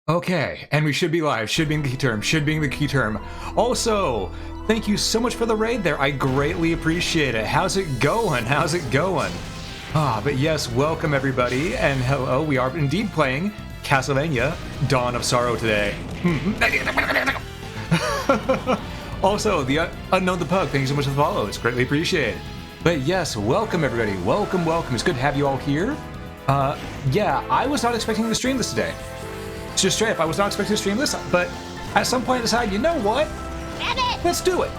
Okay, and we should be live. Should be the key term. Should be the key term. Also, thank you so much for the raid there. I greatly appreciate it. How's it going? How's it going? But yes, welcome everybody, and hello. We are indeed playing Castlevania: Dawn of Sorrow today. Also, the Unknown the Pug, thank you so much for the follow. It's greatly appreciated. But yes, welcome everybody. Welcome, welcome. It's good to have you all here. Yeah, I was not expecting to stream this today. Just straight up, I was not expecting to stream this, but at some point I decided, you know what? Let's do it.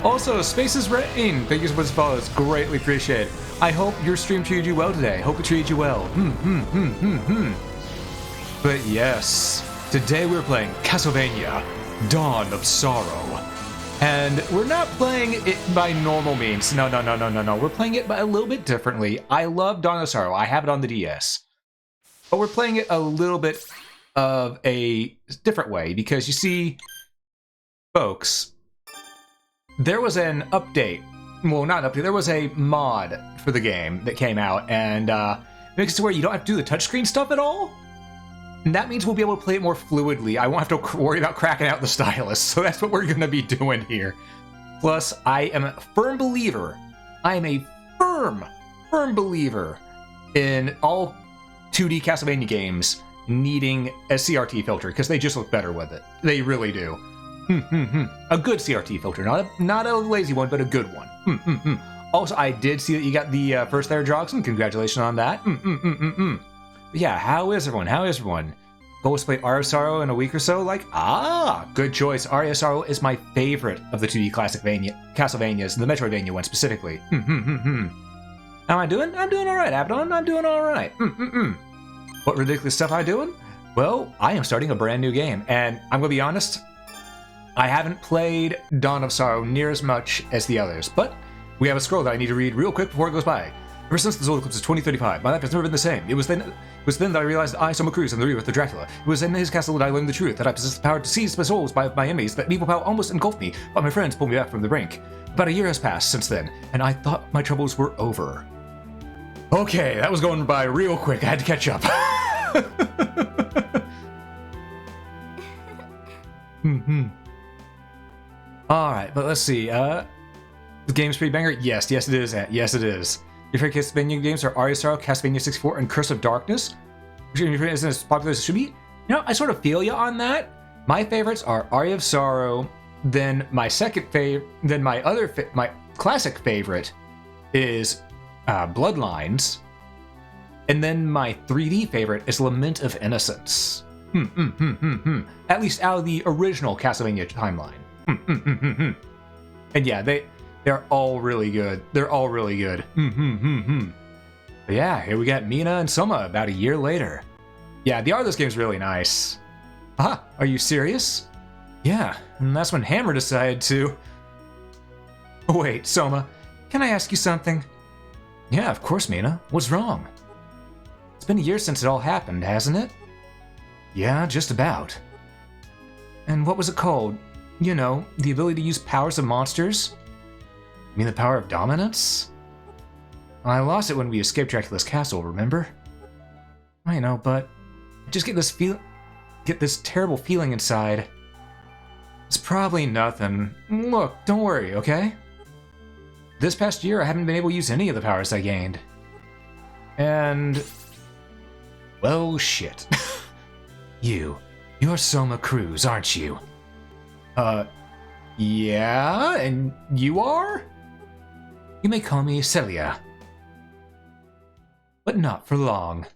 Also, Spaces Rain, thank you so much for following. It's greatly appreciated. I hope your stream treated you well today. Hope it treated you well. But yes, today we're playing Castlevania: Dawn of Sorrow. And we're not playing it by normal means. No. We're playing it by a little bit differently. I love Dawn of Sorrow. I have it on the DS. But we're playing it a little bit of a different way, because you see, folks, there was an update. Well, not an update. There was a mod for the game that came out, and makes it to where you don't have to do the touchscreen stuff at all. And that means we'll be able to play it more fluidly. I won't have to worry about cracking out the stylus, so that's what we're going to be doing here. Plus, I am a firm believer. I am a firm believer in all 2D Castlevania games needing a CRT filter, because they just look better with it. They really do. A good CRT filter, not a lazy one, but a good one. Also, I did see that you got the first there, Jogs, and congratulations on that. But yeah, how is everyone? How is everyone? Go to play Aria of Sorrow in a week or so? Good choice. Aria of Sorrow is my favorite of the 2D Castlevanias, the Metroidvania one specifically. How am I doing? I'm doing alright, Abaddon. I'm doing alright. What ridiculous stuff am I doing? Well, I am starting a brand new game, and I'm gonna be honest, I haven't played Dawn of Sorrow near as much as the others, but we have a scroll that I need to read real quick before it goes by. Ever since the Solar Eclipse of 2035, my life has never been the same. It was then that I realized that I, Soma Cruz, am the rebirth of Dracula. It was in his castle that I learned the truth, that I possess the power to seize my souls by my enemies, that evil power almost engulfed me, but my friends pulled me back from the brink. About a year has passed since then, and I thought my troubles were over. Okay, that was going by real quick. I had to catch up. Alright, but let's see. The game's pretty banger? Yes, it is. Yes, it is. Your favorite Castlevania games are Aria of Sorrow, Castlevania 64, and Curse of Darkness. Which isn't as popular as it should be. You know, I sort of feel you on that. My favorites are Aria of Sorrow, then my second favorite, then my classic favorite is Bloodlines, and then my 3D favorite is Lament of Innocence. At least out of the original Castlevania timeline. And yeah, they're all really good. They're all really good. But yeah, here we got Mina and Soma about a year later. Yeah, the art of this game's really nice. Are you serious? Yeah, and that's when Hammer decided to... Wait, Soma, can I ask you something? Yeah, of course, Mina. What's wrong? It's been a year since it all happened, hasn't it? Yeah, just about. And what was it called? You know, the ability to use powers of monsters? You mean the power of dominance? I lost it when we escaped Dracula's castle, remember? I know, but I just get this terrible feeling inside. It's probably nothing. Look, don't worry, okay? This past year, I haven't been able to use any of the powers I gained. And... well, shit. You're Soma Cruz, aren't you? Yeah, and you are? You may call me Celia. But not for long.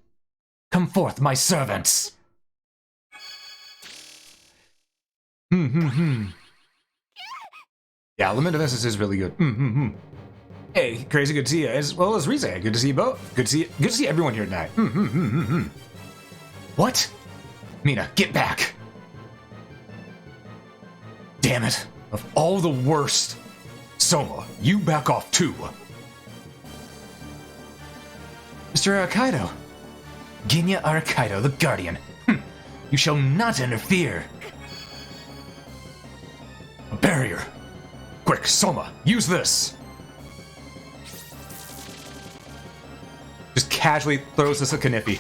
Come forth, my servants! Yeah, Lament of Innocence is really good. Hey, Crazy, good to see you. As well as Rize, good to see you both. Good to see everyone here tonight. What? Mina, get back! Damn it. Of all the worst. Soma, you back off too. Mr. Arakaido. Genya Arakaido, the Guardian. You shall not interfere. A barrier. Quick, Soma, use this. Just casually throws this at Kanifi.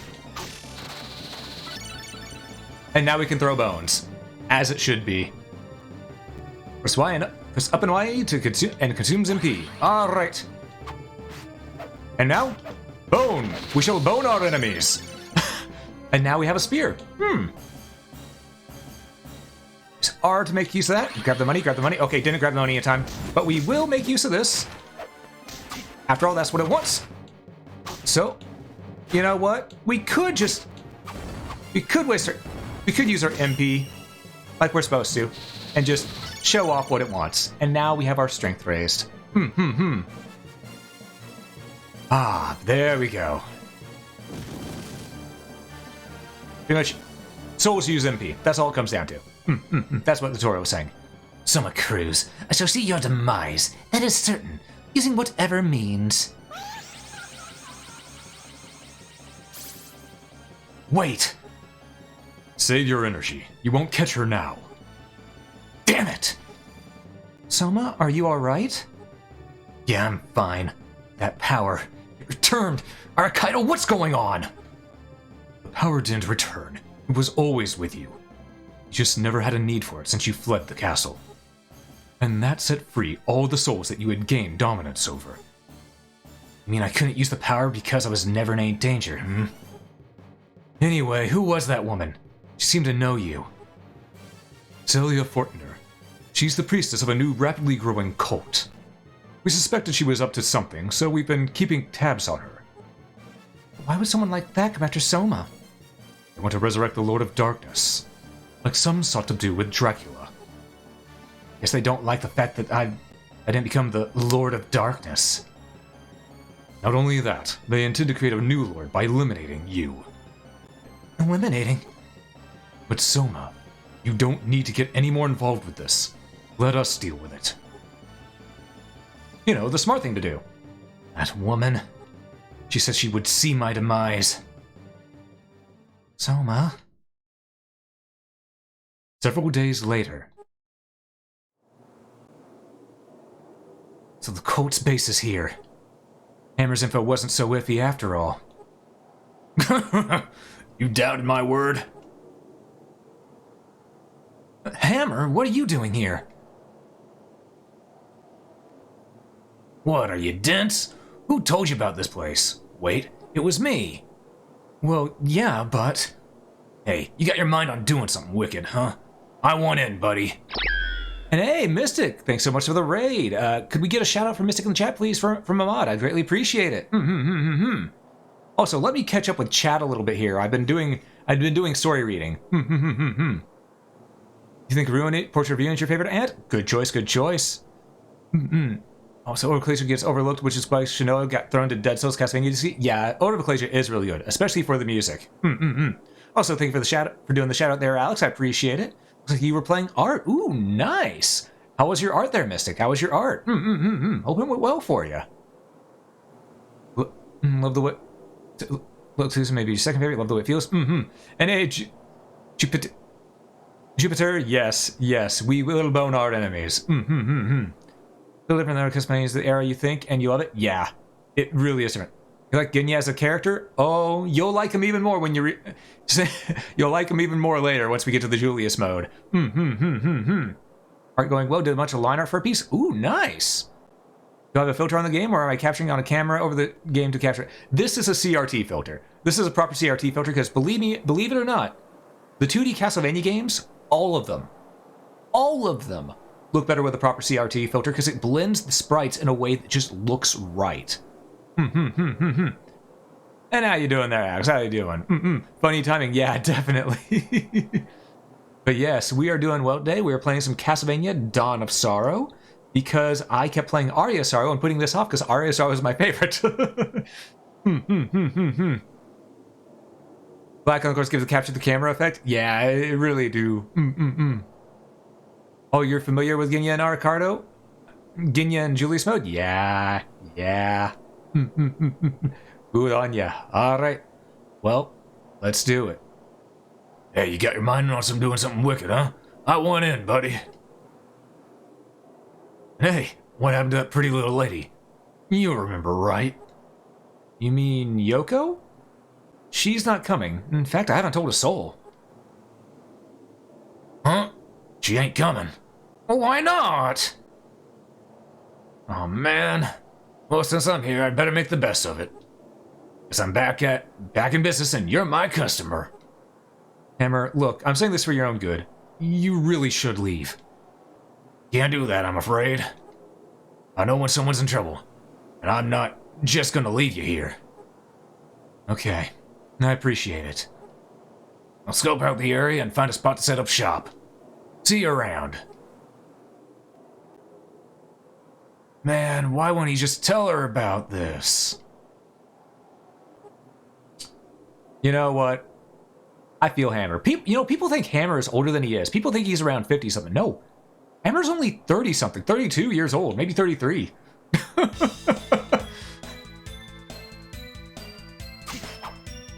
And now we can throw bones. As it should be. Press Y and press up and Y to consume and consumes MP. Alright. And now, bone! We shall bone our enemies! And now we have a spear. It's R to make use of that. Grab the money, grab the money. Okay, didn't grab the money in time. But we will make use of this. After all, that's what it wants. So, you know what? We could use our MP like we're supposed to and just show off what it wants. And now we have our strength raised. Ah, there we go. Pretty much, souls use MP. That's all it comes down to. That's what the tutorial was saying. Soma Cruz, I shall see your demise. That is certain, using whatever means. Wait! Save your energy. You won't catch her now. Damn it! Soma, are you alright? Yeah, I'm fine. That power, it returned. Archido, what's going on? The power didn't return. It was always with you. You just never had a need for it since you fled the castle. And that set free all the souls that you had gained dominance over. You mean I couldn't use the power because I was never in any danger, Anyway, who was that woman? She seemed to know you. Celia Fortner. She's the priestess of a new rapidly growing cult. We suspected she was up to something, so we've been keeping tabs on her. Why would someone like that come after Soma? They want to resurrect the Lord of Darkness, like some sought to do with Dracula. Guess they don't like the fact that I didn't become the Lord of Darkness. Not only that, they intend to create a new lord by eliminating you. Eliminating? But Soma, you don't need to get any more involved with this. Let us deal with it. You know, the smart thing to do. That woman. She said she would see my demise. Soma? Several days later. So the cult's base is here. Hammer's info wasn't so iffy after all. You doubted my word? Hammer, what are you doing here? What, are you dense? Who told you about this place? Wait, it was me. Well, yeah, but... Hey, you got your mind on doing something wicked, huh? I want in, buddy. And hey, Mystic, thanks so much for the raid. Could we get a shout out from Mystic in the chat, please, from Ahmad? I'd greatly appreciate it. Also, let me catch up with chat a little bit here. I've been doing story reading. You think Ruin It, Portrait of Ruin is your favorite ant? Good choice, good choice. Also, Odor of Ecclesia gets overlooked, which is why Shinoa got thrown to Dead Cells Castlevania DC. Yeah, Odor of Ecclesia is really good, especially for the music. Also, thank you for doing the shout out there, Alex. I appreciate it. Looks like you were playing art. Ooh, nice. How was your art there, Mystic? How was your art? Hope it went well for you. Love the way. Looks maybe your second favorite. Love the way it feels. And hey, Jupiter. Yes. We will bone our enemies. The different than Castlevania is the era you think, and you love it. Yeah, it really is different. You like Genya as a character? Oh, you'll like him even more when you you'll like him even more later once we get to the Julius mode. Art going well. Did a bunch of line art for a piece. Ooh, nice. Do I have a filter on the game, or am I capturing on a camera over the game to capture it? This is a CRT filter. This is a proper CRT filter because believe it or not, the 2D Castlevania games, all of them look better with a proper CRT filter because it blends the sprites in a way that just looks right. And how you doing there, Alex? How you doing? Funny timing. Yeah, definitely. But yes, we are doing well today. We are playing some Castlevania Dawn of Sorrow because I kept playing Aria Sorrow and putting this off because Aria Sorrow is my favorite. Black, of course, gives the capture the camera effect. Yeah, I really do. Oh, you're familiar with Genya and Arcado? Genya and Julius mode? Yeah. Good on ya. Alright. Well, let's do it. Hey, you got your mind on doing something wicked, huh? I want in, buddy. Hey, what happened to that pretty little lady? You remember, right? You mean Yoko? She's not coming. In fact, I haven't told a soul. She ain't coming. Well, why not? Oh, man. Well, since I'm here, I'd better make the best of it. Because I'm back in business and you're my customer. Hammer, look, I'm saying this for your own good. You really should leave. Can't do that, I'm afraid. I know when someone's in trouble, and I'm not just gonna leave you here. Okay, I appreciate it. I'll scope out the area and find a spot to set up shop. See you around. Man, why won't he just tell her about this? You know what? I feel Hammer. People think Hammer is older than he is. People think he's around 50-something. No. Hammer's only 30-something, 32 years old, maybe 33.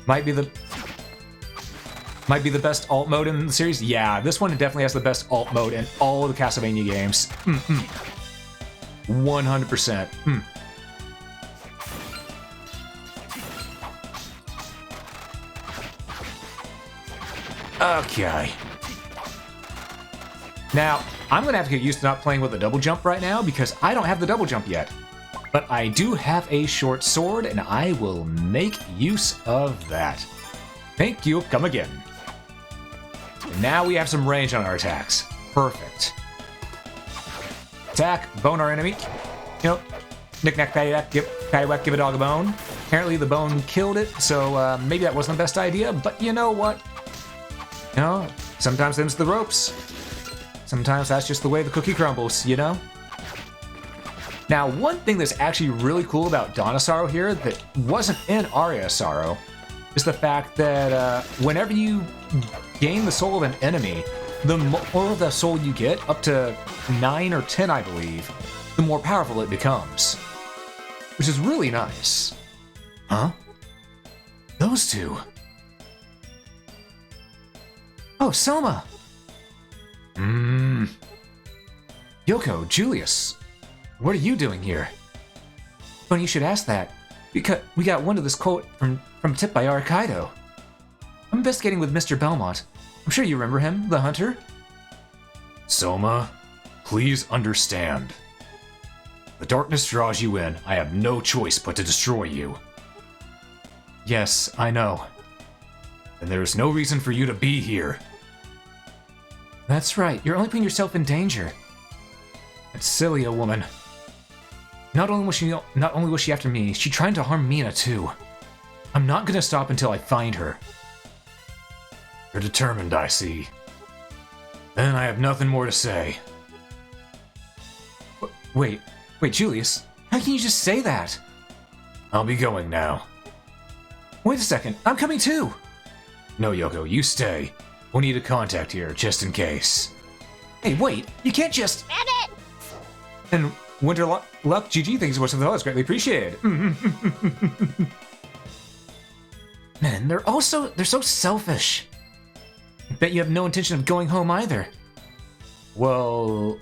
Might be the best alt mode in the series. Yeah, this one definitely has the best alt mode in all of the Castlevania games. 100%. Okay. Now, I'm going to have to get used to not playing with a double jump right now because I don't have the double jump yet. But I do have a short sword, and I will make use of that. Thank you. Come again. And now we have some range on our attacks. Perfect. Attack, bone our enemy. You know, knick-knack, paddywhack, give a dog a bone. Apparently the bone killed it, so maybe that wasn't the best idea, but you know what? You know, sometimes them's the ropes. Sometimes that's just the way the cookie crumbles, you know? Now, one thing that's actually really cool about Dawn of Sorrow here that wasn't in Aria of Sorrow is the fact that whenever you gain the soul of an enemy, the more of the soul you get, up to 9 or 10, I believe, the more powerful it becomes. Which is really nice. Huh? Those two. Oh, Soma! Yoko, Julius, what are you doing here? Funny you should ask that. We got one of this quote from a tip by Arcaido. I'm investigating with Mr. Belmont. I'm sure you remember him, the hunter. Soma, please understand. The darkness draws you in. I have no choice but to destroy you. Yes, I know. And there is no reason for you to be here. That's right, you're only putting yourself in danger. That silly a woman. Not only was she after me, she tried to harm Mina too. I'm not gonna stop until I find her. You're determined, I see. Then I have nothing more to say. Wait, Julius, how can you just say that? I'll be going now. Wait a second, I'm coming too! No, Yoko, you stay. We'll need a contact here, just in case. Hey, wait, you can't just... Edit! And Winter Luck GG thanks so much for the help, it's greatly appreciated. Man, they're so selfish. I bet you have no intention of going home either. Well,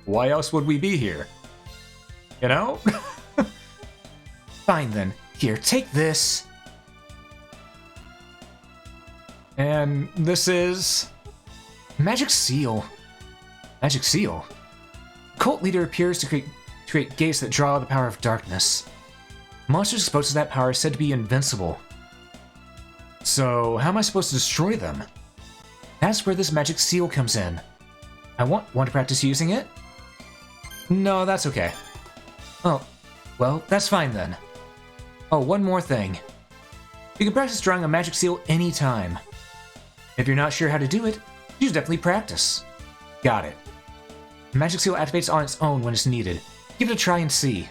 why else would we be here? You know? Fine then. Here, take this. And this is... Magic Seal. Magic Seal? Cult leader appears to create gates that draw the power of darkness. Monsters exposed to that power are said to be invincible. So, how am I supposed to destroy them? That's where this magic seal comes in. I want to practice using it? No, that's okay. Oh, well, that's fine then. Oh, one more thing. You can practice drawing a magic seal anytime. If you're not sure how to do it, you should definitely practice. Got it. Magic seal activates on its own when it's needed. Give it a try and see.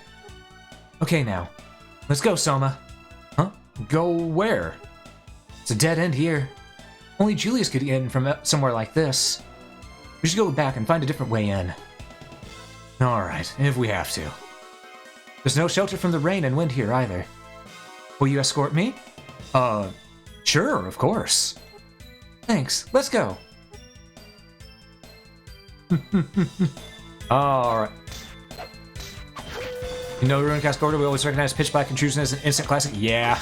Okay now, let's go, Soma. Huh? Go where? It's a dead end here. Only Julius could get in from somewhere like this. We should go back and find a different way in. Alright, if we have to. There's no shelter from the rain and wind here either. Will you escort me? Sure, of course. Thanks, let's go. Alright. You know, Ruin Castlevania, we always recognize Pitch Black Intrusion as an instant classic. Yeah.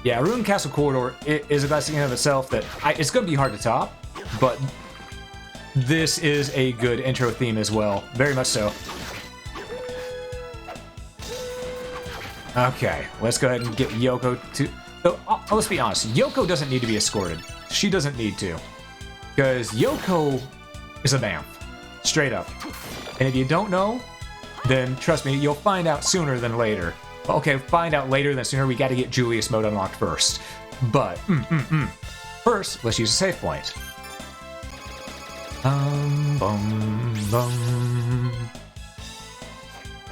Yeah, Ruined Castle Corridor is a classic in and of itself that it's going to be hard to top, but this is a good intro theme as well. Very much so. Okay, let's go ahead and get Yoko to... Oh, let's be honest, Yoko doesn't need to be escorted. She doesn't need to. Because Yoko is a vamp. Straight up. And if you don't know, then trust me, you'll find out sooner than later. Okay, find out later than sooner. We got to get Julius mode unlocked first. But, first, let's use a save point.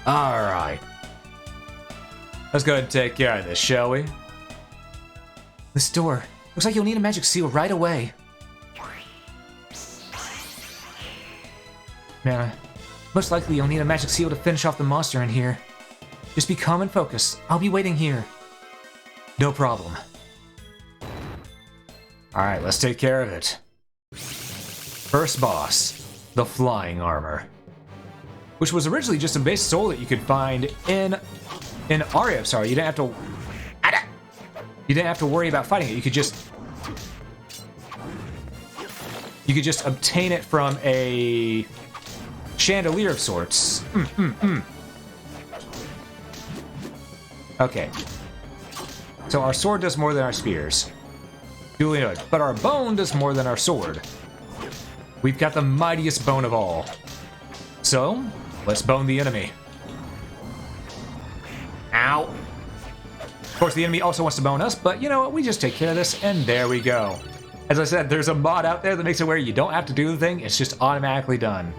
Alright. Let's go ahead and take care of this, shall we? This door. Looks like you'll need a magic seal right away. Man, most likely you'll need a magic seal to finish off the monster in here. Just be calm and focused. I'll be waiting here. No problem. Alright, let's take care of it. First boss, the flying armor. Which was originally just a base soul that you could find in Aria. Sorry, you didn't have to worry about fighting it. You could just obtain it from a chandelier of sorts. Okay. So our sword does more than our spears. Duly noted. But our bone does more than our sword. We've got the mightiest bone of all. So, let's bone the enemy. Ow. Of course, the enemy also wants to bone us, but you know what? We just take care of this, and there we go. As I said, there's a mod out there that makes it where you don't have to do the thing, it's just automatically done.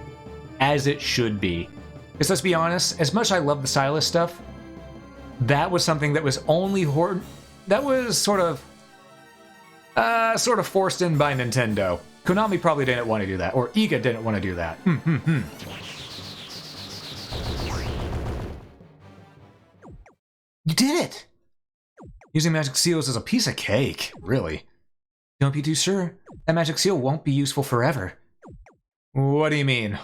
As it should be. Because let's be honest, as much as I love the stylus stuff, that was something that was only that was sort of forced in by Nintendo. Konami probably didn't want to do that, or Iga didn't want to do that. You did it! Using magic seals is a piece of cake, really. Don't be too sure. That magic seal won't be useful forever. What do you mean?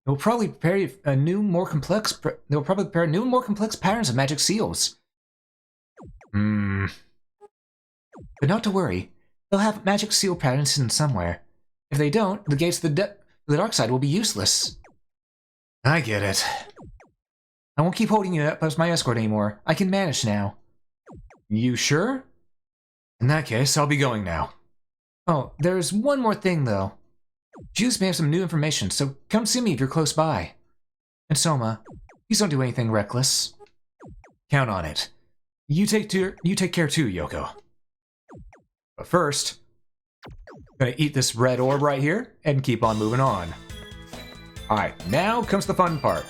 They'll probably prepare a new, more complex. They'll probably prepare new, more complex patterns of magic seals. But not to worry. They'll have magic seal patterns hidden somewhere. If they don't, the gates to the dark side will be useless. I get it. I won't keep holding you up as my escort anymore. I can manage now. You sure? In that case, I'll be going now. Oh, there's one more thing, though. Juice may have some new information, so come see me if you're close by. And Soma, please don't do anything reckless. Count on it. You take care too, Yoko. But first, I'm gonna eat this red orb right here and keep on moving on. Alright, now comes the fun part.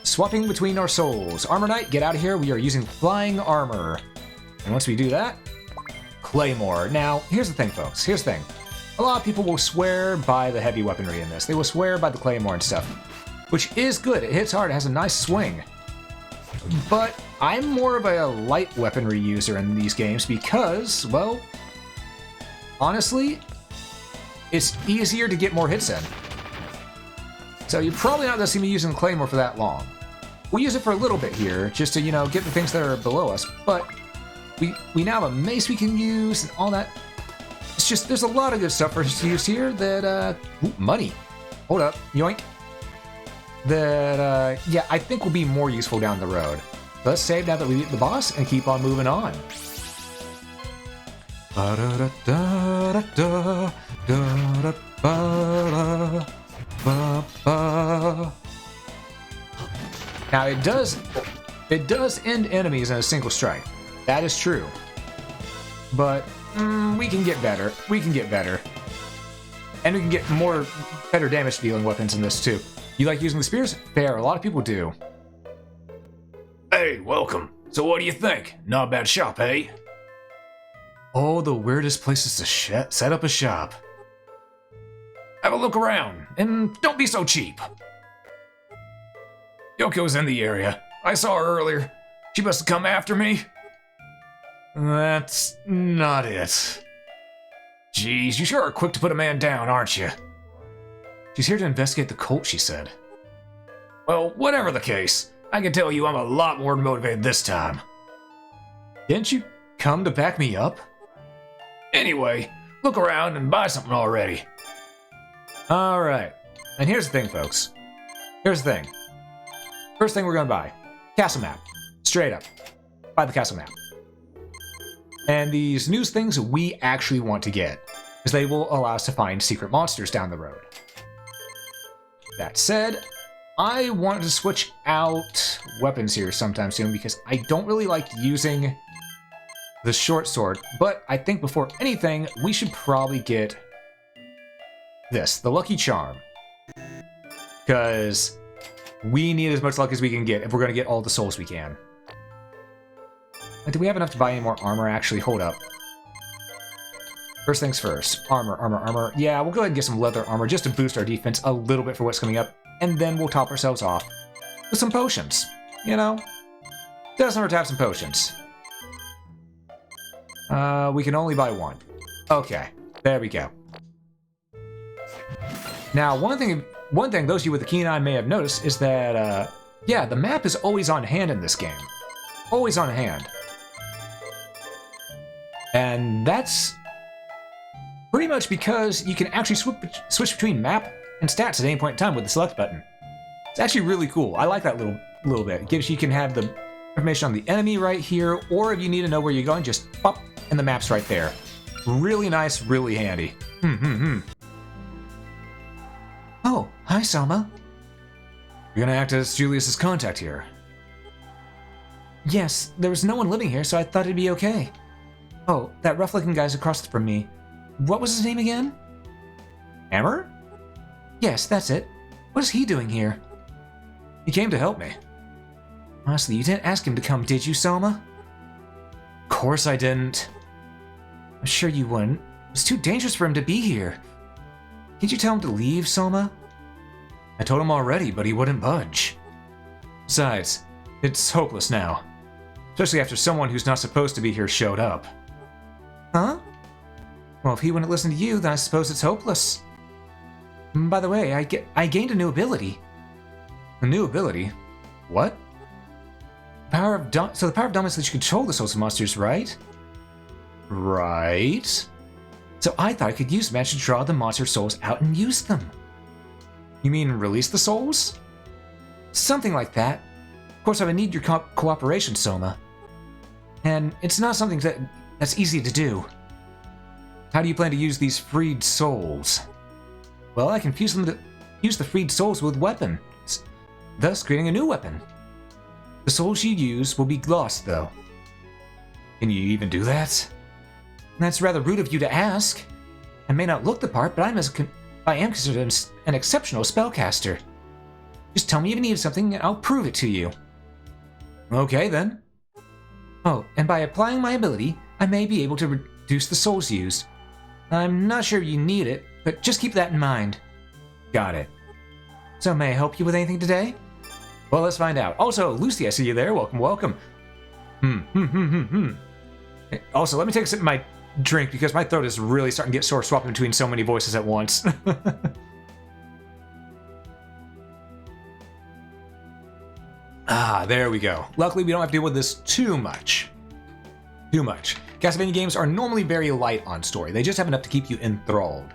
Swapping between our souls. Armor Knight, get out of here. We are using flying armor. And once we do that, Claymore. Now, here's the thing, folks. Here's the thing. A lot of people will swear by the heavy weaponry in this. They will swear by the Claymore and stuff. Which is good. It hits hard. It has a nice swing. But I'm more of a light weaponry user in these games because, well, honestly, it's easier to get more hits in. So you're probably not going to see me using Claymore for that long. We'll use it for a little bit here, just to, you know, get the things that are below us, but we now have a mace we can use and all that. It's just, there's a lot of good stuff for us to use here that, ooh, money. Hold up, yoink. That, yeah, I think will be more useful down the road. So let's save now that we beat the boss and keep on moving on. Now it does end enemies in a single strike. That is true. But we can get better. We can get better. And we can get better damage dealing weapons in this too. You like using the spears? Fair, a lot of people do. Hey, welcome. So what do you think? Not a bad shop, eh? Oh, the weirdest places to set up a shop. Have a look around, and don't be so cheap. Yoko's in the area. I saw her earlier. She must have come after me. That's not it. Jeez, you sure are quick to put a man down, aren't you? She's here to investigate the cult, she said. Well, whatever the case, I can tell you I'm a lot more motivated this time. Didn't you come to back me up? Anyway, look around and buy something already. Alright. And here's the thing, folks. Here's the thing. First thing we're gonna buy. Castle map. Straight up. Buy the castle map. And these news things we actually want to get, because they will allow us to find secret monsters down the road. That said, I want to switch out weapons here sometime soon, because I don't really like using the short sword, but I think before anything, we should probably get this, the Lucky Charm. Because we need as much luck as we can get if we're going to get all the souls we can. Do we have enough to buy any more armor? Actually, hold up. First things first. Armor. Yeah, we'll go ahead and get some leather armor just to boost our defense a little bit for what's coming up. And then we'll top ourselves off with some potions. You know? Doesn't hurt to have some potions. We can only buy one. Okay, there we go. Now, one thing those of you with a keen eye may have noticed is that, yeah, the map is always on hand in this game. Always on hand. And that's pretty much because you can actually switch between map and stats at any point in time with the select button. It's actually really cool. I like that little bit. It gives you can have the information on the enemy right here, or if you need to know where you're going, just pop, and the map's right there. Really nice, really handy. Oh, hi, Selma. You're gonna act as Julius's contact here. Yes, there was no one living here, so I thought it'd be okay. Oh, that rough-looking guy's across from me. What was his name again? Hammer? Yes, that's it. What is he doing here? He came to help me. Honestly, you didn't ask him to come, did you, Selma? Of course I didn't. I'm sure you wouldn't. It's too dangerous for him to be here. Can't you tell him to leave, Selma? I told him already, but he wouldn't budge. Besides, it's hopeless now. Especially after someone who's not supposed to be here showed up. Huh? Well, if he wouldn't listen to you, then I suppose it's hopeless. By the way, I gained a new ability. A new ability? What? So the power of dominance lets you control the souls of monsters, right? Right. So I thought I could use magic to draw the monster souls out and use them. You mean release the souls? Something like that. Of course, I would need your cooperation, Soma. And it's not something that's easy to do. How do you plan to use these freed souls? Well, I can use the freed souls with weapons, thus creating a new weapon. The souls you use will be lost, though. Can you even do that? That's rather rude of you to ask. I may not look the part, but I am considered an exceptional spellcaster. Just tell me if you need something, and I'll prove it to you. Okay, then. Oh, and by applying my ability, I may be able to reduce the souls used. I'm not sure you need it, but just keep that in mind. Got it. So may I help you with anything today? Well, let's find out. Also, Lucy, I see you there. Welcome, welcome. Also, let me take a sip of my drink because my throat is really starting to get sore swapping between so many voices at once. Ah, there we go. Luckily, we don't have to deal with this too much. Castlevania games are normally very light on story. They just have enough to keep you enthralled.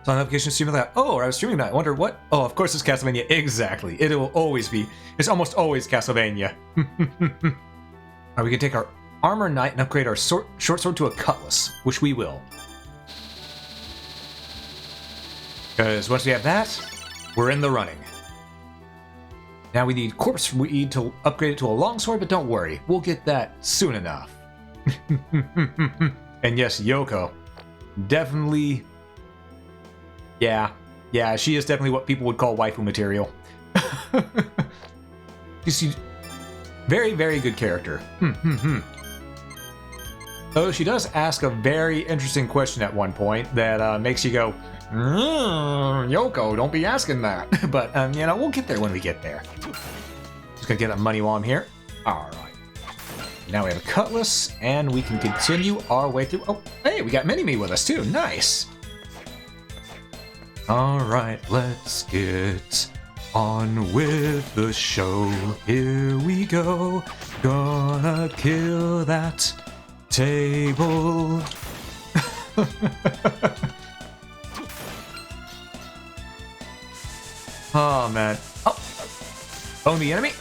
So notification streaming that. Oh, I was streaming that. I wonder what? Oh, of course it's Castlevania. Exactly. It will always be. It's almost always Castlevania. Alright, we can take our armor knight and upgrade our short sword to a cutlass, which we will. Because once we have that, we're in the running. Now we need corpse weed to upgrade it to a longsword, but don't worry, we'll get that soon enough. And yes, Yoko. Definitely. Yeah, she is definitely what people would call waifu material. She's very, very good character. Though she does ask a very interesting question at one point that makes you go, Yoko, don't be asking that. But, you know, we'll get there when we get there. Just gonna get that money while I'm here. Alright. Now we have a cutlass, and we can continue our way through. Oh, hey, we got Mini-Me with us too. Nice. Alright, let's get On with the show, here we go. Gonna kill that table. Oh man. Oh! Own the enemy.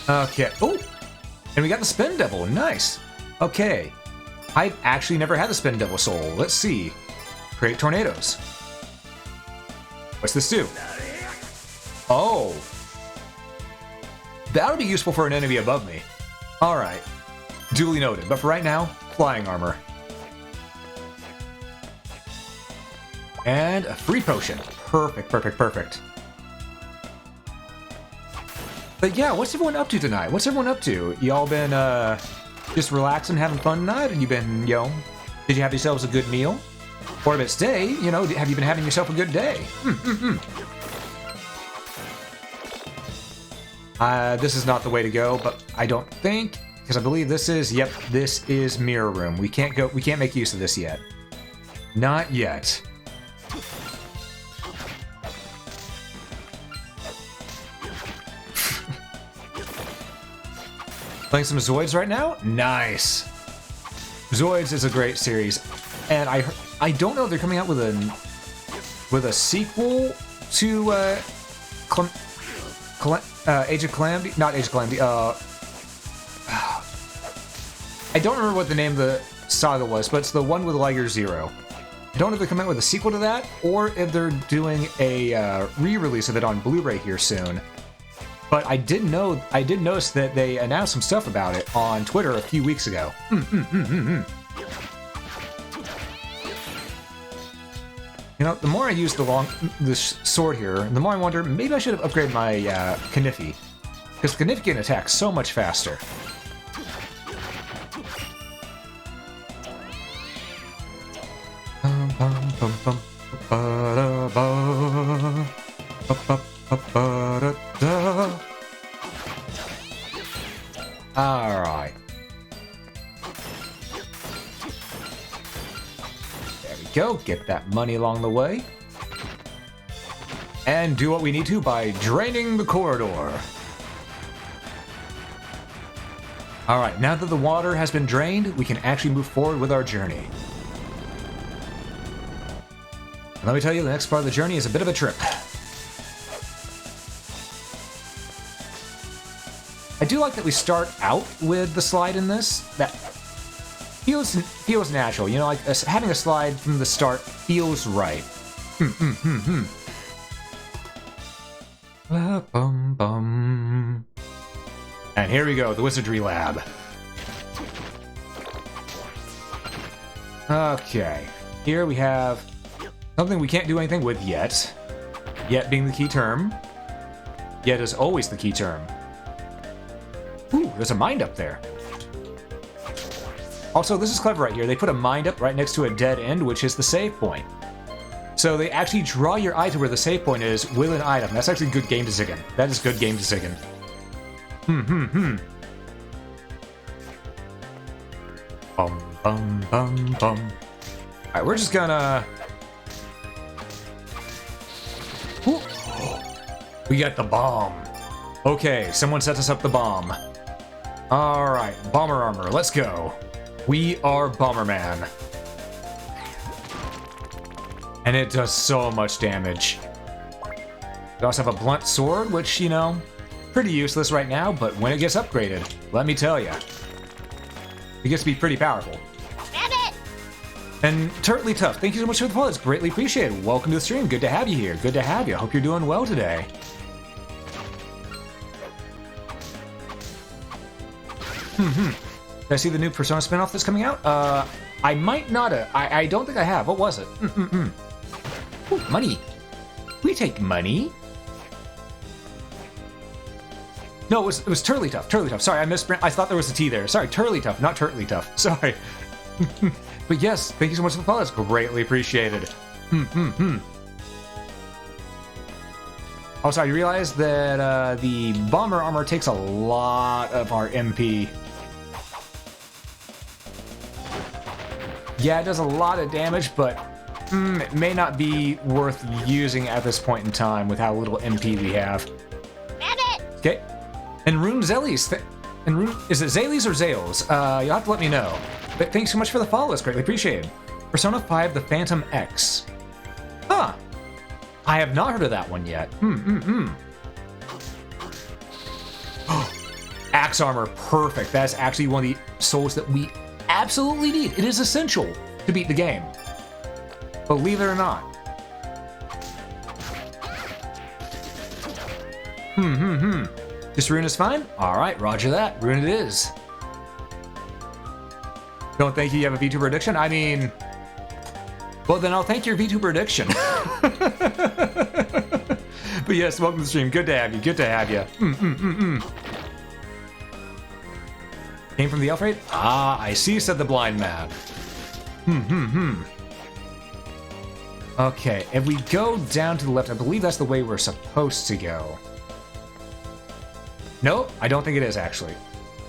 Okay. Oh! And we got the Spin Devil. Nice. Okay. I've actually never had the Spin Devil soul. Let's see. Create tornadoes. What's this do? Oh. That would be useful for an enemy above me. Alright. Duly noted. But for right now, flying armor. And a free potion. Perfect, perfect, perfect. But yeah, what's everyone up to tonight? What's everyone up to? Y'all been, just relaxing, having fun tonight? And you been, did you have yourselves a good meal? Or if it's day, have you been having yourself a good day? This is not the way to go, but I don't think, because I believe this is, yep, this is Mirror Room. We can't make use of this yet. Not yet. Playing some Zoids right now? Nice. Zoids is a great series, and I don't know if they're coming out with a sequel to Age of Calamity. Not Age of Calamity. I don't remember what the name of the saga was, but it's the one with Liger Zero. I don't know if they're coming out with a sequel to that, or if they're doing a re-release of it on Blu-ray here soon. But I did notice that they announced some stuff about it on Twitter a few weeks ago. The more I use this sword here, the more I wonder, maybe I should have upgraded my Kniffy. Because the Kniffy can attack so much faster. Alright. There we go. Get that money along the way. And do what we need to by draining the corridor. Alright, now that the water has been drained, we can actually move forward with our journey. And let me tell you, the next part of the journey is a bit of a trip. I do like that we start out with the slide in this. That feels natural. Like having a slide from the start feels right. And here we go, the Wizardry Lab. Okay, here we have something we can't do anything with yet. Yet being the key term. Yet is always the key term. Ooh, there's a mind up there. Also, this is clever right here. They put a mind up right next to a dead end, which is the save point. So they actually draw your eye to where the save point is with an item. That's actually good game design. That is good game design. Alright, we're just gonna... Ooh. We got the bomb. Okay, someone set us up the bomb. Alright, bomber armor, let's go. We are Bomberman. And it does so much damage. We also have a blunt sword, which, pretty useless right now, but when it gets upgraded, let me tell you, it gets to be pretty powerful. And Turtly Tough, thank you so much for the follow. It's greatly appreciated. Welcome to the stream. Good to have you here. Good to have you. I hope you're doing well today. Did I see the new Persona spinoff that's coming out? I might not have. I don't think I have. What was it? Ooh, money. We take money. No, it was Turtly Tough. Turtly Tough. Sorry, I thought there was a T there. Sorry, Turtly Tough, not Turtly Tough. Sorry. But yes, thank you so much for the follow. It's greatly appreciated. Also, I realized that the bomber armor takes a lot of our MP. Yeah, it does a lot of damage, but it may not be worth using at this point in time with how little MP we have. Okay. And Rune Zellies. And Rune, is it Zalies or Zales? You'll have to let me know. But thanks so much for the follow. It's greatly appreciated. Persona 5, The Phantom X. Huh. I have not heard of that one yet. Axe armor, perfect. That's actually one of the souls that we absolutely need. It is essential to beat the game. Believe it or not. This rune is fine? Alright, roger that. Rune it is. Don't think you have a VTuber addiction? I mean... Well, then I'll thank your VTuber addiction. But yes, welcome to the stream. Good to have you. Good to have you. Came from the elf raid? Ah, I see, said the blind man. Okay, if we go down to the left, I believe that's the way we're supposed to go. Nope, I don't think it is, actually.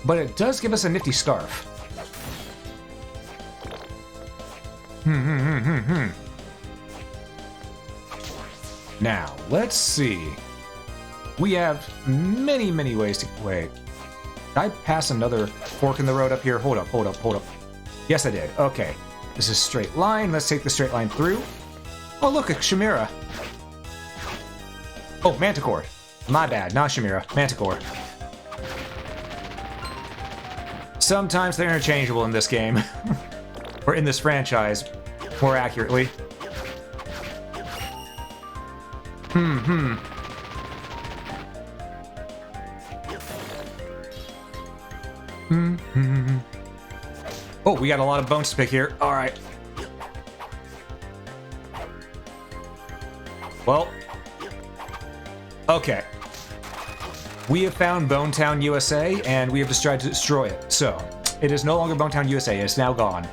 But it does give us a nifty scarf. Now, let's see. We have many, many ways to... Wait. Did I pass another fork in the road up here? Hold up, hold up, hold up. Yes, I did. Okay. This is straight line. Let's take the straight line through. Oh, look, a Chimera. Oh, Manticore. My bad, not Chimera. Manticore. Sometimes they're interchangeable in this game. Or in this franchise, more accurately. Oh, we got a lot of bones to pick here. All right. Well. Okay. We have found Bonetown, USA, and we have just tried to destroy it. So, it is no longer Bonetown, USA. It's now gone.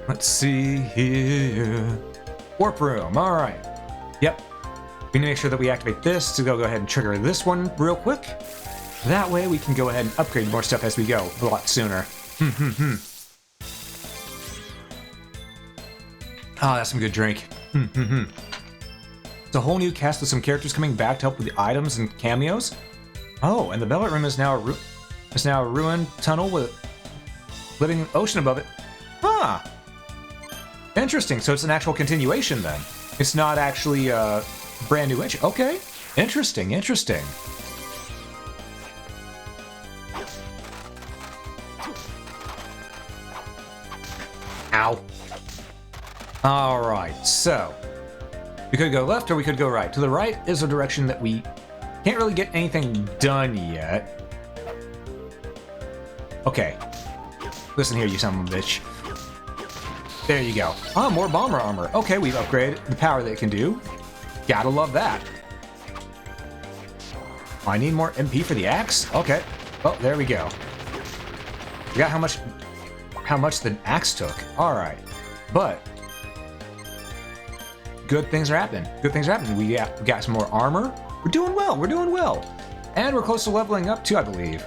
Let's see here. Warp room. All right. Yep. We need to make sure that we activate this to go ahead and trigger this one real quick. That way we can go ahead and upgrade more stuff as we go a lot sooner. Oh, that's some good drink. It's a whole new cast with some characters coming back to help with the items and cameos. Oh, and the Velvet Room is now a ruined tunnel with living ocean above it. Huh. Interesting. So it's an actual continuation then. It's not actually a brand new entry. Okay. Interesting. Interesting. Ow. All right. So we could go left or we could go right. To the right is a direction that we can't really get anything done yet. Okay. Listen here, you son of a bitch. There you go. Oh, more bomber armor. Okay, we've upgraded the power that it can do. Gotta love that. I need more MP for the axe? Okay. Oh, there we go. Forgot how much the axe took. Alright. But good things are happening. Good things are happening. We got some more armor. We're doing well. We're doing well. And we're close to leveling up too, I believe.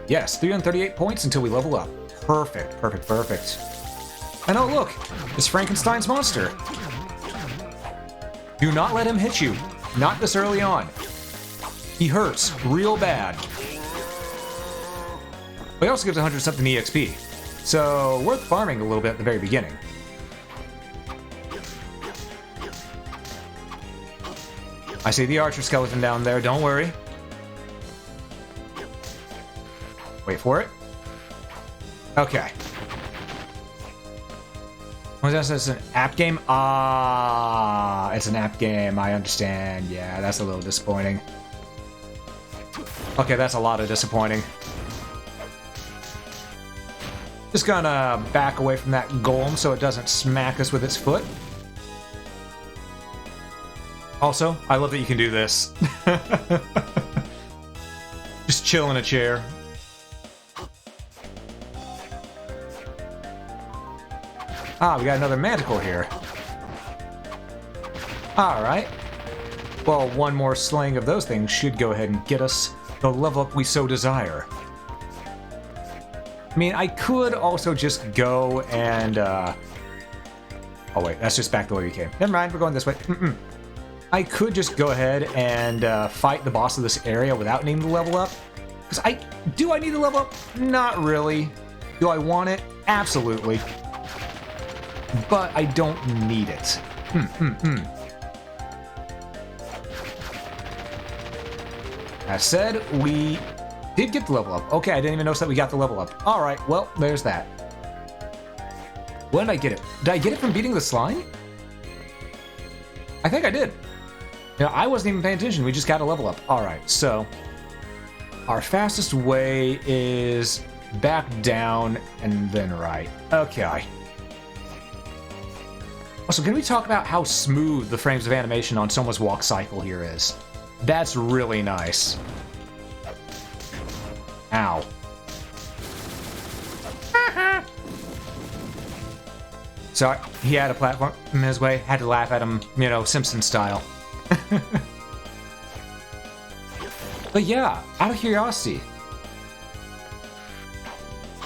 Yes, 338 points until we level up. Perfect, perfect, perfect. And oh look, it's Frankenstein's monster. Do not let him hit you. Not this early on. He hurts real bad. But he also gives 100 something EXP. So worth farming a little bit at the very beginning. I see the archer skeleton down there, don't worry. Wait for it. Okay. What is that? It's an app game? Ah, it's an app game. I understand. Yeah, that's a little disappointing. Okay, that's a lot of disappointing. Just gonna back away from that golem so it doesn't smack us with its foot. Also, I love that you can do this. Just chill in a chair. Ah, we got another manticore here. Alright. Well, one more slaying of those things should go ahead and get us the level up we so desire. I mean, I could also just go and Oh wait, that's just back the way we came. Never mind, we're going this way. I could just go ahead and fight the boss of this area without needing to level up. Because do I need to level up? Not really. Do I want it? Absolutely. But I don't need it. That said, we did get the level up. Okay, I didn't even notice that we got the level up. Alright, well, there's that. When did I get it? Did I get it from beating the slime? I think I did. You know, I wasn't even paying attention. We just got a level up. Alright, so our fastest way is back down and then right. Okay. Also, can we talk about how smooth the frames of animation on Soma's walk cycle here is? That's really nice. Ow. Sorry, he had a platform in his way. Had to laugh at him, you know, Simpson style. But yeah, out of curiosity.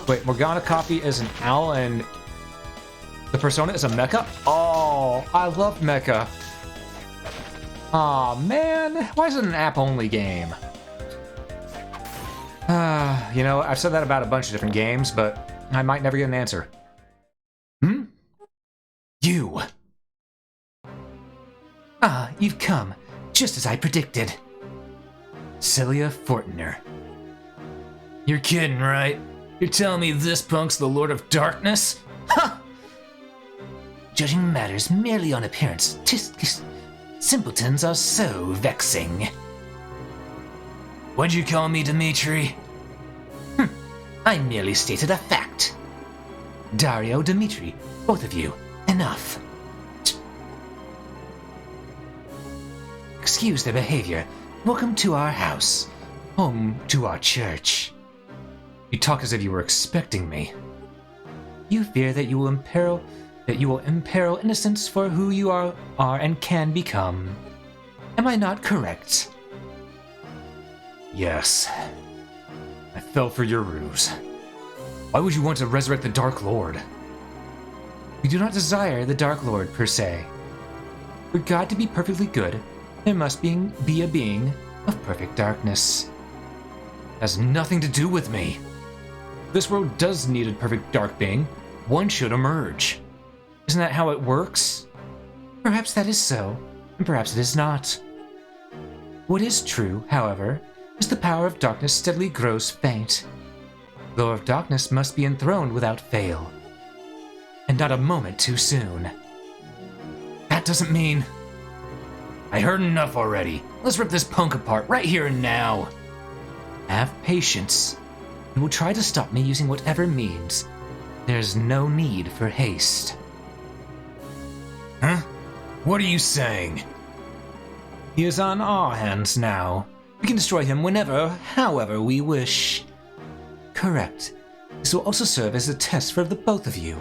Wait, Morgana copy is an owl and the persona is a mecha? Oh, I love mecha. Aw, man. Why is it an app-only game? You know, I've said that about a bunch of different games, but I might never get an answer. You! Ah, you've come, just as I predicted. Celia Fortner. You're kidding, right? You're telling me this punk's the Lord of Darkness? Ha! Judging matters merely on appearance, simpletons are so vexing. What'd you call me, Dimitri? I merely stated a fact. Dario, Dimitri, both of you, enough. Excuse their behavior. Welcome to our house. Home to our church. You talk as if you were expecting me. You fear that you will imperil innocence for who you are and can become. Am I not correct? Yes. I fell for your ruse. Why would you want to resurrect the Dark Lord? We do not desire the Dark Lord per se. For God to be perfectly good, there must be a being of perfect darkness. Has nothing to do with me. If this world does need a perfect dark being, one should emerge. Isn't that how it works? Perhaps that is so, and perhaps it is not. What is true, however, is the power of darkness steadily grows faint. The Lord of Darkness must be enthroned without fail, and not a moment too soon. That doesn't mean... I heard enough already. Let's rip this punk apart right here and now. Have patience. You will try to stop me using whatever means. There's no need for haste. Huh? What are you saying? He is on our hands now. We can destroy him whenever, however we wish. Correct. This will also serve as a test for the both of you.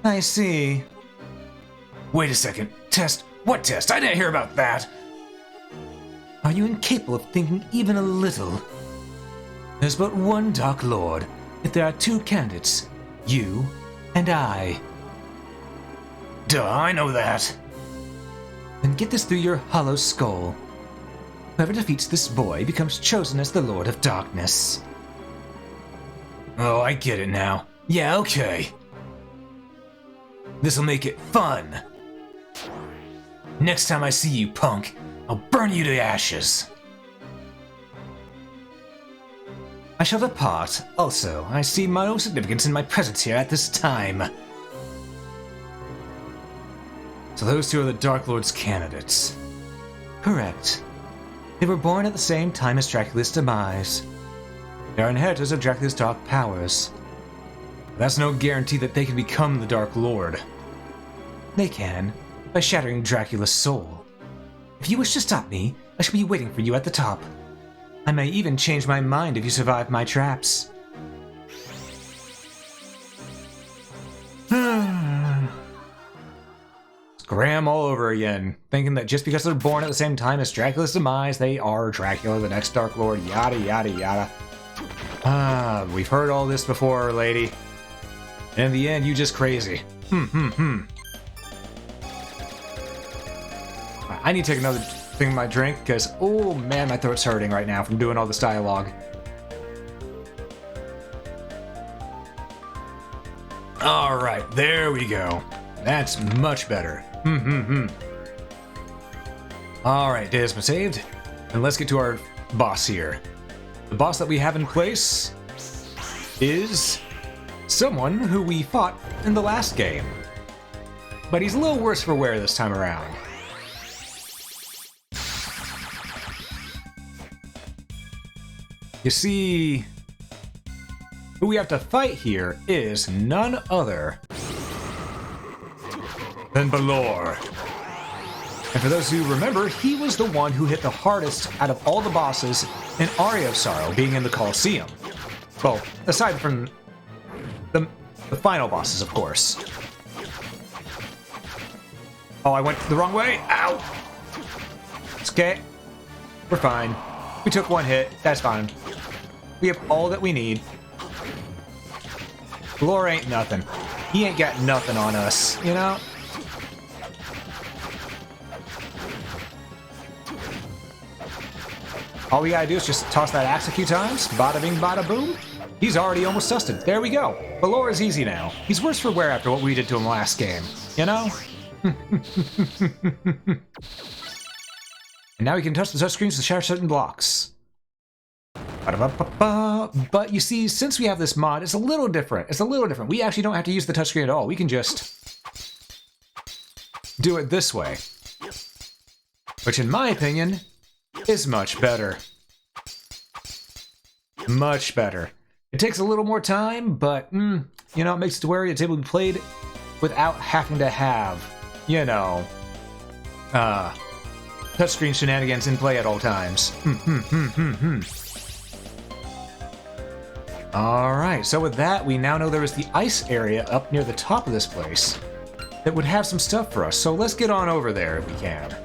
I see. Wait a second. Test? What test? I didn't hear about that. Are you incapable of thinking even a little? There's but one Dark Lord, yet there are two candidates. You and I. Duh, I know that. Then get this through your hollow skull. Whoever defeats this boy becomes chosen as the Lord of Darkness. Oh, I get it now. Yeah, okay. This'll make it fun. Next time I see you, punk, I'll burn you to ashes. I shall depart. Also, I see no significance in my presence here at this time. So those two are the Dark Lord's candidates. Correct. They were born at the same time as Dracula's demise. They are inheritors of Dracula's dark powers. But that's no guarantee that they can become the Dark Lord. They can, by shattering Dracula's soul. If you wish to stop me, I shall be waiting for you at the top. I may even change my mind if you survive my traps. Graham all over again, thinking that just because they're born at the same time as Dracula's demise, they are Dracula, the next Dark Lord, yada yada yada. We've heard all this before, lady. In the end, you just crazy. I need to take another thing of my drink because, oh man, my throat's hurting right now from doing all this dialogue. All right, there we go. That's much better. All right, day has been saved. And let's get to our boss here. The boss that we have in place is someone who we fought in the last game. But he's a little worse for wear this time around. You see, who we have to fight here is none other than Balor. And for those who remember, he was the one who hit the hardest out of all the bosses in Aria of Sorrow, being in the Colosseum. Well, aside from the final bosses, of course. Oh, I went the wrong way. Ow! It's okay. We're fine. We took one hit. That's fine. We have all that we need. Balor ain't nothing. He ain't got nothing on us, you know? All we gotta do is just toss that axe a few times. Bada bing, bada boom. He's already almost dusted. There we go. Balor is easy now. He's worse for wear after what we did to him last game. You know? And now we can touch the touchscreens to share certain blocks. But you see, since we have this mod, it's a little different. It's a little different. We actually don't have to use the touchscreen at all. We can just do it this way. Which, in my opinion, is much better. Much better. It takes a little more time, but, you know, it makes it to where it's able to be played without having to have, you know, touchscreen shenanigans in play at all times. Alright, so with that, we now know there is the ice area up near the top of this place that would have some stuff for us, so let's get on over there if we can.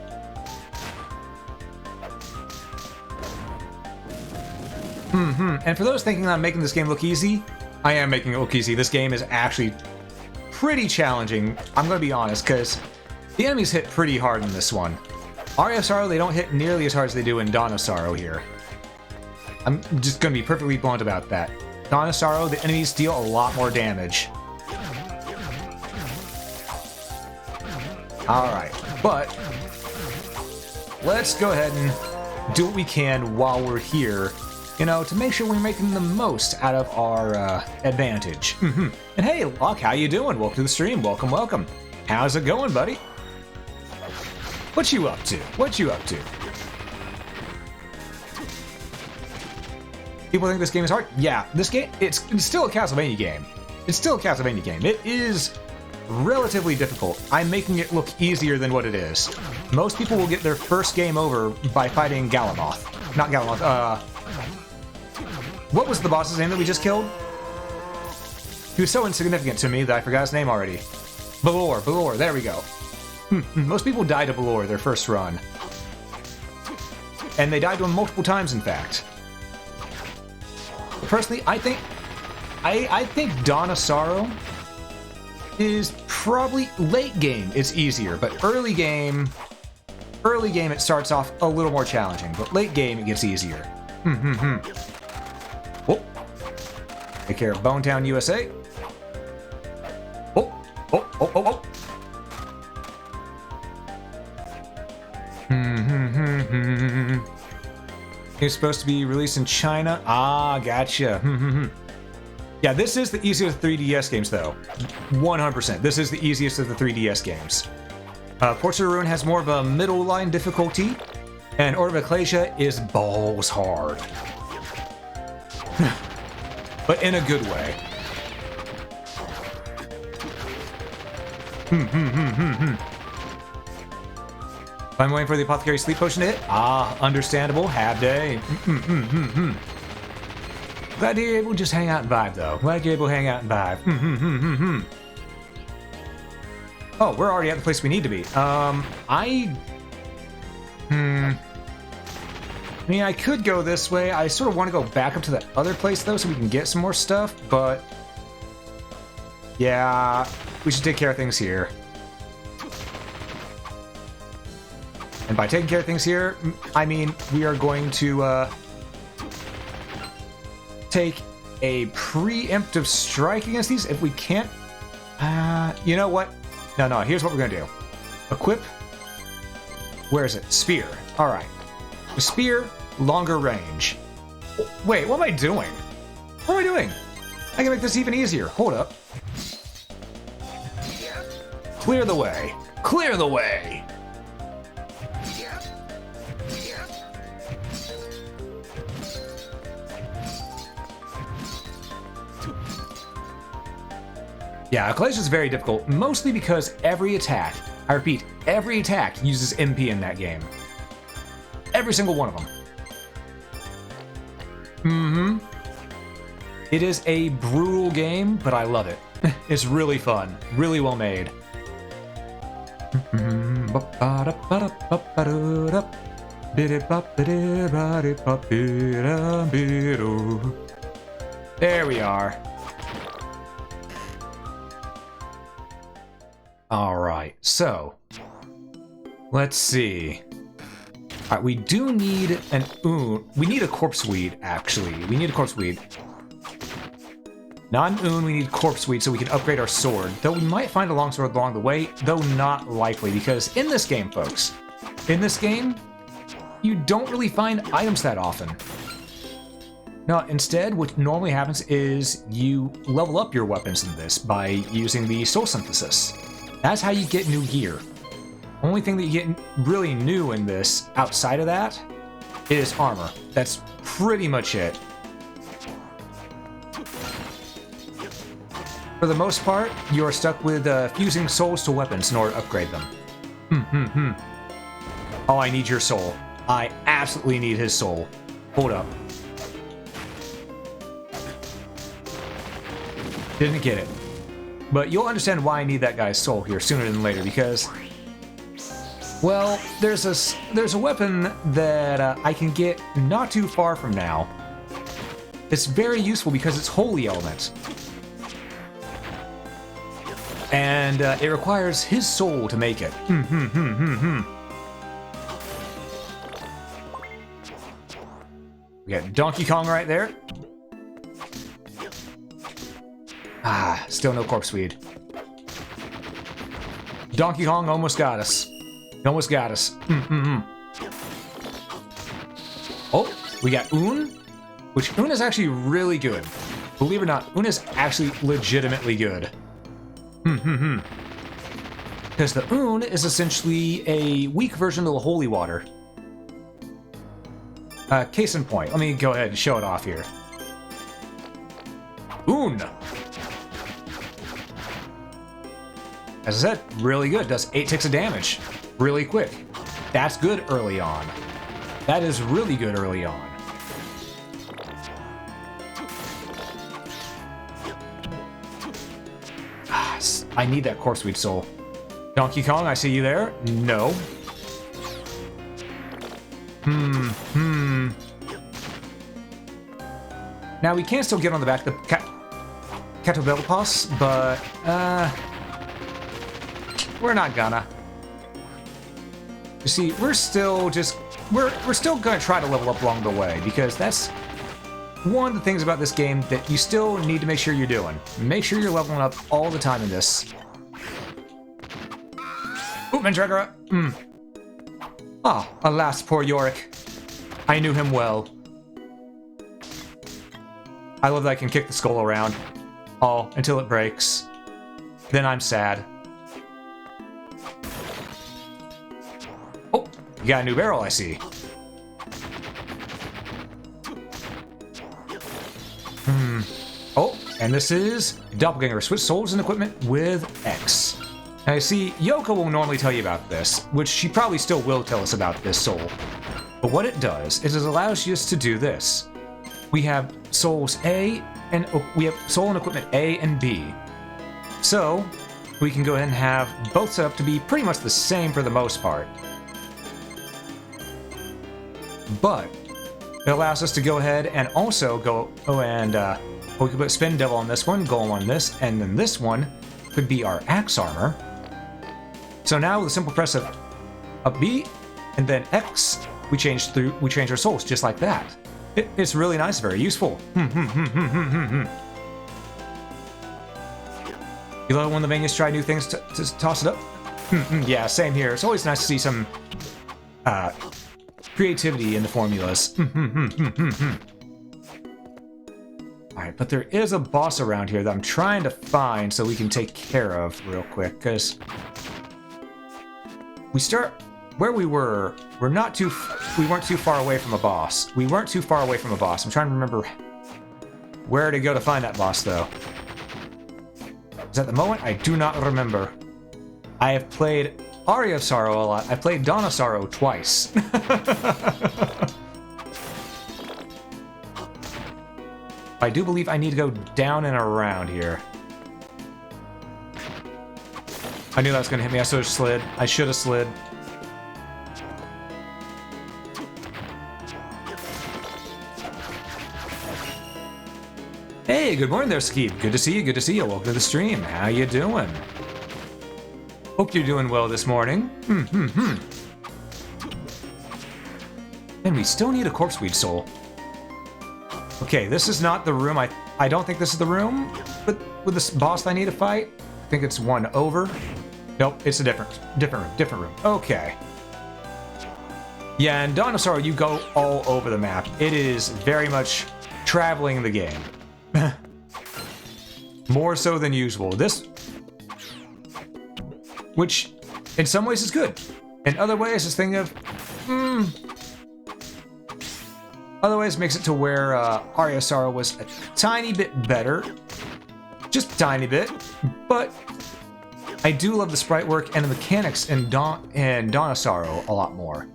And for those thinking I'm making this game look easy, I am making it look easy. This game is actually pretty challenging, I'm gonna be honest, because the enemies hit pretty hard in this one. Aria of Sorrow, they don't hit nearly as hard as they do in Dawn of Sorrow here. I'm just gonna be perfectly blunt about that. Dawn of Sorrow, the enemies deal a lot more damage. Alright, but let's go ahead and do what we can while we're here, you know, to make sure we're making the most out of our advantage. And hey, Locke, how you doing? Welcome to the stream. Welcome, welcome. How's it going, buddy? What you up to? What you up to? People think this game is hard? Yeah, this game, it's still a Castlevania game. It's still a Castlevania game. It is relatively difficult. I'm making it look easier than what it is. Most people will get their first game over by fighting Galamoth. Not Galamoth, what was the boss's name that we just killed? He was so insignificant to me that I forgot his name already. Balor, there we go. Most people die to Balor their first run. And they died to him multiple times, in fact. Personally, I think Dawn of Sorrow is probably late game. It's easier, but early game it starts off a little more challenging, but late game it gets easier. Oh, take care of Bonetown, USA. Oh. It's supposed to be released in China. Ah, gotcha. Yeah, this is the easiest of the 3DS games, though. 100%. This is the easiest of the 3DS games. Portrait of Ruin has more of a middle line difficulty, and Order of Ecclesia is balls hard. But in a good way. I'm waiting for the Apothecary Sleep Potion to hit. Ah, understandable. Half day. Glad you're able to just hang out and vibe, though. Glad you're able to hang out and vibe. Oh, we're already at the place we need to be. I mean, I could go this way. I sort of want to go back up to that other place, though, so we can get some more stuff, but yeah, we should take care of things here. And by taking care of things here, I mean we are going to take a preemptive strike against these if we can't. You know what? No, here's what we're gonna do. Equip. Where is it? Spear. Alright. The spear, longer range. Wait, what am I doing? What am I doing? I can make this even easier. Hold up. Clear the way. Clear the way! Yeah, Clash is very difficult, mostly because every attack, I repeat, every attack uses MP in that game. Every single one of them. It is a brutal game, but I love it. It's really fun, really well made. There we are. Alright, so let's see. Alright, we do need an we need a corpse weed, actually. We need a corpse weed. Not an we need corpse weed so we can upgrade our sword. Though we might find a longsword along the way, though not likely, because in this game, folks, in this game, you don't really find items that often. No, instead, what normally happens is you level up your weapons in this by using the soul synthesis. That's how you get new gear. Only thing that you get really new in this, outside of that, is armor. That's pretty much it. For the most part, you are stuck with fusing souls to weapons in order to upgrade them. Oh, I need your soul. I absolutely need his soul. Hold up. Didn't get it. But you'll understand why I need that guy's soul here sooner than later, because, well, there's a weapon that I can get not too far from now. It's very useful because it's holy element. And it requires his soul to make it. We got Donkey Kong right there. Ah, still no corpse weed. Donkey Kong almost got us. He almost got us. Oh, we got which is actually really good. Believe it or not, is actually legitimately good. Because the is essentially a weak version of the holy water. Case in point, let me go ahead and show it off here. As I said, really good. Does 8 ticks of damage really quick. That's good early on. That is really good early on. I need that corpse weed soul. Donkey Kong, I see you there. No. Now we can still get on the back of the Catobelpas, but we're not gonna. You see, we're still gonna try to level up along the way, because that's one of the things about this game that you still need to make sure you're doing. Make sure you're leveling up all the time in this. Ooh, Mandragora! Ah, alas, poor Yorick. I knew him well. I love that I can kick the skull around. Oh, until it breaks. Then I'm sad. Oh, you got a new barrel, I see. Oh, and this is Doppelganger. Switch souls and equipment with X. Now, you see, Yoko will normally tell you about this, which she probably still will tell us about this soul. But what it does is it allows you to do this. We have souls A, and we have soul and equipment A and B. So, we can go ahead and have both set up to be pretty much the same for the most part. But it allows us to go ahead and also we could put Spin Devil on this one, Golem on this, and then this one could be our Axe Armor. So now with a simple press of B, and then X, we change our souls just like that. It's really nice, very useful. You love it when the Vanias try new things to toss it up? Yeah, same here. It's always nice to see some creativity in the formulas. Alright, but there is a boss around here that I'm trying to find so we can take care of real quick, because we start where we were. We weren't too far away from a boss. I'm trying to remember where to go to find that boss, though. Is at the moment I do not remember. I have played Aria of Sorrow a lot. I played Dawn of Sorrow twice. I do believe I need to go down and around here. I knew that was going to hit me. I should have slid. Hey, good morning there, Skeet. Good to see you. Welcome to the stream. How you doing? Hope you're doing well this morning. And we still need a corpse weed soul. Okay, this is not the room. I don't think this is the room with this boss I need to fight. I think it's one over. Nope, it's a different room. Okay. Yeah, in Dawn of Sorrow, you go all over the map. It is very much traveling the game. More so than usual. Which, in some ways, is good. In other ways, this thing of, otherwise makes it to where Aria of Sorrow was a tiny bit better. Just a tiny bit. But I do love the sprite work and the mechanics in Dawn of Sorrow a lot more.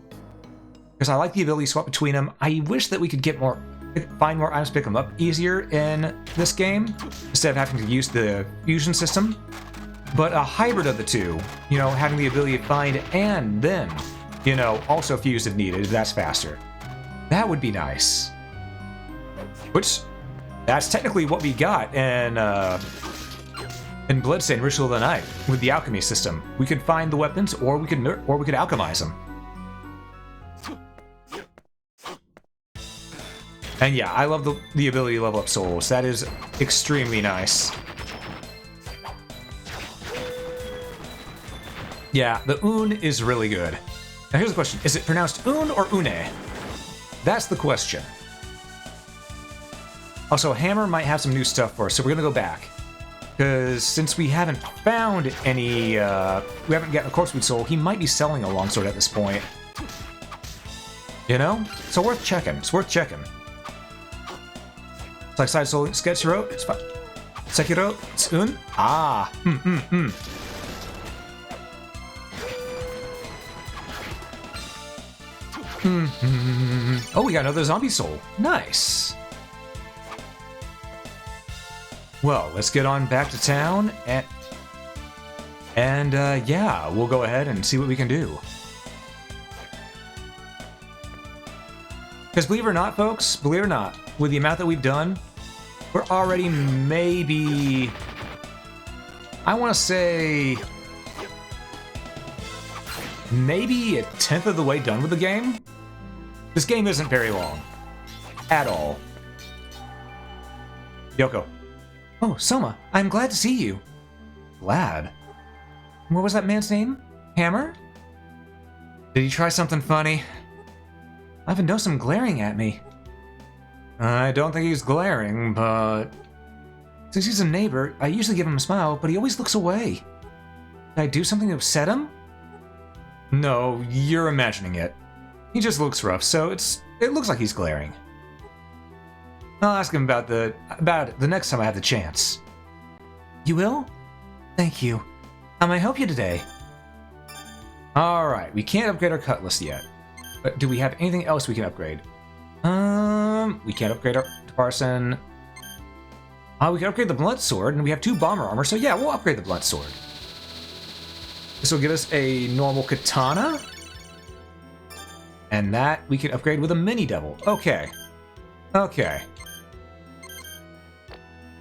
Because I like the ability to swap between them. I wish that we could find more items to pick them up easier in this game, instead of having to use the fusion system. But a hybrid of the two, having the ability to find and then, also fuse if needed, that's faster. That would be nice. Which, that's technically what we got in Bloodstained Ritual of the Night with the alchemy system. We could find the weapons, or we could alchemize them. And yeah, I love the ability to level up souls. That is extremely nice. Yeah, the Un is really good. Now here's the question. Is it pronounced Un or Une? That's the question. Also, Hammer might have some new stuff for us, so we're gonna go back. Because since we haven't found any, we haven't gotten a corpse weed soul, he might be selling a longsword at this point. So worth checking. It's worth checking. It's like side soul Sketchiro, it's fine. Sekiro, it's Un. Ah, Oh, we got another zombie soul. Nice. Well, let's get on back to town and yeah, we'll go ahead and see what we can do. Because believe it or not, folks, with the amount that we've done, we're already maybe, I want to say, maybe a 10th of the way done with the game. This game isn't very long. At all. Yoko. Oh, Soma, I'm glad to see you. Glad? What was that man's name? Hammer? Did he try something funny? I've noticed him glaring at me. I don't think he's glaring, but since he's a neighbor, I usually give him a smile, but he always looks away. Did I do something to upset him? No, you're imagining it. He just looks rough, so it looks like he's glaring. I'll ask him about it the next time I have the chance. You will? Thank you. How may I help you today? Alright, we can't upgrade our cutlass yet. But do we have anything else we can upgrade? We can't upgrade our Parson. We can upgrade the blunt sword, and we have 2 bomber armor, so yeah, we'll upgrade the blunt sword. This will give us a normal katana. And that we can upgrade with a mini devil. Okay. Okay.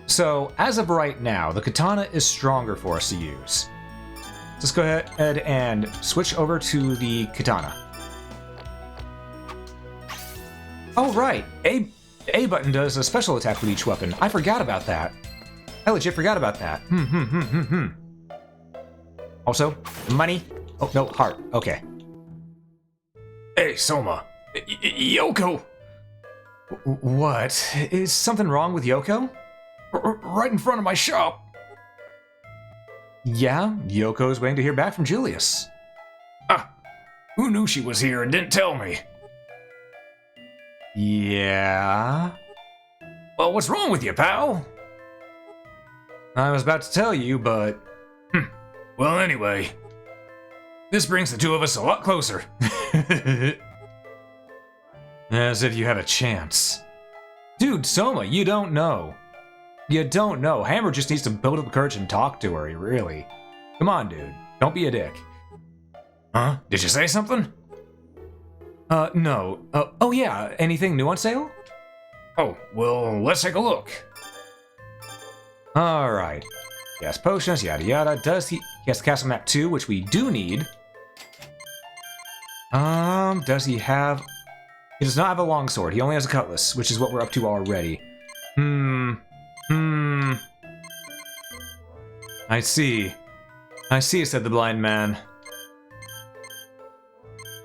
So, as of right now, the katana is stronger for us to use. Let's go ahead and switch over to the katana. Oh, right. A button does a special attack with each weapon. I forgot about that. I legit forgot about that. Also, money. Oh, no, heart. Okay. Hey, Soma. Yoko! What? Is something wrong with Yoko? Right in front of my shop. Yeah, Yoko's waiting to hear back from Julius. Ah, who knew she was here and didn't tell me? Yeah? Well, what's wrong with you, pal? I was about to tell you, but... Well, anyway, this brings the two of us a lot closer. As if you had a chance. Dude, Soma, you don't know. You don't know. Hammer just needs to build up the courage and talk to her, really. Come on, dude. Don't be a dick. Huh? Did you say something? No. Oh yeah, anything new on sale? Oh, well, let's take a look. Alright. Yes, potions, yada yada. He has the castle map too, which we do need. Does he have... He does not have a longsword. He only has a cutlass, which is what we're up to already. I see. I see, said the blind man.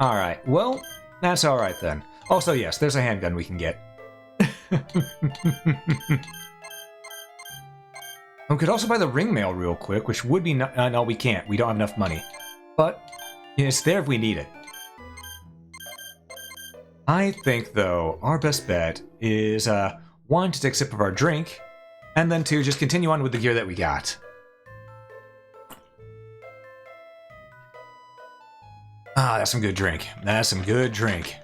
Alright, well, that's alright then. Also, yes, there's a handgun we can get. We could also buy the ring mail real quick, which would be... no, we can't. We don't have enough money. But it's there if we need it. I think, though, our best bet is, one, to take a sip of our drink, and then two, just continue on with the gear that we got. Ah, that's some good drink. That's some good drink.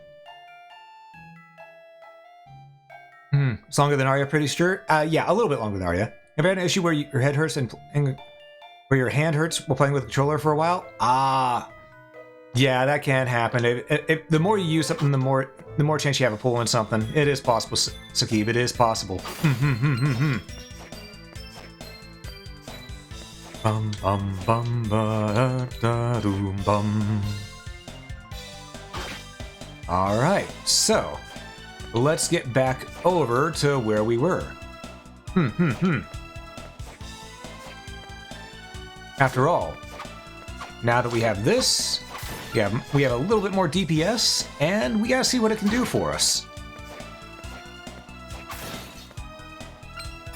It's longer than Aria, pretty sure? Yeah, a little bit longer than Aria. Have you had an issue where your head hurts and where your hand hurts while playing with the controller for a while? Ah, yeah, that can happen. The more you use something, the more chance you have of pulling something. It is possible, Sakib. It is possible. Bum bum bum ba da doom bum. All right, so let's get back over to where we were. After all, now that we have this, we have a little bit more DPS, and we gotta see what it can do for us.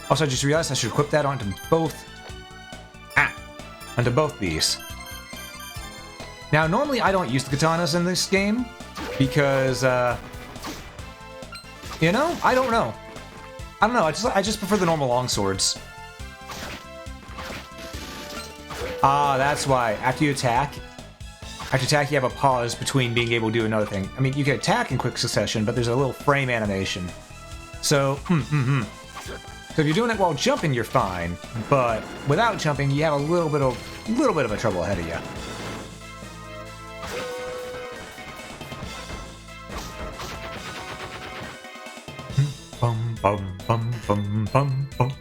Also, I just realized I should equip that onto both these. Now, normally I don't use the katanas in this game, because, you know, I don't know. I just prefer the normal longswords. Ah, that's why. After you attack, you have a pause between being able to do another thing. I mean, you can attack in quick succession, but there's a little frame animation. So, So if you're doing it while jumping, you're fine. But without jumping, you have a little bit of a trouble ahead of you. Bum bum bum bum bum bum.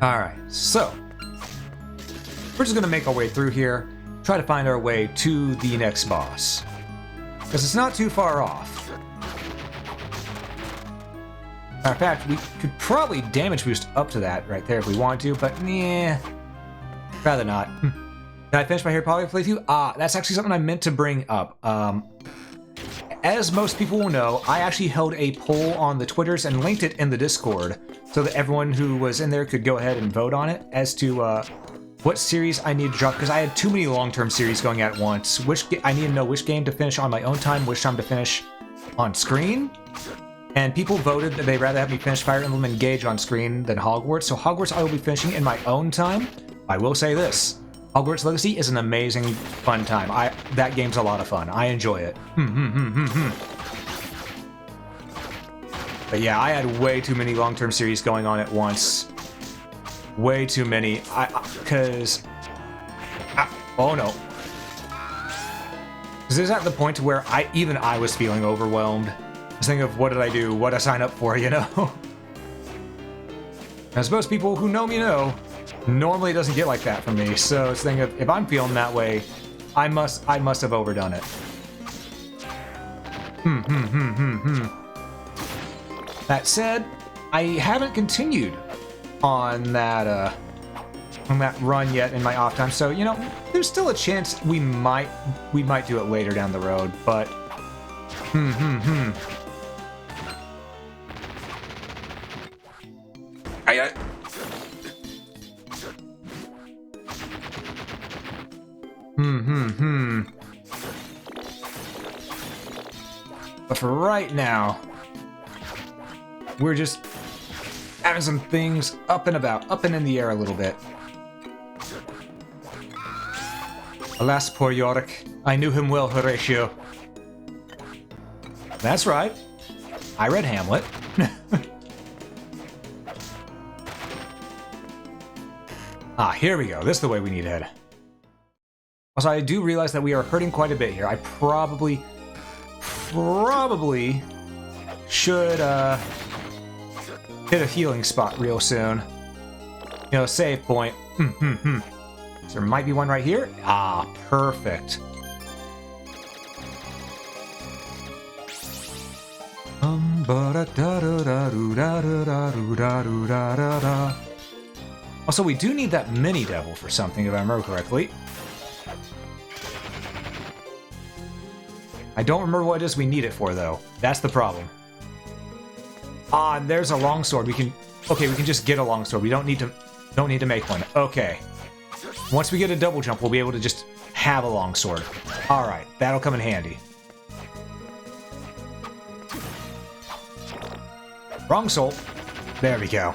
Alright, so we're just gonna make our way through here, try to find our way to the next boss. Because it's not too far off. Matter of fact, we could probably damage boost up to that right there if we want to, but yeah, rather not. Did I finish my Harry Potter playthrough? Ah, that's actually something I meant to bring up. As most people will know, I actually held a poll on the Twitters and linked it in the Discord so that everyone who was in there could go ahead and vote on it as to what series I need to drop, because I had too many long-term series going at once. I need to know which game to finish on my own time, which time to finish on screen. And people voted that they'd rather have me finish Fire Emblem Engage on screen than Hogwarts, so Hogwarts I will be finishing in my own time. I will say this. Hogwarts Legacy is an amazing, fun time. That game's a lot of fun. I enjoy it. But yeah, I had way too many long-term series going on at once. Way too many. Oh no. Because this is at the point where even I was feeling overwhelmed. I was thinking of what did I do? What did I sign up for, you know? As most people who know me know, normally it doesn't get like that for me, so it's thinking of, if I'm feeling that way, I must have overdone it. That said, I haven't continued on that run yet in my off time, so you know, there's still a chance we might do it later down the road, but But for right now, we're just having some things up and in the air a little bit. Alas, poor Yorick. I knew him well, Horatio. That's right. I read Hamlet. Here we go. This is the way we need to head. Also, I do realize that we are hurting quite a bit here. I probably should hit a healing spot real soon. You know, save point. So there might be one right here. Perfect. Also, we do need that mini devil for something, if I remember correctly. I don't remember what it is we need it for, though. That's the problem. There's a longsword. We can just get a longsword. We don't need to make one. Okay. Once we get a double jump, we'll be able to just have a longsword. All right, that'll come in handy. Wrong soul. There we go.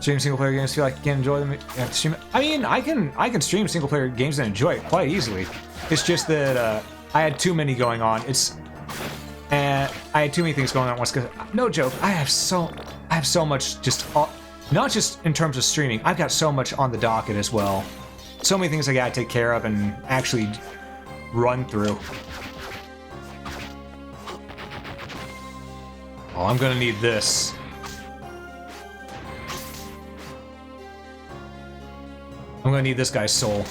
Stream single player games. Feel like you can enjoy them. I mean, I can stream single player games and enjoy it quite easily. It's just that I had too many going on. I had too many things going on once. Cause no joke, I have so much just not just in terms of streaming. I've got so much on the docket as well. So many things I gotta take care of and actually run through. Oh, I'm gonna need this. I'm gonna need this guy's soul.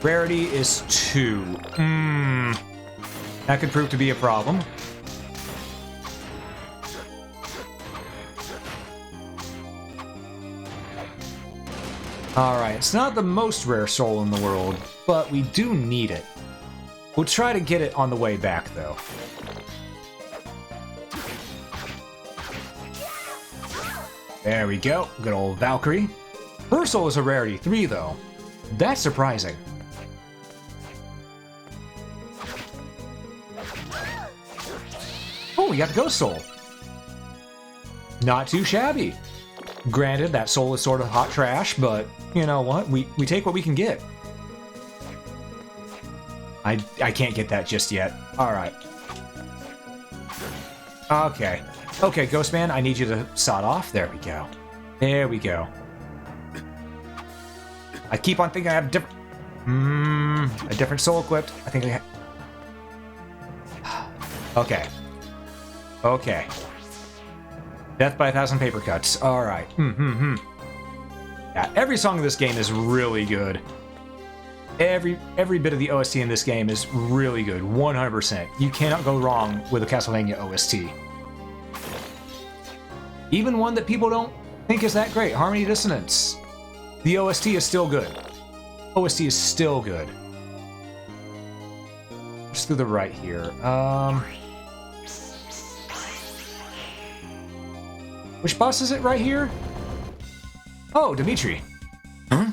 Rarity is 2. That could prove to be a problem. Alright, it's not the most rare soul in the world, but we do need it. We'll try to get it on the way back, though. There we go. Good old Valkyrie. Her soul is a rarity 3, though. That's surprising. Oh, we got the ghost soul. Not too shabby. Granted, that soul is sort of hot trash, but you know what? We take what we can get. I can't get that just yet. Alright. Okay. Okay, Ghost Man, I need you to sod off. There we go. There we go. I keep on thinking I have a different soul equipped. I think I have... Okay. Okay. Death by 1,000 paper cuts. Alright. Yeah, every song in this game is really good. Every bit of the OST in this game is really good. 100%. You cannot go wrong with a Castlevania OST. Even one that people don't think is that great. Harmony Dissonance. The OST is still good. OST is still good. Just through the right here. Which boss is it right here? Oh, Dimitri. Huh?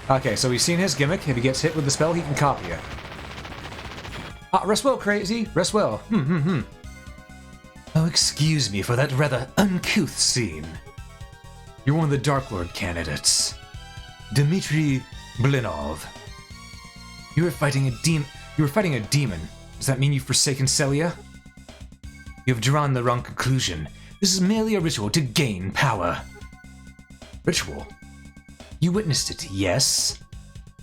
Okay, so we've seen his gimmick. If he gets hit with the spell, he can copy it. Rest well, crazy. Rest well. Oh, excuse me for that rather uncouth scene. You're one of the Dark Lord candidates. Dmitri Blinov. You were fighting a demon. Does that mean you've forsaken Celia? You have drawn the wrong conclusion. This is merely a ritual to gain power. Ritual? You witnessed it, yes?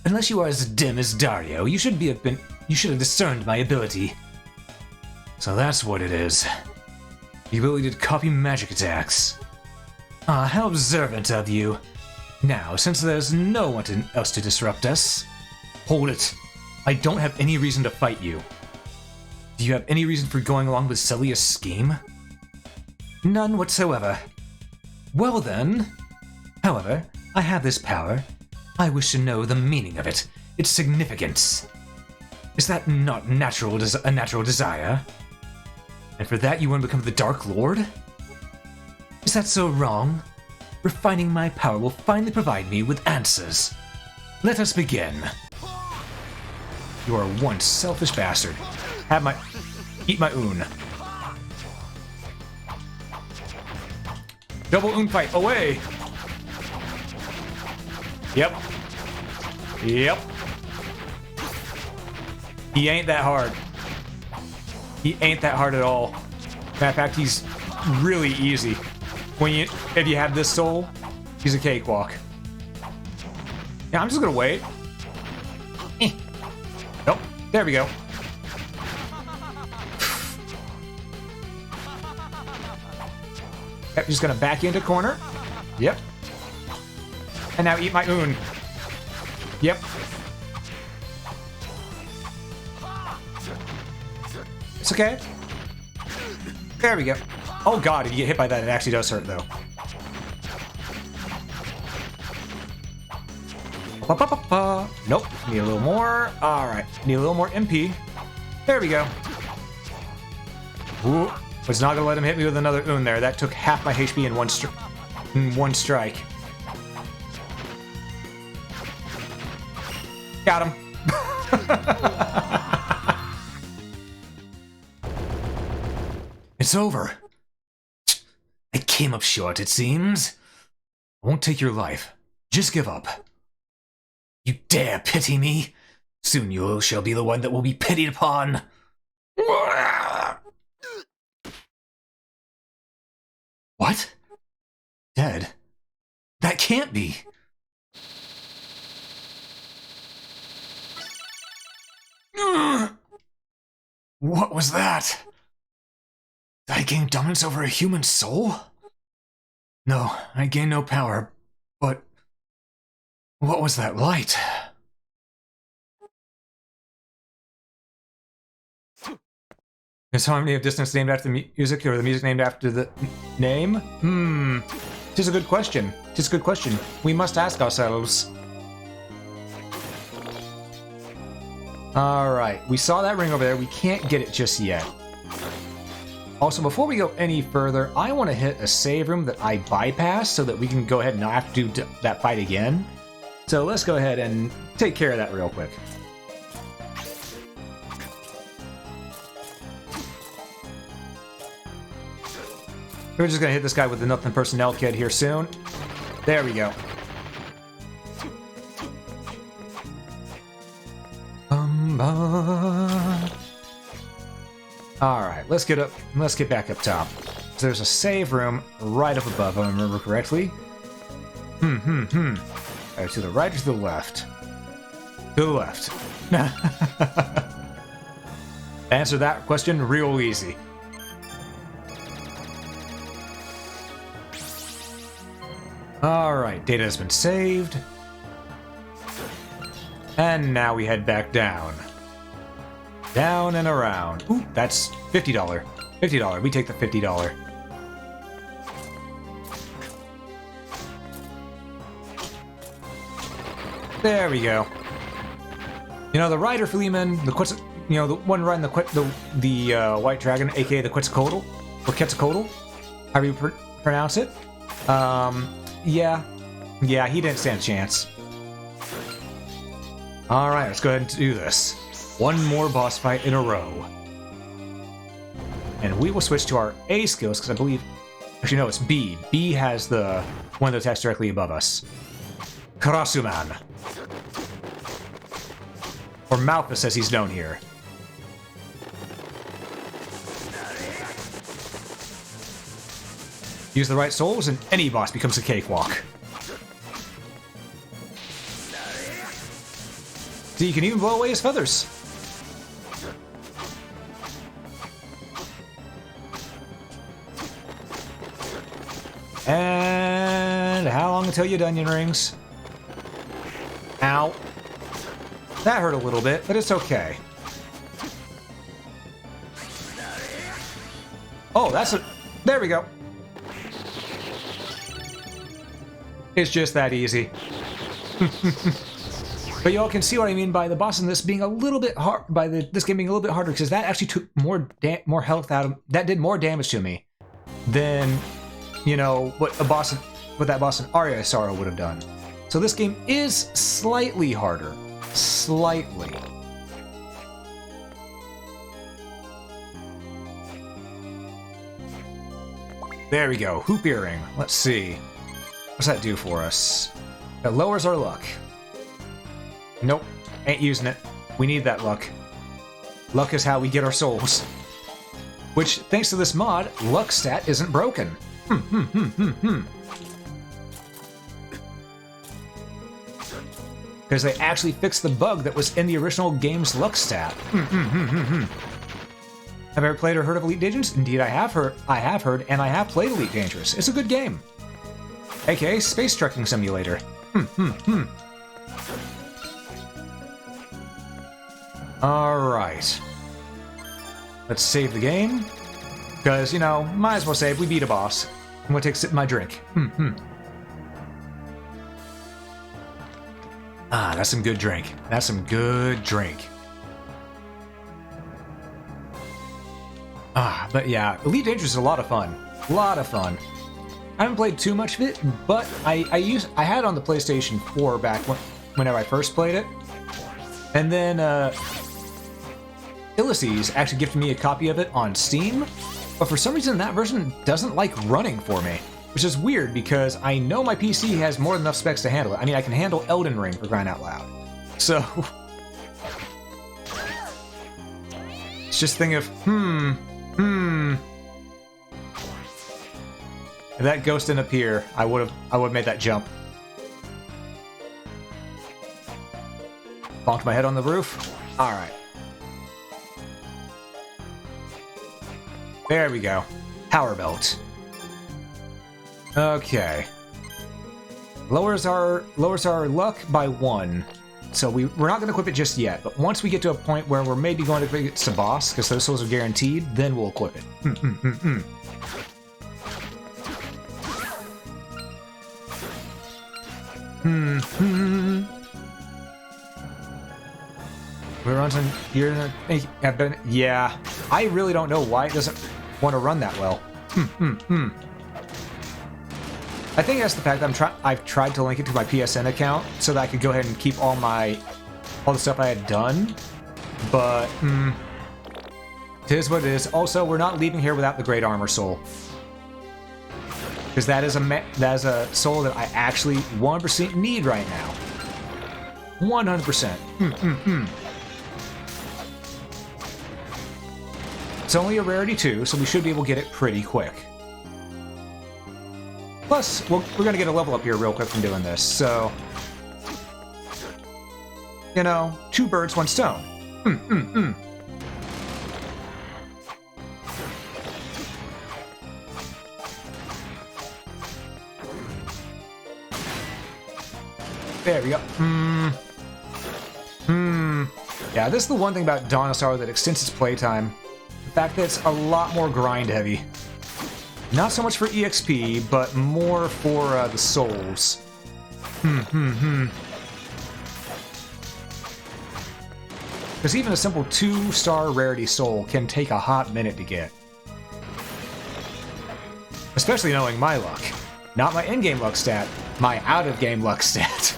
Unless you are as dim as Dario, you should have discerned my ability. So that's what it is. The ability to copy magic attacks. Ah, how observant of you. Now, since there's no one else to disrupt us... Hold it. I don't have any reason to fight you. Do you have any reason for going along with Celia's scheme? None whatsoever. Well then... However, I have this power. I wish to know the meaning of it, its significance. Is that not a natural desire? And for that you want to become the Dark Lord? Is that so wrong? Refining my power will finally provide me with answers. Let us begin. You are one selfish bastard. Eat my oon. Double oon fight, away! Yep. Yep. He ain't that hard. He ain't that hard at all. Matter of fact, he's really easy. If you have this soul, he's a cakewalk. Yeah, I'm just gonna wait. Nope. There we go. Yep, just gonna back into corner. Yep. And now eat my oon. Yep. It's okay. There we go. Oh god, if you get hit by that, it actually does hurt, though. Nope. Need a little more. Alright. Need a little more MP. There we go. Ooh. Was not gonna let him hit me with another oon there. That took half my HP in one strike. Got him. It's over. I came up short, it seems. I won't take your life. Just give up. You dare pity me? Soon you shall be the one that will be pitied upon. What? Dead? That can't be. What was that? Did I gain dominance over a human soul? No, I gained no power, but what was that light? Is harmony of distance named after the music, or the music named after the name? Tis a good question. Tis a good question. We must ask ourselves. Alright, we saw that ring over there. We can't get it just yet. Also, before we go any further, I want to hit a save room that I bypassed so that we can go ahead and not have to do that fight again. So let's go ahead and take care of that real quick. We're just going to hit this guy with the Nothing Personnel Kit here soon. There we go. Alright, let's get back up top. So there's a save room right up above, if I remember correctly. Right, to the right or to the left? To the left. Answer that question real easy. Alright, data has been saved. And now we head back down. Down and around. Ooh, that's $50. $50. We take the $50. There we go. You know, the rider Fleeman, the one riding the white dragon, aka the Quetzalcoatl, or Quetzalcoatl, however you pronounce it. Yeah, he didn't stand a chance. Alright, let's go ahead and do this. One more boss fight in a row. And we will switch to our A skills, because I believe... Actually, no, it's B. B has the one that attacks directly above us. Karasuman. Or Malphus, as he's known here. Use the right souls, and any boss becomes a cakewalk. So you can even blow away his feathers. tell you, onion rings. Ow. That hurt a little bit, but it's okay. Oh, that's a... There we go. It's just that easy. But y'all can see what I mean by the boss in this being a little bit hard, by this game being a little bit harder, because that actually took more health out of, that did more damage to me than, you know, what that boss in Aria Sorrow would have done. So this game is slightly harder. Slightly. There we go. Hoop earring. Let's see. What's that do for us? It lowers our luck. Nope. Ain't using it. We need that luck. Luck is how we get our souls. Which, thanks to this mod, luck stat isn't broken. Because they actually fixed the bug that was in the original game's luck stat. Have I ever played or heard of Elite Dangerous? Indeed, I have heard, and I have played Elite Dangerous. It's a good game. AKA Space Trekking Simulator. Alright. Let's save the game. Because, you know, might as well save. We beat a boss. I'm gonna take a sip of my drink. Ah, that's some good drink. That's some good drink. Ah, but yeah, Elite Dangerous is a lot of fun. A lot of fun. I haven't played too much of it, but I had it on the PlayStation 4 back whenever I first played it. And then Ulysses actually gifted me a copy of it on Steam, but for some reason that version doesn't like running for me, which is weird because I know my PC has more than enough specs to handle it. I mean, I can handle Elden Ring for crying out loud. So it's just a thing of if that ghost didn't appear, I would have made that jump. Bonked my head on the roof. All right. There we go. Power belt. Okay. Lowers our luck by 1. So we're not going to equip it just yet, but once we get to a point where we're maybe going to get to boss, because those souls are guaranteed, then we'll equip it. We're on some here. Yeah, I really don't know why it doesn't want to run that well. I think that's the fact that I've tried to link it to my PSN account so that I could go ahead and keep all the stuff I had done. But it is what it is. Also, we're not leaving here without the Great Armor Soul, because that is a soul that I actually 100% need right now. 100%. It's only a rarity too, so we should be able to get it pretty quick. Plus, we're going to get a level up here real quick from doing this, so... You know, 2 birds, 1 stone. There we go. Yeah, this is the one thing about Dawn of Sorrow that extends its playtime. The fact that it's a lot more grind heavy. Not so much for EXP, but more for the souls. Because even a simple 2-star rarity soul can take a hot minute to get. Especially knowing my luck. Not my in-game luck stat, my out-of-game luck stat.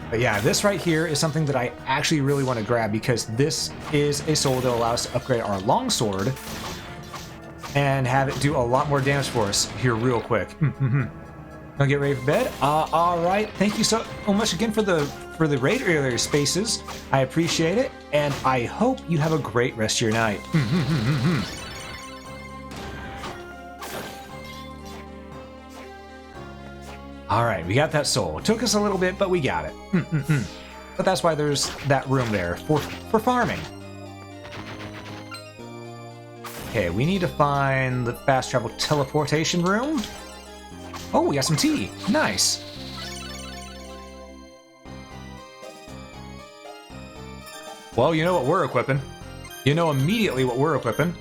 But yeah, this right here is something that I actually really want to grab, because this is a soul that allows us to upgrade our longsword and have it do a lot more damage for us here real quick. Gonna get ready for bed. All right. Thank you so much again for the raid earlier, Spaces. I appreciate it, and I hope you have a great rest of your night. All right, we got that soul. It took us a little bit, but we got it. But that's why there's that room there for farming. Okay, we need to find the fast travel teleportation room. Oh, we got some tea. Nice. Well, you know what we're equipping. You know immediately what we're equipping.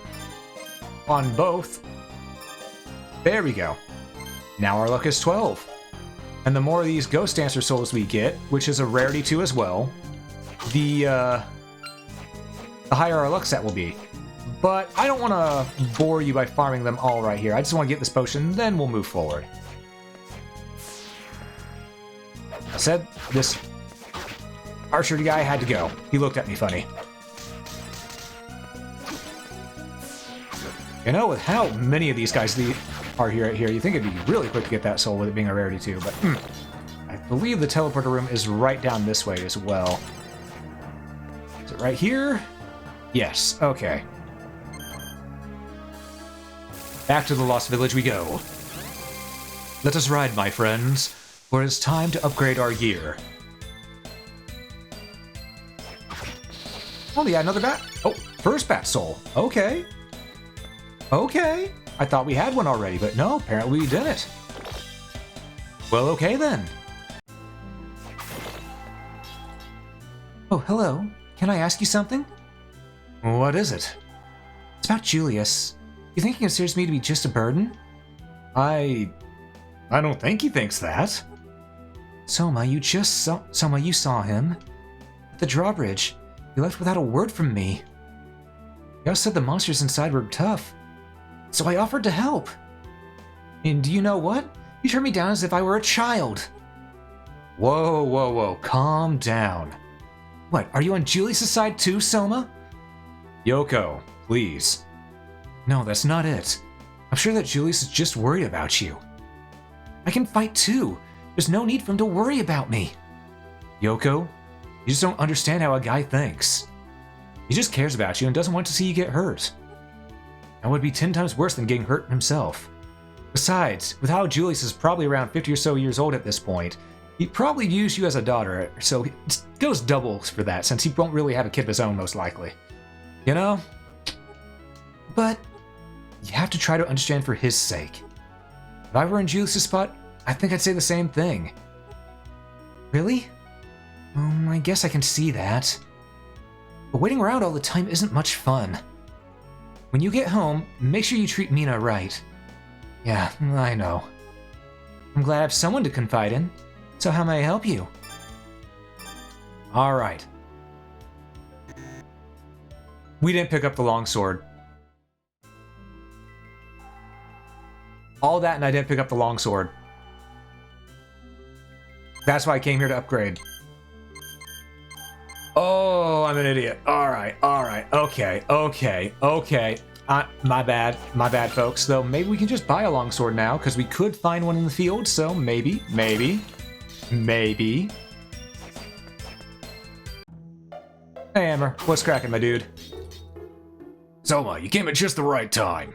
On both. There we go. Now our luck is 12. And the more of these Ghost Dancer souls we get, which is a rarity too as well, the higher our luck set will be. But I don't want to bore you by farming them all right here. I just want to get this potion, then we'll move forward. I said this archer guy had to go. He looked at me funny. You know, with how many of these guys are here, you think it'd be really quick to get that soul with it being a rarity too, but I believe the teleporter room is right down this way as well. Is it right here? Yes, okay. Back to the Lost Village we go. Let us ride, my friends, for it is time to upgrade our gear. Oh, yeah, another bat. Oh, first bat soul. Okay. Okay. I thought we had one already, but no, apparently we didn't. Well, okay then. Oh, hello. Can I ask you something? What is it? It's about Julius. You think he considers me to be just a burden? I don't think he thinks that. Soma, you saw him. At the drawbridge. He left without a word from me. He also said the monsters inside were tough. So I offered to help. And do you know what? He turned me down as if I were a child. Whoa, whoa, whoa. Calm down. What, are you on Julius' side too, Soma? Yoko, please. No, that's not it. I'm sure that Julius is just worried about you. I can fight too. There's no need for him to worry about me. Yoko, you just don't understand how a guy thinks. He just cares about you and doesn't want to see you get hurt. That would be 10 times worse than getting hurt himself. Besides, with how Julius is probably around 50 or so years old at this point, he probably views you as a daughter, so it goes doubles for that, since he won't really have a kid of his own, most likely. You know? But you have to try to understand for his sake. If I were in Julius' spot, I think I'd say the same thing. Really? I guess I can see that. But waiting around all the time isn't much fun. When you get home, make sure you treat Mina right. Yeah, I know. I'm glad I have someone to confide in. So how may I help you? Alright. We didn't pick up the longsword. All that and I didn't pick up the longsword. That's why I came here to upgrade. Oh, I'm an idiot. Alright, okay. My bad, folks. Though maybe we can just buy a longsword now, because we could find one in the field, so maybe. Hey, Hammer, what's cracking, my dude? Soma, you came at just the right time.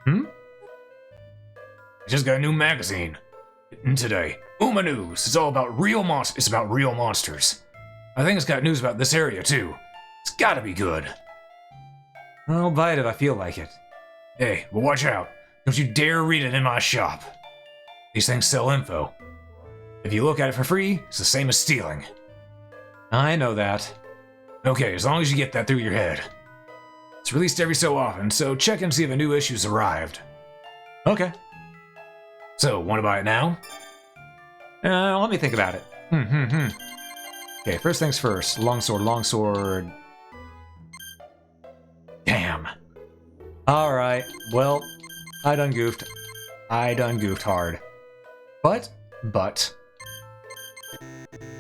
I just got a new magazine. Today. Uma News. It's all about real monsters. It's about real monsters. I think it's got news about this area, too. It's gotta be good. I'll buy it if I feel like it. Hey, but watch out. Don't you dare read it in my shop. These things sell info. If you look at it for free, it's the same as stealing. I know that. Okay, as long as you get that through your head. It's released every so often, so check and see if a new issue's arrived. Okay. So, want to buy it now? Let me think about it. Okay, first things first. Longsword. Damn. Alright, well, I done goofed hard. But,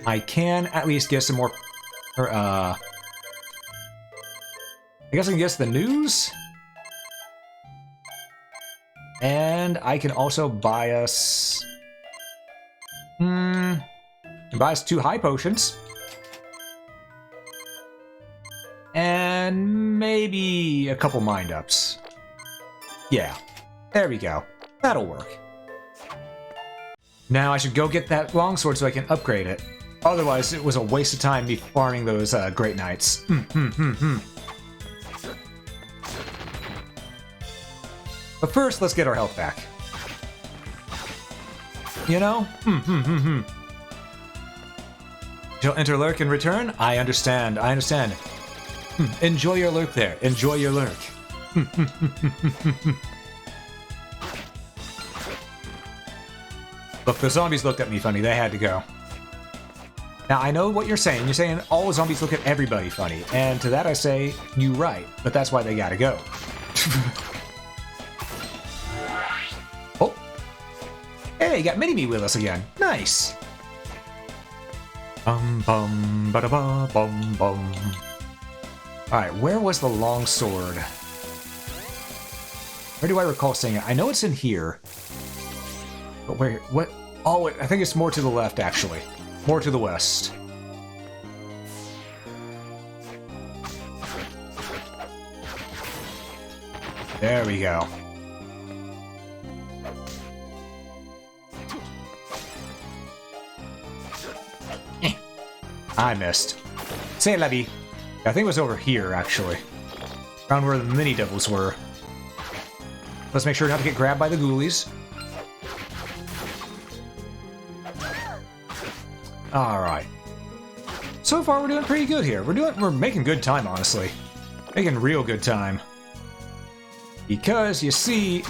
I can at least get some more, I guess I can guess the news? And I can also buy us, buy us 2 high potions. And maybe a couple mind-ups. Yeah, there we go. That'll work. Now I should go get that longsword so I can upgrade it. Otherwise, it was a waste of time me farming those Great Knights. But first, let's get our health back. You know? You'll enter lurk and return? I understand, I understand. Enjoy your lurk there. Enjoy your lurk. Look, the zombies looked at me funny. They had to go. Now, I know what you're saying. You're saying all the zombies look at everybody funny. And to that I say, you right. But that's why they gotta go. Oh. Hey, got Mini-Me with us again. Nice. Bum bum ba da ba bum bum. Alright, where was the long sword? Where do I recall seeing it? I know it's in here. But where? What? Oh, I think it's more to the left, actually. More to the west. There we go. I missed. Say la vie. I think it was over here, actually. Around where the mini devils were. Let's make sure not to get grabbed by the ghoulies. Alright. So far we're doing pretty good here. We're making good time, honestly. Making real good time. Because, you see...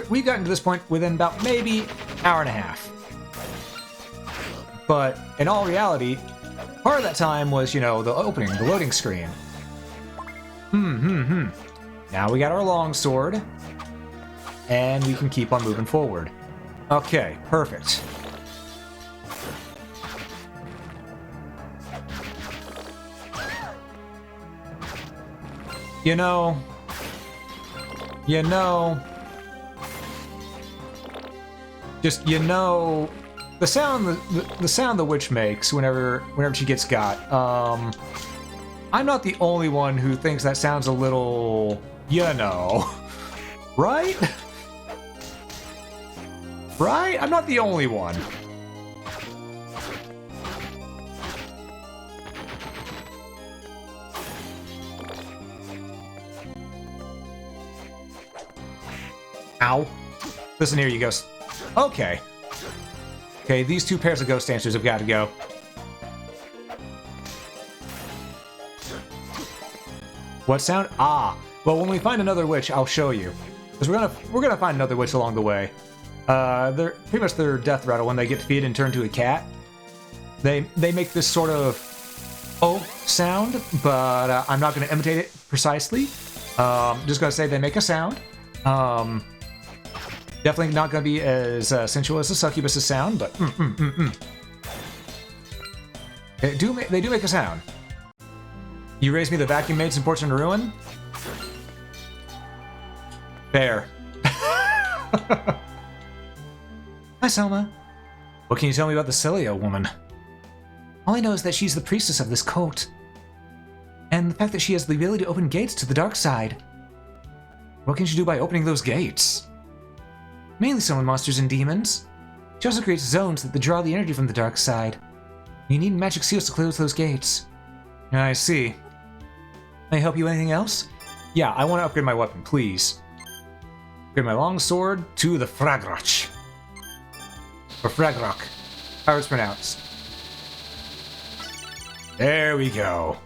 we've gotten to this point within about maybe an hour and a half. But, in all reality, part of that time was, you know, the opening, the loading screen. Now we got our longsword. And we can keep on moving forward. Okay, perfect. You know, just, you know, the sound the witch makes whenever she gets got, I'm not the only one who thinks that sounds a little, you know, right? Right? I'm not the only one. Ow. Listen here, you ghost. Okay. Okay, these two pairs of ghost dancers have got to go. What sound? Ah. Well, when we find another witch, I'll show you. Because we're gonna find another witch along the way. They're pretty much their death rattle when they get defeated and turn to a cat. They make this sort of sound, but I'm not gonna imitate it precisely. Just gonna say they make a sound. Definitely not gonna be as sensual as the succubus's sound, but They do make a sound. You raised me the vacuum made some portion to ruin? Fair. Hi, Selma. What can you tell me about the Celia woman? All I know is that she's the priestess of this cult. And the fact that she has the ability to open gates to the dark side. What can she do by opening those gates? Mainly summon monsters and demons. She also creates zones that draw the energy from the dark side. You need magic seals to close those gates. I see. Can I help you with anything else? Yeah, I want to upgrade my weapon, please. Upgrade my long sword to the Fragrach. Or Fragrach. How it's pronounced. There we go.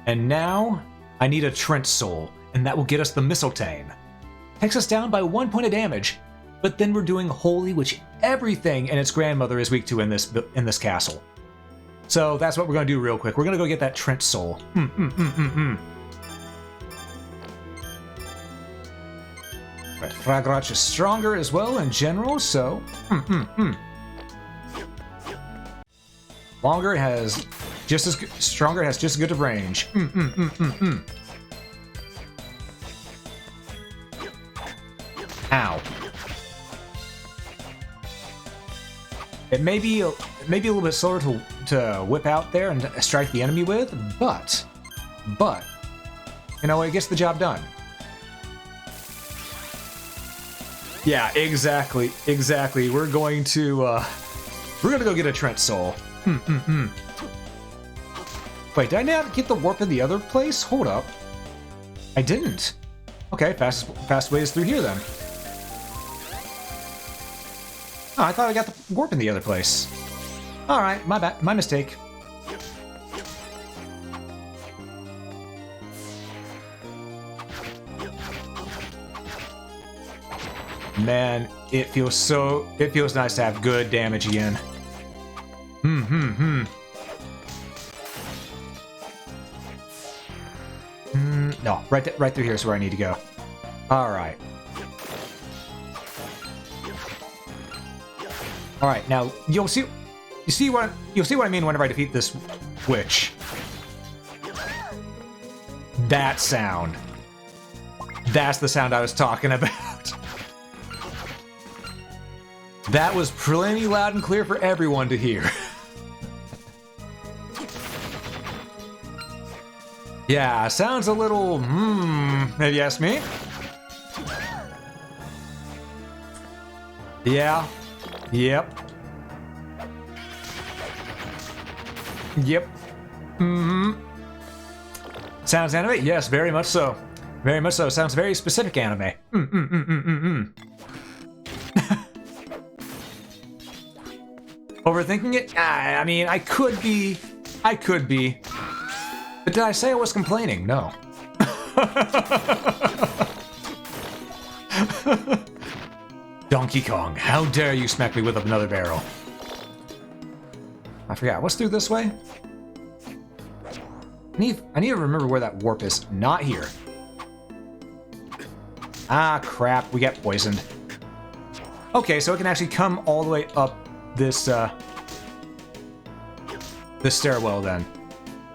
And now, I need a Trent Soul, and that will get us the Mistletoe. Takes us down by 1 point of damage, but then we're doing holy, which everything and its grandmother is weak to in this castle. So that's what we're going to do real quick. We're going to go get that Trent Soul. But Fragrach is stronger as well in general, so... Longer, it has just as good... Stronger, it has just as good of range. Ow. It may be a little bit slower to whip out there and strike the enemy with, but, you know, it gets the job done. Yeah, exactly. We're going to go get a Trent Soul. Wait, did I not get the warp in the other place? Hold up. I didn't. Okay, fast way is through here then. Oh, I thought I got the warp in the other place. Alright, my bad, my mistake. Man, it feels nice to have good damage again. No, right through here is where I need to go. Alright. Alright, now you'll see what I mean whenever I defeat this witch. That sound. That's the sound I was talking about. That was plenty loud and clear for everyone to hear. Yeah, sounds a little, if you ask me. Yeah. Yep. Yep. Sounds anime? Yes, very much so. Very much so. Sounds very specific anime. Overthinking it? I mean, I could be. But did I say I was complaining? No. Donkey Kong, how dare you smack me with another barrel? I forgot. What's through this way? I need to remember where that warp is. Not here. Ah, crap. We got poisoned. Okay, so it can actually come all the way up this stairwell then.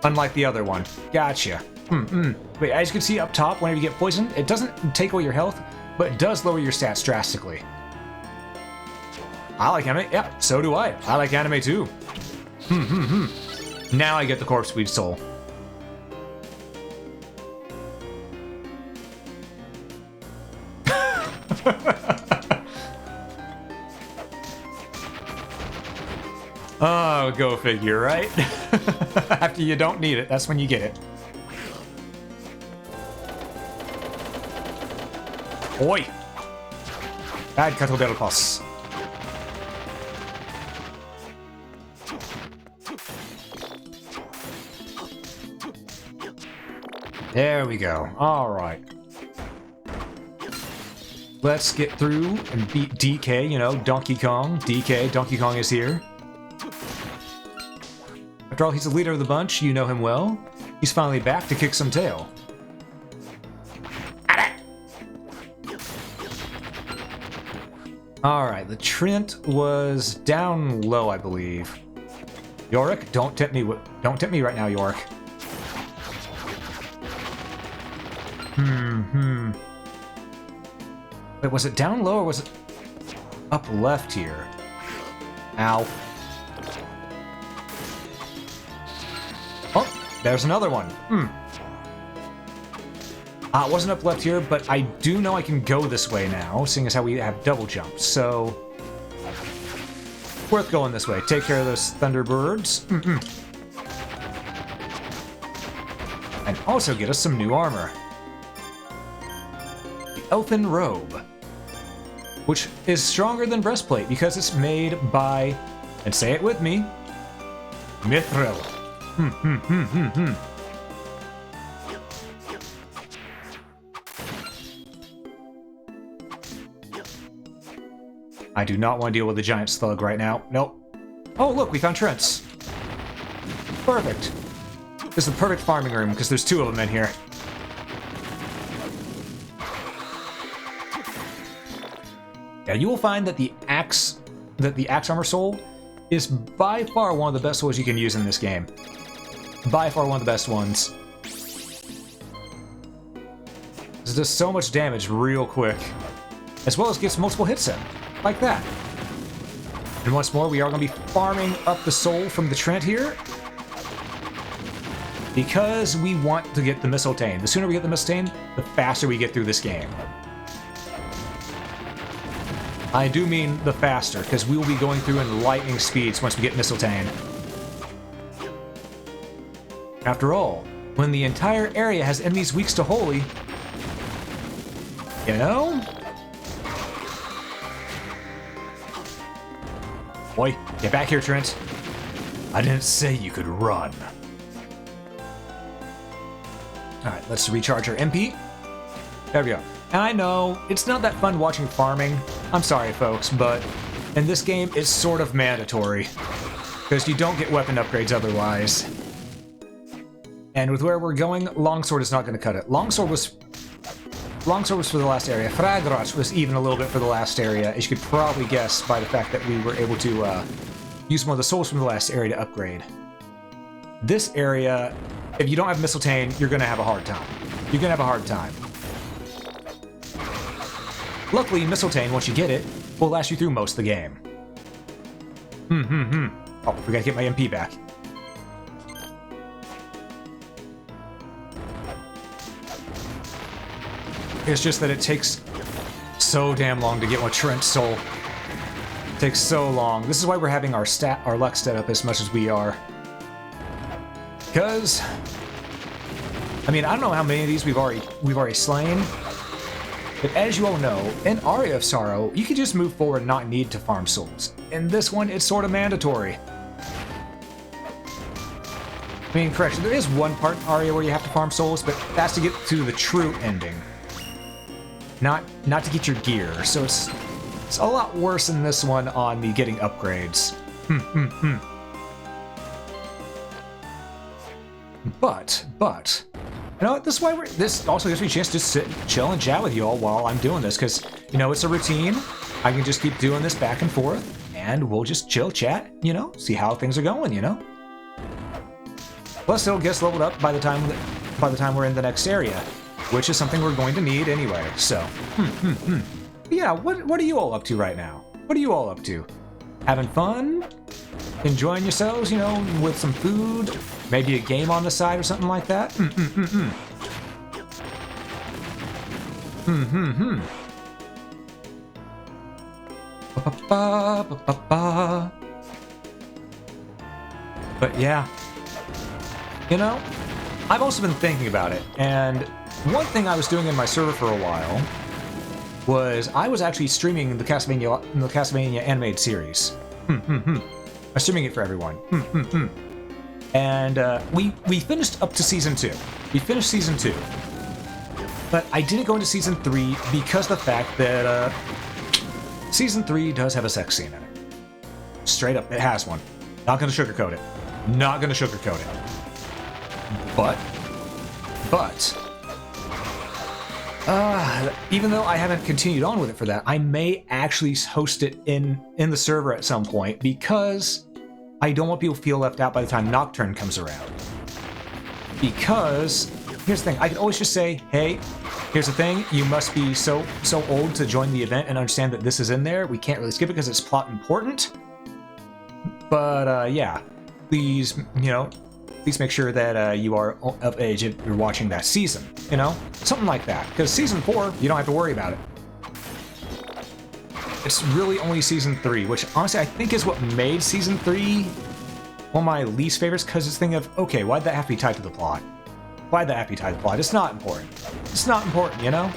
Unlike the other one. Gotcha. Wait, as you can see up top, whenever you get poisoned, it doesn't take away your health, but it does lower your stats drastically. I like anime. Yeah, so do I. I like anime too. Now I get the corpse weed soul. Oh, go figure, right? After you don't need it, that's when you get it. Oi! Bad Catobelpos. There we go. Alright. Let's get through and beat DK, you know, Donkey Kong. DK, Donkey Kong is here. After all, he's the leader of the bunch, you know him well. He's finally back to kick some tail. Alright, the Trent was down low, I believe. Yorick, don't tempt me right now, Yorick. Wait, was it down low or was it up left here? Ow. Oh, there's another one. It wasn't up left here, but I do know I can go this way now, seeing as how we have double jump, so... worth going this way. Take care of those Thunderbirds. And also get us some new armor. The Elfin Robe, which is stronger than Breastplate because it's made by, and say it with me, Mithril. I do not want to deal with the giant slug right now. Nope. Oh, look, we found Trents. Perfect. This is the perfect farming room because there's two of them in here. Yeah, you will find that the axe armor soul is by far one of the best souls you can use in this game. By far one of the best ones. It does so much damage real quick, as well as gets multiple hits in, like that. And once more, we are going to be farming up the soul from the Trent here, because we want to get the Mistletoe. The sooner we get the Mistletoe, the faster we get through this game. I do mean the faster, because we will be going through in lightning speeds once we get Mistletoe. After all, when the entire area has enemies weak to holy, You know? Boy, get back here, Trent. I didn't say you could run. Alright, let's recharge our MP. There we go. And I know, it's not that fun watching farming. I'm sorry, folks, but in this game, it's sort of mandatory. Because you don't get weapon upgrades otherwise. And with where we're going, Longsword is not going to cut it. Longsword was for the last area. Fragrach was even a little bit for the last area, as you could probably guess by the fact that we were able to use one of the souls from the last area to upgrade. This area, if you don't have Mistletoe, you're going to have a hard time. You're going to have a hard time. Luckily, Mistletoe, once you get it, will last you through most of the game. Oh, we gotta get my MP back. It's just that it takes so damn long to get one Trent's soul. It takes so long. This is why we're having our luck stat up as much as we are. Because, I mean, I don't know how many of these we've already slain, but as you all know, in Aria of Sorrow, you can just move forward and not need to farm souls. In this one, it's sort of mandatory. I mean, correction, there is one part in Aria where you have to farm souls, but that's to get to the true ending. Not to get your gear, so it's a lot worse in this one on the getting upgrades. But, you know what, this is why this also gives me a chance to sit, chill, and chat with you all while I'm doing this, because, you know, it's a routine. I can just keep doing this back and forth, and we'll just chill, chat, you know, see how things are going, you know? Plus, it'll get us leveled up by the time we're in the next area, which is something we're going to need anyway, so. Yeah, what are you all up to right now? What are you all up to? Having fun? Enjoying yourselves, you know, with some food? Maybe a game on the side or something like that? But yeah. You know, I've also been thinking about it, and one thing I was doing in my server for a while was I was actually streaming the Castlevania animated series. I'm streaming it for everyone. And we finished up to season 2. We finished season 2. But I didn't go into season 3 because of the fact that season 3 does have a sex scene in it. Straight up, it has one. Not gonna sugarcoat it. Not gonna sugarcoat it. But, even though I haven't continued on with it for that, I may actually host it in the server at some point, because I don't want people to feel left out by the time Nocturne comes around. Because, here's the thing, I could always just say, hey, here's the thing, you must be so old to join the event and understand that this is in there. We can't really skip it because it's plot important. But, yeah, please, you know, please make sure that you are of age if you're watching that season, you know? Something like that. Because season 4, you don't have to worry about it. It's really only season 3, which honestly I think is what made season 3 one of my least favorites, because it's thinking of, okay, why'd that have to be tied to the plot? Why'd that have to be tied to the plot? It's not important. It's not important, you know?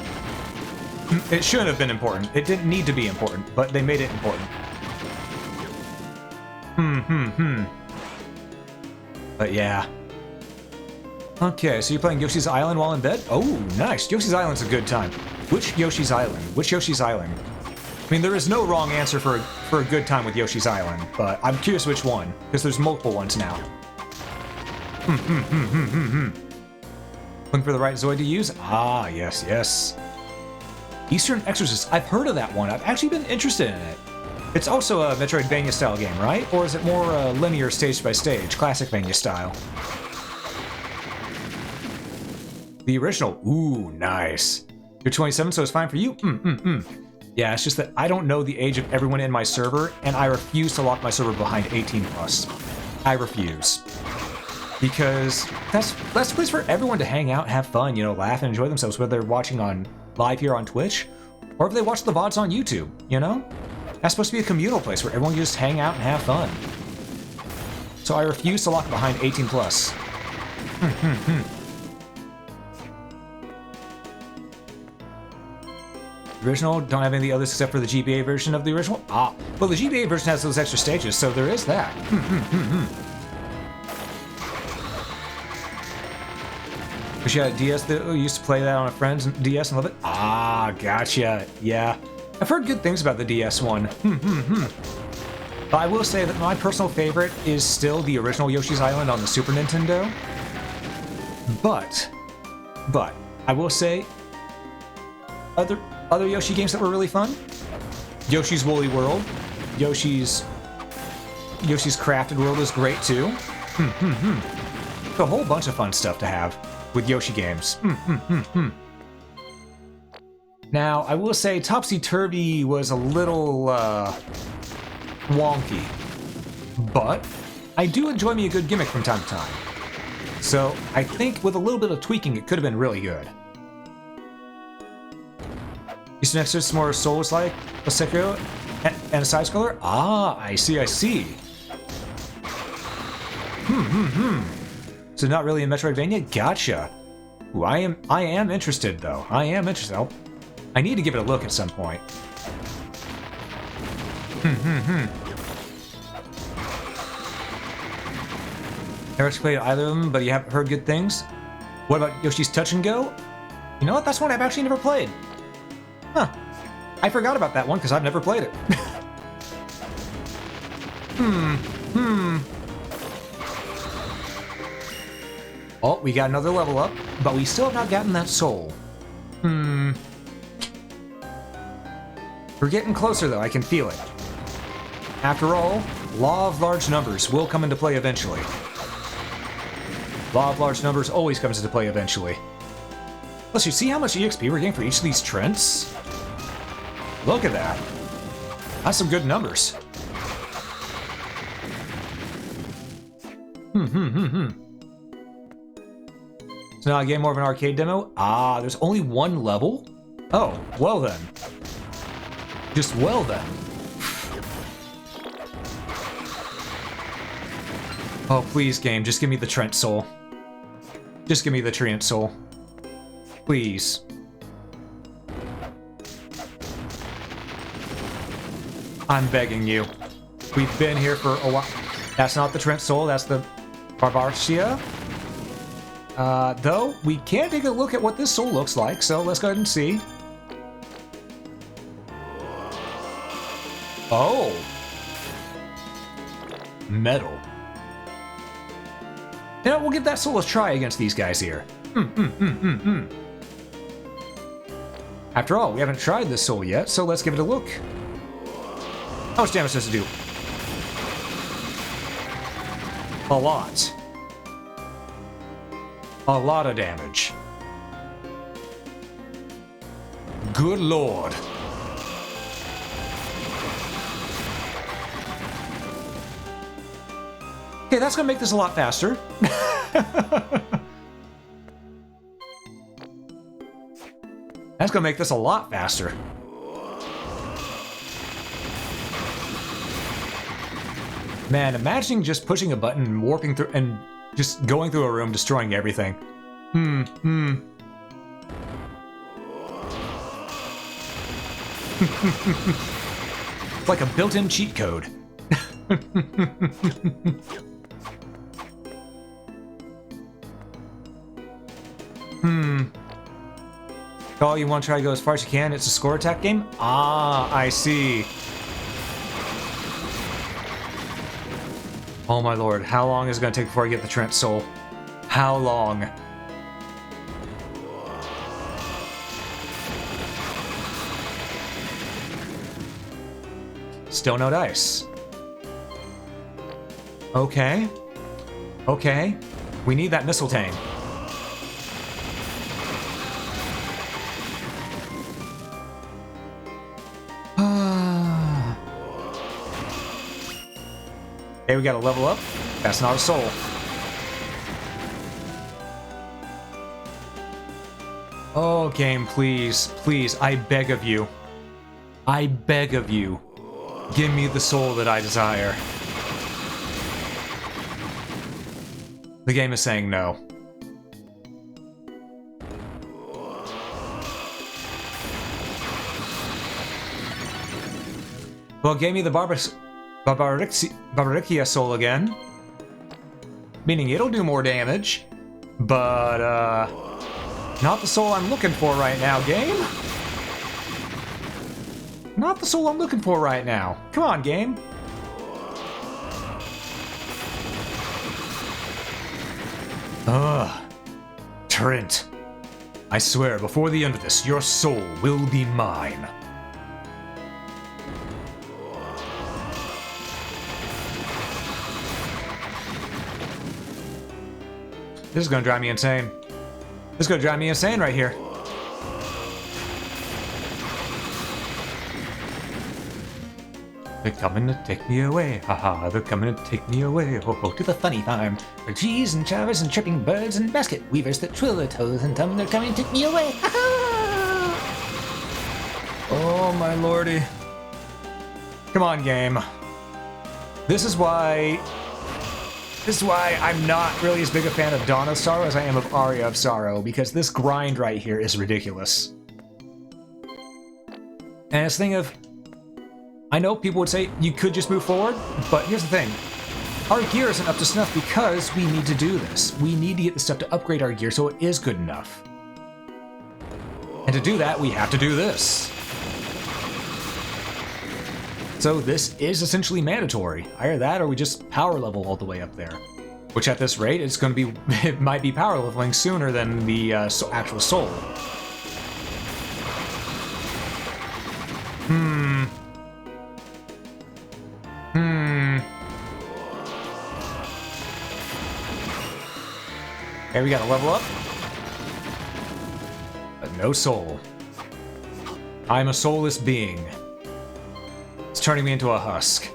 It shouldn't have been important. It didn't need to be important, but they made it important. But yeah. Okay, so you're playing Yoshi's Island while in bed? Oh, nice. Yoshi's Island's a good time. Which Yoshi's Island? Which Yoshi's Island? I mean, there is no wrong answer for a good time with Yoshi's Island, but I'm curious which one, because there's multiple ones now. Looking for the right Zoid to use? Ah, yes, yes. Eastern Exorcist. I've heard of that one. I've actually been interested in it. It's also a Metroidvania style game, right? Or is it more linear stage by stage, classicvania style? The original. Ooh, nice. You're 27, so it's fine for you? Yeah, it's just that I don't know the age of everyone in my server, and I refuse to lock my server behind 18+. I refuse. Because that's a place for everyone to hang out, have fun, you know, laugh and enjoy themselves, whether they're watching on live here on Twitch, or if they watch the VODs on YouTube, you know? That's supposed to be a communal place where everyone can just hang out and have fun. So I refuse to lock it behind 18+. Original, don't have any of the others except for the GBA version of the original. Ah, well, the GBA version has those extra stages, so there is that. Wish you had a DS that used to play that on a friend's DS and love it. Ah, gotcha. Yeah, I've heard good things about the DS one. But I will say that my personal favorite is still the original Yoshi's Island on the Super Nintendo. But I will say other Yoshi games that were really fun. Yoshi's Woolly World, Yoshi's Crafted World is great too. A whole bunch of fun stuff to have with Yoshi games. Now, I will say Topsy Turvy was a little wonky, but I do enjoy me a good gimmick from time to time. So I think with a little bit of tweaking, it could have been really good. Used to next to some more Souls-like, a Sekiro, and a side-scroller? Ah, I see. So not really a Metroidvania? Gotcha. Ooh, I am interested, though. I need to give it a look at some point. Never actually played either of them, but you have heard good things. What about Yoshi's Touch and Go? You know what? That's one I've actually never played. Huh. I forgot about that one because I've never played it. Oh, we got another level up, but we still have not gotten that soul. We're getting closer though, I can feel it. After all, law of large numbers will come into play eventually. Law of large numbers always comes into play eventually. Plus, you see how much EXP we're getting for each of these Trents? Look at that. That's some good numbers. So now I get more of an arcade demo? Ah, there's only one level? Oh, well then. Just well then. Oh, please, game, just give me the Trent Soul. Just give me the Trent Soul. Please. I'm begging you. We've been here for a while. That's not the Trent Soul, that's the Barbarcia. Though, we can take a look at what this soul looks like, so let's go ahead and see. Oh! Metal. You know, we'll give that soul a try against these guys here. After all, we haven't tried this soul yet, so let's give it a look. How much damage does it do? A lot. A lot of damage. Good lord. Okay, that's gonna make this a lot faster. That's gonna make this a lot faster. Man, imagining just pushing a button and warping through and just going through a room, destroying everything. It's like a built-in cheat code. Oh, you want to try to go as far as you can? It's a score attack game? Ah, I see. Oh my lord, how long is it going to take before I get the Trent Soul? How long? Still no dice. Okay. Okay. We need that mistletoe. Okay, we got to level up. That's not a soul. Oh, game, please. Please, I beg of you. I beg of you. Give me the soul that I desire. The game is saying no. Well, it gave me the Barbaricia soul again. Meaning it'll do more damage. But, not the soul I'm looking for right now, game. Not the soul I'm looking for right now. Come on, game. Ugh. Trent. I swear, before the end of this, your soul will be mine. This is gonna drive me insane. This is gonna drive me insane right here. They're coming to take me away, haha, they're coming to take me away, ho ho, to the funny farm, where trees and showers and chirping birds and basket weavers that twill their toes and tell them they're coming to take me away, haha! Oh my lordy. Come on, game. This is why I'm not really as big a fan of Dawn of Sorrow as I am of Aria of Sorrow, because this grind right here is ridiculous. And it's a thing of, I know people would say you could just move forward, but here's the thing. Our gear isn't up to snuff because we need to do this. We need to get the stuff to upgrade our gear so it is good enough. And to do that, we have to do this. So this is essentially mandatory. Either that or we just power level all the way up there. Which at this rate, it's going to be, it might be power leveling sooner than the actual soul. Okay, we gotta level up. But no soul. I'm a soulless being. It's turning me into a husk.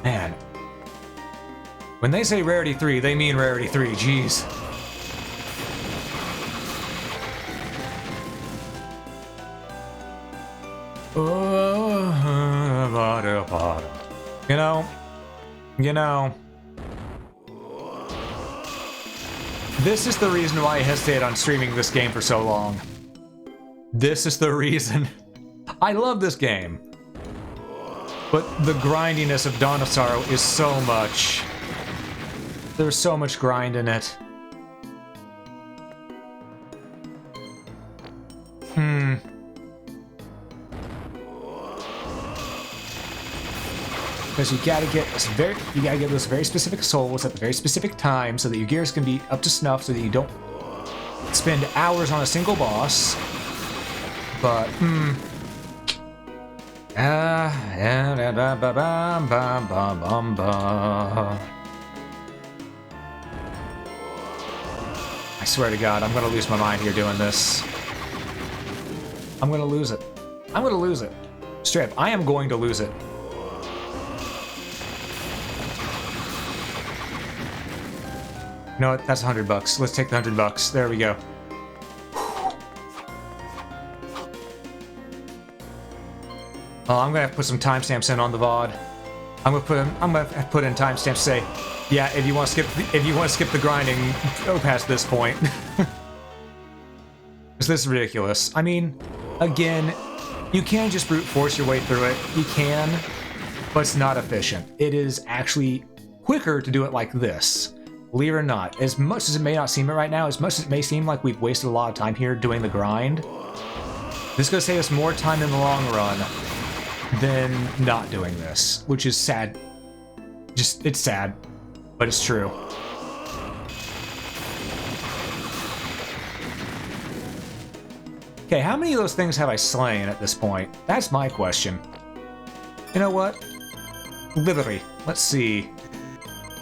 Man. When they say Rarity 3, they mean Rarity 3, jeez. You know, this is the reason why I hesitated on streaming this game for so long. This is the reason. I love this game. But the grindiness of Dawn of Sorrow is so much. There's so much grind in it. Because you gotta get those very specific souls at the very specific time so that your gears can be up to snuff so that you don't spend hours on a single boss. But I swear to God, I'm gonna lose my mind here doing this. I'm gonna lose it. I'm gonna lose it. Straight up, I am going to lose it. You know what? That's $100. Let's take the $100. There we go. Oh, I'm gonna have to put some timestamps in on the VOD. I'm gonna have to put in timestamps to say, yeah, if you want to skip the grinding, go past this point. Because this is ridiculous. I mean, again, you can just brute force your way through it. You can, but it's not efficient. It is actually quicker to do it like this. Believe it or not, as much as it may not seem it right now, as much as it may seem like we've wasted a lot of time here doing the grind, this is going to save us more time in the long run than not doing this, which is sad. It's sad, but it's true. Okay, how many of those things have I slain at this point? That's my question. You know what? Liberty. Let's see.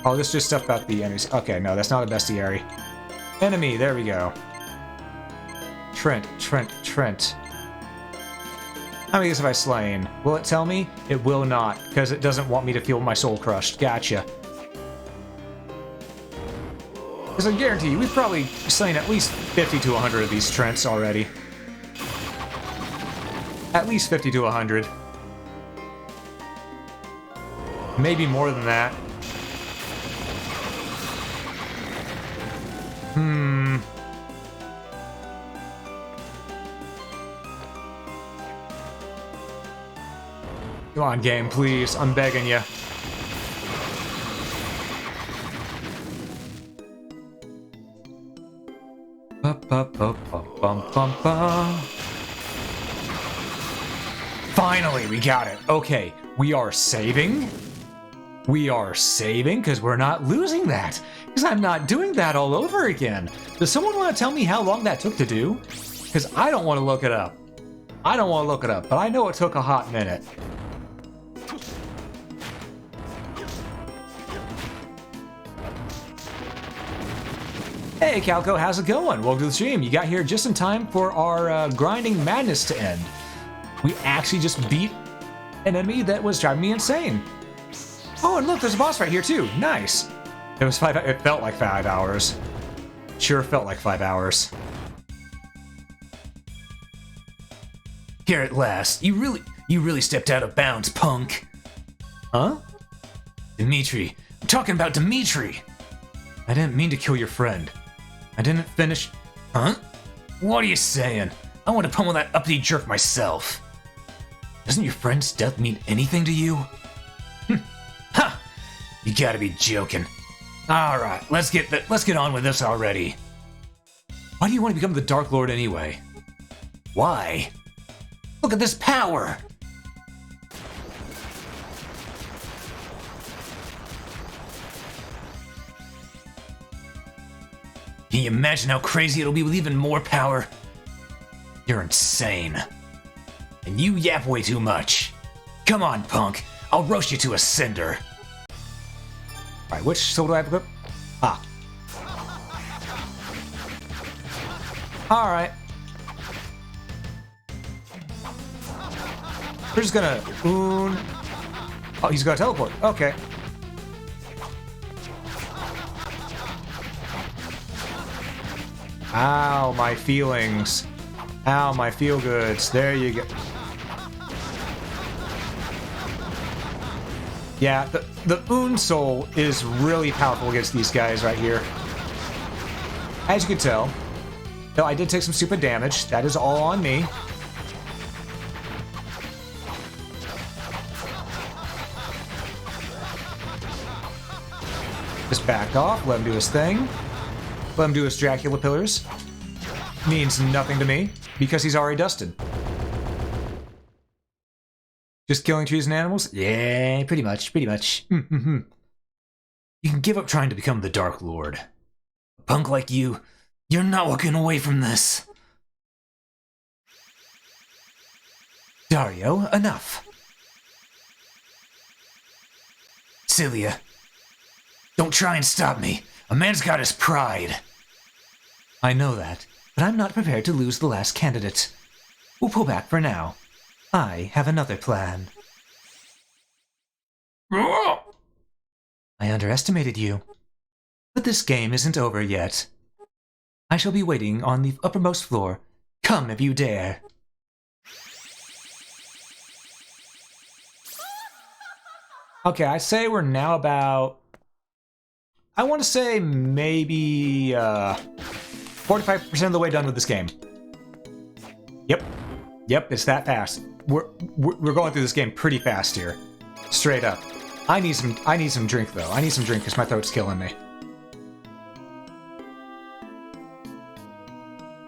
Oh, this is just stuff about the enemies. Okay, no, that's not a bestiary. Enemy, there we go. Trent. How many of these have I slain? Will it tell me? It will not, because it doesn't want me to feel my soul crushed. Gotcha. Because I guarantee you, we've probably slain at least 50 to 100 of these Trents already. At least 50 to 100. Maybe more than that. Come on, game, please. I'm begging you. Finally, we got it. Okay, we are saving. We are saving because we're not losing that. Because I'm not doing that all over again. Does someone want to tell me how long that took to do? Because I don't want to look it up. I don't want to look it up, but I know it took a hot minute. Hey, Calco, how's it going? Welcome to the stream. You got here just in time for our grinding madness to end. We actually just beat an enemy that was driving me insane. Oh, and look, there's a boss right here too. Nice. It was it felt like 5 hours. Sure felt like 5 hours. Here at last. You really stepped out of bounds, punk. Huh? Dimitri. I'm talking about Dimitri. I didn't mean to kill your friend. I didn't finish. Huh? What are you saying? I want to pummel that uppity jerk myself. Doesn't your friend's death mean anything to you? Ha! You gotta be joking. Alright, let's get on with this already. Why do you want to become the Dark Lord anyway? Why? Look at this power! Can you imagine how crazy it'll be with even more power? You're insane. And you yap way too much. Come on, punk. I'll roast you to a cinder. Alright, which sword do I have equipped? Ah. Alright. We're just gonna... Oh, he's gonna teleport. Okay. Ow, my feelings. Ow, my feel-goods. There you go. Yeah, the Oon Soul is really powerful against these guys right here. As you can tell, though I did take some stupid damage. That is all on me. Just back off, let him do his thing. Let him do his Dracula pillars. Means nothing to me, because he's already dusted. Just killing trees and animals? Yeah, pretty much. You can give up trying to become the Dark Lord. A punk like you, you're not walking away from this. Dario, enough. Cilia, don't try and stop me. A man's got his pride. I know that, but I'm not prepared to lose the last candidate. We'll pull back for now. I have another plan. I underestimated you. But this game isn't over yet. I shall be waiting on the uppermost floor. Come if you dare. Okay, I say we're now about... I want to say maybe 45% of the way done with this game. Yep, it's that fast. We're going through this game pretty fast here. Straight up. I need some drink though. I need some drink because my throat's killing me.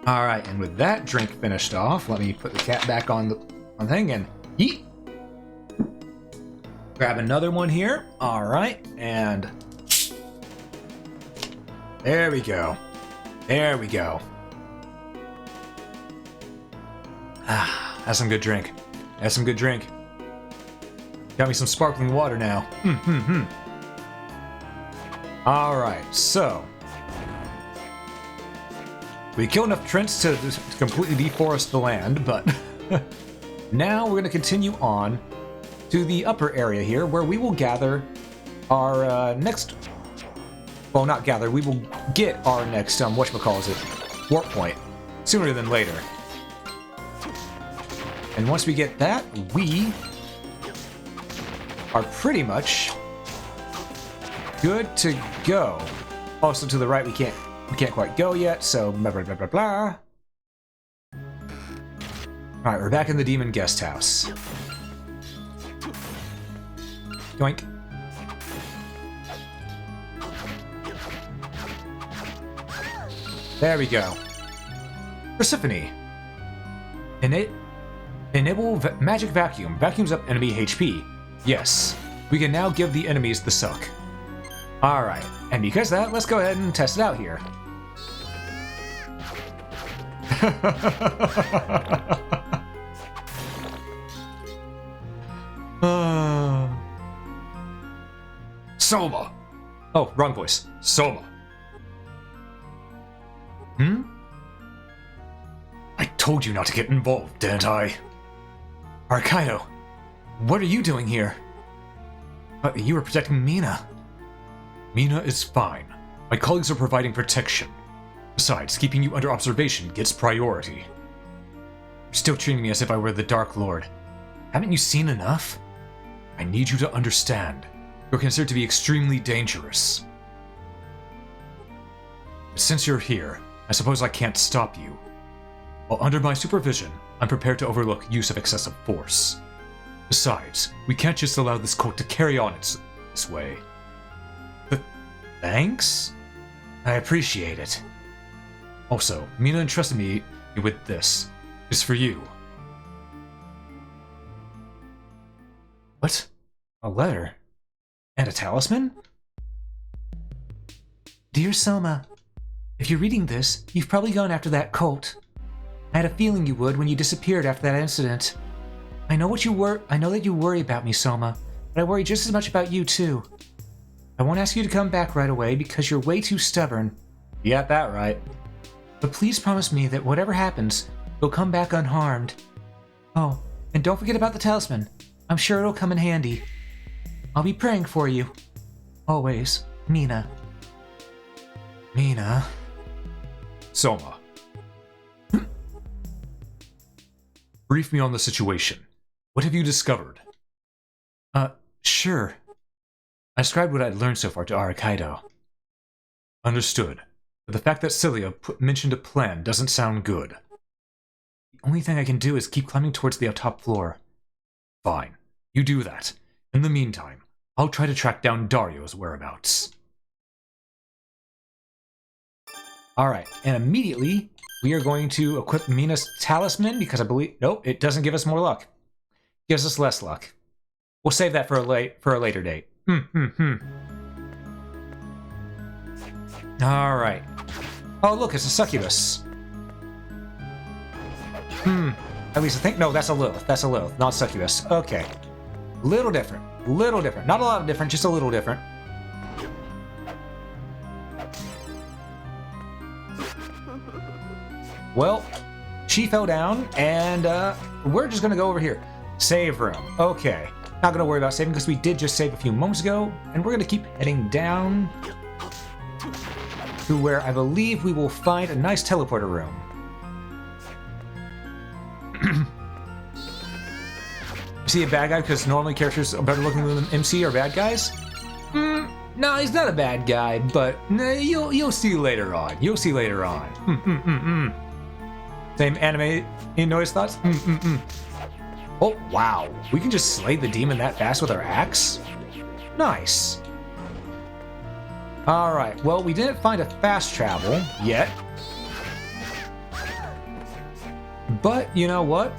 Alright, and with that drink finished off, let me put the cat back on the thing and yeet! Grab another one here. Alright, and there we go. There we go. Ah, that's some good drink. That's some good drink. Got me some sparkling water now. Alright, so we killed enough Trents to completely deforest the land, but now we're going to continue on to the upper area here, where we will gather our next... Well, not gather, we will get our next, whatchamacallit, warp point, sooner than later. And once we get that, we are pretty much good to go. Also to the right, we can't quite go yet, so blah blah blah blah blah. Alright, we're back in the demon guest house. yoink. There we go. Persephone. Enable magic vacuum. Vacuums up enemy HP. Yes. We can now give the enemies the suck. Alright. And because of that, let's go ahead and test it out here. Soma! Oh, wrong voice. Soma! I told you not to get involved, didn't I? Arcaido, what are you doing here? You were protecting Mina. Mina is fine. My colleagues are providing protection. Besides, keeping you under observation gets priority. You're still treating me as if I were the Dark Lord. Haven't you seen enough? I need you to understand. You're considered to be extremely dangerous. But since you're here, I suppose I can't stop you. While under my supervision, I'm prepared to overlook use of excessive force. Besides, we can't just allow this cult to carry on this way. Thanks? I appreciate it. Also, Mina entrusted me with this. It's for you. What? A letter? And a talisman? Dear Soma, if you're reading this, you've probably gone after that cult. I had a feeling you would when you disappeared after that incident. I know that you worry about me, Soma, but I worry just as much about you too. I won't ask you to come back right away because you're way too stubborn. You got that right. But please promise me that whatever happens, you'll come back unharmed. Oh, and don't forget about the talisman. I'm sure it'll come in handy. I'll be praying for you. Always, Mina. Mina. Soma. Brief me on the situation. What have you discovered? Sure. I described what I'd learned so far to Arcaido. Understood. But the fact that Cilia mentioned a plan doesn't sound good. The only thing I can do is keep climbing towards the top floor. Fine. You do that. In the meantime, I'll try to track down Dario's whereabouts. Alright, and immediately we are going to equip Mina's talisman because I believe... Nope, it doesn't give us more luck. It gives us less luck. We'll save that for a later date. Alright. Oh, look, it's a succubus. At least I think... No, that's a Lilith. That's a Lilith, not succubus. Okay. Little different. Little different. Not a lot of different, just a little different. Well, she fell down, and we're just going to go over here. Save room. Okay. Not going to worry about saving because we did just save a few moments ago, and we're going to keep heading down to where I believe we will find a nice teleporter room. See a bad guy because normally characters are better looking than MC are bad guys? No, he's not a bad guy, but you'll see later on. You'll see later on. Same anime noise thoughts? Oh, wow. We can just slay the demon that fast with our axe? Nice. Alright, well, we didn't find a fast travel yet. But, you know what?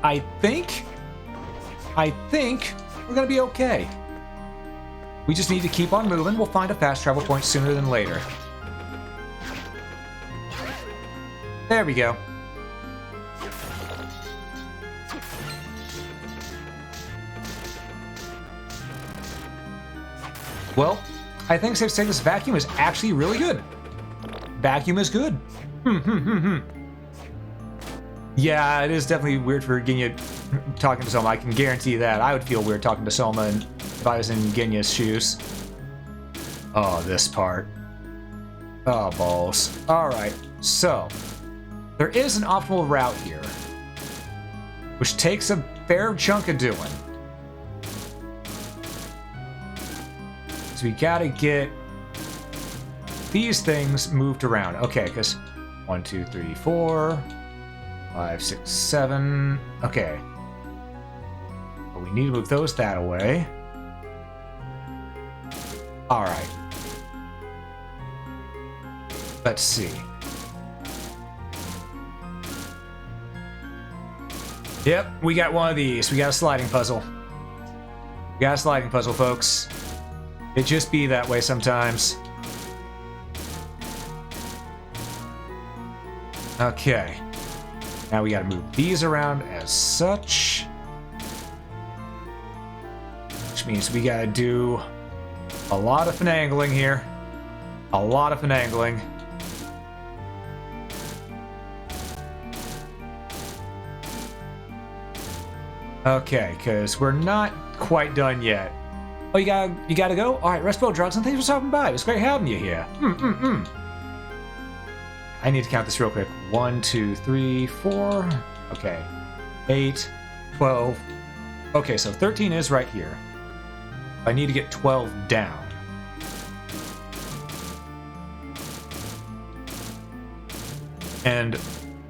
I think we're gonna be okay. We just need to keep on moving. We'll find a fast travel point sooner than later. There we go. Well, I think safe to say this vacuum is actually really good. Vacuum is good. Yeah, it is definitely weird for Genya talking to Soma. I can guarantee that. I would feel weird talking to Soma if I was in Genya's shoes. Oh, this part. Oh, balls. Alright, so there is an optimal route here, which takes a fair chunk of doing. So we gotta get these things moved around. Okay, because 1, 2, 3, 4, 5, 6, 7. Okay. But we need to move those that away. All right. Let's see. Yep, we got one of these. We got a sliding puzzle. We got a sliding puzzle, folks. It just be that way sometimes. Okay. Now we gotta move these around as such. Which means we gotta do a lot of finagling here. A lot of finagling. Okay, because we're not quite done yet. Oh, you gotta go? Alright, Respo Drugs, and thanks for stopping by. It was great having you here. I need to count this real quick. 1, 2, 3, 4. Okay. 8, 12. Okay, so 13 is right here. I need to get 12 down. And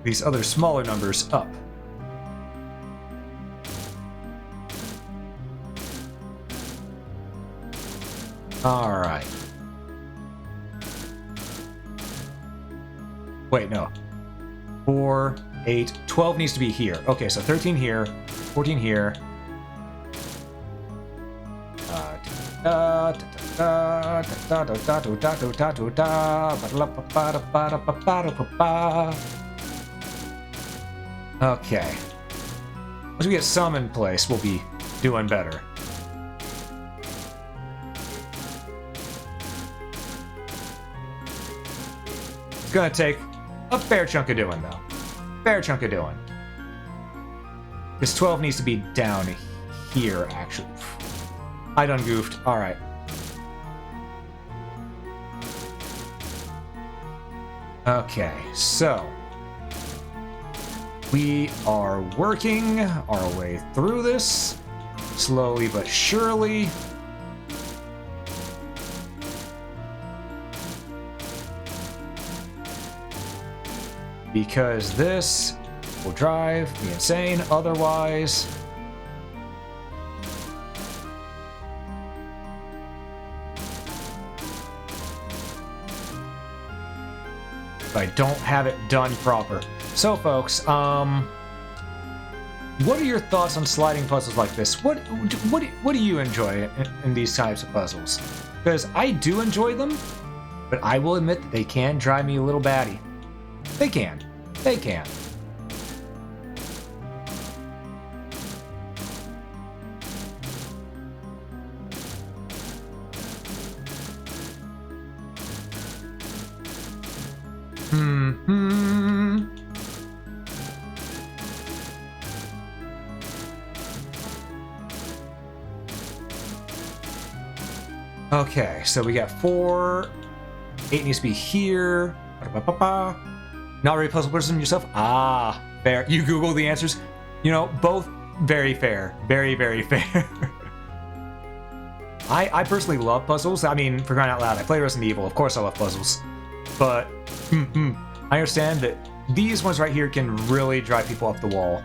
these other smaller numbers up. Alright. Wait, no. 4, 8, 12 needs to be here. Okay, so 13 here, 14 here. Okay. Once we get some in place, we'll be doing better. It's gonna take a fair chunk of doing, though. Fair chunk of doing. This 12 needs to be down here, actually. I done goofed. Alright. Okay, so we are working our way through this, slowly but surely. Because this will drive me insane otherwise. If I don't have it done proper. So folks, what are your thoughts on sliding puzzles like this? What do you enjoy in these types of puzzles? Because I do enjoy them, but I will admit that they can drive me a little batty. They can. They can. Okay, so we got 4. 8 needs to be here. Not really puzzle person yourself? Ah, fair. You Google the answers. You know, both very fair. Very, very fair. I personally love puzzles. I mean, for crying out loud, I play Resident Evil. Of course I love puzzles. But I understand that these ones right here can really drive people off the wall.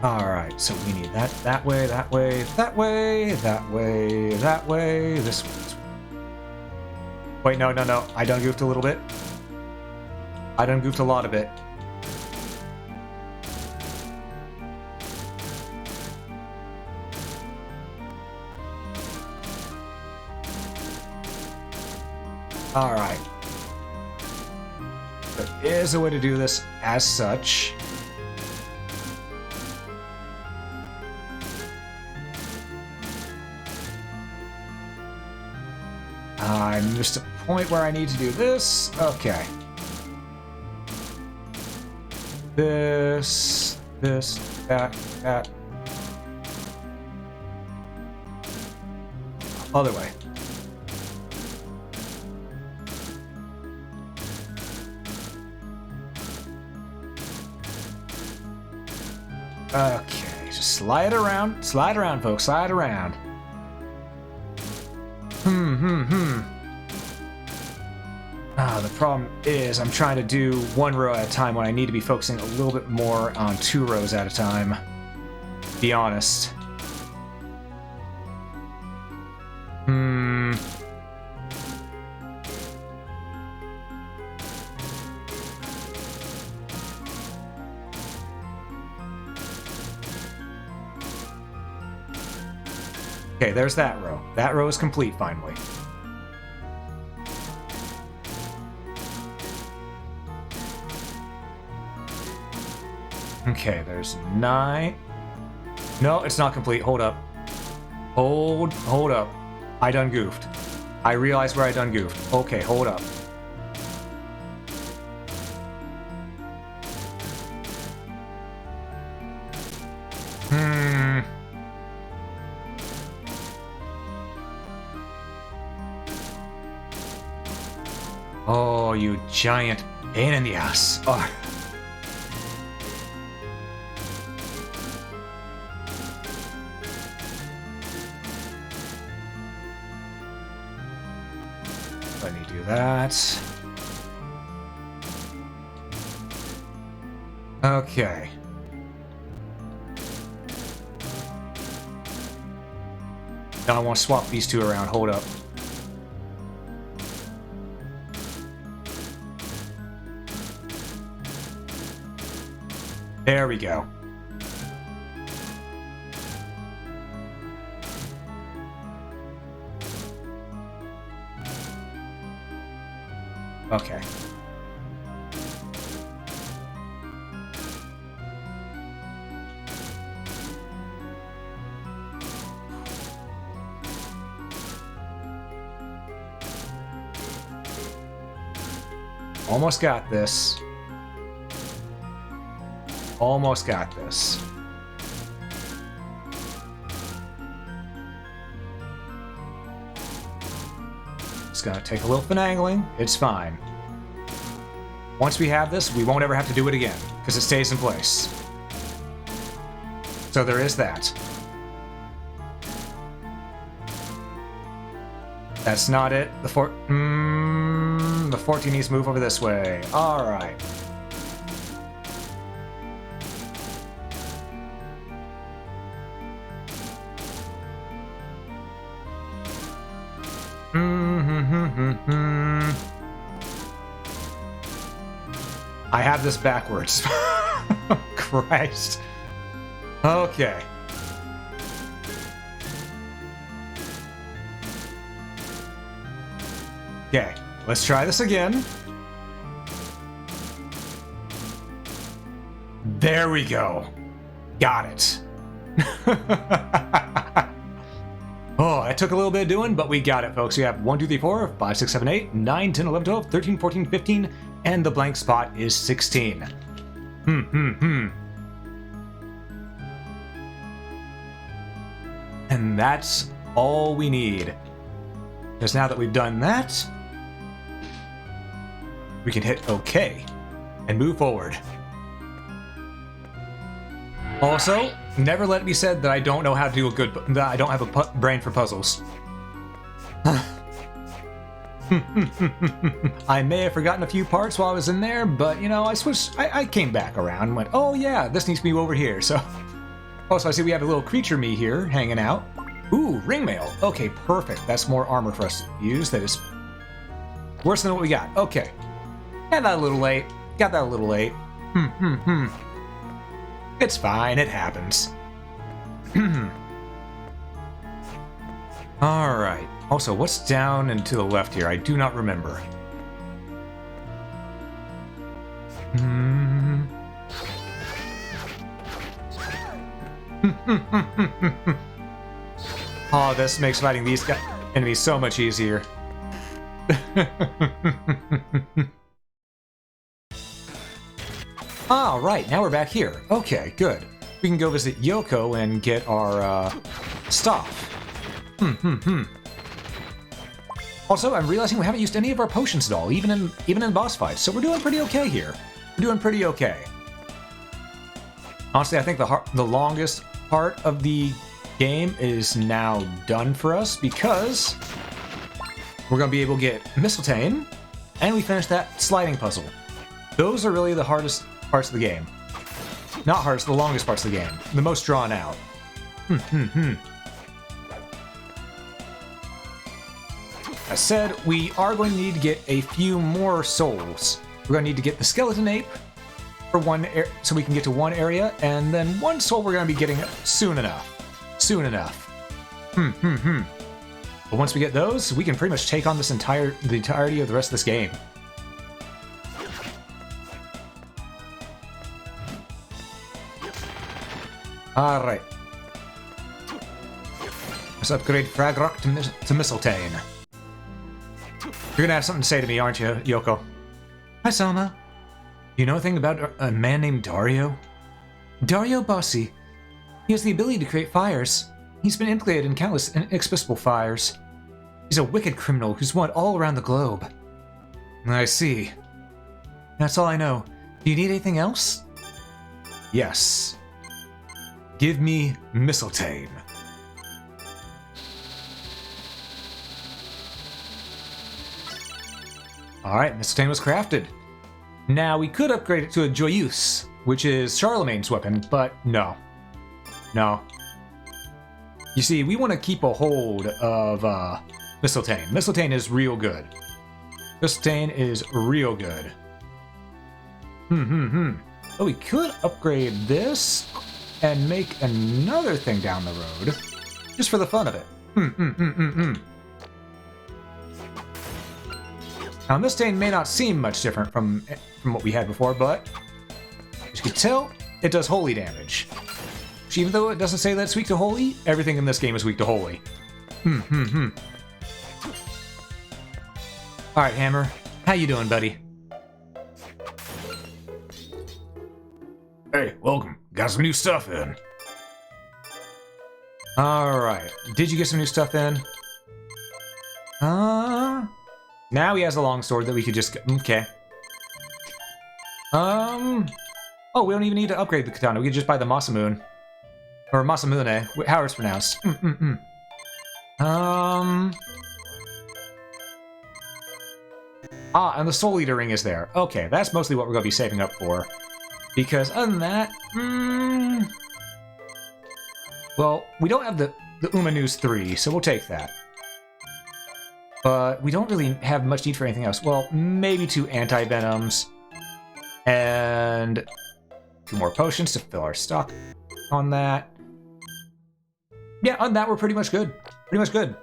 Alright, so we need that way, that way, that way, that way, that way, this way. Wait, no. I done goofed a little bit. I done goofed a lot of it. Alright. There is a way to do this as such. I missed a point where I need to do this. Okay. This, that. Other way. Okay, just slide around, folks, slide around. The problem is I'm trying to do 1 row at a time when I need to be focusing a little bit more on 2 rows at a time. Be honest. Okay, there's that row. That row is complete, finally. Okay, there's 9. No, it's not complete. Hold up. Hold up. I done goofed. I realized where I done goofed. Okay, hold up. Oh, you giant pain in the ass. Oh. Let me do that. Okay. Now I want to swap these 2 around. Hold up. There we go. Okay. Almost got this. Almost got this. It's gonna take a little finagling. It's fine. Once we have this, we won't ever have to do it again, because it stays in place. So there is that. That's not it. The 14 needs to move over this way. Alright. I have this backwards. Christ. Okay. Okay, let's try this again. There we go. Got it. Oh, it took a little bit of doing, but we got it, folks. We have 1, 2, 3, 4, 5, 6, 7, 8, 9, 10, 11, 12, 13, 14, 15, and the blank spot is 16. And that's all we need. Because now that we've done that, we can hit OK and move forward. Also, never let it be said that I don't know how to do a good, that I don't have a brain for puzzles. I may have forgotten a few parts while I was in there, but you know, I came back around and went, oh yeah, this needs to be over here. So, also I see we have a little creature me here hanging out. Ooh, ring mail. Okay, perfect. That's more armor for us to use. That is worse than what we got. Okay. Got that a little late. Got that a little late. It's fine. It happens. Alright. Also, what's down and to the left here? I do not remember. Oh, this makes fighting these enemies so much easier. All right, now we're back here. Okay, good. We can go visit Yoko and get our stuff. Also, I'm realizing we haven't used any of our potions at all, even in boss fights. So we're doing pretty okay here. We're doing pretty okay. Honestly, I think the longest part of the game is now done for us because we're gonna be able to get Mistletoe And we finished that sliding puzzle. Those are really the hardest parts of the game. Not hardest, the longest parts of the game. The most drawn out. As said, we are going to need to get a few more souls. We're going to need to get the skeleton ape for one, so we can get to one area, and then one soul we're going to be getting soon enough. Soon enough. But once we get those, we can pretty much take on the entirety of the rest of this game. Alright. Let's upgrade Fragrock to Mistletoe. You're gonna have something to say to me, aren't you, Yoko? Hi, Selma. You know anything about a man named Dario? Dario Bossi. He has the ability to create fires. He's been implicated in countless inexplicable fires. He's a wicked criminal who's wanted all around the globe. I see. That's all I know. Do you need anything else? Yes. Give me Mistletoe. Alright, Mistletoe was crafted. Now, we could upgrade it to a Joyeuse, which is Charlemagne's weapon, but no. No. You see, we want to keep a hold of Mistletoe. Mistletoe is real good. Mistletoe is real good. Oh, we could upgrade this and make another thing down the road, just for the fun of it. Now, Mistletoe may not seem much different from what we had before, but as you can tell, it does holy damage. Which, even though it doesn't say that it's weak to holy, everything in this game is weak to holy. Alright, Hammer. How you doing, buddy? Hey, welcome. Got some new stuff in. Alright. Did you get some new stuff in? Now he has a long sword that we could just... Okay. Oh, we don't even need to upgrade the katana. We could just buy the Masamune. Or Masamune, however it's pronounced. And the Soul Eater ring is there. Okay, that's mostly what we're going to be saving up for. Because other than that... Well, we don't have the Umanu's 3, so we'll take that. But we don't really have much need for anything else. Well, maybe 2 anti-venoms. And 2 more potions to fill our stock on that. Yeah, on that we're pretty much good. Pretty much good.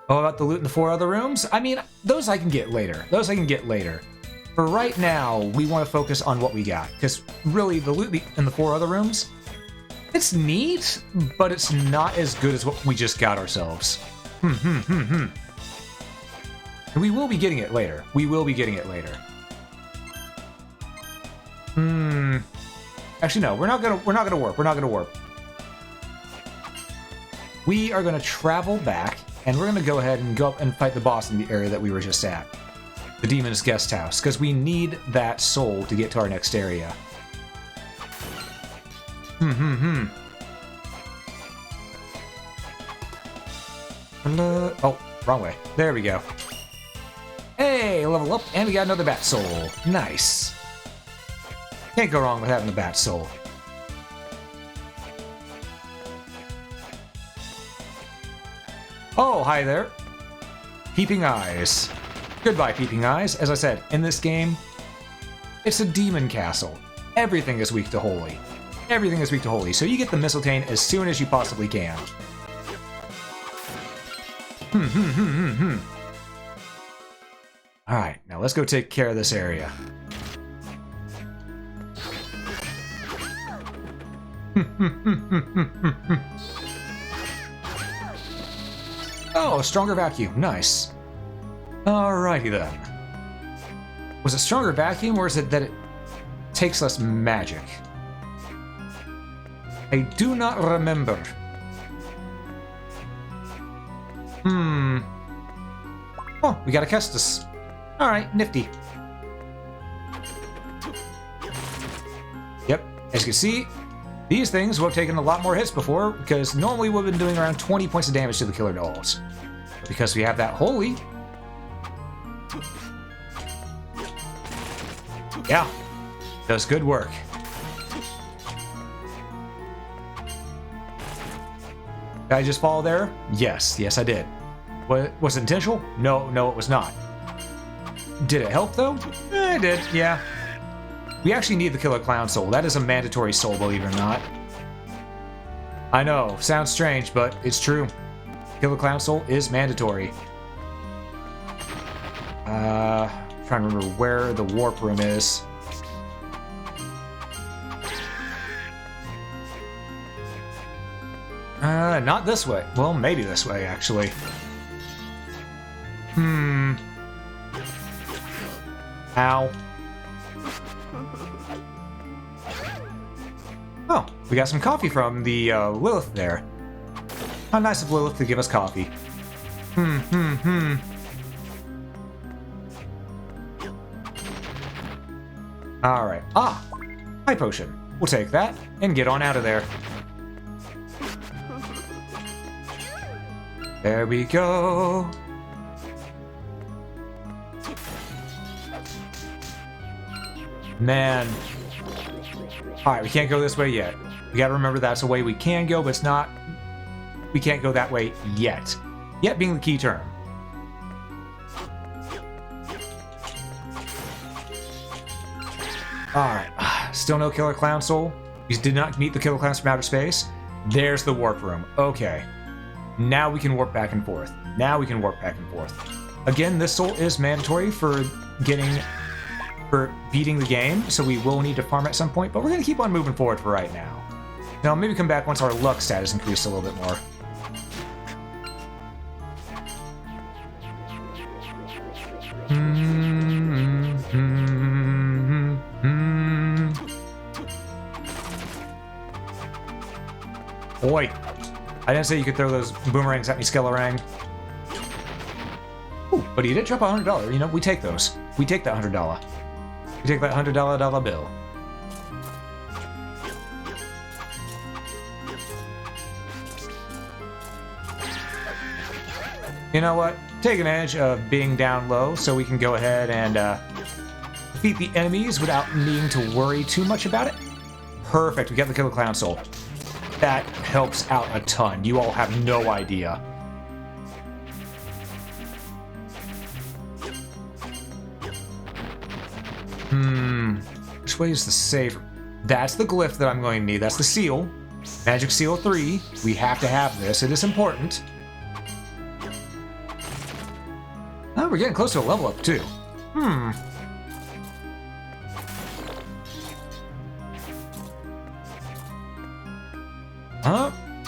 Oh, about the loot in the 4 other rooms? I mean, those I can get later. Those I can get later. For right now, we want to focus on what we got. Because really, the loot in the 4 other rooms, it's neat, but it's not as good as what we just got ourselves. And we will be getting it later. We will be getting it later. Actually, no, we're not gonna warp. We're not gonna warp. We are gonna travel back, and we're gonna go ahead and go up and fight the boss in the area that we were just at. The Demon's Guest House, because we need that soul to get to our next area. Oh, wrong way. There we go. Hey, level up, and we got another Bat Soul. Nice. Can't go wrong with having a Bat Soul. Oh, hi there. Peeping Eyes. Goodbye, Peeping Eyes. As I said, in this game, it's a demon castle. Everything is weak to holy. Everything is weak to holy, so you get the Mistletoe as soon as you possibly can. Alright, now let's go take care of this area. Oh, a stronger vacuum. Nice. Alrighty then. Was it stronger vacuum, or is it that it takes less magic? I do not remember. Oh, we got a Kestis. Alright, nifty. Yep, as you can see, these things would have taken a lot more hits before, because normally we've been doing around 20 points of damage to the killer dolls. But because we have that holy, Yeah, does good work. Did I just fall there? Yes, yes I did. Was it intentional? No, no it was not. Did it help though? It did, yeah. We actually need the Killer Clown Soul. That is a mandatory soul, believe it or not. I know, sounds strange, but it's true. Killer Clown Soul is mandatory. Trying to remember where the warp room is. Not this way. Well, maybe this way, actually. Ow. Oh, we got some coffee from the Lilith there. How nice of Lilith to give us coffee. Alright. Ah! High potion. We'll take that and get on out of there. There we go. Man. Alright, we can't go this way yet. We gotta remember that's a way we can go, but it's not... We can't go that way yet. Yet being the key term. Alright, still no Killer Clown Soul. We did not meet the Killer Clowns from outer space. There's the warp room. Okay. Now we can warp back and forth. Now we can warp back and forth. Again, this soul is mandatory for beating the game, so we will need to farm at some point, but we're going to keep on moving forward for right now. Now, maybe come back once our luck stat is increased a little bit more. Boy, I didn't say you could throw those boomerangs at me, Skelerang. Ooh, but he did drop $100. You know, we take those. We take that $100. We take that $100 bill. You know what? Take advantage of being down low so we can go ahead and defeat the enemies without needing to worry too much about it. Perfect, we got the Killer Clown Soul. That helps out a ton. You all have no idea. Which way is the save? That's the glyph that I'm going to need. That's the seal. Magic Seal 3. We have to have this. It is important. Oh, we're getting close to a level up, too.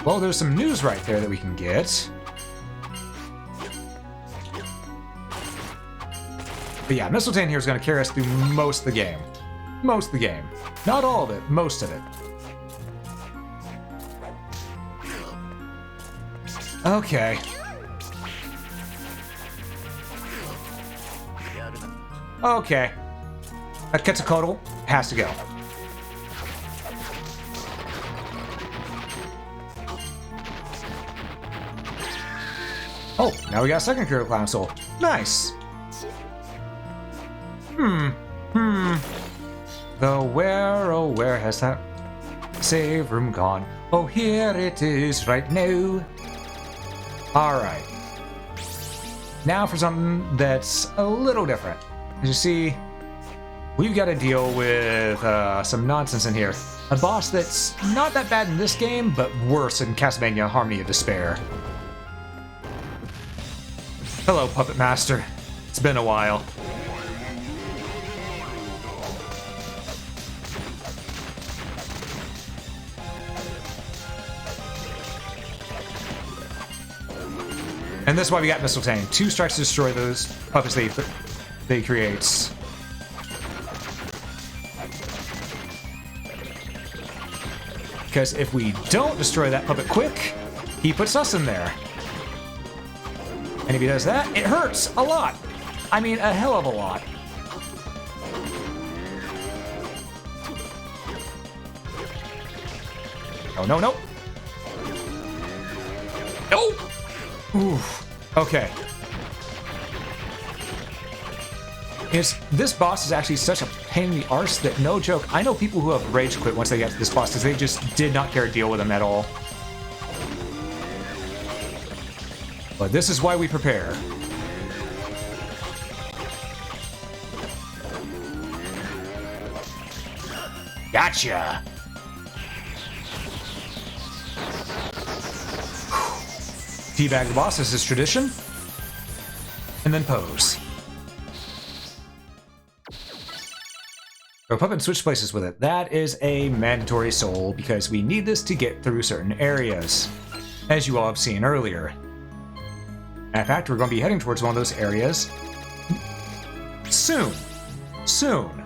Well, there's some news right there that we can get. But yeah, Mistletoe here is going to carry us through most of the game. Most of the game. Not all of it, most of it. Okay. Okay. That Quetzalcoatl has to go. Oh, now we got a second Killer Clown Soul. Nice. Though where, oh where has that save room gone? Oh, here it is right now. Alright. Now for something that's a little different. As you see, we've got to deal with some nonsense in here. A boss that's not that bad in this game, but worse in Castlevania Harmony of Despair. Hello, Puppet Master. It's been a while. And that's why we got Mistletoe. 2 strikes to destroy those puppets they creates. Because if we don't destroy that puppet quick, he puts us in there. And if he does that, it hurts a lot. I mean, a hell of a lot. Oh, no, no. No! Oof. Okay. This boss is actually such a pain in the arse that, no joke, I know people who have rage quit once they get to this boss because they just did not care to deal with him at all. But this is why we prepare. Gotcha! Teabag the boss as is tradition. And then pose. Go puppet and switch places with it. That is a mandatory soul because we need this to get through certain areas, as you all have seen earlier. In fact, we're going to be heading towards one of those areas soon. Soon.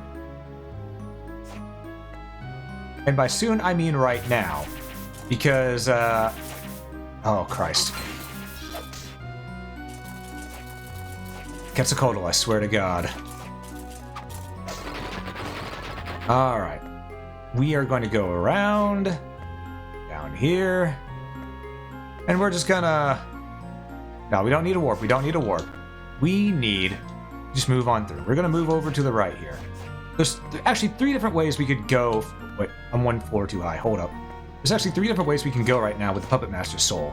And by soon, I mean right now. Because, oh, Christ. Quetzalcoatl, I swear to God. Alright. We are going to go around, down here, and we're just gonna... No, we don't need a warp. We don't need a warp. We need... Just move on through. We're gonna move over to the right here. There's actually 3 different ways we could go... Wait, I'm 1 floor too high. Hold up. There's actually 3 different ways we can go right now with the Puppet Master's Soul.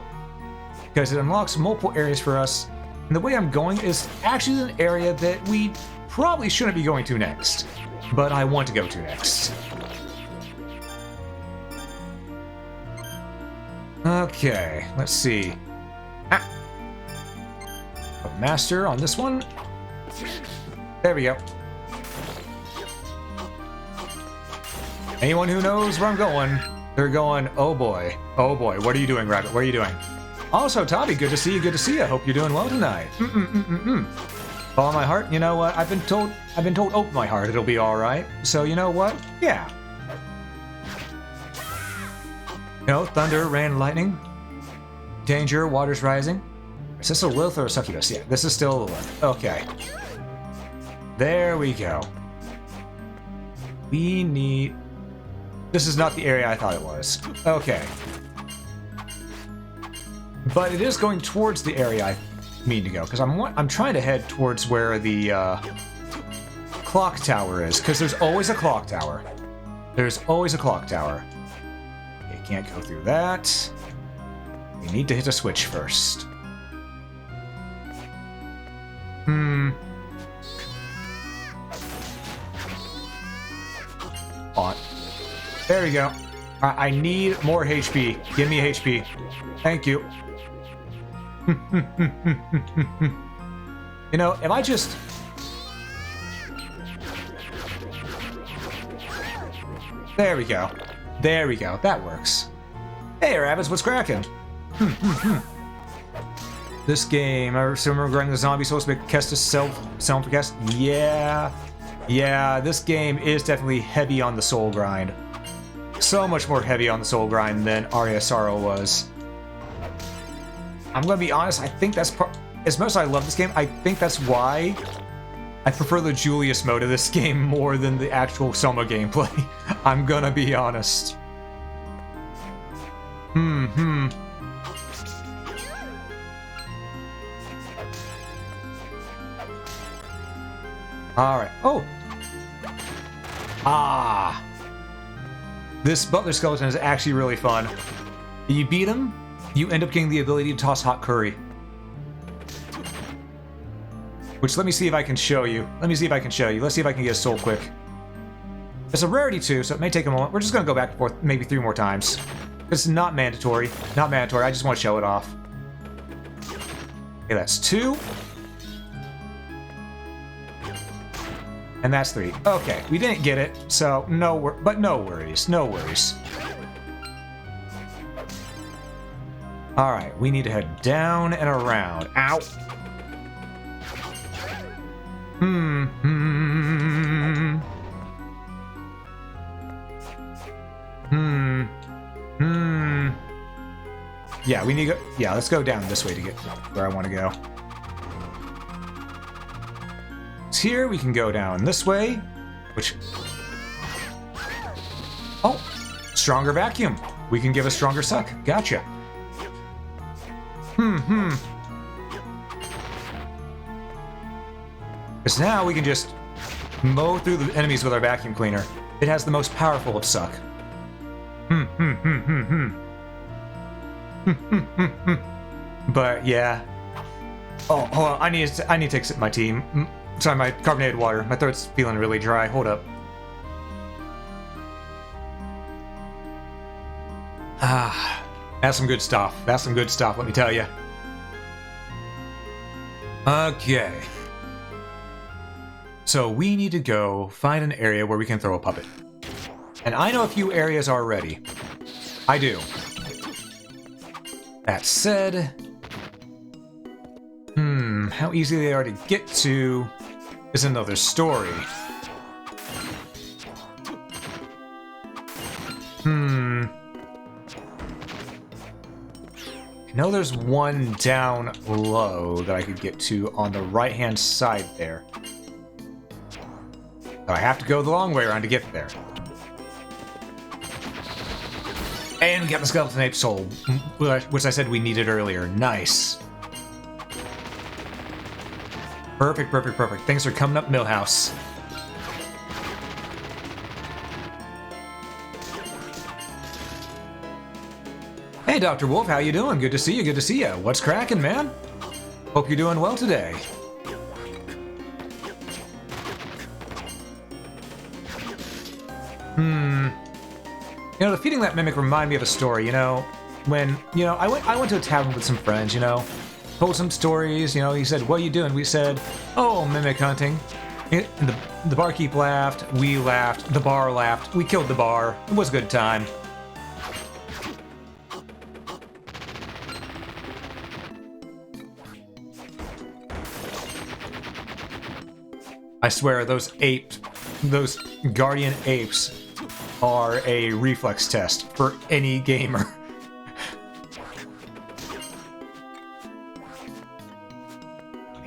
Because it unlocks multiple areas for us. And the way I'm going is actually an area that we probably shouldn't be going to next. But I want to go to next. Okay, let's see. Master on this one. There we go. Anyone who knows where I'm going, they're going, oh boy, what are you doing, Rabbit? What are you doing? Also, Tommy, good to see you, good to see you. Hope you're doing well tonight. Follow my heart? You know what? I've been told, open my heart, it'll be alright. So, you know what? Yeah. You know, thunder, rain, lightning. Danger, water's rising. Is this a Lilith or a succubus? Yeah, this is still a Lilith. Okay. There we go. We need... This is not the area I thought it was. Okay. But it is going towards the area I mean to go, because I'm trying to head towards where the clock tower is, because there's always a clock tower. There's always a clock tower. Okay, can't go through that. We need to hit a switch first. On. There we go. I need more HP. Give me HP. Thank you. You know, if I just... There we go. There we go. That works. Hey, Rabbits, what's cracking? This game, I remember grinding the zombie souls to make Kestis self-cast. Yeah, this game is definitely heavy on the soul grind. So much more heavy on the soul grind than Aria Sorrow was. I'm gonna be honest, I think that's as much as I love this game, I think that's why I prefer the Julius mode of this game more than the actual Soma gameplay. I'm gonna be honest. Alright. Oh! Ah! This Butler Skeleton is actually really fun. You beat him, you end up getting the ability to toss hot curry. Which, let me see if I can show you. Let's see if I can get a soul quick. It's a rarity too, so it may take a moment. We're just gonna go back and forth maybe 3 more times. It's not mandatory. Not mandatory, I just want to show it off. Okay, that's 2. And that's 3. Okay, we didn't get it, so no worries, no worries. Alright, we need to head down and around. Ow! Yeah, we need to go... Yeah, let's go down this way to get where I want to go. Here we can go down this way, which... Oh! Stronger vacuum! We can give a stronger suck. Gotcha. Because now we can just mow through the enemies with our vacuum cleaner. It has the most powerful of suck. But yeah. Oh, hold on. I need to take a sip of my tea. Sorry, my carbonated water. My throat's feeling really dry. Hold up. Ah, that's some good stuff. That's some good stuff, let me tell you. Okay. So we need to go find an area where we can throw a puppet. And I know a few areas already. I do. That said... how easy they are to get to is another story. I know there's one down low that I could get to on the right-hand side there. So I have to go the long way around to get there. And we got the skeleton ape soul, which I said we needed earlier. Nice. Perfect, perfect, perfect. Things are coming up Millhouse. Hey, Dr. Wolf, how you doing? Good to see you, good to see you. What's cracking, man? Hope you're doing well today. You know, defeating that mimic reminded me of a story, you know, when, you know, I went to a tavern with some friends, you know, told some stories, you know, he said, what are you doing? We said, oh, mimic hunting. And the barkeep laughed, we laughed, the bar laughed, we killed the bar. It was a good time. I swear, those guardian apes are a reflex test for any gamer.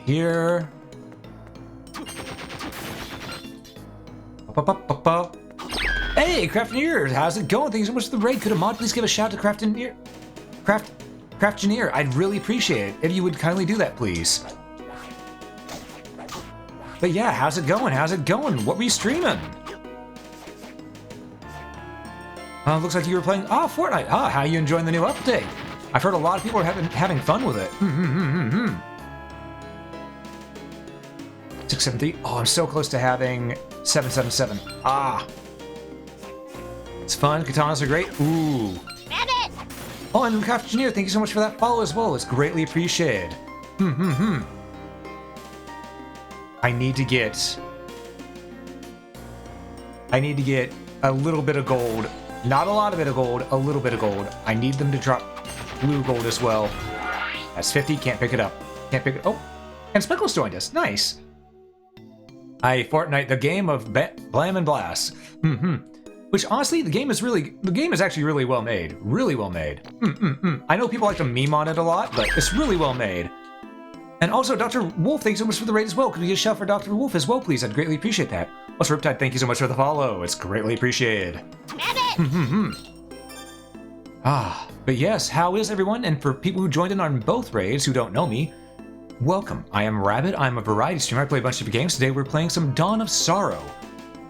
Here. Hey, Craftineer, how's it going? Thank you so much for the raid. Could a mod please give a shout to Craftineer? Craftineer, I'd really appreciate it if you would kindly do that, please. But yeah, how's it going? How's it going? What were you streaming? Looks like you were playing Fortnite. How are you enjoying the new update? I've heard a lot of people are having fun with it. 673. Oh, I'm so close to having 777. It's fun. Katanas are great. Ooh. Rabbit! Oh, and Craft Engineer, thank you so much for that follow as well. It's greatly appreciated. I need to get a little bit of gold. Not a lot of it of gold, a little bit of gold. I need them to drop blue gold as well. That's 50, can't pick it up. Can't pick it. Oh, and Speckles joined us. Nice. Fortnite, the game of blam and blast. Which honestly, the game is actually really well made. Really well made. I know people like to meme on it a lot, but it's really well made. And also, Dr. Wolf, thanks so much for the raid as well. Could we get a shout for Dr. Wolf as well, please? I'd greatly appreciate that. Also, Riptide, thank you so much for the follow. It's greatly appreciated. But yes, how is everyone? And for people who joined in on both raids who don't know me, welcome. I am Rabbit. I'm a variety streamer. I play a bunch of games. Today we're playing some Dawn of Sorrow,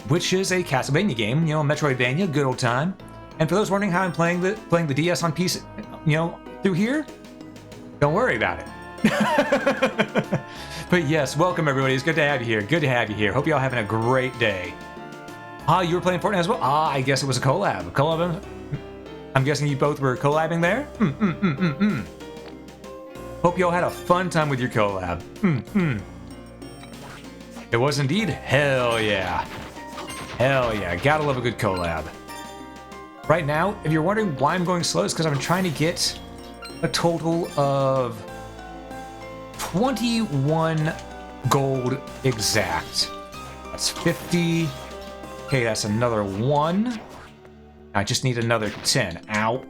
which is a Castlevania game, you know, Metroidvania, good old time. And for those wondering how I'm playing the DS on PC, you know, through here, don't worry about it. But yes, welcome everybody. It's good to have you here. Good to have you here. Hope y'all having a great day. You were playing Fortnite as well? I guess it was a collab. I'm guessing you both were collabing there? Hope y'all had a fun time with your collab. It was indeed? Hell yeah. Hell yeah. Gotta love a good collab. Right now, if you're wondering why I'm going slow, it's because I'm trying to get a total of 21 gold exact. That's 50. Okay, that's another 1. I just need another 10. Ow.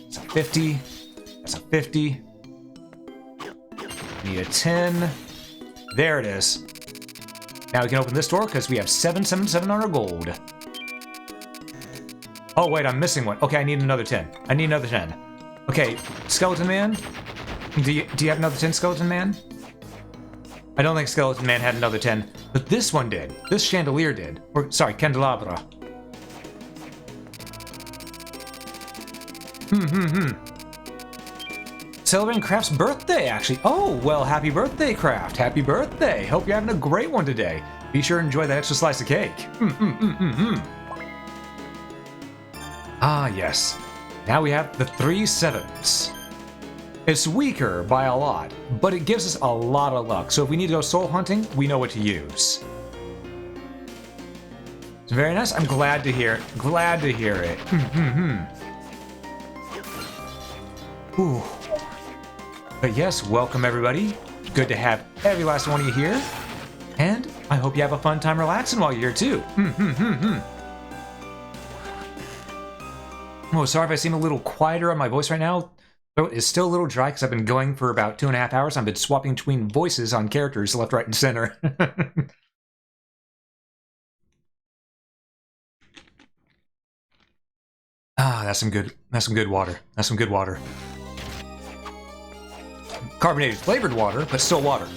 That's a 50. That's a 50. Need a 10. There it is. Now we can open this door because we have 777 on our gold. Oh wait, I'm missing one. Okay, I need another 10. I need another 10. Okay, Skeleton Man. Do you have another 10, Skeleton Man? I don't think Skeleton Man had another 10, but this one did. This chandelier did. Or, sorry, candelabra. Celebrating Craft's birthday, actually. Oh, well, happy birthday, Craft. Happy birthday. Hope you're having a great one today. Be sure to enjoy that extra slice of cake. Ah, yes. Now we have the 3 sevens. It's weaker by a lot, but it gives us a lot of luck. So if we need to go soul hunting, we know what to use. It's very nice. I'm glad to hear it. Glad to hear it. Ooh. But yes, welcome everybody. Good to have every last one of you here. And I hope you have a fun time relaxing while you're here too. Oh, sorry if I seem a little quieter on my voice right now. Throat is still a little dry because I've been going for about 2.5 hours. I've been swapping between voices on characters left, right, and center. Ah, that's some good water. That's some good water. Carbonated flavored water, but still water.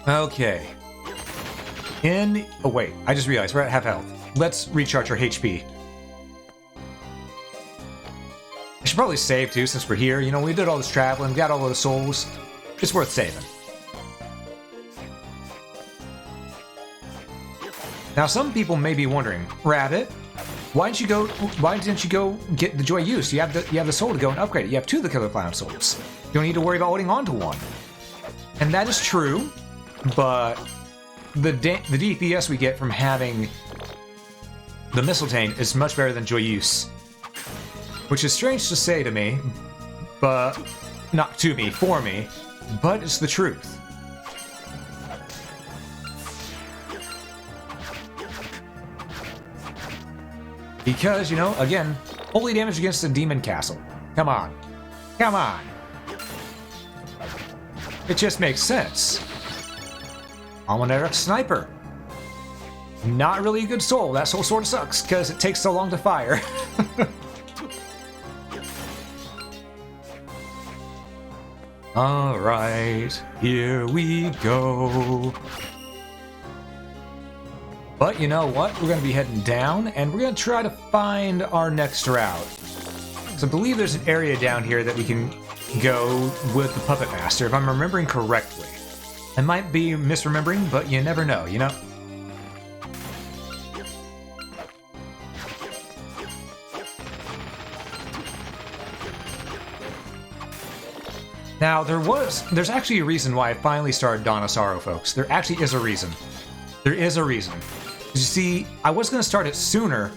Okay. Oh wait, I just realized we're at half health. Let's recharge our HP. I should probably save too since we're here. You know, we did all this traveling, got all of the souls. It's worth saving. Now some people may be wondering, Rabbit, why didn't you go get the Joy Use? You have the soul to go and upgrade it. You have 2 of the Killer Clown souls. You don't need to worry about holding on to one. And that is true, but the DPS we get from having the Mistletoe is much better than Joy Use. Which is strange to say to me, but not to me, for me, but it's the truth. Because, you know, again, holy damage against a demon castle. Come on. Come on. It just makes sense. Almaneric Sniper. Not really a good soul. That soul sort of sucks because it takes so long to fire. Alright, here we go. But you know what? We're going to be heading down, and we're going to try to find our next route. So I believe there's an area down here that we can go with the Puppet Master, if I'm remembering correctly. I might be misremembering, but you never know, you know? Now, there's actually a reason why I finally started Dawn of Sorrow, folks. There actually is a reason. There is a reason. You see, I was going to start it sooner,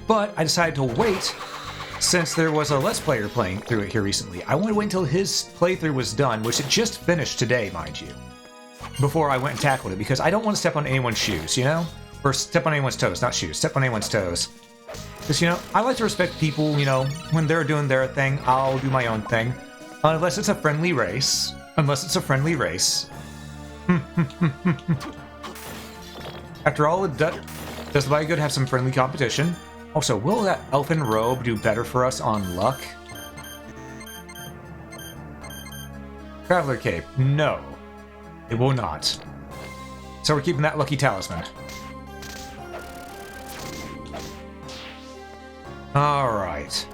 but I decided to wait since there was a Let's Player playing through it here recently. I wanted to wait until his playthrough was done, which it just finished today, mind you, before I went and tackled it, because I don't want to step on anyone's shoes, you know? Or step on anyone's toes, not shoes, step on anyone's toes. Because, you know, I like to respect people, you know, when they're doing their thing, I'll do my own thing. Unless it's a friendly race. Unless it's a friendly race. After all, does the Body Good have some friendly competition? Also, will that elfin robe do better for us on luck? Traveler Cape. No. It will not. So we're keeping that lucky talisman. Alright.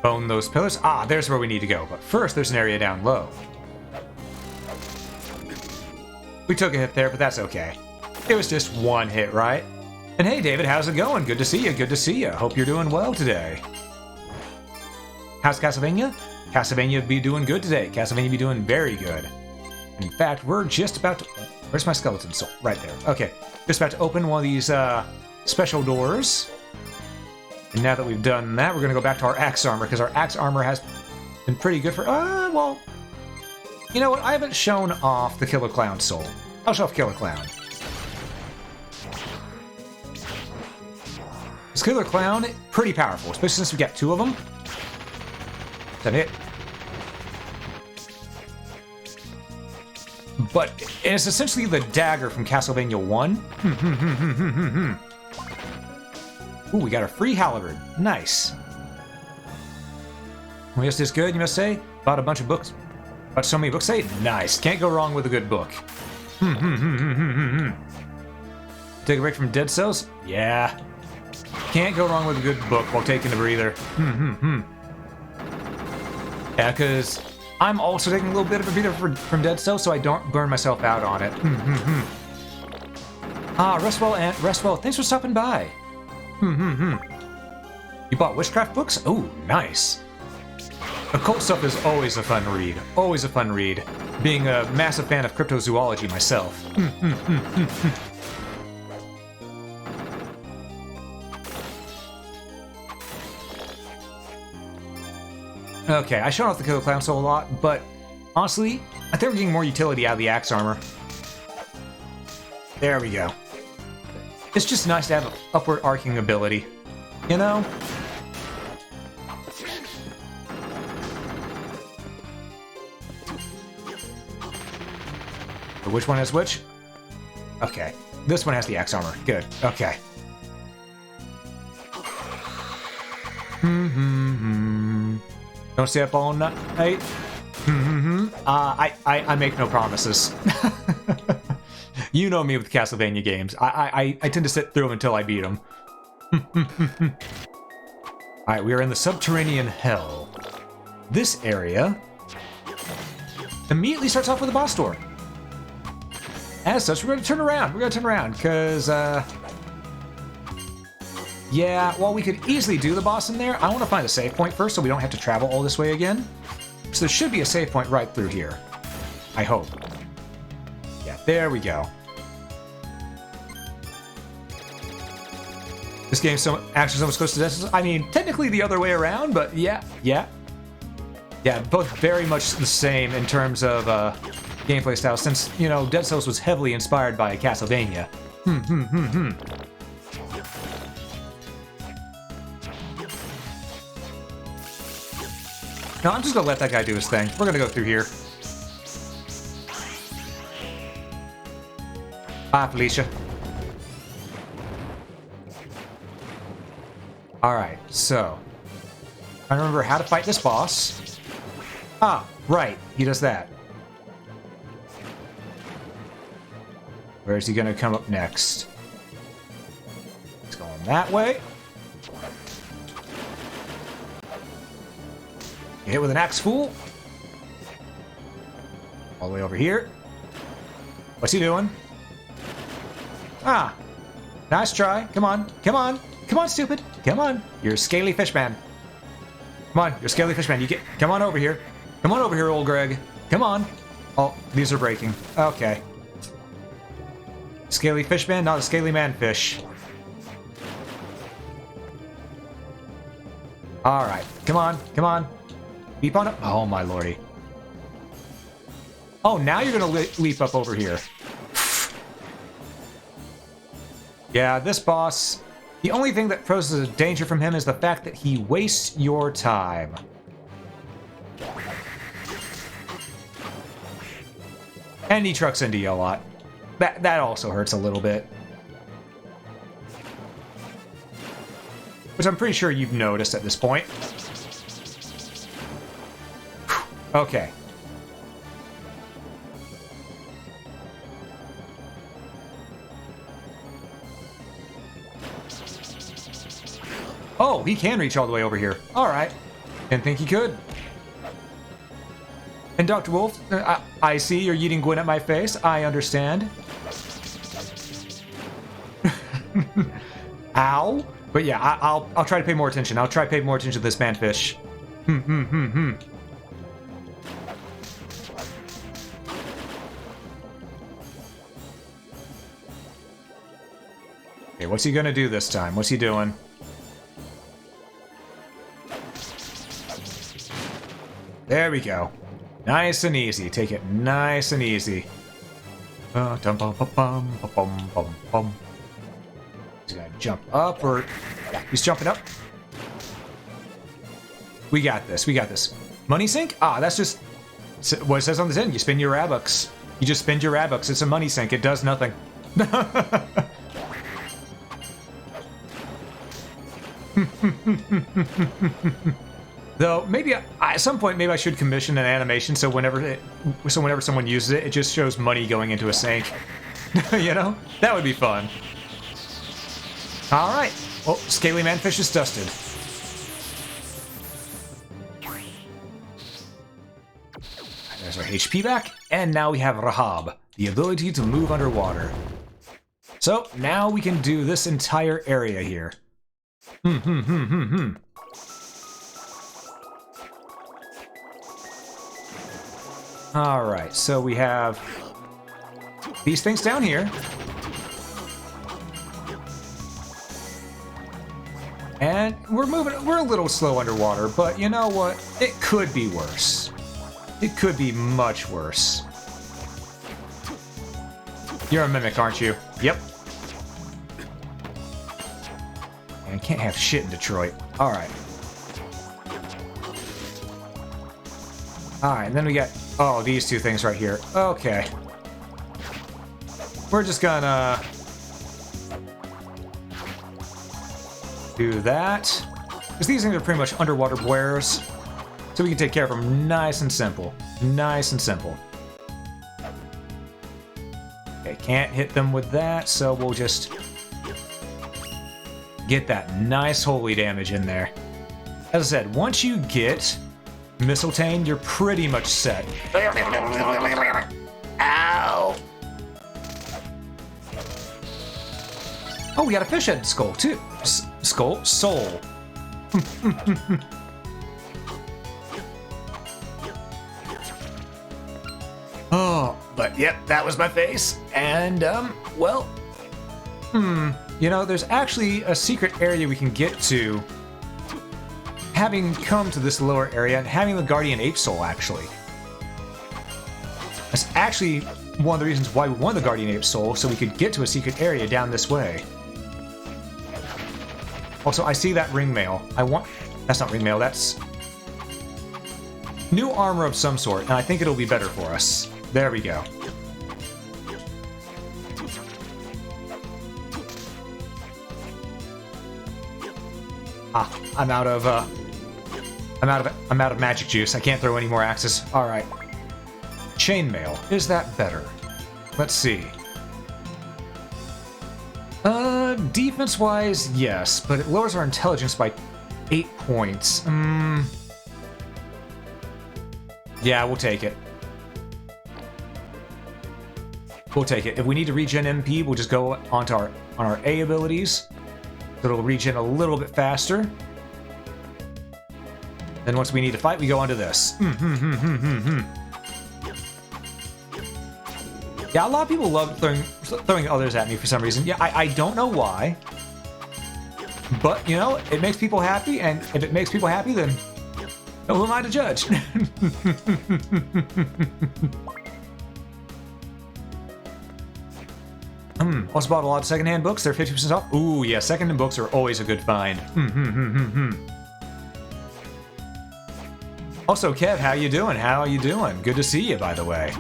Bone those pillars. Ah, there's where we need to go. But first, there's an area down low. We took a hit there, but that's okay. It was just one hit, right? And hey, David, how's it going? Good to see you. Good to see you. Hope you're doing well today. How's Castlevania? Castlevania be doing good today. Castlevania be doing very good. In fact, we're just about to... Where's my skeleton soul? Right there. Okay. Just about to open one of these special doors. And now that we've done that, we're going to go back to our axe armor, because our axe armor has been pretty good for... well... You know what? I haven't shown off the Killer Clown soul. I'll show off Killer Clown. This Killer Clown, pretty powerful, especially since we got 2 of them. Is that it? But it's essentially the dagger from Castlevania 1. Ooh, we got a free halberd. Nice. Well, this is good, you must say? Bought a bunch of books. Bought so many books, say? Nice. Can't go wrong with a good book. Take a break from Dead Cells? Yeah. Can't go wrong with a good book while taking a breather. Yeah, because I'm also taking a little bit of a breather from Dead Cells so I don't burn myself out on it. Ah, Restwell, Aunt Restwell, thanks for stopping by. You bought witchcraft books? Oh, nice. Occult stuff is always a fun read. Always a fun read. Being a massive fan of cryptozoology myself. Okay, I showed off the Killer Clown Soul a lot, but honestly, I think we're getting more utility out of the axe armor. There we go. It's just nice to have an upward arcing ability, you know? Which one has which? Okay, this one has the axe armor. Good, okay. Don't stay up all night. I make no promises. You know me with Castlevania games. I tend to sit through them until I beat them. Alright, we are in the subterranean hell. This area immediately starts off with a boss door. As such, we're going to turn around. We're going to turn around, because, yeah, while we could easily do the boss in there, I want to find a save point first so we don't have to travel all this way again. So there should be a save point right through here. I hope. Yeah, there we go. This game's actually so much close to Dead. I mean, technically the other way around, but yeah. Yeah, both very much the same in terms of gameplay style, since, you know, Dead Cells was heavily inspired by Castlevania. No, I'm just gonna let that guy do his thing. We're gonna go through here. Bye, Felicia. Alright, so I remember how to fight this boss. Ah, right, he does that. Where is he gonna come up next? He's going that way. Get hit with an axe, fool. All the way over here. What's he doing? Ah, nice try. Come on, come on, come on, stupid. Come on, you're a scaly fish man. Come on, you're a scaly fish man. You get. Come on over here. Come on over here, old Greg. Come on. Oh, these are breaking. Okay. Scaly fish man, not a scaly man fish. All right, come on, come on. Leap on up. Oh my lordy. Oh, now you're gonna leap up over here. Yeah, this boss, the only thing that poses a danger from him is the fact that he wastes your time. And he trucks into you a lot. That also hurts a little bit. Which I'm pretty sure you've noticed at this point. Okay. Oh, he can reach all the way over here. All right. Didn't think he could. And Dr. Wolf, I see you're eating Gwen at my face. I understand. Ow. But yeah, I'll try to pay more attention. I'll try to pay more attention to this manfish. Okay, what's he gonna do this time? What's he doing? There we go. Nice and easy. Take it nice and easy. He's gonna jump up, or yeah, he's jumping up. We got this. We got this. Money sink? Ah, that's just what it says on the tin. You spin your Rabucks. You just spin your Rabucks. It's a money sink. It does nothing. Though maybe at some point maybe I should commission an animation so whenever someone uses it, it just shows money going into a sink. You know, that would be fun. All right. Well, Scaly Manfish is dusted. There's our HP back, and now we have Rahab, the ability to move underwater. So now we can do this entire area here. All right, so we have these things down here. And we're a little slow underwater, but you know what? It could be worse. It could be much worse. You're a mimic, aren't you? Yep. And can't have shit in Detroit. Alright. Alright, and then we got, oh, these two things right here. Okay. We're just gonna do that. Because these things are pretty much underwater bears. So we can take care of them nice and simple. Nice and simple. Okay, can't hit them with that, so we'll just get that nice holy damage in there. As I said, once you get Mistletoe, you're pretty much set. Ow! Oh, we got a fish head skull, too. Skull? Soul. Oh, but yep, that was my face. And, well... You know, there's actually a secret area we can get to having come to this lower area and having the Guardian Ape Soul, actually. That's actually one of the reasons why we won the Guardian Ape Soul, so we could get to a secret area down this way. Also, I see that ring mail. That's not ring mail, that's new armor of some sort, and I think it'll be better for us. There we go. Ah, I'm out of magic juice. I can't throw any more axes. All right. Chainmail. Is that better? Let's see. Defense-wise, yes, but it lowers our intelligence by 8 points. Yeah, we'll take it. We'll take it. If we need to regen MP, we'll just go onto on our A abilities. So it'll regen a little bit faster. Then once we need to fight, we go onto this. Yeah, a lot of people love throwing others at me for some reason. Yeah, I don't know why. But, you know, it makes people happy, and if it makes people happy, then who am I to judge? Also bought a lot of secondhand books. They're 50% off. Ooh, yeah, secondhand books are always a good find. Also, Kev, how you doing? How you doing? Good to see you, by the way.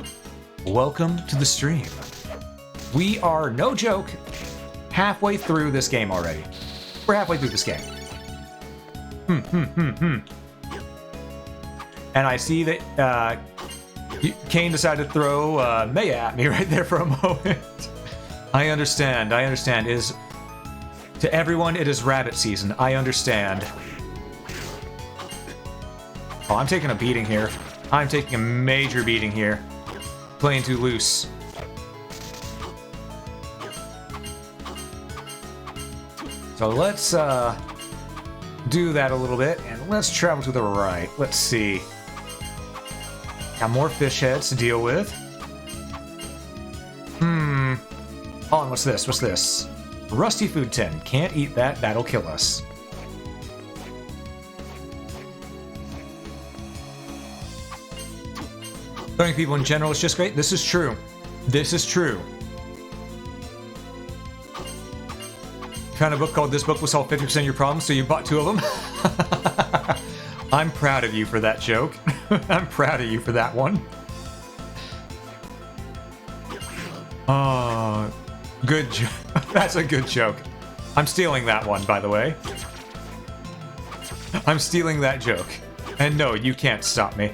Welcome to the stream. We are, no joke, halfway through this game already. We're halfway through this game. And I see that Kane decided to throw Maya at me right there for a moment. I understand. To everyone, it is rabbit season. I understand. Oh, I'm taking a beating here. I'm taking a major beating here. Playing too loose. So let's do that a little bit, and let's travel to the right. Let's see. Got more fish heads to deal with. Oh, and what's this? What's this? Rusty food tin. Can't eat that. That'll kill us. Throwing people in general is just great. This is true. This is true. Found a book called This Book Will Solve 50% of Your Problems, so you bought 2 of them? I'm proud of you for that joke. I'm proud of you for that one. Good joke. That's a good joke. I'm stealing that one, by the way. I'm stealing that joke. And no, you can't stop me.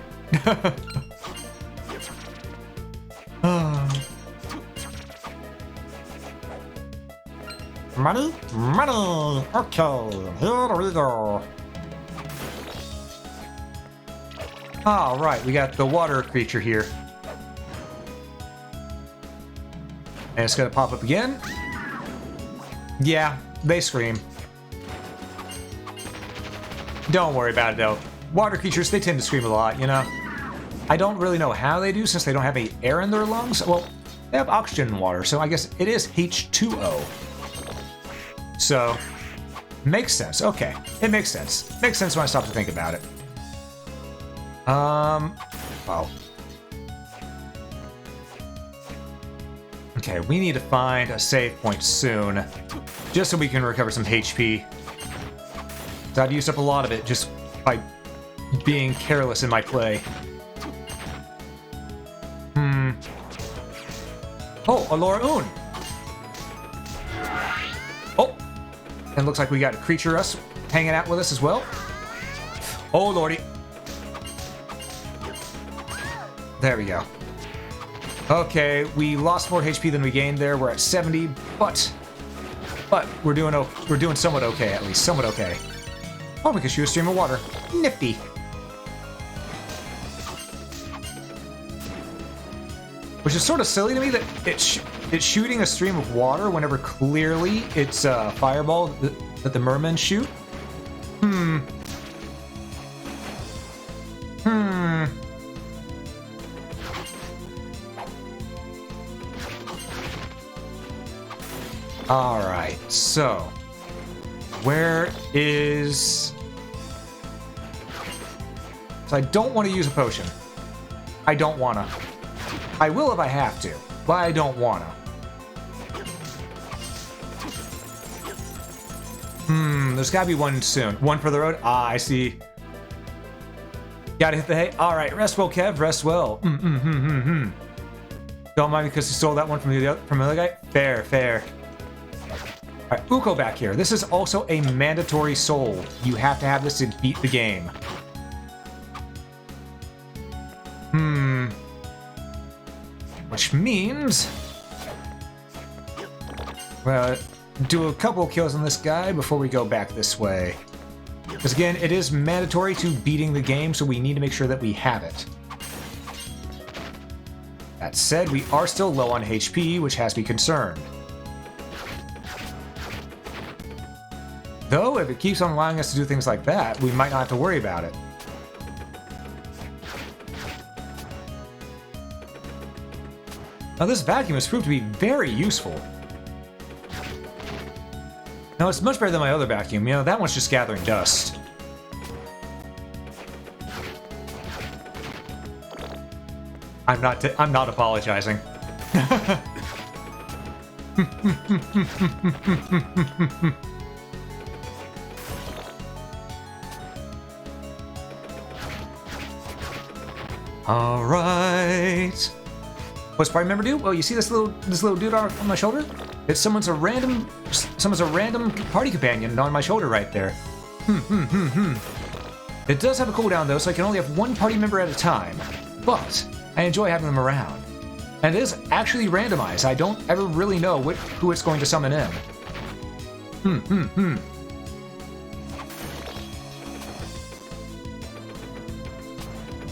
Money? Money! Okay, here we go. All right, we got the water creature here. And it's gonna pop up again. Yeah, they scream. Don't worry about it though. Water creatures, they tend to scream a lot, you know? I don't really know how they do since they don't have any air in their lungs. Well, they have oxygen in water, so I guess it is H2O. So, makes sense. Okay, it makes sense. Makes sense when I stop to think about it. Oh. Okay, we need to find a save point soon, just so we can recover some HP. So I've used up a lot of it just by being careless in my play. Oh, Alora Un! Oh! And looks like we got a creature us hanging out with us as well. Oh, lordy. There we go. Okay, we lost more HP than we gained there. We're at 70, but we're doing somewhat okay, at least. Somewhat okay. Oh, we can shoot a stream of water. Nifty. Which is sort of silly to me that it's shooting a stream of water whenever clearly it's a fireball that the mermen shoot. Alright, so where is... So I don't want to use a potion. I don't want to. I will if I have to, but I don't want to. There's gotta be one soon. One for the road? Ah, I see. Gotta hit the hay. Alright, rest well, Kev, rest well. Don't mind me because you stole that one from the other guy? Fair, fair. Alright, Uko back here. This is also a mandatory soul. You have to have this to beat the game. Which means... well, do a couple kills on this guy before we go back this way. Because again, it is mandatory to beating the game, so we need to make sure that we have it. That said, we are still low on HP, which has me concerned. Though, if it keeps on allowing us to do things like that, we might not have to worry about it. Now, this vacuum has proved to be very useful. Now, it's much better than my other vacuum. You know, that one's just gathering dust. I'm not apologizing. All right. What's Prime Member do? Oh, you see this little dude on my shoulder? It's someone's a random party companion on my shoulder right there. It does have a cooldown though, so I can only have one party member at a time. But I enjoy having them around. And it is actually randomized. I don't ever really know who it's going to summon in.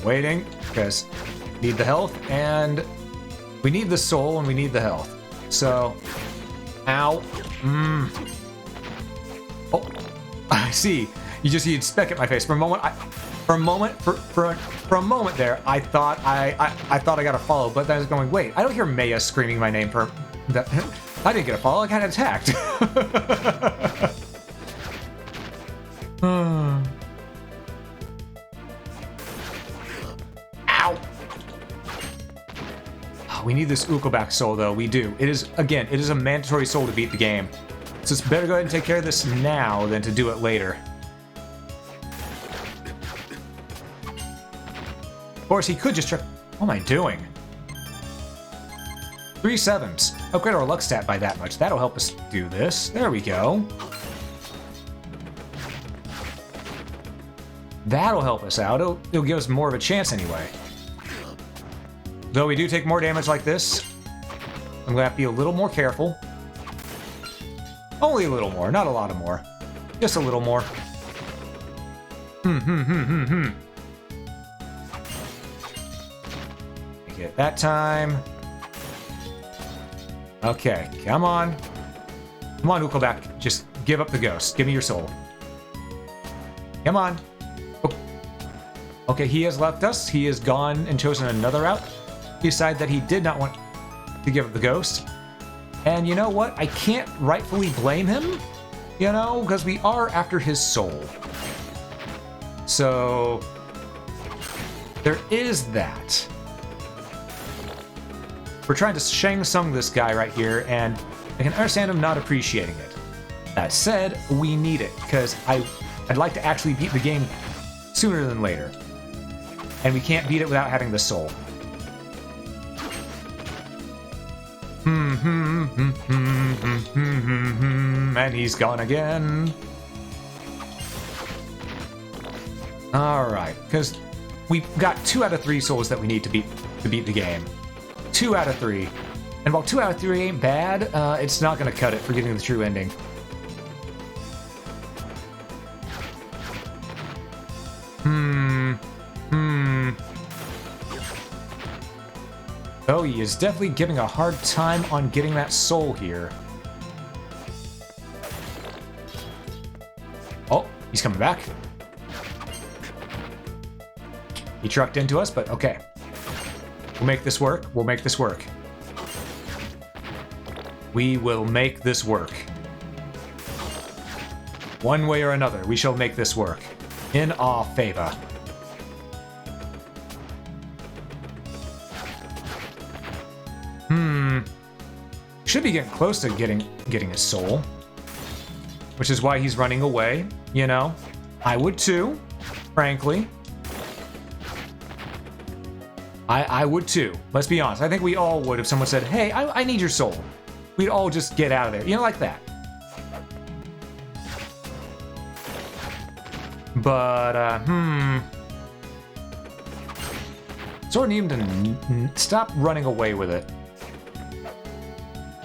Waiting, because need the health, and we need the soul, and we need the health. So, ow. Oh, I see. You just need speck at my face. For a moment, for a moment there, I thought I got a follow, but then I was going, wait, I don't hear Maya screaming my name for that. I didn't get a follow. I got attacked. Ow. We need this Ukoback soul, though. We do. It is a mandatory soul to beat the game. So it's better go ahead and take care of this now than to do it later. Of course, he could just try... What am I doing? 3 7s. Upgrade our luck stat by that much. That'll help us do this. There we go. That'll help us out. It'll give us more of a chance anyway. Though we do take more damage like this, I'm gonna have to be a little more careful. Only a little more, not a lot of more. Just a little more. Get that time. Okay, come on. Come on, Ukelback. Just give up the ghost. Give me your soul. Come on. Oh. Okay, he has left us. He has gone and chosen another route. He decided that he did not want to give up the ghost. And you know what? I can't rightfully blame him, you know, because we are after his soul. So there is that. We're trying to Shang Tsung this guy right here, and I can understand him not appreciating it. That said, we need it, because I'd like to actually beat the game sooner than later. And we can't beat it without having the soul. And he's gone again. Alright, because we've got 2 out of 3 souls that we need to beat the game. 2 out of 3. And while 2 out of 3 ain't bad, it's not going to cut it for getting the true ending. Oh, he is definitely giving a hard time on getting that soul here. Oh, he's coming back. He trucked into us, but okay. We'll make this work. We'll make this work. We will make this work. One way or another, we shall make this work. In our favor. Should be getting close to getting his soul. Which is why he's running away, you know? I would too, frankly. I would too. Let's be honest. I think we all would if someone said, hey, I need your soul. We'd all just get out of there. You know, like that. But, sort of need him to stop running away with it.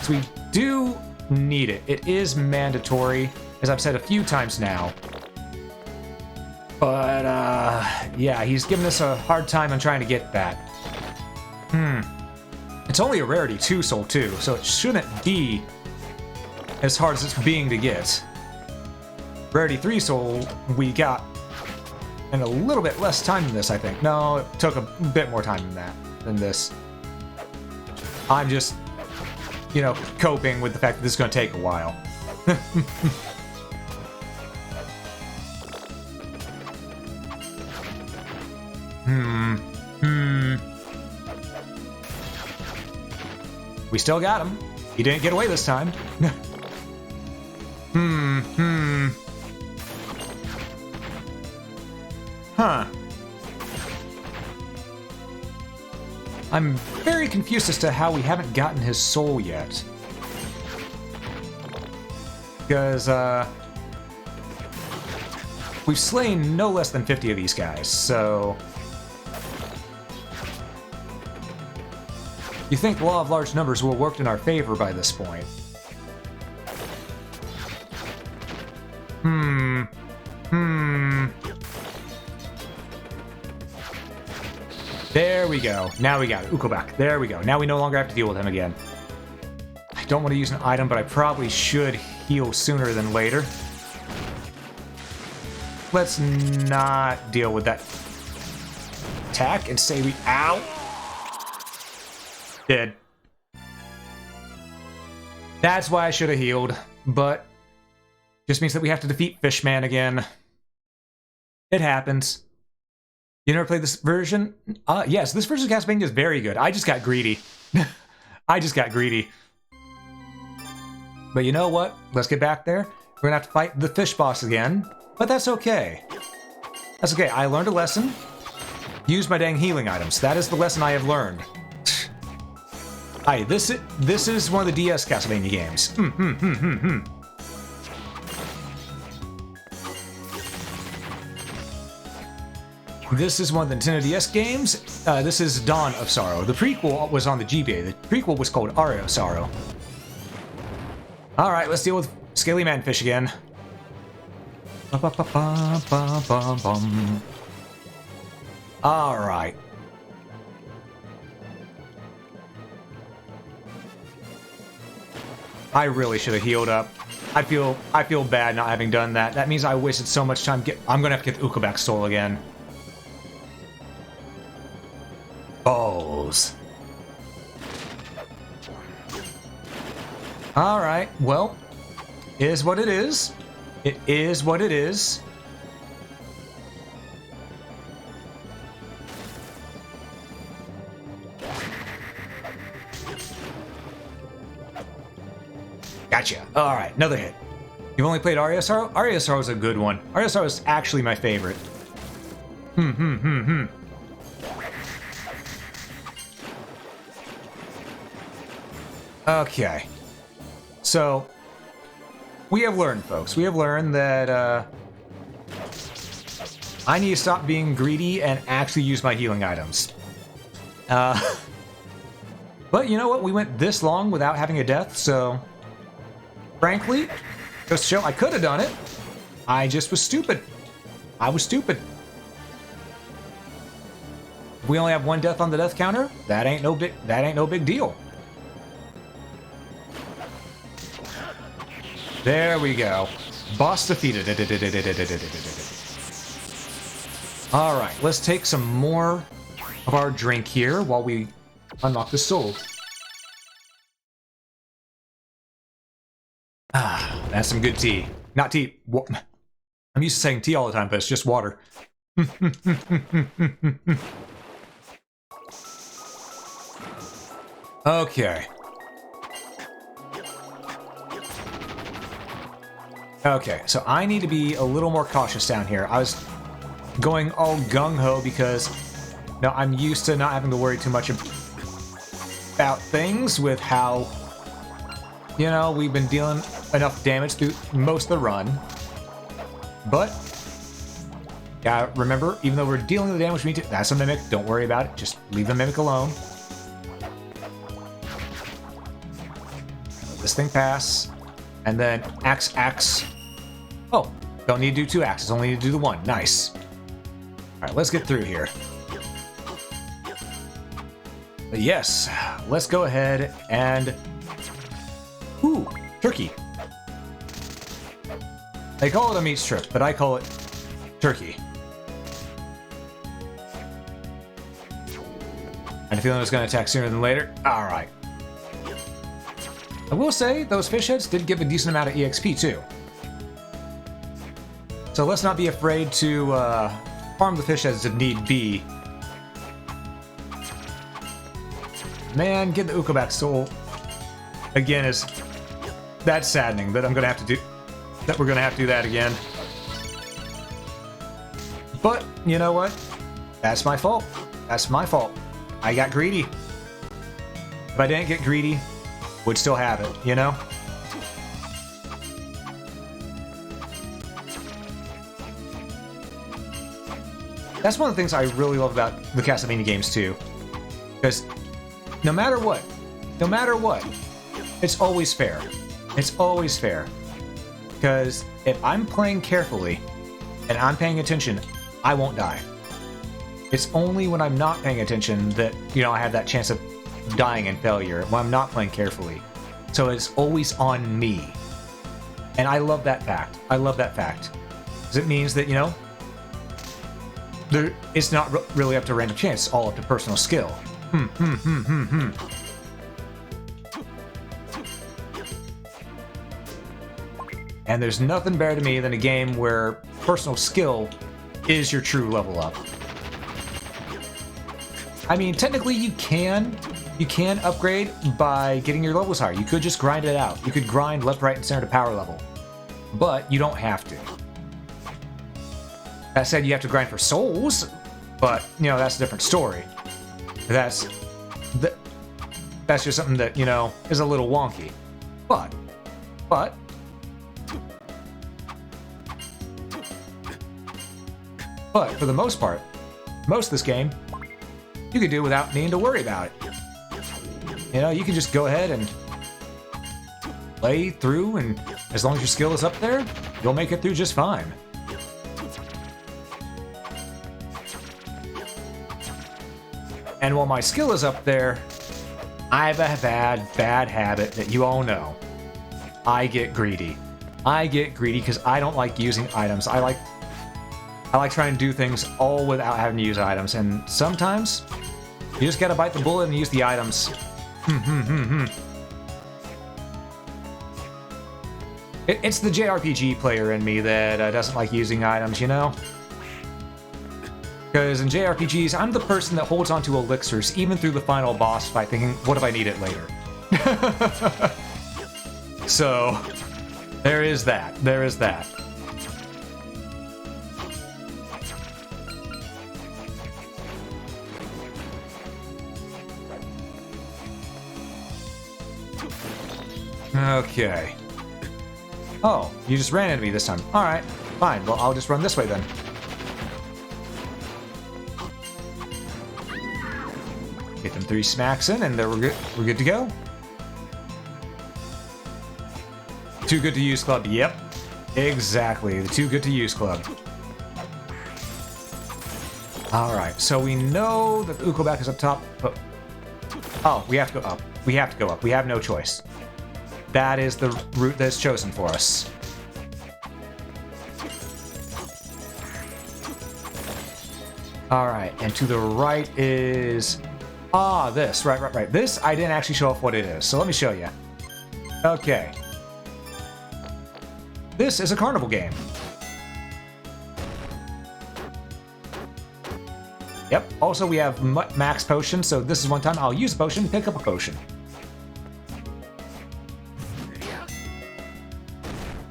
So we do need it. It is mandatory, as I've said a few times now. But, yeah, he's giving us a hard time on trying to get that. It's only a rarity 2 soul too, so it shouldn't be as hard as it's being to get. Rarity 3 soul we got in a little bit less time than this, I think. No, it took a bit more time than this. I'm just, you know, coping with the fact that this is going to take a while. We still got him. He didn't get away this time. Huh. I'm very confused as to how we haven't gotten his soul yet. Because, we've slain no less than 50 of these guys, so... You think the law of large numbers will have worked in our favor by this point. There we go. Now we got it. Ukelback. There we go. Now we no longer have to deal with him again. I don't want to use an item, but I probably should heal sooner than later. Let's not deal with that attack and say we... Ow! Dead. That's why I should have healed, but just means that we have to defeat Fishman again. It happens. You never played this version? Yes, this version of Castlevania is very good. I just got greedy. I just got greedy. But you know what? Let's get back there. We're gonna have to fight the fish boss again, but that's okay. That's okay. I learned a lesson. Use my dang healing items. That is the lesson I have learned. Hi, this is one of the DS Castlevania games. This is one of the Nintendo DS games. This is Dawn of Sorrow. The prequel was on the GBA. The prequel was called Aria of Sorrow. Alright, let's deal with Scaly Manfish again. Alright. I really should have healed up. I feel bad not having done that. That means I wasted so much time. I'm gonna have to get the Ukobak Soul again. Balls. Alright, well, is what it is. It is what it is. Gotcha. Alright, another hit. You've only played Aria of Sorrow? Aria of Sorrow is a good one. Aria of Sorrow is actually my favorite. Okay. So, we have learned, folks. We have learned that, I need to stop being greedy and actually use my healing items. But you know what? We went this long without having a death, so... Frankly, just show I could have done it. I just was stupid. I was stupid. If we only have one death on the death counter, that ain't no big deal. There we go. Boss defeated. Alright, let's take some more of our drink here while we unlock the soul. Ah, that's some good tea. Not tea. I'm used to saying tea all the time, but it's just water. Okay. Okay, so I need to be a little more cautious down here. I was going all gung-ho because, no, I'm used to not having to worry too much about things with how, you know, we've been dealing enough damage through most of the run. But, yeah, remember, even though we're dealing the damage we need to, that's a mimic, don't worry about it, just leave the mimic alone. Let this thing pass. And then axe. Oh, don't need to do 2 axes, only need to do the 1. Nice. Alright, let's get through here. But yes, let's go ahead and... Ooh, turkey. They call it a meat strip, but I call it turkey. And a feeling it's going to attack sooner than later. Alright. I will say, those fish heads did give a decent amount of EXP, too. So let's not be afraid to farm the fish heads if need be. Man, get the Ukobak Soul. Again, that's saddening that I'm gonna have to do... That we're gonna have to do that again. But, you know what? That's my fault. That's my fault. I got greedy. If I didn't get greedy, would still have it, you know? That's one of the things I really love about the Castlevania games, too. Because no matter what, it's always fair. It's always fair. Because if I'm playing carefully and I'm paying attention, I won't die. It's only when I'm not paying attention that, you know, I have that chance of dying and failure when I'm not playing carefully. So it's always on me. And I love that fact. I love that fact. Because it means that, you know, it's not really up to random chance. It's all up to personal skill. And there's nothing better to me than a game where personal skill is your true level up. I mean, technically you can upgrade by getting your levels higher. You could just grind it out. You could grind left, right, and center to power level. But you don't have to. That said, you have to grind for souls, but, you know, that's a different story. That's just something that, you know, is a little wonky. But, for the most part, most of this game, you can do without needing to worry about it. You know, you can just go ahead and play through, and as long as your skill is up there, you'll make it through just fine. And while my skill is up there, I have a bad habit that you all know. I get greedy. I get greedy because I don't like using items. I like trying to do things all without having to use items, and sometimes you just gotta bite the bullet and use the items. It's the JRPG player in me that doesn't like using items, you know? Because in JRPGs, I'm the person that holds onto elixirs even through the final boss fight, thinking, what if I need it later? So, there is that. There is that. Okay. Oh, you just ran into me this time. Alright, fine. Well, I'll just run this way then. Get them 3 smacks in, and then we're good to go. Too good to use club. Yep. Exactly. The too good to use club. Alright, so we know that the Ukoback is up top, but... Oh, we have to go up. We have to go up. We have no choice. That is the route that's chosen for us. Alright, and to the right is... Ah, this. Right. This, I didn't actually show off what it is, so let me show you. Okay. This is a carnival game. Yep, also we have max potions, so this is one time I'll use a potion, pick up a potion.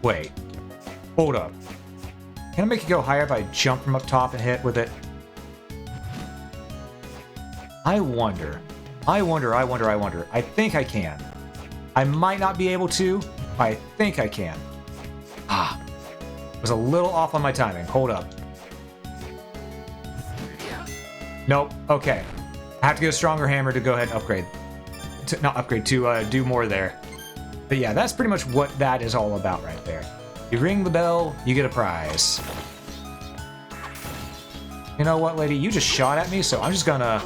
Wait. Hold up. Can I make it go higher if I jump from up top and hit with it? I wonder. I think I can. I might not be able to, but I think I can. Ah. Was a little off on my timing. Hold up. Nope. Okay. I have to get a stronger hammer to go ahead and upgrade. Not upgrade, to do more there. But yeah, that's pretty much what that is all about right there. You ring the bell, you get a prize. You know what, lady? You just shot at me, so I'm just gonna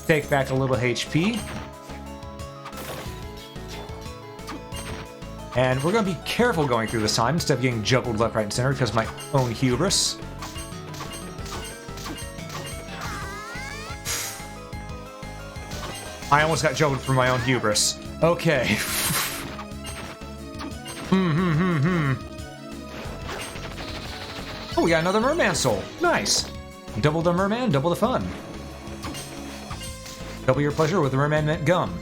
take back a little HP. And we're gonna be careful going through this time instead of getting juggled left, right, and center because of my own hubris. I almost got juggled for my own hubris. Okay. Oh, we got another merman soul. Nice. Double the merman, double the fun. Double your pleasure with the merman mint gum.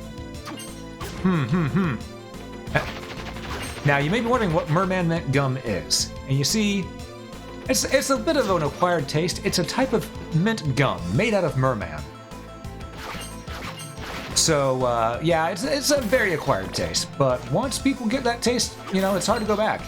Now, you may be wondering what merman mint gum is. And you see, it's a bit of an acquired taste. It's a type of mint gum made out of merman. So, yeah, it's a very acquired taste, but once people get that taste, you know, it's hard to go back.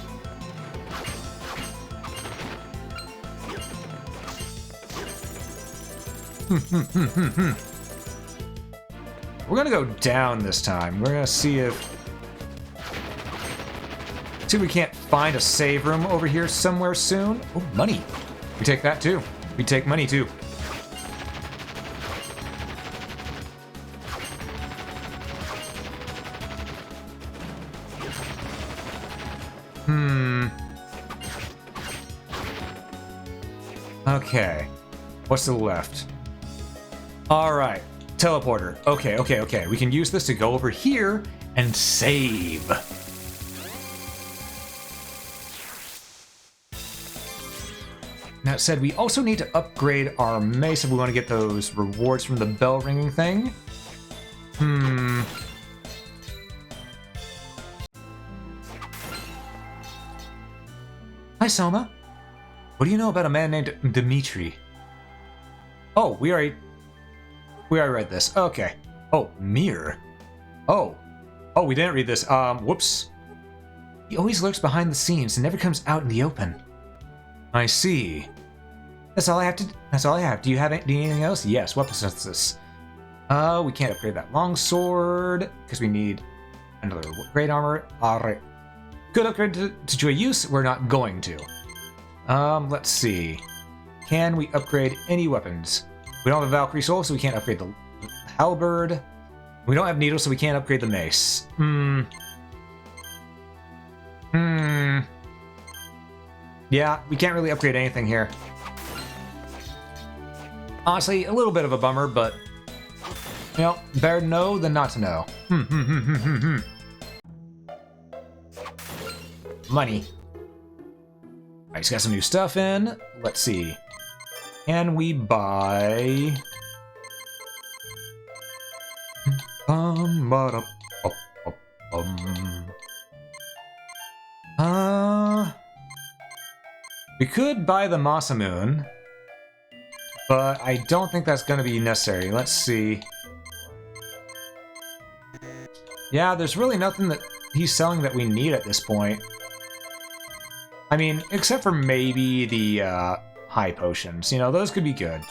We're gonna go down this time. We're gonna see if we can't find a save room over here somewhere soon. Oh, money. We take that too. We take money too. Okay. What's to the left? Alright. Teleporter. Okay. We can use this to go over here and save. That said, we also need to upgrade our mace if we want to get those rewards from the bell ringing thing. Hi, Soma. What do you know about a man named Dimitri? Oh, we already read this. Okay. Oh, Mir. Oh, we didn't read this. Whoops. He always lurks behind the scenes and never comes out in the open. I see. That's all I have to. That's all I have. Do you have anything else? Yes. Weapon synthesis. We can't upgrade that longsword because we need another great armor. Alright. Could upgrade to a use. We're not going to. Let's see. Can we upgrade any weapons? We don't have a Valkyrie soul, so we can't upgrade the halberd. We don't have needles, so we can't upgrade the mace. Yeah, we can't really upgrade anything here. Honestly, a little bit of a bummer, but you know, better to know than not to know. Money. Alright, just got some new stuff in. Let's see. Can we buy... We could buy the Masamune, but I don't think that's going to be necessary. Let's see. Yeah, there's really nothing that he's selling that we need at this point. I mean, except for maybe the high potions. You know, those could be good.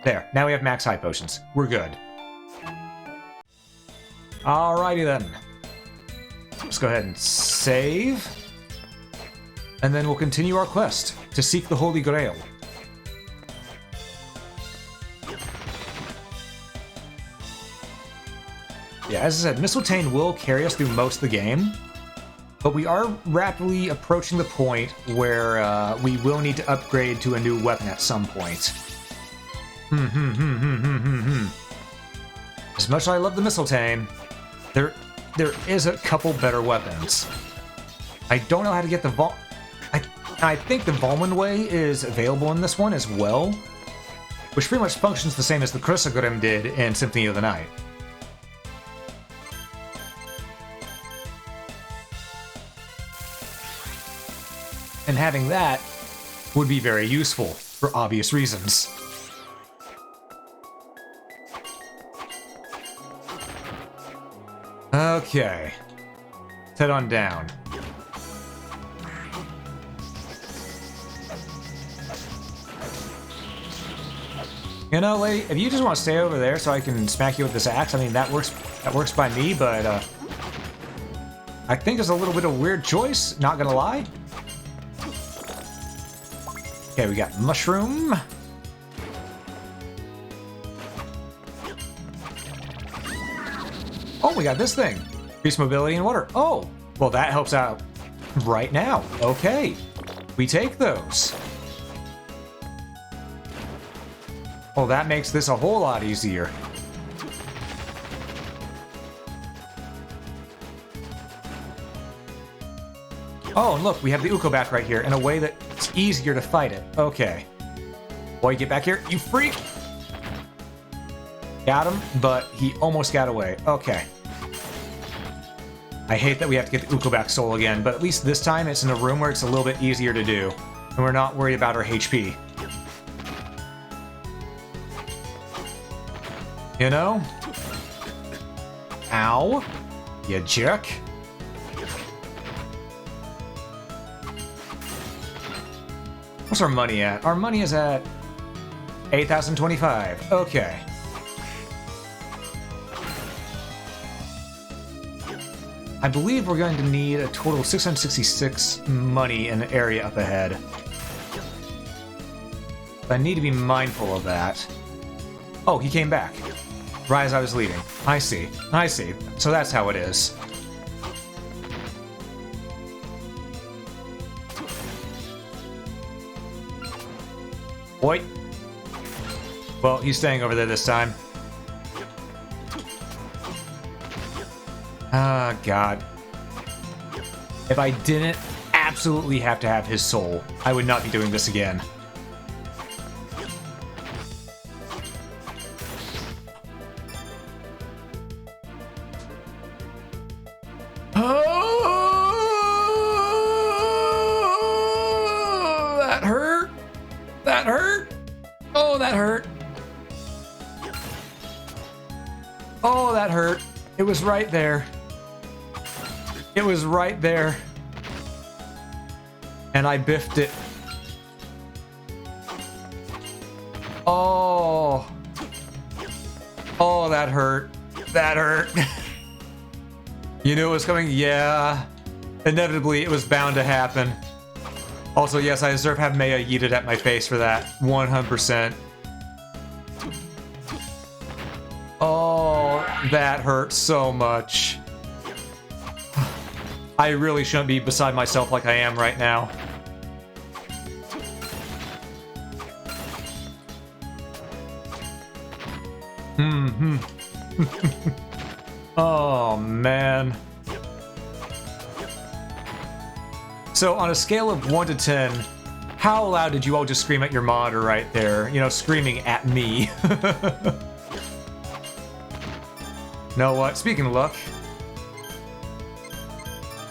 There, now we have max high potions. We're good. Alrighty then. Let's go ahead and save. And then we'll continue our quest to seek the Holy Grail. Yeah, as I said, Mistletoe will carry us through most of the game, but we are rapidly approaching the point where we will need to upgrade to a new weapon at some point. As much as I love the Mistletoe, there is a couple better weapons. I don't know how to get the I think the Volman Way is available in this one as well, which pretty much functions the same as the Chrysogrim did in Symphony of the Night. And having that would be very useful for obvious reasons. Okay. Let's head on down. You know, lady, if you just want to stay over there so I can smack you with this axe, I mean, that works by me, but I think it's a little bit of a weird choice, not gonna lie. Okay, we got mushroom. Oh, we got this thing. Increase mobility in water. Oh, well, that helps out right now. Okay, we take those. Oh, that makes this a whole lot easier. Oh, and look, we have the Ukobak right here in a way that's easier to fight it. Okay. Boy, get back here, you freak! Got him, but he almost got away. Okay. I hate that we have to get the Ukobak soul again, but at least this time it's in a room where it's a little bit easier to do, and we're not worried about our HP. You know? Ow. You jerk. What's our money at? Our money is at 8,025. Okay. I believe we're going to need a total of 666 money in the area up ahead. I need to be mindful of that. Oh, he came back. Right as I was leaving. I see. I see. So that's how it is. Boy. Well, he's staying over there this time. Ah, God. If I didn't absolutely have to have his soul, I would not be doing this again. Oh, that hurt. That hurt. Oh, that hurt. Oh, that hurt. It was right there. It was right there. And I biffed it. Oh. Oh, that hurt. That hurt. You knew it was coming? Yeah. Inevitably, it was bound to happen. Also, yes, I deserve to have Maya yeeted at my face for that. 100%. Oh, that hurt so much. I really shouldn't be beside myself like I am right now. Oh, man. So, on a scale of 1 to 10, how loud did you all just scream at your monitor right there? You know, screaming at me. Know what? Speaking of luck.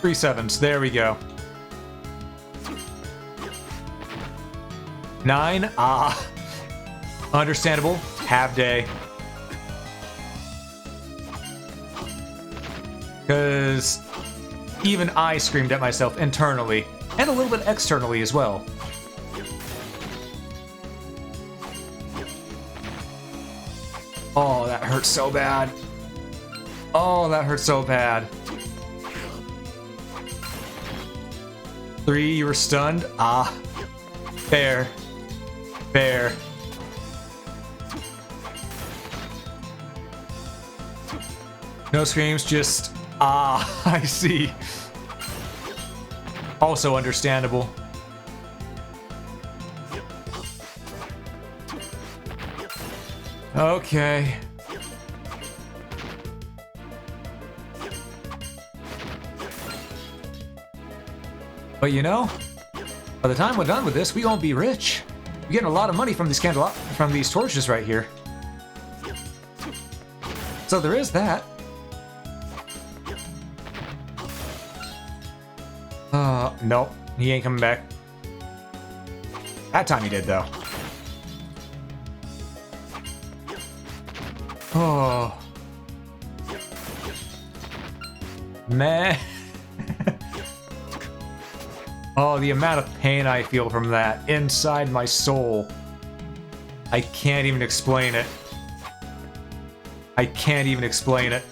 3 sevens. There we go. 9. Ah. Understandable. Half day. Because even I screamed at myself internally, and a little bit externally as well. Oh, that hurts so bad. Oh, that hurts so bad. 3, you were stunned? Ah. Fair. Fair. No screams, just... Ah, I see. Also understandable. Okay. But you know, by the time we're done with this, we gonna be rich. We're getting a lot of money from these torches right here. So there is that. Nope, he ain't coming back. That time he did, though. Oh. Man. Oh, the amount of pain I feel from that inside my soul. I can't even explain it. I can't even explain it.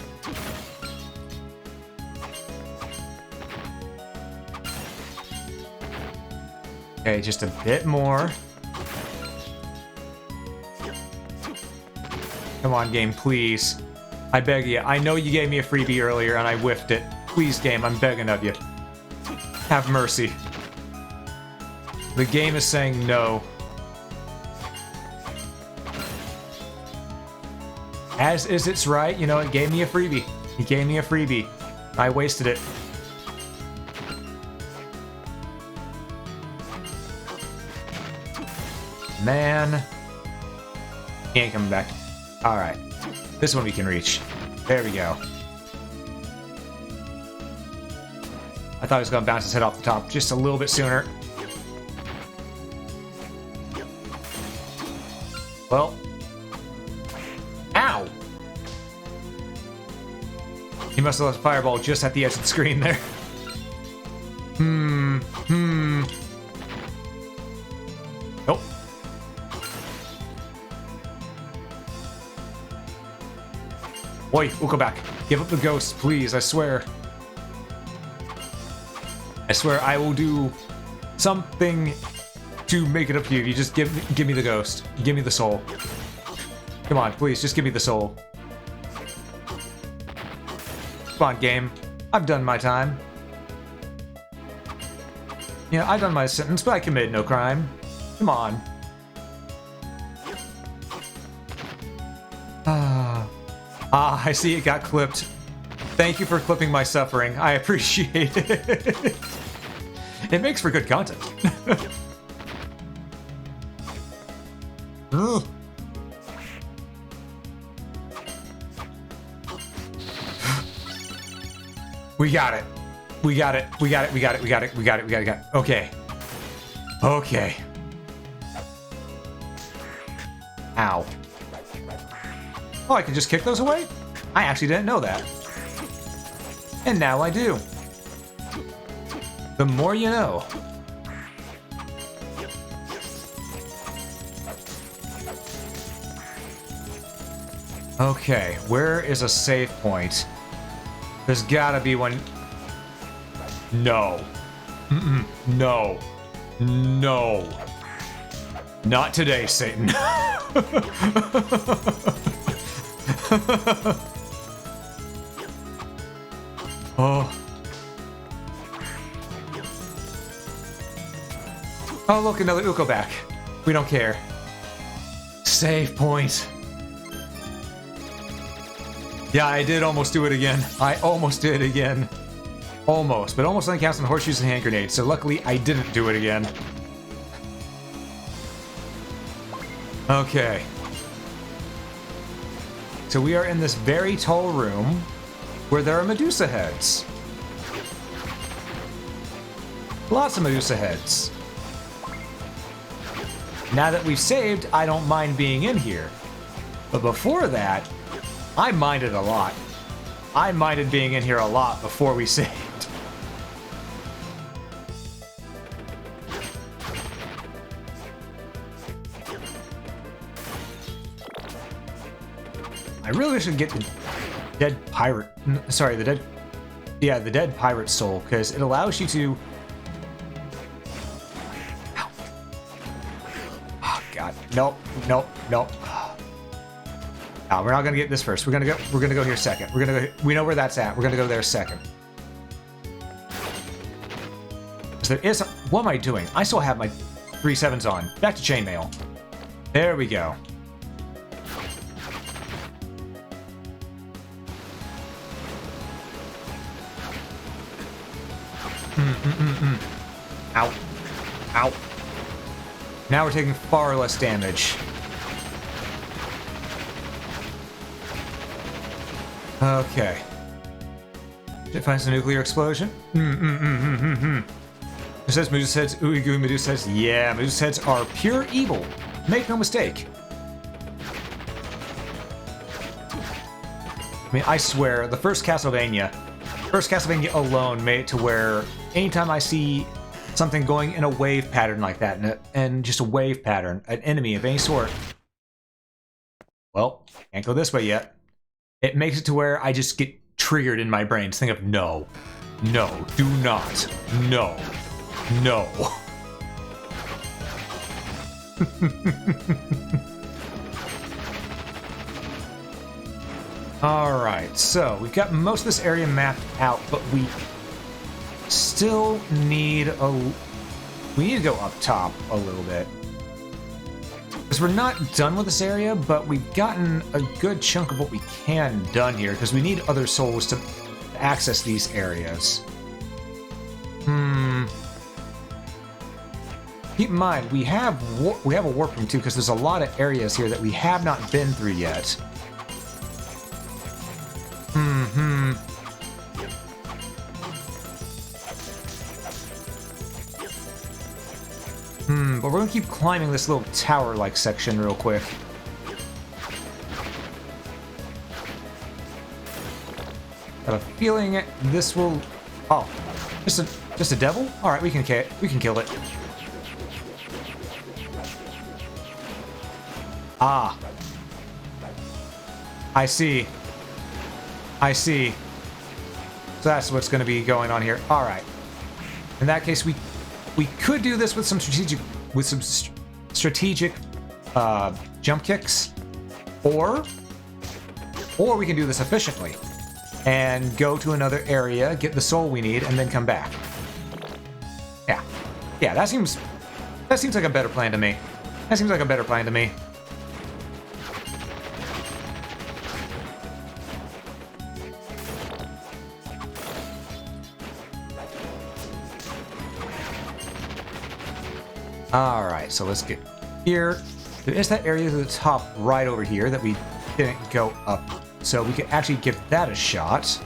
Okay, just a bit more. Come on, game, please. I beg you. I know you gave me a freebie earlier and I whiffed it. Please, game, I'm begging of you. Have mercy. The game is saying no. As is its right, you know, it gave me a freebie. He gave me a freebie. I wasted it. Man. He ain't coming back. Alright. This one we can reach. There we go. I thought he was going to bounce his head off the top just a little bit sooner. Well. Ow! He must have left a fireball just at the edge of the screen there. Nope. Oi, we'll go back. Give up the ghost, please, I swear. I swear I will do something to make it up to you. You just give me the ghost. Give me the soul. Come on, please, just give me the soul. Come on, game. I've done my time. Yeah, I've done my sentence, but I committed no crime. Come on. I see it got clipped. Thank you for clipping my suffering. I appreciate it. It makes for good content. We got it. We got it. We got it. We got it. We got it. We got it. We got it. Okay. Okay. Ow. Oh, I can just kick those away? I actually didn't know that. And now I do. The more you know. Okay, where is a save point? There's gotta be one. No. Mm-mm. No. No. Not today, Satan. Oh. Oh, look, another Uko back. We don't care. Save point. Yeah, I did almost do it again. I almost did it again. Almost, but almost only counts on horseshoes and hand grenades, so luckily I didn't do it again. Okay. So we are in this very tall room where there are Medusa heads. Lots of Medusa heads. Now that we've saved, I don't mind being in here. But before that, I minded a lot. I minded being in here a lot before we saved. I really should get the dead pirate. Sorry, the dead. Yeah, the dead pirate soul, because it allows you to. Ow. Oh God! Nope! Nope! Nope! No, we're not gonna get this first. We're gonna go here second. We're gonna go. We know where that's at. We're gonna go there second. So there is. What am I doing? I still have my 3/7s on. Back to chainmail. There we go. Ow. Ow. Now we're taking far less damage. Okay. It finds a nuclear explosion. It says Medusa heads. Ooey gooey Medusa heads. Yeah, Medusa heads are pure evil. Make no mistake. I mean, I swear, the first Castlevania alone made it to where anytime I see something going in a wave pattern like that, and just a wave pattern, an enemy of any sort, well, can't go this way yet. It makes it to where I just get triggered in my brain to think of no, no, do not, no, no. Alright, so we've got most of this area mapped out, but we still need we need to go up top a little bit. Because we're not done with this area, but we've gotten a good chunk of what we can done here, because we need other souls to access these areas. Keep in mind, we have a warp room too, because there's a lot of areas here that we have not been through yet. But we're gonna keep climbing this little tower-like section real quick. Got a feeling this will. Oh, just a devil? All right, we can kill it. Ah, I see. I see. So that's what's going to be going on here. All right. In that case, we could do this with some strategic jump kicks, or we can do this efficiently and go to another area, get the soul we need, and then come back. Yeah. That seems like a better plan to me. Alright, so let's get here. There is that area to the top right over here that we didn't go up. So we can actually give that a shot.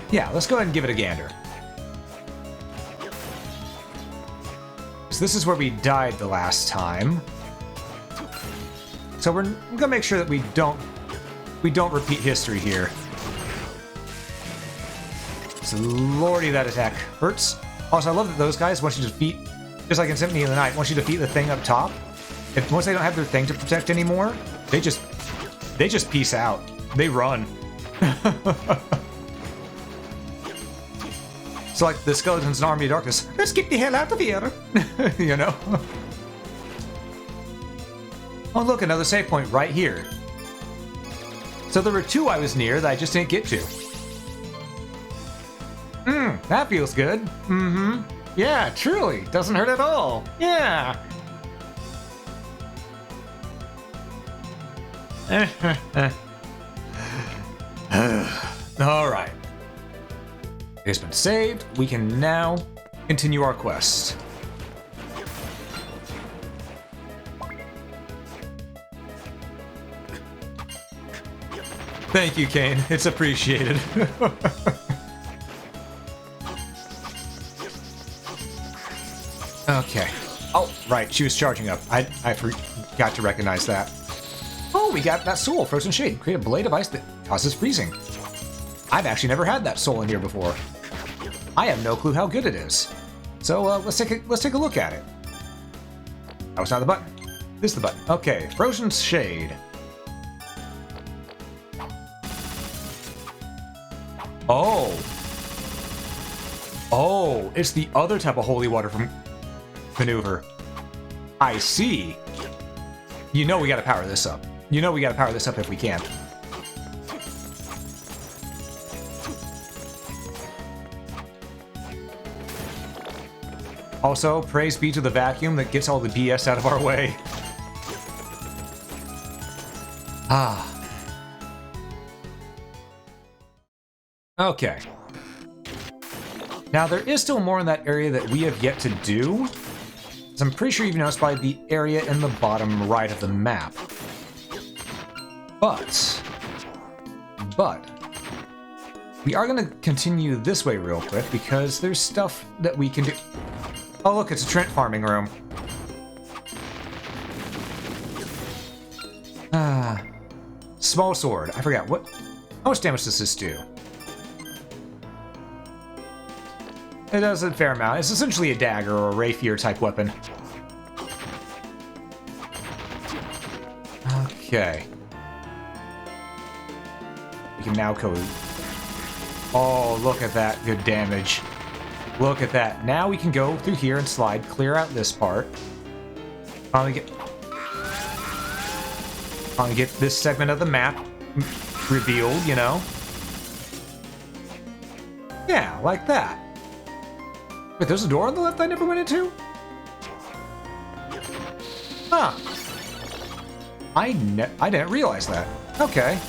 Yeah, let's go ahead and give it a gander. So this is where we died the last time. So we're gonna make sure that we don't repeat history here. So lordy, that attack hurts. Also, I love that those guys, once you defeat, just like in Symphony of the Night, once you defeat the thing up top, once they don't have their thing to protect anymore, they just They just peace out. They run. It's like the skeletons in Army of Darkness. Let's get the hell out of here. You know? Oh, look, another save point right here. So there were 2 I was near that I just didn't get to. That feels good. Mm-hmm. Yeah, truly. Doesn't hurt at all. Yeah. All right. It's been saved. We can now continue our quest. Thank you, Kane. It's appreciated. Okay. Oh, right. She was charging up. I forgot to recognize that. Oh, we got that soul, Frozen Shade. Create a blade of ice that causes freezing. I've actually never had that soul in here before. I have no clue how good it is. So let's take a look at it. That was not the button. This is the button. Okay, Frozen Shade. Oh. Oh, it's the other type of holy water from maneuver. I see. You know we gotta power this up. You know we gotta power this up if we can. Also, praise be to the vacuum that gets all the BS out of our way. Ah. Okay. Now, there is still more in that area that we have yet to do. As I'm pretty sure you've noticed by the area in the bottom right of the map. But, we are going to continue this way real quick because there's stuff that we can do. Oh, look, it's a Trent farming room. Small sword. I forgot. How much damage does this do? It does a fair amount. It's essentially a dagger or a rapier type weapon. Okay. We can now go. Oh, look at that good damage. Look at that. Now we can go through here and slide, clear out this part. Finally get this segment of the map revealed, you know? Yeah, like that. Wait, there's a door on the left I never went into? Huh. I didn't realize that. Okay.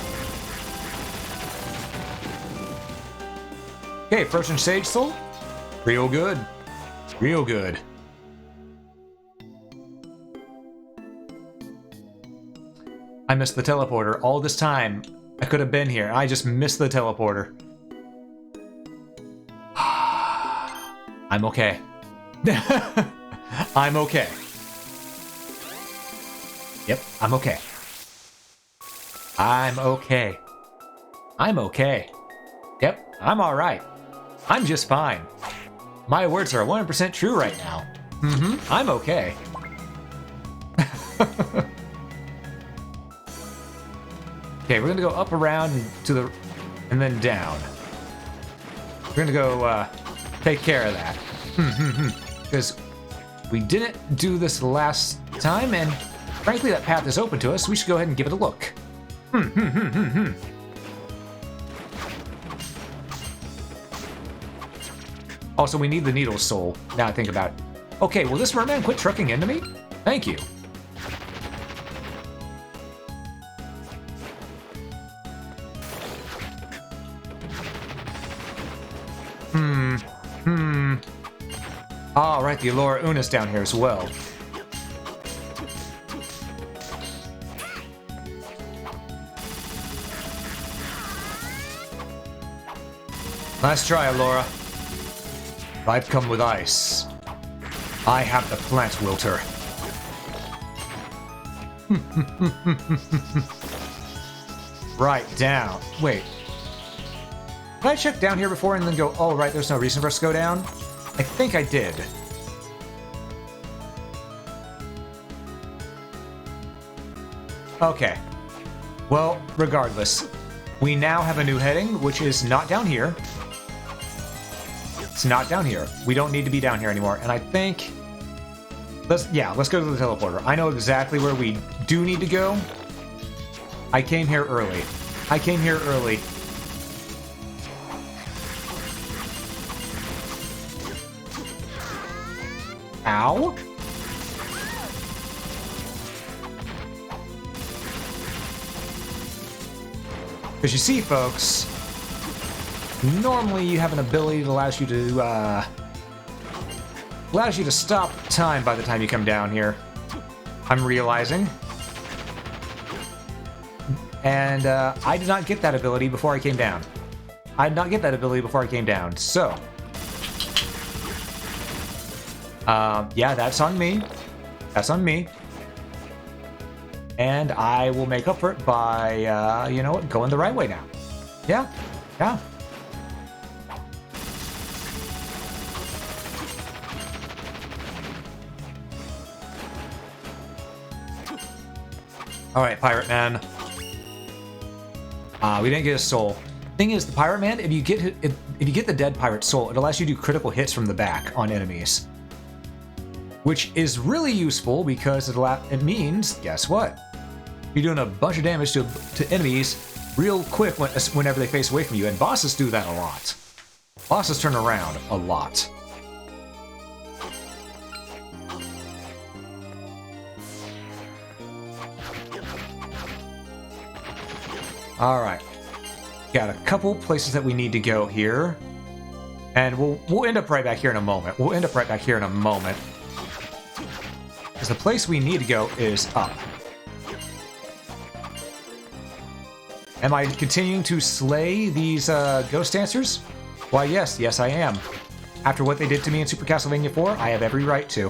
Okay, Frozen Sage Soul. Real good. Real good. I missed the teleporter all this time. I could have been here. I just missed the teleporter. I'm okay. I'm okay. Yep, I'm okay. I'm okay. I'm okay. Yep, I'm alright. I'm just fine. My words are 100% true right now. I'm okay. Okay, we're gonna go up, around, and then down. We're gonna go, take care of that. Because we didn't do this last time, and frankly, that path is open to us, so we should go ahead and give it a look. Also, we need the needle soul, now I think about it. Okay, will this merman quit trucking into me? Thank you. Ah, right, the Allura Una's down here as well. Nice try, Allura. I've come with ice. I have the plant wilter. Right down. Wait. Did I check down here before and then go, oh, right, there's no reason for us to go down? I think I did. Okay. Well, regardless, we now have a new heading, which is not down here. It's not down here. We don't need to be down here anymore. And I think... let's go to the teleporter. I know exactly where we do need to go. I came here early. Ow! Because you see, folks, normally you have an ability that allows you to stop time by the time you come down here. I'm realizing. And I did not get that ability before I came down. So, yeah, that's on me. And I will make up for it by, you know what, going the right way now. Yeah. All right, Pirate Man. We didn't get a soul. Thing is, the Pirate Man, if you get the dead pirate soul, it allows you to do critical hits from the back on enemies, which is really useful because it means, guess what? You're doing a bunch of damage to enemies real quick whenever they face away from you, and bosses do that a lot. Bosses turn around a lot. Alright. Got a couple places that we need to go here. And we'll end up right back here in a moment. Because the place we need to go is up. Am I continuing to slay these ghost dancers? Why, yes, I am. After what they did to me in Super Castlevania 4, I have every right to.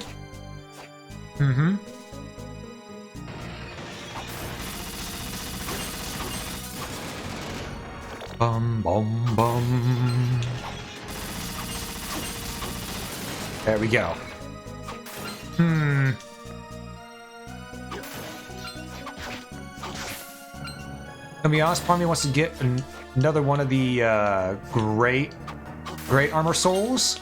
Mm-hmm. Bum, bum, bum. There we go. To be honest, part of me wants to get another one of the great armor souls,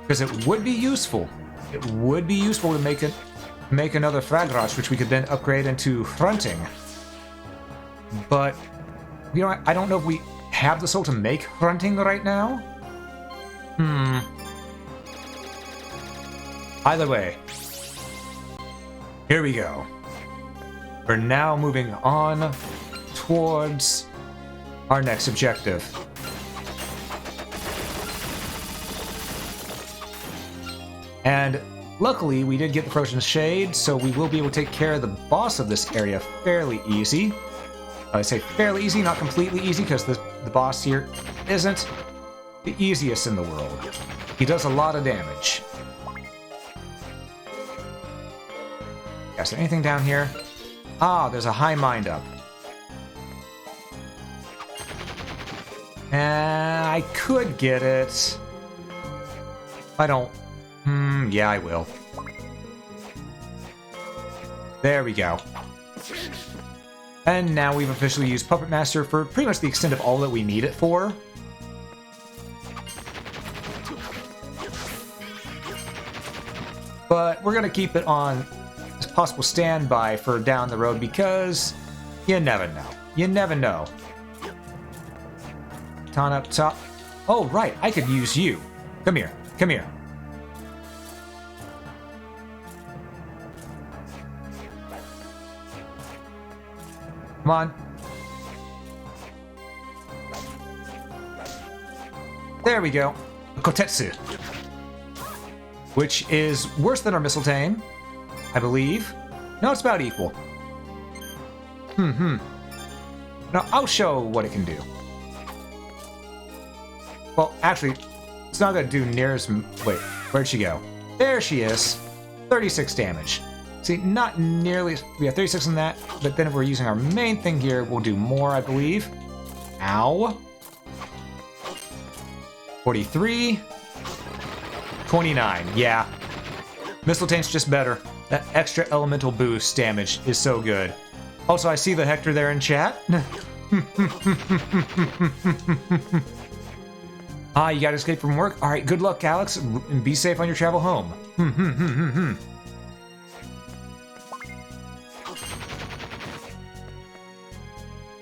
because it would be useful. It would be useful to make another Fragrage, which we could then upgrade into Hrunting. But you know, I don't know if we have the soul to make Hrunting right now. Either way, here we go. We're now moving on towards our next objective. And luckily, we did get the Frozen Shade, so we will be able to take care of the boss of this area fairly easy. I say fairly easy, not completely easy, because the boss here isn't the easiest in the world. He does a lot of damage. Is there anything down here? Ah, there's a high mind up. I could get it. I don't... yeah, I will. There we go. And now we've officially used Puppet Master for pretty much the extent of all that we need it for. But we're going to keep it on as possible standby for down the road because you never know. You never know. On up top. Oh, right. I could use you. Come here. Come here. Come on. There we go. Kotetsu. Which is worse than our Mistletoe, I believe. No, it's about equal. Now, I'll show what it can do. Well, actually, it's not going to do near as... Wait, where'd she go? There she is. 36 damage. See, not nearly... We have 36 in that, but then if we're using our main thing here, we'll do more, I believe. Ow. 43. 29. Yeah. Mistletoe's just better. That extra elemental boost damage is so good. Also, I see the Hector there in chat. Ah, you gotta escape from work? Alright, good luck, Alex, and be safe on your travel home.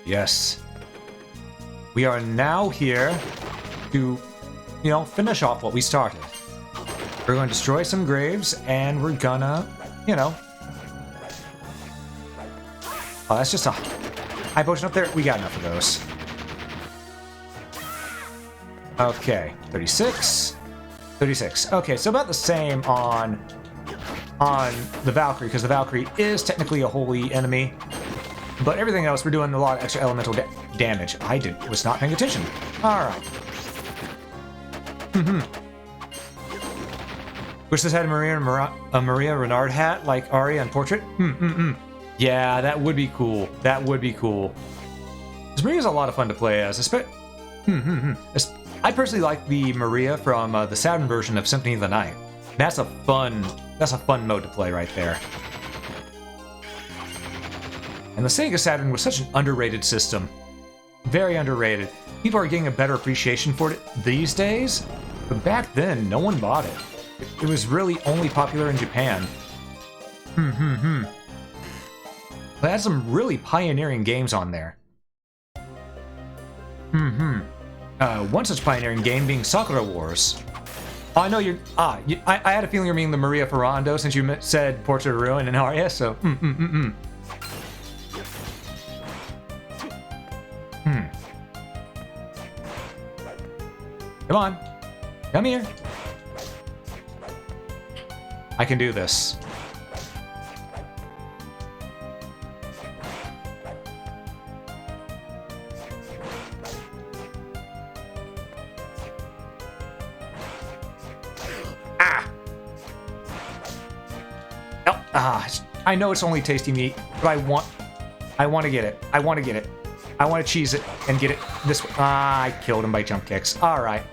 Yes. We are now here to, finish off what we started. We're going to destroy some graves, and we're gonna, Oh, that's just a high potion up there. We got enough of those. Okay, 36. 36. Okay, so about the same on the Valkyrie, because the Valkyrie is technically a holy enemy. But everything else, we're doing a lot of extra elemental damage. I was not paying attention. Alright. Wish this had a Maria Renard hat like Aria in Portrait? Yeah, that would be cool. That would be cool. Because Maria's a lot of fun to play as. I personally like the Maria from the Saturn version of Symphony of the Night. That's a fun mode to play right there. And the Sega Saturn was such an underrated system. Very underrated. People are getting a better appreciation for it these days, but back then, no one bought it. It was really only popular in Japan. But it had some really pioneering games on there. One such pioneering game being Sakura Wars. Oh, I know you're... I had a feeling you're meaning the Maria Ferrando since you said Portrait of Ruin and Aria, so... Come on. Come here. I can do this. I know it's only tasty meat, but I want to get it. I want to get it. I want to cheese it and get it this way. I killed him by jump kicks. All right.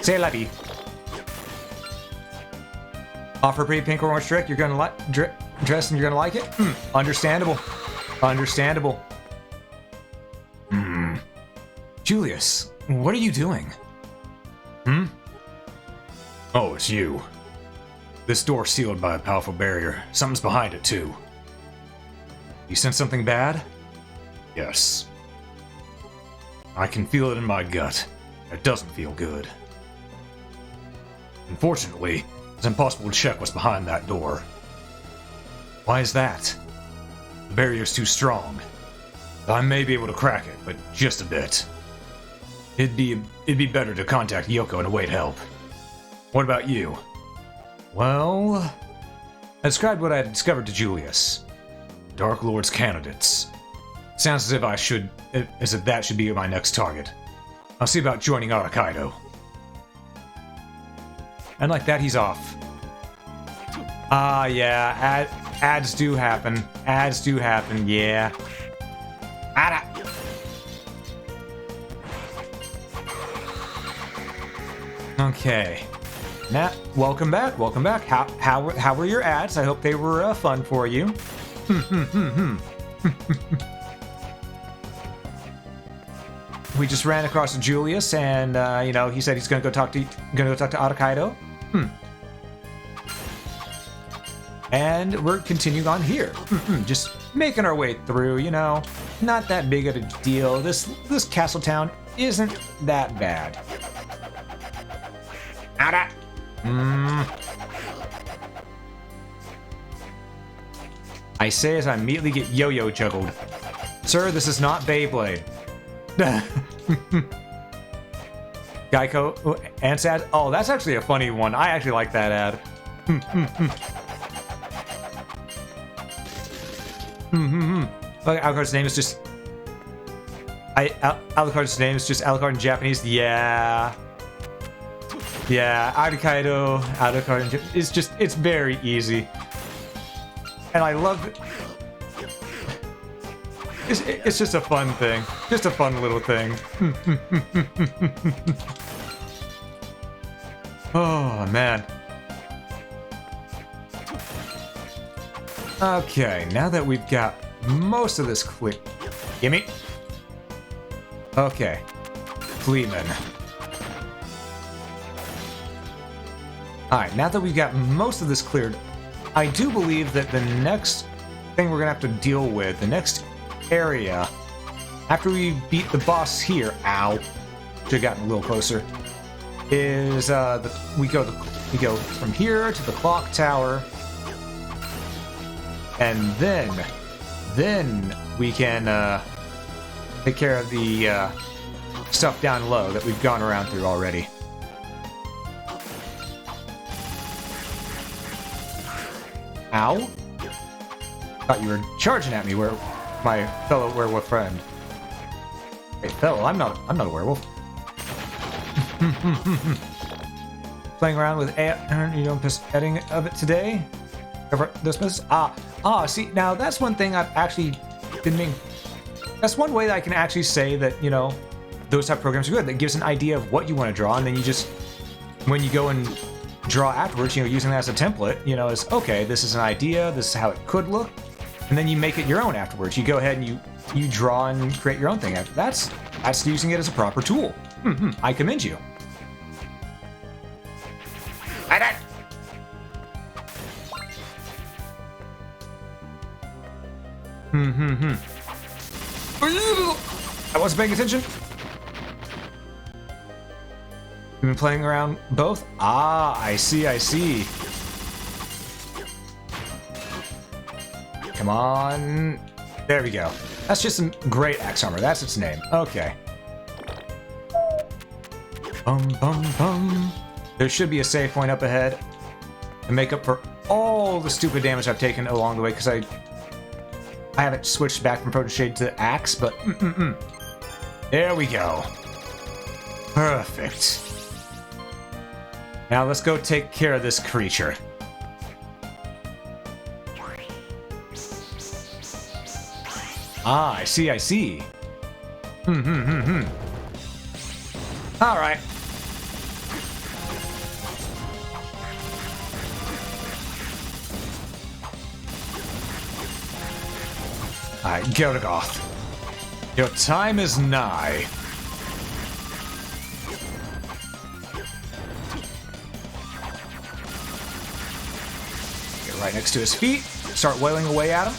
C'est la vie. Offer pretty pink or orange trick. You're gonna like dress and you're gonna like it. Understandable. Understandable. Julius, what are you doing? Oh, it's you. This door's sealed by a powerful barrier. Something's behind it, too. You sense something bad? Yes. I can feel it in my gut. It doesn't feel good. Unfortunately, it's impossible to check what's behind that door. Why is that? The barrier's too strong. I may be able to crack it, but just a bit. It'd be better to contact Yoko and await help. What about you? Well, I described what I had discovered to Julius. Dark Lord's candidates. Sounds as if that should be my next target. I'll see about joining Arakaido. And like that, he's off. Yeah, ads do happen. Ads do happen, yeah. Ada. Okay. Nat, welcome back. Welcome back. How were your ads? I hope they were fun for you. We just ran across to Julius, and he said he's gonna go talk to Arakaido. And we're continuing on here. Just making our way through. Not that big of a deal. This castle town isn't that bad. Ada. I say as I immediately get yo-yo juggled. Sir, this is not Beyblade. Geico ants ad. Oh, that's actually a funny one. I actually like that ad. Like Alucard's name is just. Alucard's name is just Alucard in Japanese. Yeah. Yeah, Alucard it's very easy. And I love it. It's just a fun thing. Just a fun little thing. Oh, man. Okay, now that we've got most of this clear. Gimme. Okay. Fleeman. Alright, now that we've got most of this cleared, I do believe that the next thing we're gonna have to deal with, the next area, after we beat the boss here, ow, should have gotten a little closer, is we go from here to the clock tower, and then we can take care of the stuff down low that we've gone around through already. Ow! Thought you were charging at me, where my fellow werewolf friend. Hey, fellow, I'm not a werewolf. Playing around with you know, editing of it today. Cover this message. See, now that's one thing I've actually didn't mean. That's one way that I can actually say that, you know, those type of programs are good. That gives an idea of what you want to draw, and then you just, when you go and draw afterwards, you know, using that as a template, you know, is okay, this is an idea, this is how it could look, and then you make it your own afterwards. You go ahead and you draw and create your own thing. That's using it as a proper tool. I commend you. I wasn't paying attention. You've been playing around both? I see. Come on. There we go. That's just some great axe armor. That's its name. Okay. There should be a save point up ahead to make up for all the stupid damage I've taken along the way, because I haven't switched back from Proteshade to axe, but there we go. Perfect. Now let's go take care of this creature. I see. All right. Alright, Gelgoth. Your time is nigh. Get right next to his feet. Start wailing away at him.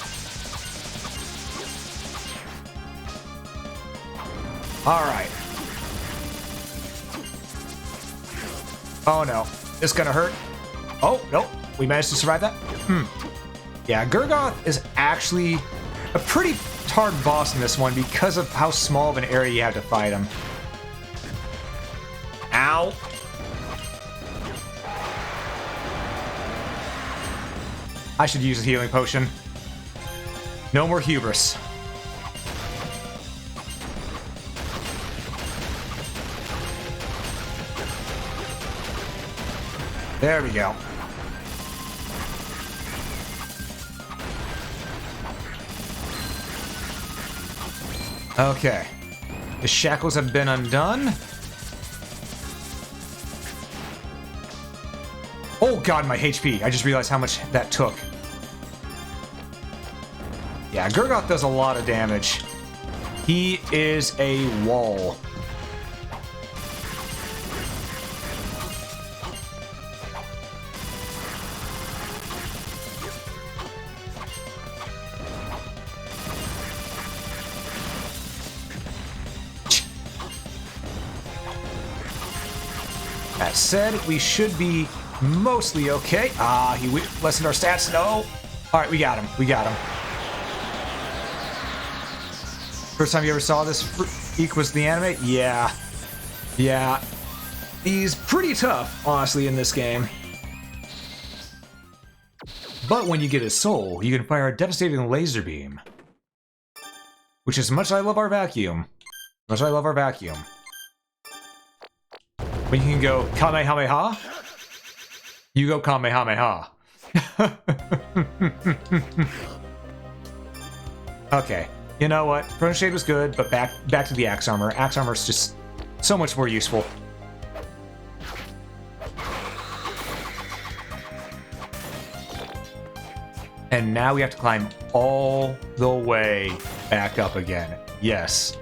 Alright. Oh no. This gonna hurt. Oh, nope. We managed to survive that. Yeah, Gelgoth is actually a pretty hard boss in this one because of how small of an area you have to fight him. Ow. I should use a healing potion. No more hubris. There we go. Okay. The shackles have been undone. Oh god, my HP. I just realized how much that took. Yeah, Gelgoth does a lot of damage. He is a wall. That said, we should be mostly okay. He lessened our stats. No. Alright, we got him. First time you ever saw this freak was the anime? Yeah. He's pretty tough, honestly, in this game. But when you get his soul, you can fire a devastating laser beam. Which is much as I love our vacuum. When you can go Kamehameha, you go Kamehameha. Okay, you know what? Proteshade was good, but back to the axe armor. Axe armor is just so much more useful. And now we have to climb all the way back up again. Yes.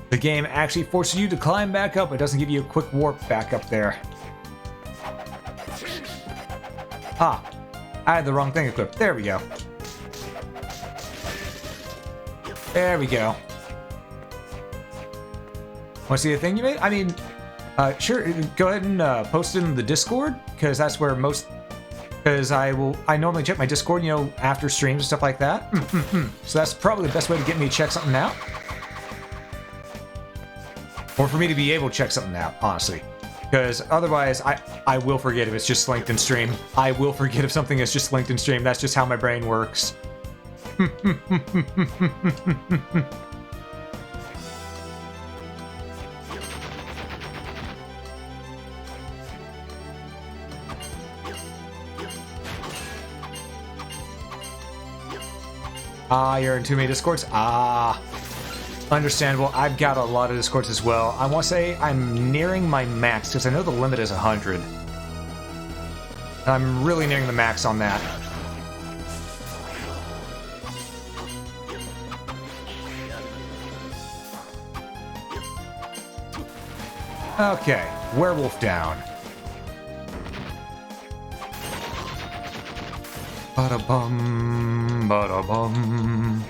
The game actually forces you to climb back up. It doesn't give you a quick warp back up there. Ah, I had the wrong thing equipped. There we go. There we go. Want to see the thing you made? I mean, sure. Go ahead and post it in the Discord, because that's where most. Because I normally check my Discord, you know, after streams and stuff like that. So that's probably the best way to get me to check something out, or for me to be able to check something out, honestly. Because otherwise, I will forget if it's just linked in stream. I will forget if something is just linked in stream. That's just how my brain works. Ah, you're in too many Discords? Ah, understandable. I've got a lot of Discords as well. I want to say I'm nearing my max, because I know the limit is 100. I'm really nearing the max on that. Okay, werewolf down. Ba-da-bum, ba-da-bum.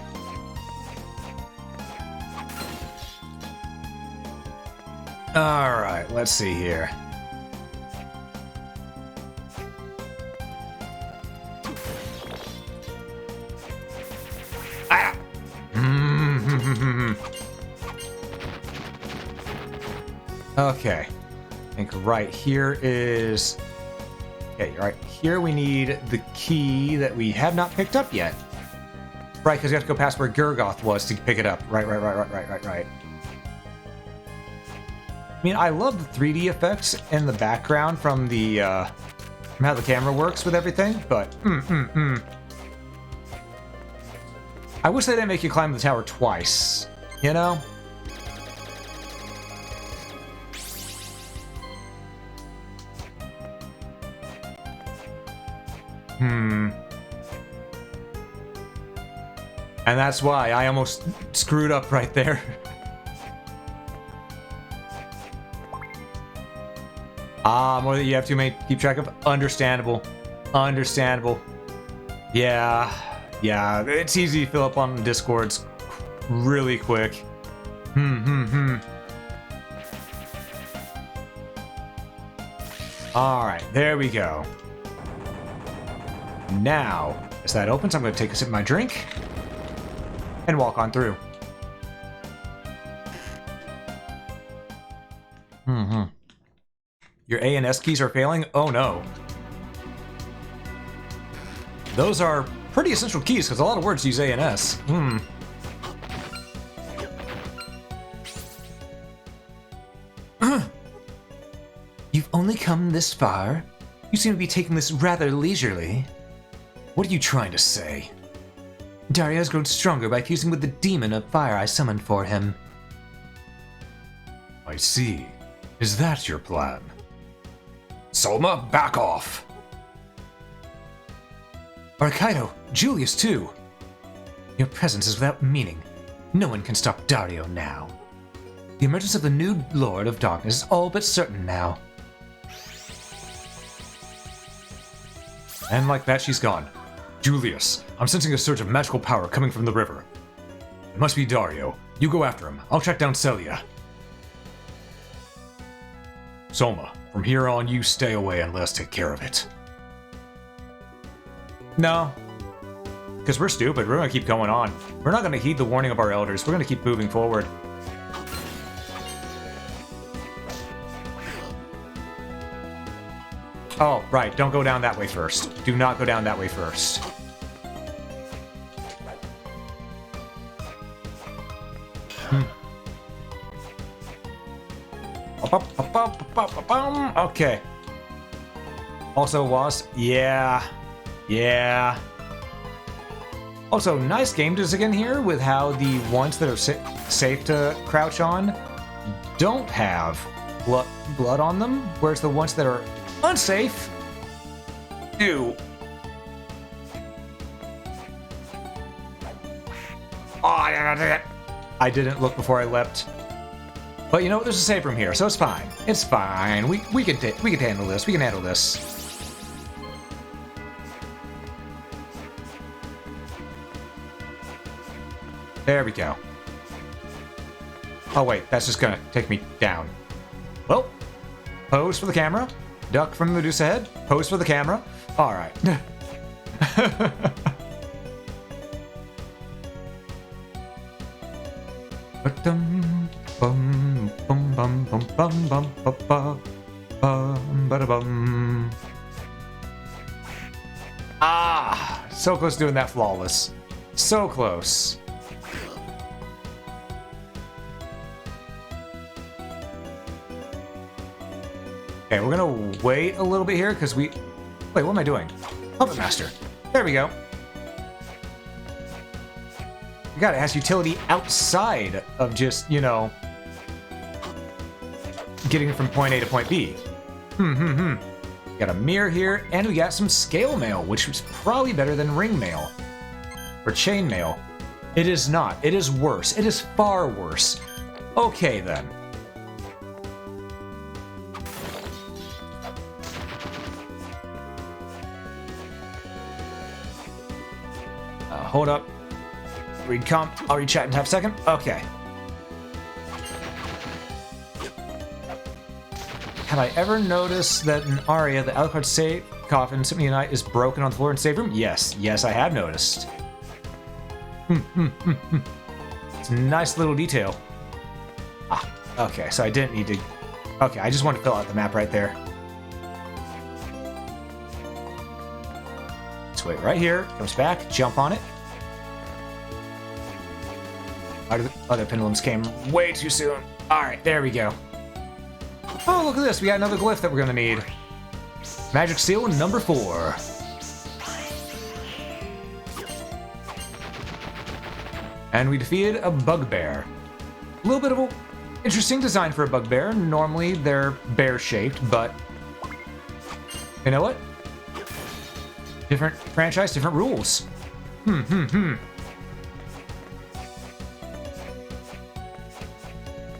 Alright, let's see here. Ah! Okay. I think right here is... Okay, right here we need the key that we have not picked up yet. Right, because we have to go past where Gurgoth was to pick it up. Right. I mean, I love the 3D effects in the background from the, from how the camera works with everything, but, I wish they didn't make you climb the tower twice, you know? And that's why I almost screwed up right there. Ah, more that you have to keep track of. Understandable. Understandable. Yeah. Yeah, it's easy to fill up on Discords really quick. Alright, there we go. Now, as that opens, I'm going to take a sip of my drink and walk on through. Your A and S keys are failing? Oh no. Those are pretty essential keys, because a lot of words use A and S. You've only come this far? You seem to be taking this rather leisurely. What are you trying to say? Dario has grown stronger by fusing with the demon of fire I summoned for him. I see. Is that your plan? Soma, back off! Arcaido, Julius too. Your presence is without meaning. No one can stop Dario now. The emergence of the new Lord of Darkness is all but certain now. And like that, she's gone. Julius, I'm sensing a surge of magical power coming from the river. It must be Dario. You go after him. I'll track down Celia. Soma, from here on, you stay away and let us take care of it. No. Because we're stupid. We're going to keep going on. We're not going to heed the warning of our elders. We're going to keep moving forward. Oh, right. Don't go down that way first. Do not go down that way first. Okay. Also, Wasp. Yeah. Yeah. Also, nice game design here with how the ones that are safe to crouch on don't have blood on them, whereas the ones that are unsafe do. I didn't look before I leapt. But you know what? There's a save room here, so it's fine. It's fine. We can handle this. We can handle this. There we go. Oh wait, that's just gonna take me down. Well, pose for the camera. Duck from the Medusa head. Pose for the camera. All right. Ah, so close to doing that flawless. So close. Okay, we're gonna wait a little bit here because we... Wait, what am I doing? Puppet Master. There we go. God, it has utility outside of just, you know, getting from point A to point B. Got a mirror here, and we got some scale mail, which was probably better than ring mail. Or chain mail. It is not. It is worse. It is far worse. Okay, then. Hold up. Read comp. I'll read chat in half a second. Okay. Have I ever noticed that in Aria, the Alucard safe coffin Symphony of the Night is broken on the floor in save room? Yes. Yes, I have noticed. It's a nice little detail. Ah, okay, so I didn't need to... Okay, I just want to fill out the map right there. Let's wait right here. Comes back. Jump on it. Other pendulums came way too soon. Alright, there we go. Oh, look at this. We got another glyph that we're going to need. Magic Seal number 4. And we defeated a bugbear. A little bit of an interesting design for a bugbear. Normally, they're bear-shaped, but... You know what? Different franchise, different rules.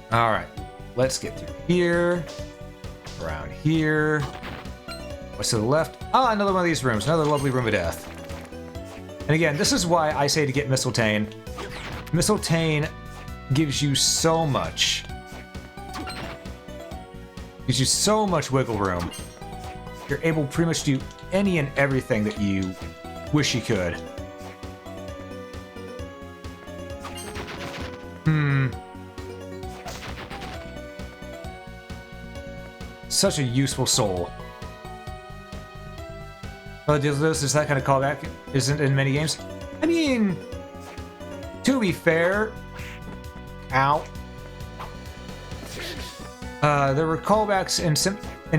Alright, let's get through here, around here. What's to the left? Ah, another one of these rooms, another lovely room of death. And again, this is why I say to get Mistletoe. Mistletoe gives you so much. Gives you so much wiggle room. You're able to pretty much do any and everything that you wish you could. Such a useful soul. Well, this is that kind of callback isn't in many games. I mean, to be fair, ow. There were callbacks in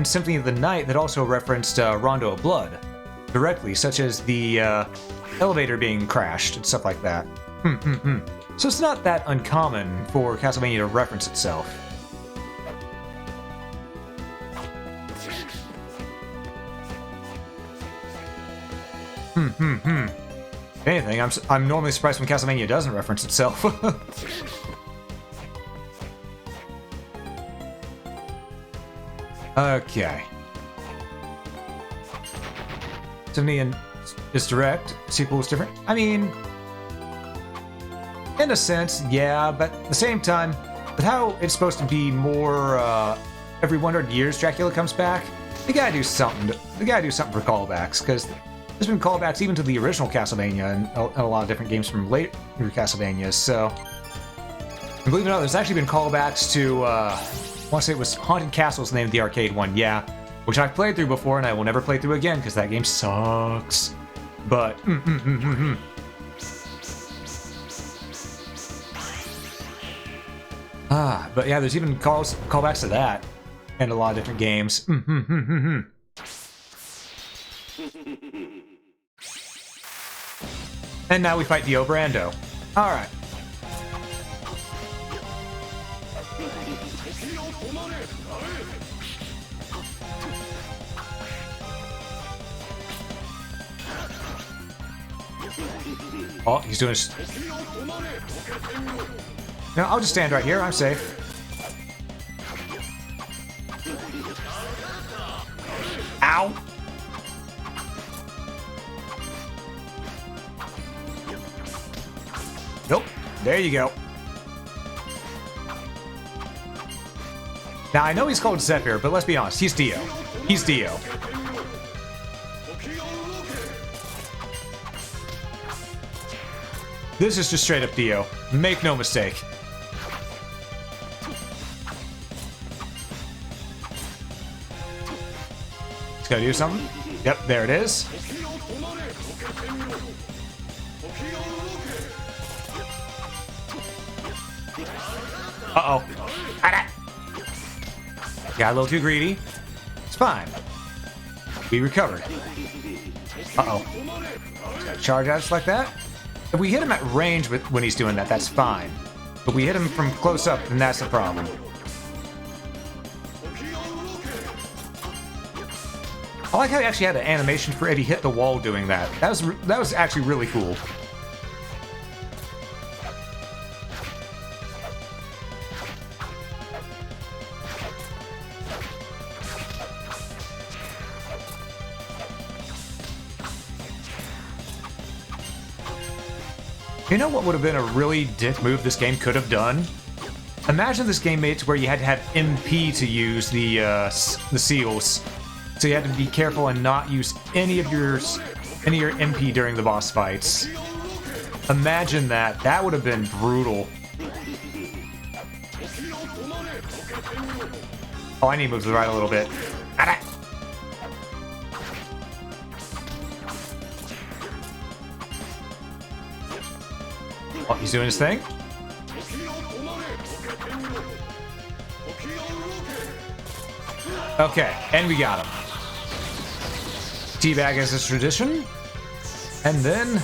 Symphony of the Night that also referenced Rondo of Blood directly, such as the elevator being crashed and stuff like that. So it's not that uncommon for Castlevania to reference itself. If anything, I'm normally surprised when Castlevania doesn't reference itself. Okay. Symphony is direct, sequel is different. I mean, in a sense, yeah, but at the same time, with how it's supposed to be more every 100 years Dracula comes back, they gotta do something. They gotta do something for callbacks, because there's been callbacks even to the original Castlevania and a lot of different games from later Castlevanias, so... And believe it or not, there's actually been callbacks to, I want to say it was Haunted Castle's the name of the arcade one, yeah. Which I've played through before and I will never play through again because that game sucks. But, but yeah, there's even callbacks to that in a lot of different games. And now we fight Dio Brando. Alright. Oh, he's doing... No, I'll just stand right here. I'm safe. Ow! Nope. There you go. Now, I know he's called Zephyr, but let's be honest. He's Dio. He's Dio. This is just straight up Dio. Make no mistake. Let's go do something. Yep, there it is. Uh-oh. Got a little too greedy. It's fine. We recovered. Uh-oh. Gotta charge out just like that. If we hit him at range when he's doing that, that's fine. But we hit him from close up, then that's the problem. I like how he actually had an animation for Eddie hit the wall doing that. That was actually really cool. You know what would have been a really dick move this game could have done? Imagine this game made it to where you had to have MP to use the seals. So you had to be careful and not use any of your MP during the boss fights. Imagine that. That would have been brutal. Oh, I need to move to the right a little bit. Oh, he's doing his thing. Okay, and we got him. Teabag as is tradition. And then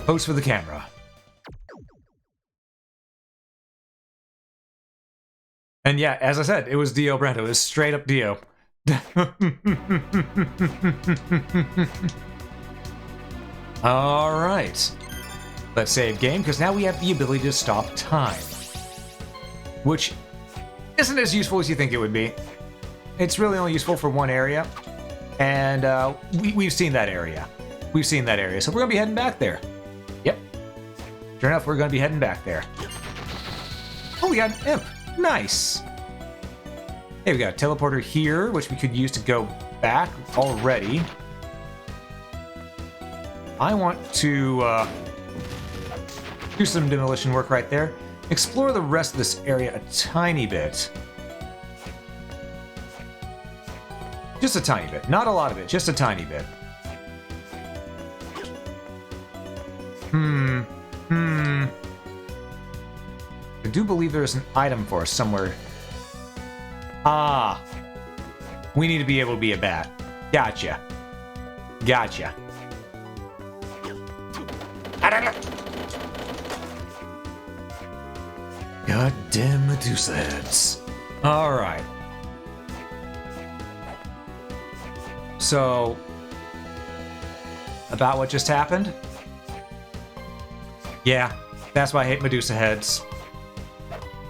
pose for the camera. And yeah, as I said, it was Dio Brento. It was straight up Dio. All right. Let's save game, because now we have the ability to stop time. Which isn't as useful as you think it would be. It's really only useful for one area. And we've seen that area. We've seen that area, so we're going to be heading back there. Yep. Sure enough, we're going to be heading back there. Oh, we got an imp. Nice. Hey, we got a teleporter here, which we could use to go back already. I want to do some demolition work right there. Explore the rest of this area a tiny bit. Just a tiny bit. Not a lot of it, just a tiny bit. I do believe there's an item for us somewhere. Ah. We need to be able to be a bat. Gotcha. Gotcha. Goddamn Medusa heads. Alright. So, about what just happened? Yeah, that's why I hate Medusa heads.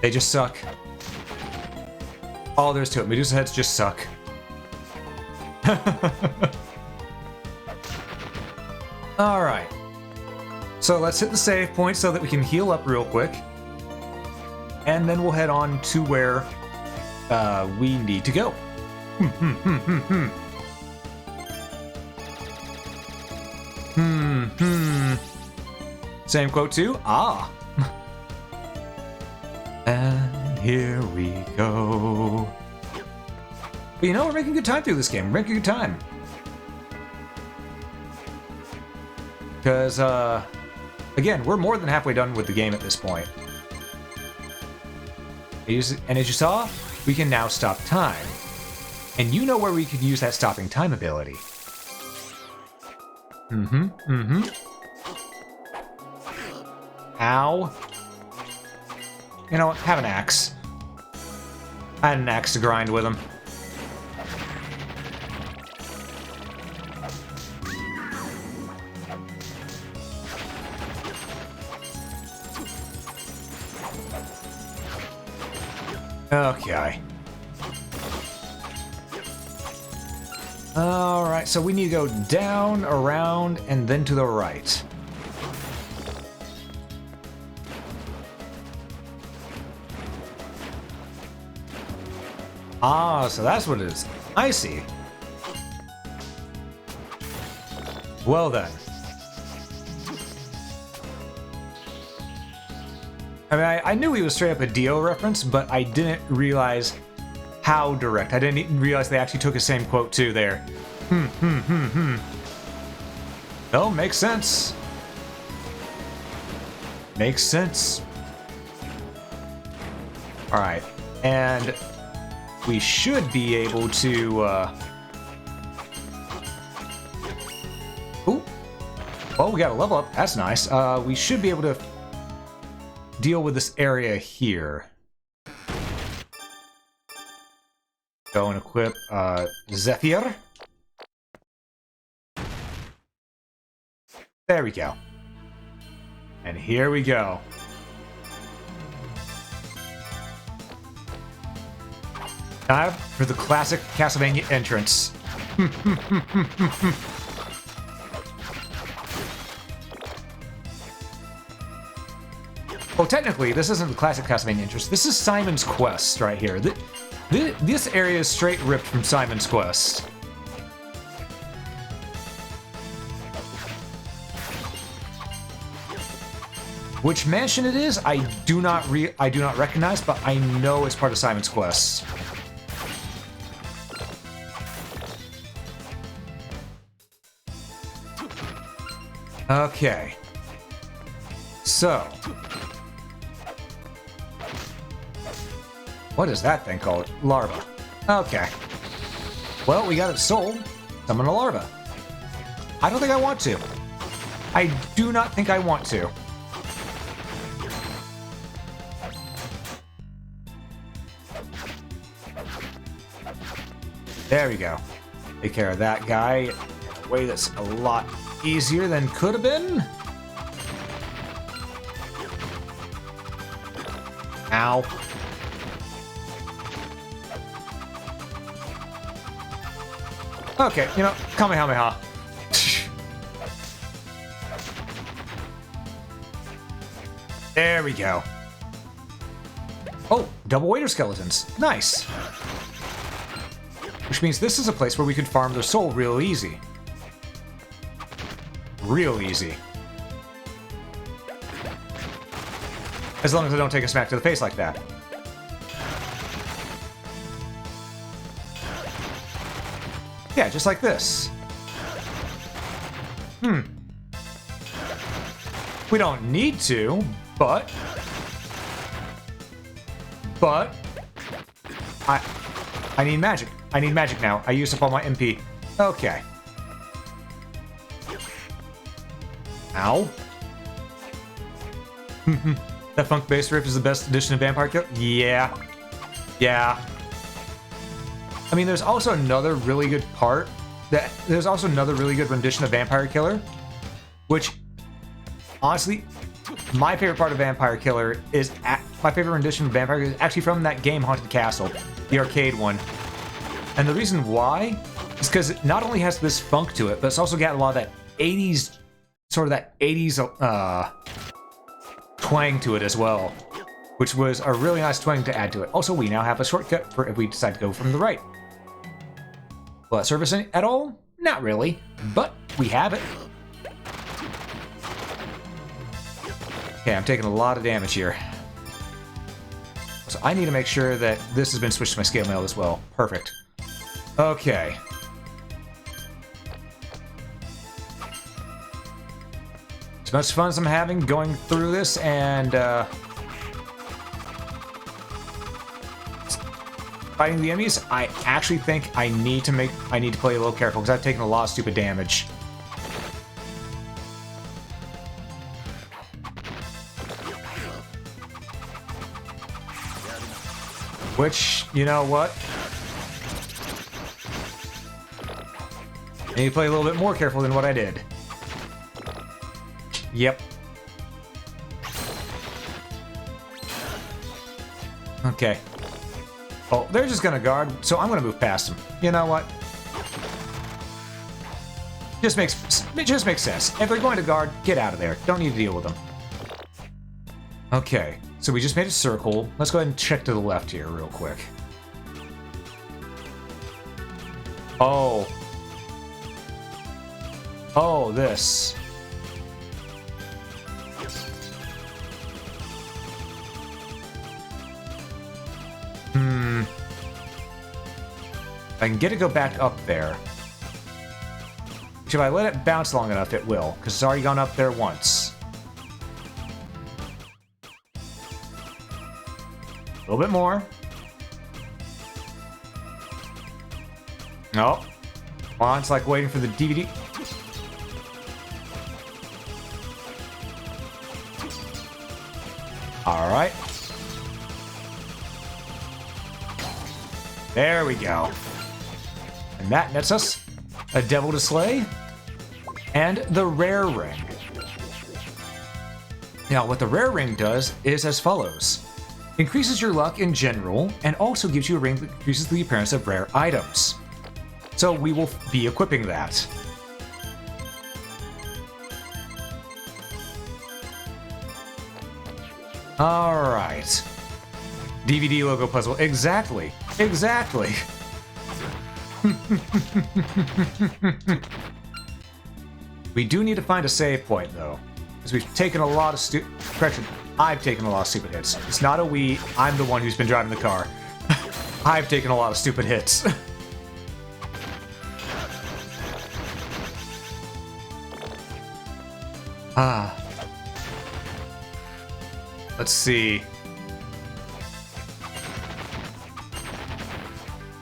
They just suck. All there is to it. Medusa heads just suck. Alright. So let's hit the save point so that we can heal up real quick. And then we'll head on to where we need to go. Same quote too? Ah. And here we go. But you know, we're making good time through this game. We're making good time. Because, again, we're more than halfway done with the game at this point. And as you saw, we can now stop time. And you know where we could use that stopping time ability. Ow. You know what? Have an axe. I had an axe to grind with him. Okay. Alright, so we need to go down, around, and then to the right. Ah, so that's what it is. I see. Well then. I mean, I knew he was straight up a Dio reference, but I didn't realize how direct. I didn't even realize they actually took the same quote too there. No, makes sense. Makes sense. Alright, and we should be able to, Ooh. Oh, we got a level up. That's nice. We should be able to deal with this area here. Go and equip, Zephyr. There we go. And here we go. Time for the classic Castlevania entrance. Well, technically, this isn't the classic Castlevania entrance. This is Simon's Quest right here. This area is straight ripped from Simon's Quest. Which mansion it is, I do not recognize, but I know it's part of Simon's Quest. Okay. So. What is that thing called? Larva. Okay. Well, we got it sold. Summon a larva. I don't think I want to. I do not think I want to. There we go. Take care of that guy in a way that's a lot easier than could have been. Ow. Okay, you know, Kamehameha. There we go. Oh, double waiter skeletons. Nice. Which means this is a place where we could farm their soul real easy. Real easy. As long as I don't take a smack to the face like that. Yeah, just like this. We don't need to, but I need magic. I need magic now. I used up all my MP. Okay. Ow. That funk bass riff is the best edition of Vampire Killer? Yeah. Yeah. I mean, there's also another really good part. There's also another really good rendition of Vampire Killer, which, honestly, my favorite part of Vampire Killer is my favorite rendition of Vampire Killer is actually from that game Haunted Castle, the arcade one. And the reason why is because it not only has this funk to it, but it's also got a lot of that 80s, sort of that 80s twang to it as well, which was a really nice twang to add to it. Also, we now have a shortcut for if we decide to go from the right. Will that service any at all? Not really, but we have it. Okay, I'm taking a lot of damage here. So I need to make sure that this has been switched to my scale mail as well. Perfect. Okay. As much fun as I'm having going through this and fighting the enemies, I actually think I need to play a little careful because I've taken a lot of stupid damage. Which, you know what? I need to play a little bit more careful than what I did. Yep. Okay. Oh, they're just gonna guard, so I'm gonna move past them. You know what? It just makes sense. If they're going to guard, get out of there. Don't need to deal with them. Okay, so we just made a circle. Let's go ahead and check to the left here real quick. Oh. Oh, this. I can get it to go back up there. If I let it bounce long enough, it will, because it's already gone up there once. A little bit more. Nope. Come on, it's like waiting for the DVD. Alright. There we go. And that nets us a devil to slay and the rare ring. Now, what the rare ring does is as follows. Increases your luck in general and also gives you a ring that increases the appearance of rare items. So we will be equipping that. Alright. DVD logo puzzle. Exactly. Exactly. We do need to find a save point, though. Because we've taken a lot of correction, I've taken a lot of stupid hits. It's not a we, I'm the one who's been driving the car. I've taken a lot of stupid hits. Let's see.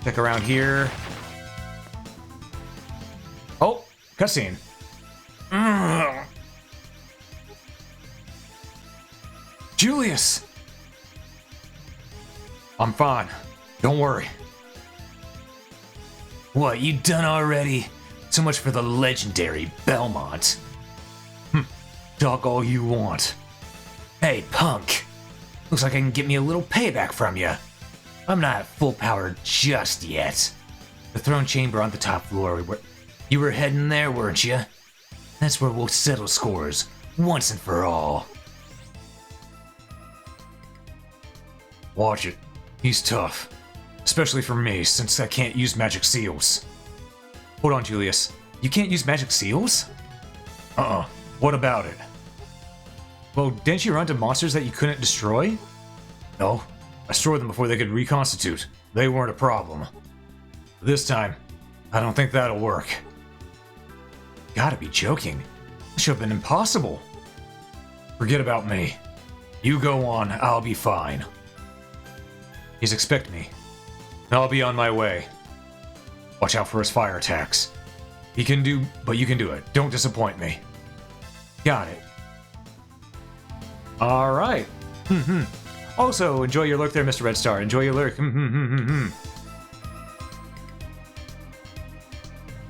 Check around here. Oh, cutscene. Julius! I'm fine. Don't worry. What, you done already? So much for the legendary Belmont. Talk all you want. Hey, punk. Looks like I can get me a little payback from you. I'm not at full power just yet. The throne chamber on the top floor. You were heading there, weren't you? That's where we'll settle scores, once and for all. Watch it. He's tough. Especially for me, since I can't use magic seals. Hold on, Julius. You can't use magic seals? What about it? Well, didn't you run into monsters that you couldn't destroy? No. I destroyed them before they could reconstitute. They weren't a problem. This time, I don't think that'll work. Gotta be joking. This should have been impossible. Forget about me. You go on, I'll be fine. He's expect me. I'll be on my way. Watch out for his fire attacks. He can do, but you can do it. Don't disappoint me. Got it. Alright. Also, enjoy your lurk there, Mr. Red Star. Enjoy your lurk.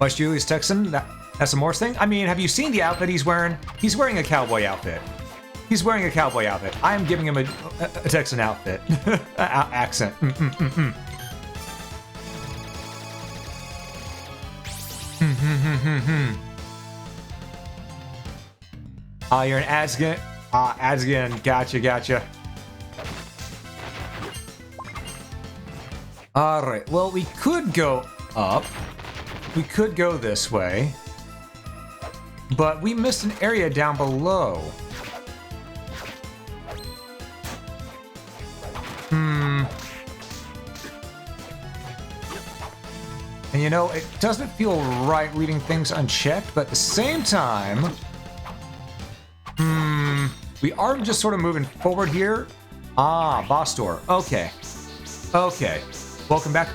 Watch Julius Texan. That's a Morse thing? I mean, have you seen the outfit he's wearing? He's wearing a cowboy outfit. He's wearing a cowboy outfit. I am giving him a Texan outfit. Accent. You're an Azgan. Azgan. Gotcha. Alright, well, we could go up. We could go this way. But we missed an area down below. And you know, it doesn't feel right leaving things unchecked, but at the same time... we are just sort of moving forward here. Boss door. Okay. Welcome back.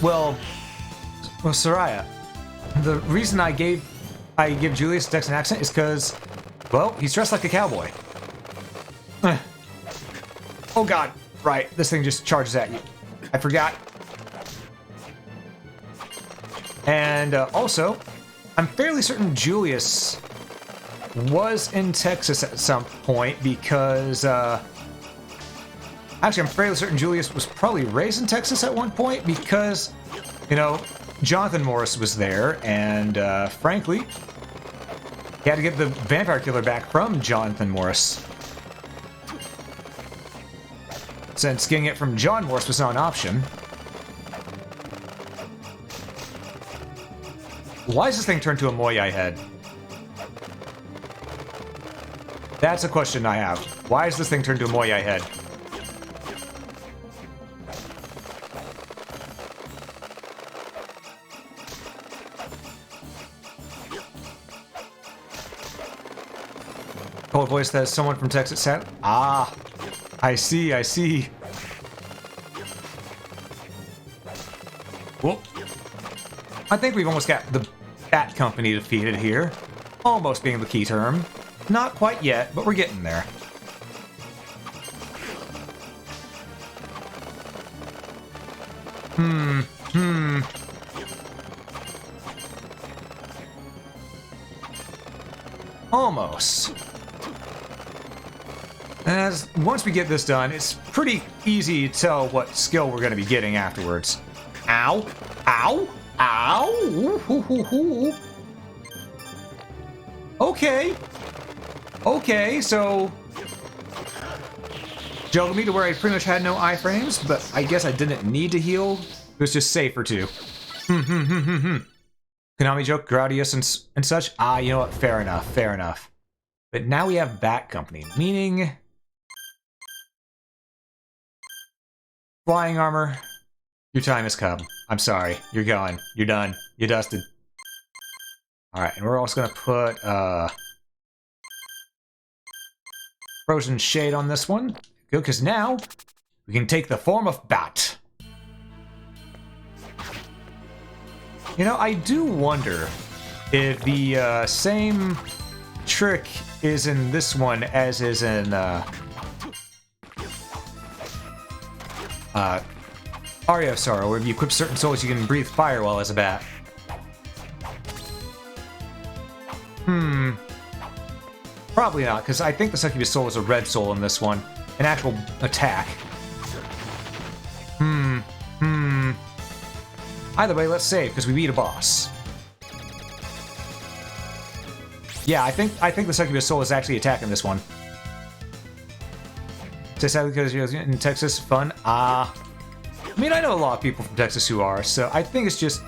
Well, Soraya, the reason I give Julius a Texan accent is because, well, he's dressed like a cowboy. Oh god, right, this thing just charges at you. I forgot. And also, I'm fairly certain Julius was in Texas at some point because Actually, I'm fairly certain Julius was probably raised in Texas at one point because, you know, Jonathan Morris was there, and frankly, he had to get the vampire killer back from Jonathan Morris. Since getting it from John Morris was not an option. Why does this thing turn to a Moyai head? That's a question I have. Why does this thing turn to a Moyai head? Cold voice that someone from Texas said. Ah, I see, I see. Whoop. I think we've almost got the Bat Company defeated here. Almost being the key term. Not quite yet, but we're getting there. Almost. As once we get this done, it's pretty easy to tell what skill we're going to be getting afterwards. Ow! Ow! Ow! Ooh, hoo, hoo, hoo. Okay. Okay, so juggled me to where I pretty much had no iframes, but I guess I didn't need to heal. It was just safer to. Konami joke, Gradius and such. Ah, you know what? Fair enough, fair enough. But now we have Bat Company, meaning flying armor. Your time has come. I'm sorry. You're going. You're done. You're dusted. Alright, and we're also gonna put Frozen Shade on this one. Good, because now we can take the form of Bat. You know, I do wonder if the same trick is in this one as is in Aria of Sorrow, where if you equip certain souls, you can breathe fire while as a bat. Probably not, because I think the Succubus soul is a red soul in this one. An actual attack. Either way, let's save, because we beat a boss. Yeah, I think the Succubus soul is actually attacking this one. Just because you're in Texas, fun? I mean, I know a lot of people from Texas who are, so I think it's just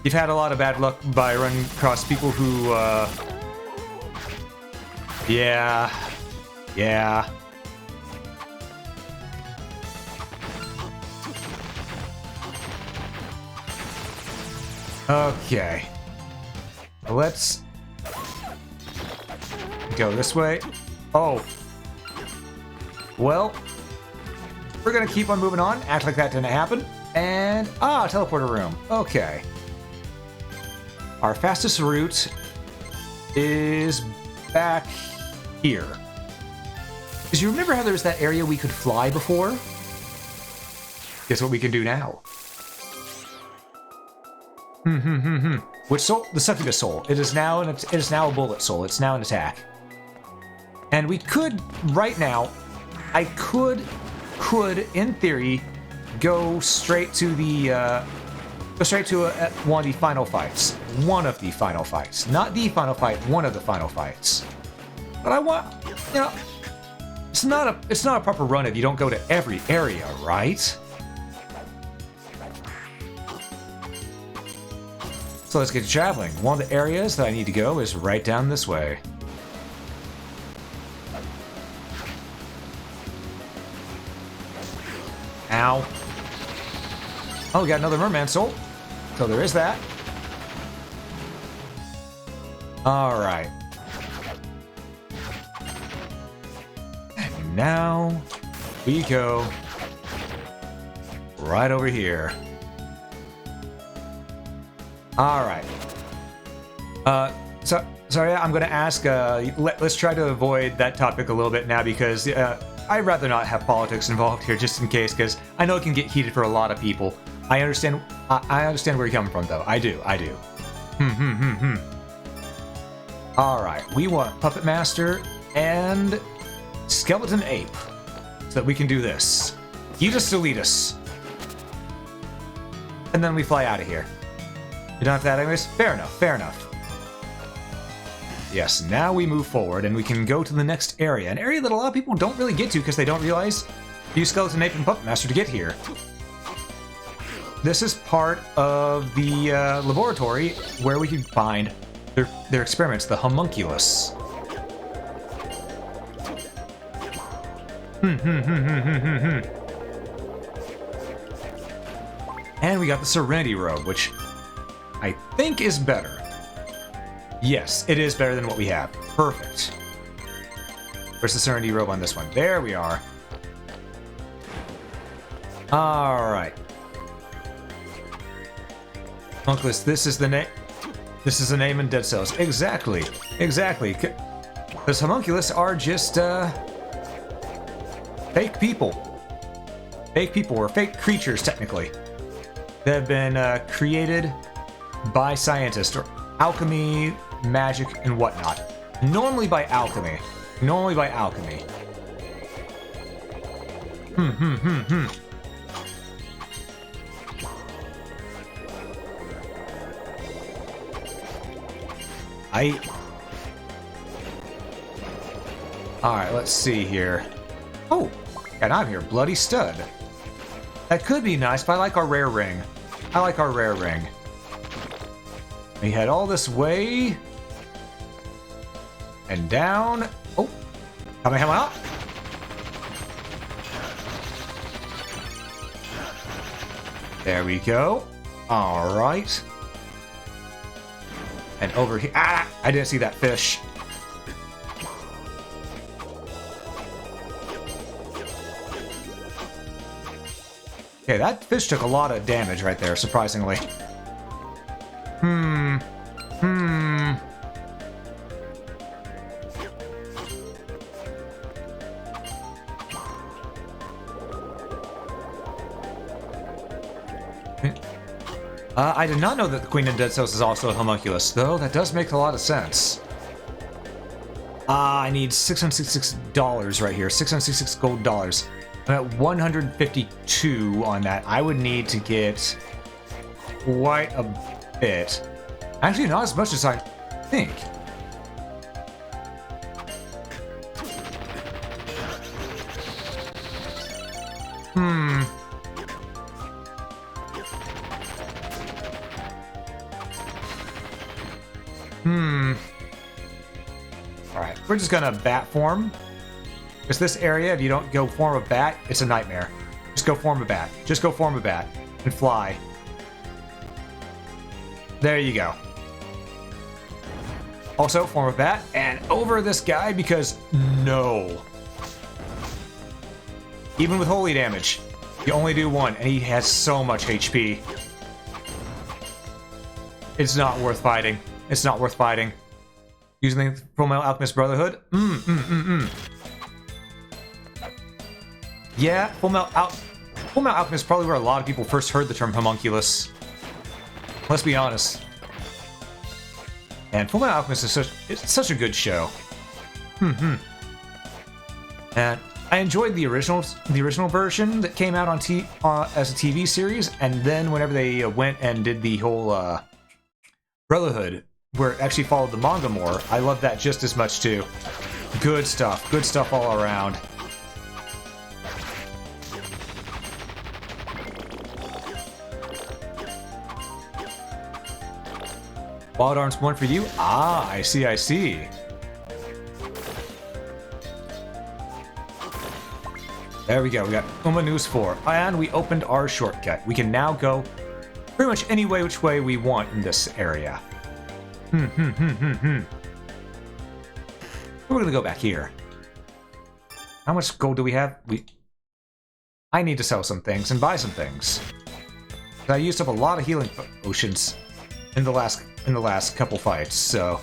you've had a lot of bad luck by running across people who, yeah. Okay. Let's go this way. Oh. Well, we're gonna keep on moving on, act like that didn't happen, and teleporter room. Okay. Our fastest route is back here. Because you remember how there was that area we could fly before? Guess what we can do now? Which soul? The Succubus soul. It is now a bullet soul. It's now an attack. And we could right now. I could, in theory, go straight to the, one of the final fights. One of the final fights. Not the final fight, one of the final fights. But I want, you know, it's not a proper run if you don't go to every area, right? So let's get to traveling. One of the areas that I need to go is right down this way. Ow. Oh, we got another merman soul. So there is that. Alright. And now we go right over here. Alright. Sorry, I'm going to ask, let's try to avoid that topic a little bit now because I'd rather not have politics involved here just in case, because I know it can get heated for a lot of people. I understand where you're coming from, though. I do. Alright, we want Puppet Master and Skeleton Ape so that we can do this. You just delete us. And then we fly out of here. You don't have that anyways? Fair enough, fair enough. Yes, now we move forward and we can go to the next area. An area that a lot of people don't really get to because they don't realize you use Skeleton Ape and Puppet Master to get here. This is part of the laboratory where we can find their experiments, the homunculus. And we got the Serenity Robe, which I think is better. Yes, it is better than what we have. Perfect. Where's the Serenity Robe on this one? There we are. Alright. Homunculus, this is the name. This is the name in Dead Cells. Exactly. Exactly. Because homunculus are just, fake people. Fake people, or fake creatures, technically. That have been created by scientists, or alchemy, magic, and whatnot. Normally by alchemy. Normally by alchemy. Alright, let's see here. Oh, and I'm here, Bloody Stud. That could be nice, but I like our rare ring. I like our rare ring. We head all this way. And down. Oh, coming out. There we go. Alright. And over here. Ah! I didn't see that fish. Okay, that fish took a lot of damage right there, surprisingly. I did not know that the Queen of Dead Cells is also a homunculus, though. That does make a lot of sense. I need $666 right here. 666 gold dollars. I'm at 152 on that. I would need to get quite a bit. Actually, not as much as I think. Alright, we're just gonna bat form. Because this area, if you don't go form a bat, it's a nightmare. Just go form a bat. Just go form a bat. And fly. There you go. Also, form a bat, and over this guy, because no. Even with holy damage, you only do one, and he has so much HP. It's not worth fighting. It's not worth fighting. Using the Fullmetal Alchemist Brotherhood? Yeah, Fullmetal Alchemist is probably where a lot of people first heard the term homunculus. Let's be honest. And Fullmetal Alchemist is such a good show. And I enjoyed the original version that came out on as a TV series, and then whenever they went and did the whole Brotherhood, where it actually followed the manga more, I loved that just as much too. Good stuff all around. Wild Arms 1 for you? Ah, I see, I see. There we go, we got Uma News 4, and we opened our shortcut. We can now go pretty much any which way we want in this area. We're gonna go back here. How much gold do we have? I need to sell some things and buy some things. I used up a lot of healing potions in the last couple fights, so.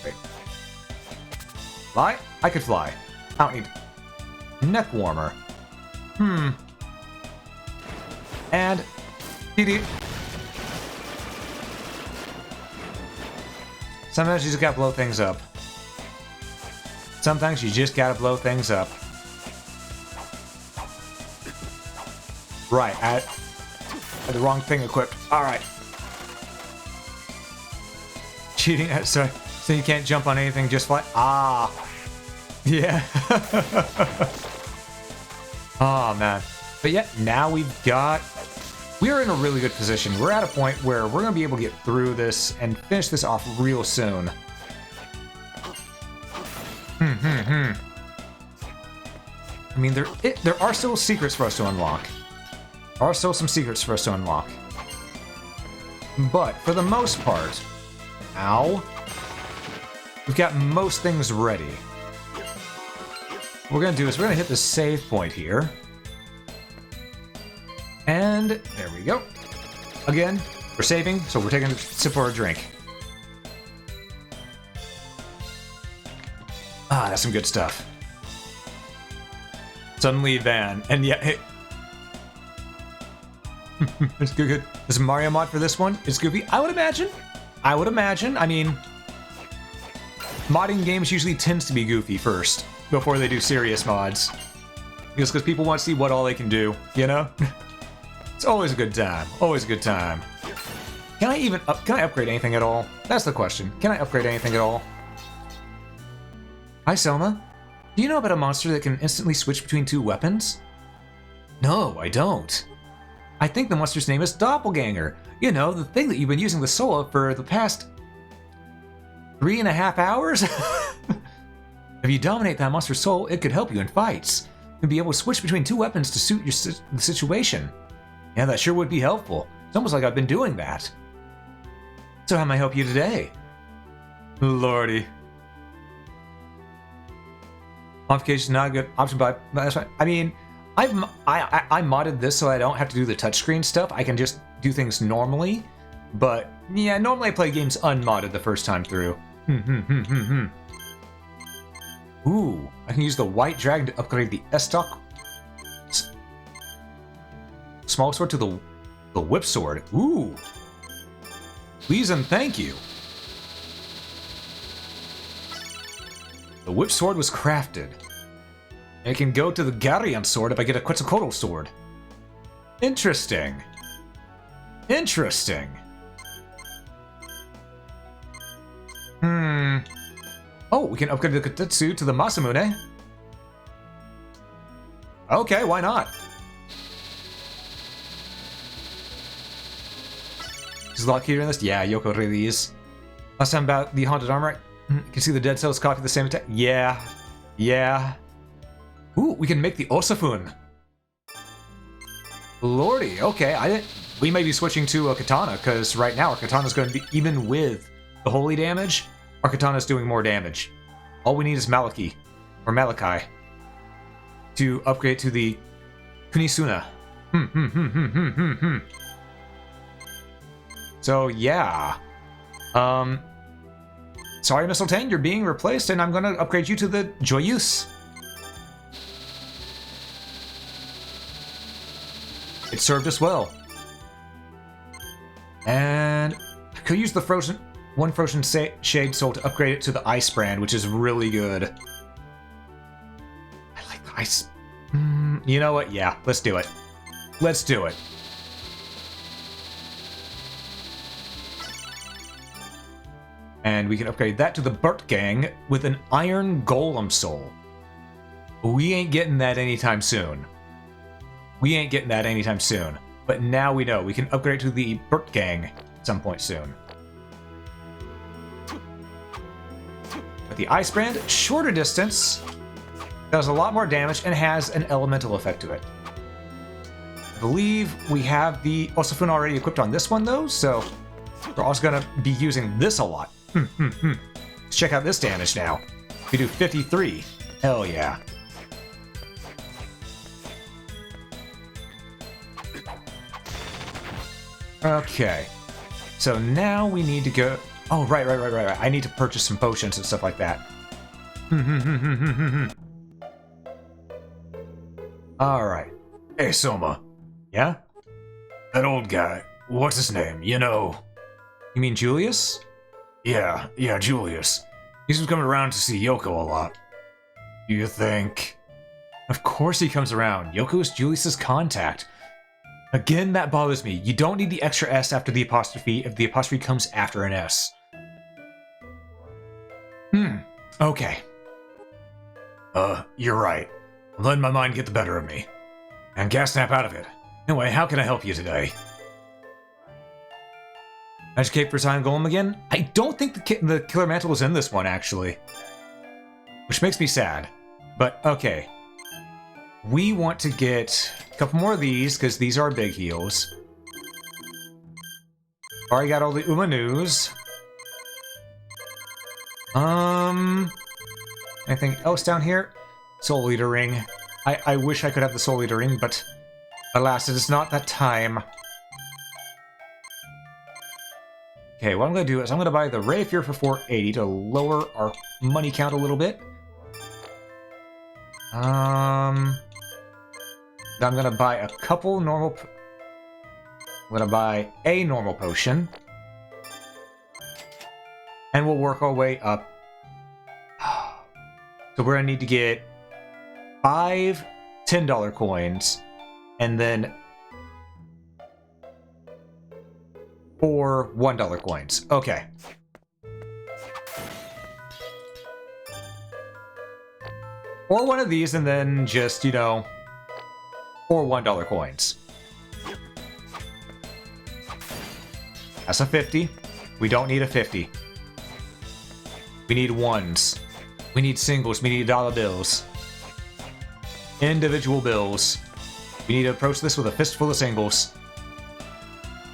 Wait. Fly? I could fly. I don't need neck warmer. And sometimes you just gotta blow things up. Sometimes you just gotta blow things up. Right, I had the wrong thing equipped. Alright. Cheating, so you can't jump on anything, just fly. Ah. Yeah. Oh, man. But yeah, now we're in a really good position. We're at a point where we're going to be able to get through this and finish this off real soon. I mean, there are still secrets for us to unlock. There are still some secrets for us to unlock. But for the most part, we've got most things ready. What we're going to do is we're going to hit the save point here. And there we go. Again, we're saving, so we're taking a sip for our drink. Ah, that's some good stuff. Suddenly Van, and yeah, hey. It's good. There's a Mario mod for this one. It's goofy. I would imagine. I mean, modding games usually tends to be goofy first before they do serious mods. Just because people want to see what all they can do, you know? It's always a good time. Always a good time. Can I upgrade anything at all? That's the question. Can I upgrade anything at all? Hi, Selma. Do you know about a monster that can instantly switch between two weapons? No, I don't. I think the monster's name is Doppelganger. You know, the thing that you've been using the soul of for the past 3.5 hours? If you dominate that monster's soul, it could help you in fights. You'll be able to switch between two weapons to suit your the situation. Yeah, that sure would be helpful. It's almost like I've been doing that. So how may I help you today? Lordy. Modification is not a good option, but that's fine. I mean, I modded this so I don't have to do the touchscreen stuff. I can just do things normally. But yeah, normally I play games unmodded the first time through. Ooh, I can use the white dragon to upgrade the S-Stock small sword to the whip sword. Ooh. Please and thank you. The whip sword was crafted. It can go to the Garion sword if I get a Quetzalcoatl sword. Interesting. Interesting. Oh, we can upgrade the Kotetsu to the Masamune. Okay, why not? Is Lock here in this? Yeah, Yoko really is. Last time about the haunted armor, you can see the dead cells copy the same attack. Yeah. Yeah. Ooh, we can make the Osafun. Lordy, okay. We may be switching to a katana, because right now our katana's going to be, even with the holy damage, our katana's doing more damage. All we need is Malachi to upgrade to the Kunisuna. So yeah. Sorry, Mistletoe, you're being replaced, and I'm going to upgrade you to the Joyeuse. It served us well. And I could use the frozen shade soul to upgrade it to the ice brand, which is really good. I like the ice. You know what? Yeah, let's do it. Let's do it. And we can upgrade that to the Burt Gang with an Iron Golem Soul. We ain't getting that anytime soon. We ain't getting that anytime soon. But now we know. We can upgrade to the Burt Gang at some point soon. With the Ice Brand, shorter distance, does a lot more damage, and has an elemental effect to it. I believe we have the Osafun already equipped on this one, though, so we're also going to be using this a lot. Let's check out this damage now. We do 53. Hell yeah. Okay. So now we need to go... Oh, right. I need to purchase some potions and stuff like that. Alright. Hey, Soma. Yeah? That old guy. What's his name? You know... You mean Julius? Yeah, Julius. He's been coming around to see Yoko a lot. You think? Of course he comes around. Yoko is Julius's contact. Again, that bothers me. You don't need the extra S after the apostrophe if the apostrophe comes after an S. Okay. You're right. I'm letting my mind get the better of me. And can't snap out of it. Anyway, how can I help you today? Educate for Silent Golem again? I don't think the Killer Mantle was in this one, actually. Which makes me sad. But, okay. We want to get a couple more of these, because these are big heals. Already got all the Umanus. Anything else down here? Soul Eater Ring. I wish I could have the Soul Eater Ring, but alas, it is not that time. Okay, what I'm going to do is I'm going to buy the Ray of Fear for 480 to lower our money count a little bit. Then I'm going to buy a couple normal... I'm going to buy a normal potion. And we'll work our way up. So we're going to need to get 5 $10 coins, and then 4 $1 coins. Okay. Or one of these, and then just, you know, 4 $1 coins. That's a 50. We don't need a 50. We need ones. We need singles. We need dollar bills. Individual bills. We need to approach this with a fistful of singles.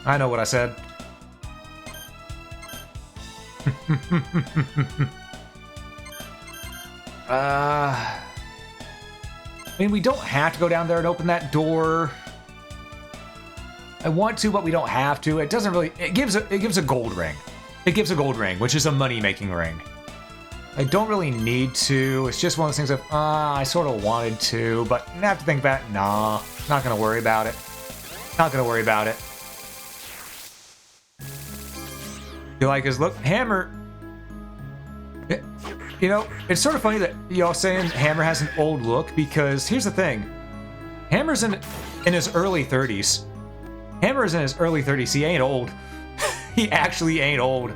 I know what I said. I mean, we don't have to go down there and open that door. I want to, but we don't have to. It doesn't really... It gives a gold ring. It gives a gold ring, which is a money-making ring. I don't really need to. It's just one of those things of, I sort of wanted to, but I have to think about it. Nah, not gonna worry about it. Not gonna worry about it. You like his look? Hammer... You know, it's sort of funny that y'all saying Hammer has an old look, because here's the thing. Hammer's in his early 30s. Hammer's in his early 30s. He ain't old. He actually ain't old.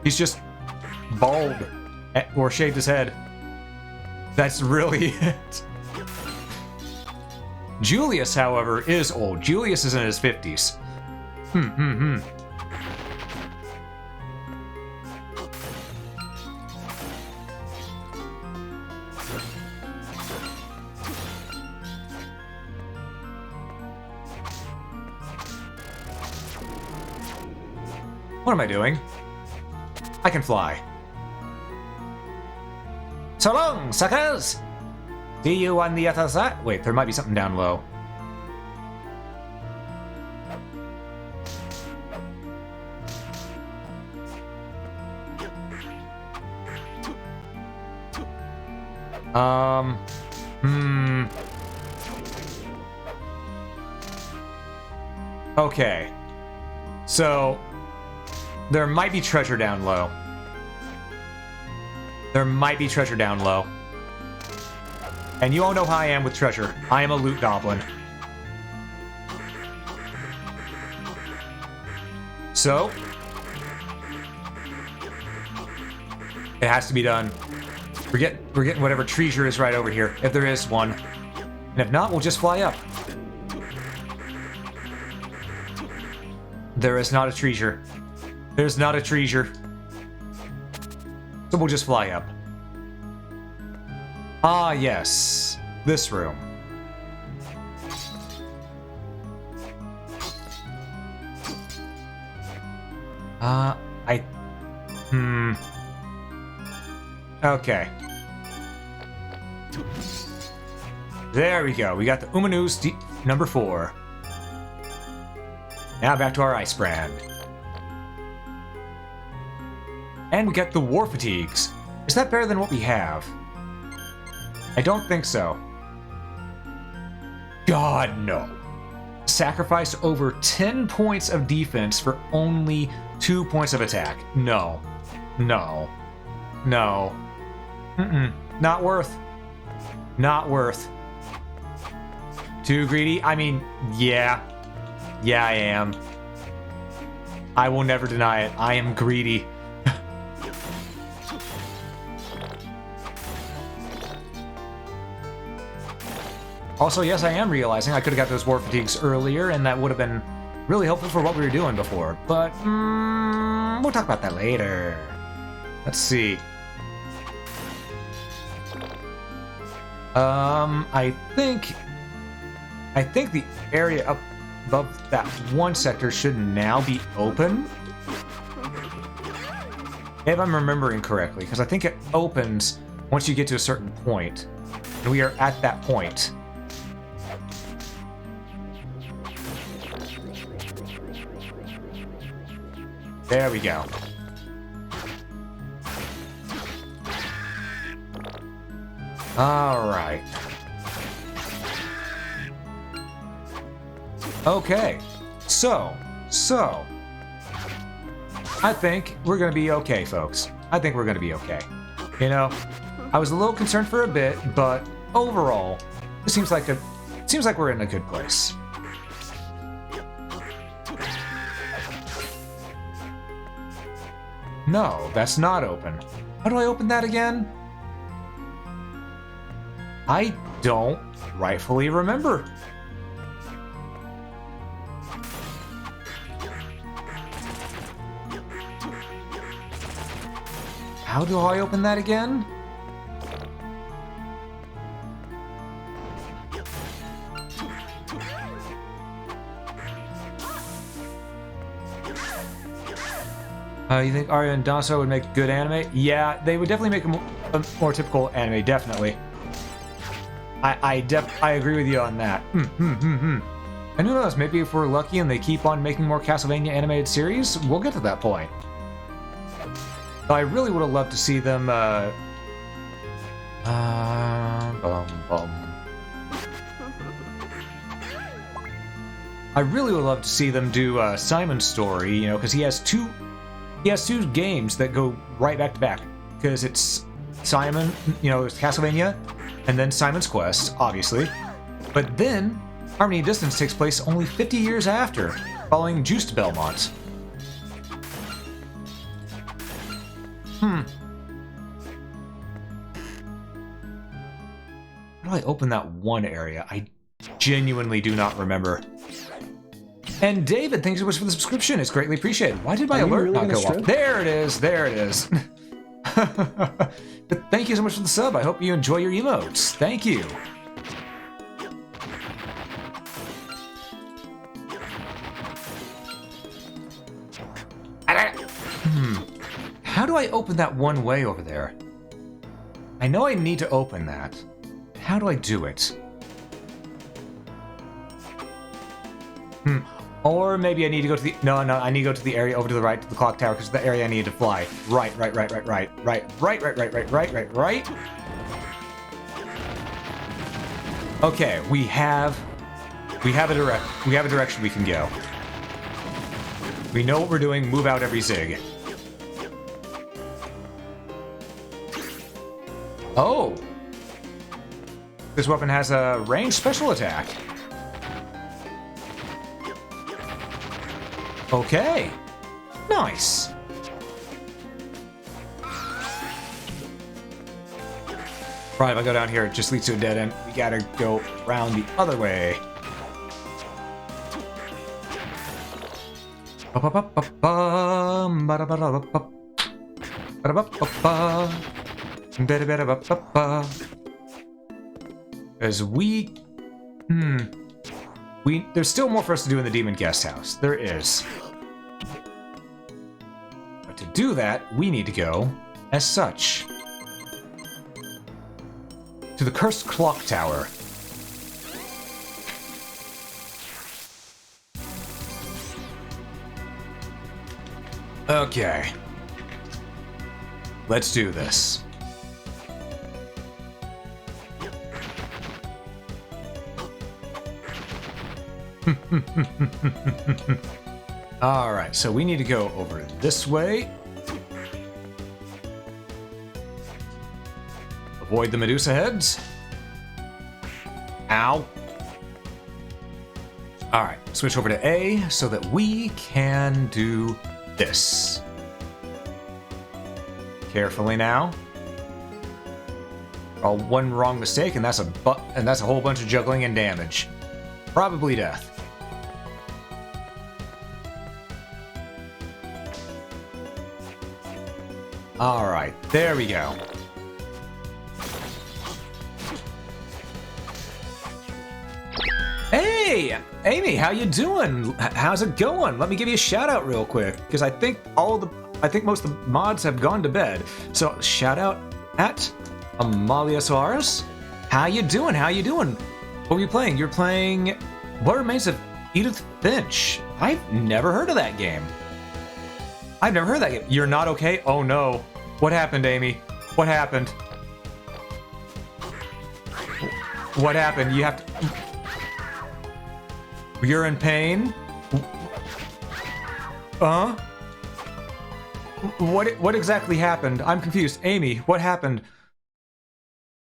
He's just bald or shaved his head. That's really it. Julius, however, is old. Julius is in his 50s. What am I doing? I can fly. So long, suckers! See you on the other side. Wait, there might be something down low. Okay. So... there might be treasure down low. There might be treasure down low. And you all know how I am with treasure. I am a loot goblin. So... it has to be done. We're getting whatever treasure is right over here, if there is one. And if not, we'll just fly up. There is not a treasure. There's not a treasure. So we'll just fly up. Ah, yes. This room. Okay. There we go. We got the Umanus number 4. Now back to our ice brand. And we got the War Fatigues. Is that better than what we have? I don't think so. God, no. Sacrifice over 10 points of defense for only 2 points of attack. No. No. No. Not worth. Not worth. Too greedy? I mean, yeah. Yeah, I am. I will never deny it. I am greedy. Also, yes, I am realizing I could have got those war fatigues earlier, and that would have been really helpful for what we were doing before. But, we'll talk about that later. Let's see. I think the area up above that one sector should now be open. If I'm remembering correctly, because I think it opens once you get to a certain point. And we are at that point. There we go. All right. Okay. So, I think we're gonna be okay, folks. I think we're gonna be okay. You know, I was a little concerned for a bit, but overall, it seems like we're in a good place. No, that's not open. How do I open that again? I don't rightfully remember. How do I open that again? You think Aria and Danso would make good anime? Yeah, they would definitely make a more typical anime, definitely. I agree with you on that. And who knows, maybe if we're lucky and they keep on making more Castlevania animated series, we'll get to that point. But I really would have loved to see them, I really would love to see them do Simon's story, you know, because he has two games that go right back to back. Because it's Simon, you know, it's Castlevania, and then Simon's Quest, obviously. But then Harmony and Distance takes place only 50 years after, following Juiced Belmont. How do I open that one area? I genuinely do not remember. And David, thanks so much for the subscription. It's greatly appreciated. Why did my alert really not go strip? off? There it is. There it is. But thank you so much for the sub. I hope you enjoy your emotes. Thank you. How do I open that one way over there? I know I need to open that. How do I do it? Or maybe I need to go to the... No, I need to go to the area over to the right, to the clock tower, because the area I need to fly. Right. Okay, we have a direction we can go. We know what we're doing. Move out every zig. Oh! This weapon has a ranged special attack. Okay. Nice. Right, if I go down here, it just leads to a dead end. We gotta go around the other way. As there's still more for us to do in the Demon Guest House. There is. But to do that, we need to go, as such, to the Cursed Clock Tower. Okay. Let's do this. Alright, so we need to go over this way. avoid the Medusa heads. Ow. Alright, switch over to A so that we can do this. Carefully now. Oh, one wrong mistake, and that's a whole bunch of juggling and damage. Probably death. Alright, there we go. Hey, Amy, how you doing? How's it going? Let me give you a shout out real quick, because I think most of the mods have gone to bed. So shout out at Amalia Soares. How you doing? How you doing? What were you playing? You're playing What Remains of Edith Finch. I've never heard of that game. I've never heard of that game. You're not okay? Oh no. What happened, Amy? What happened? What happened? You have to... You're in pain? What exactly happened? I'm confused. Amy, what happened?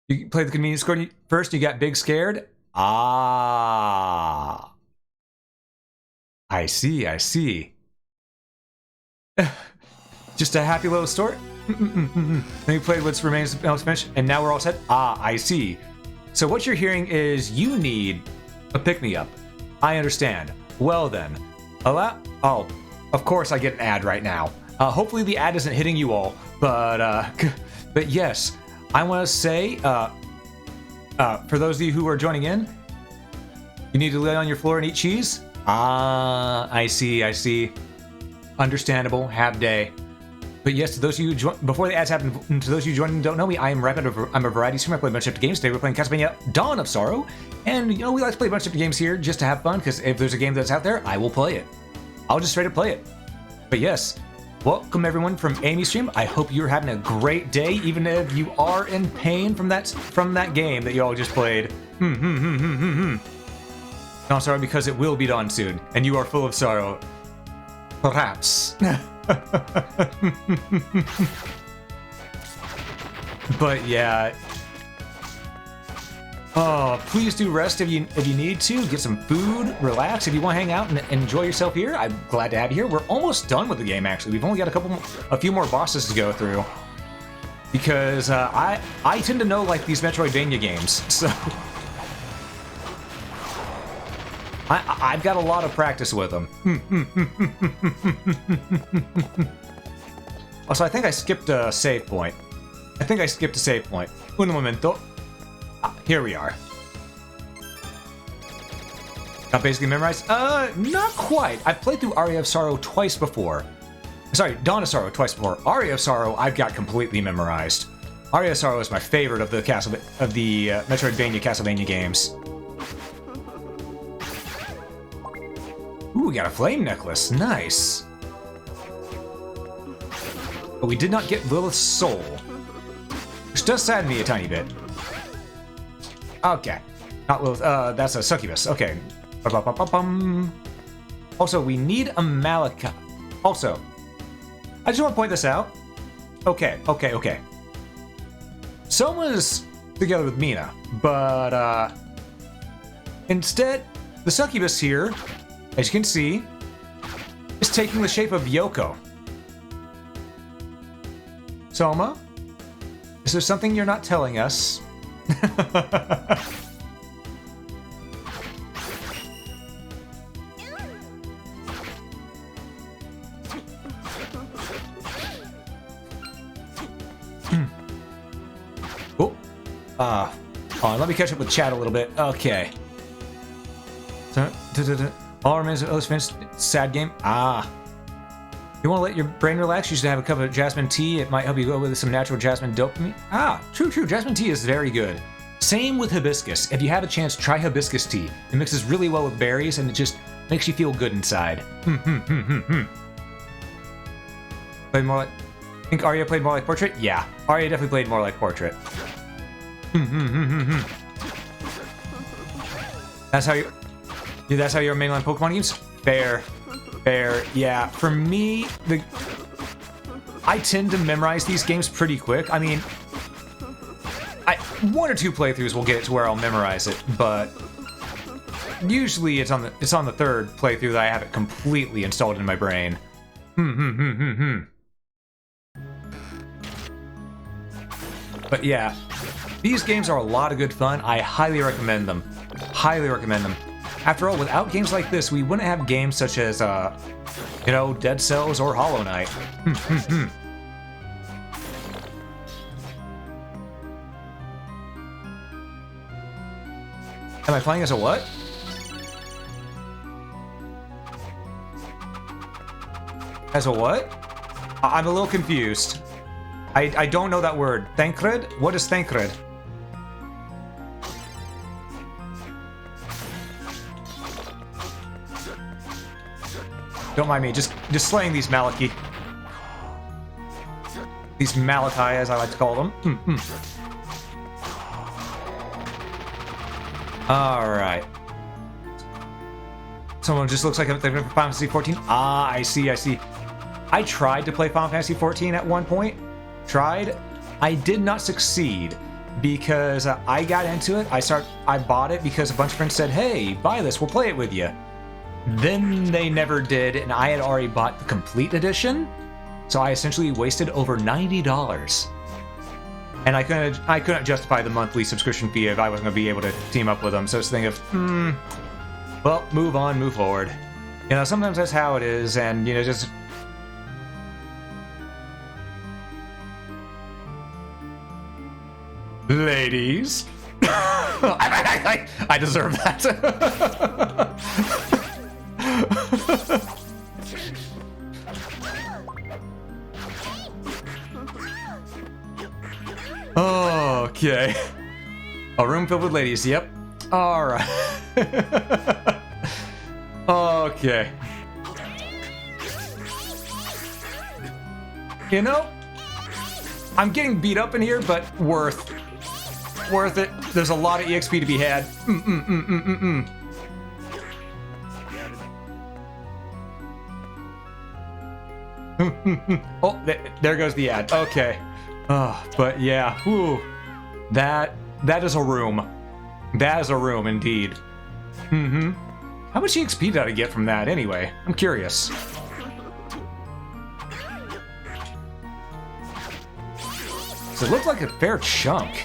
You played the convenience store first, you got big scared? Ah. I see, I see. Just a happy little story? Then you played What Remains of Edith Finch, and now we're all set? Ah, I see. So what you're hearing is you need a pick-me-up. I understand. Well then, oh, of course I get an ad right now. Hopefully the ad isn't hitting you all, but yes, I want to say, for those of you who are joining in, you need to lay on your floor and eat cheese? Ah, I see. Understandable, have day. But yes, to those of you before the ads happen, to those of you joining and don't know me, I'm a variety streamer. I play a bunch of games. Today we're playing Castlevania Dawn of Sorrow. And, you know, we like to play a bunch of games here just to have fun, because if there's a game that's out there, I will play it. I'll just straight up play it. But yes, welcome everyone from Amy's stream. I hope you're having a great day, even if you are in pain from that game that you all just played. No, I'm sorry, because it will be done soon, and you are full of sorrow. Perhaps. But yeah. Oh, please do rest if you need to. Get some food, relax. If you want to hang out and enjoy yourself here, I'm glad to have you here. We're almost done with the game, actually. We've only got a few more bosses to go through. Because I tend to know like these Metroidvania games, so I've got a lot of practice with them. Also, I think I skipped a save point. Un momento. Here we are. Got basically memorized? Not quite. I've played through Aria of Sorrow twice before. Sorry, Dawn of Sorrow twice before. Aria of Sorrow, I've got completely memorized. Aria of Sorrow is my favorite of the Metroidvania Castlevania games. Ooh, we got a flame necklace. Nice. But we did not get Lilith's soul, which does sadden me a tiny bit. Okay. Not Lilith. That's a succubus. Okay. Also, we a Malika. Also, I just want to point this out. Okay. Soma's together with Mina, but instead, the succubus here, as you can see, is taking the shape of Yoko. Soma, is there something you're not telling us? Hold on, let me catch up with chat a little bit. Okay. All remains of Edith Finch, sad game. You want to let your brain relax? You should have a cup of jasmine tea. It might help you go with some natural jasmine dopamine. True. Jasmine tea is very good. Same with hibiscus. If you have a chance, try hibiscus tea. It mixes really well with berries, and it just makes you feel good inside. Played more like... Think Aria played more like Portrait? Yeah, Aria definitely played more like Portrait. That's how you... That's how you're mainline Pokemon games? Fair. Yeah, for me, I tend to memorize these games pretty quick. I mean, 1 or 2 playthroughs will get it to where I'll memorize it, but usually it's on the 3rd playthrough that I have it completely installed in my brain. But yeah, these games are a lot of good fun. I highly recommend them. Highly recommend them. After all, without games like this, we wouldn't have games such as, you know, Dead Cells or Hollow Knight. Am I playing as a what? As a what? I'm a little confused. I don't know that word. Thancred? What is Thancred? Don't mind me, just slaying these Malaki. These Malachi, as I like to call them. Alright. Someone just looks like they've been for Final Fantasy 14. Ah, I see. I tried to play Final Fantasy 14 at one point. Tried. I did not succeed because I got into it. I bought it because a bunch of friends said, "Hey, buy this. We'll play it with you." Then they never did, and I had already bought the complete edition, so I essentially wasted over $90. And I couldn't justify the monthly subscription fee if I wasn't going to be able to team up with them. So it's a thing of, well, move on, move forward. You know, sometimes that's how it is, and you know, just. Ladies, I deserve that. Okay. A room filled with ladies. Yep. All right. Okay. You know, I'm getting beat up in here, but worth it. There's a lot of EXP to be had. Oh, there goes the ad. Okay. But yeah, whew. That is a room. That is a room indeed. How much EXP did I get from that anyway? I'm curious. So it looked like a fair chunk.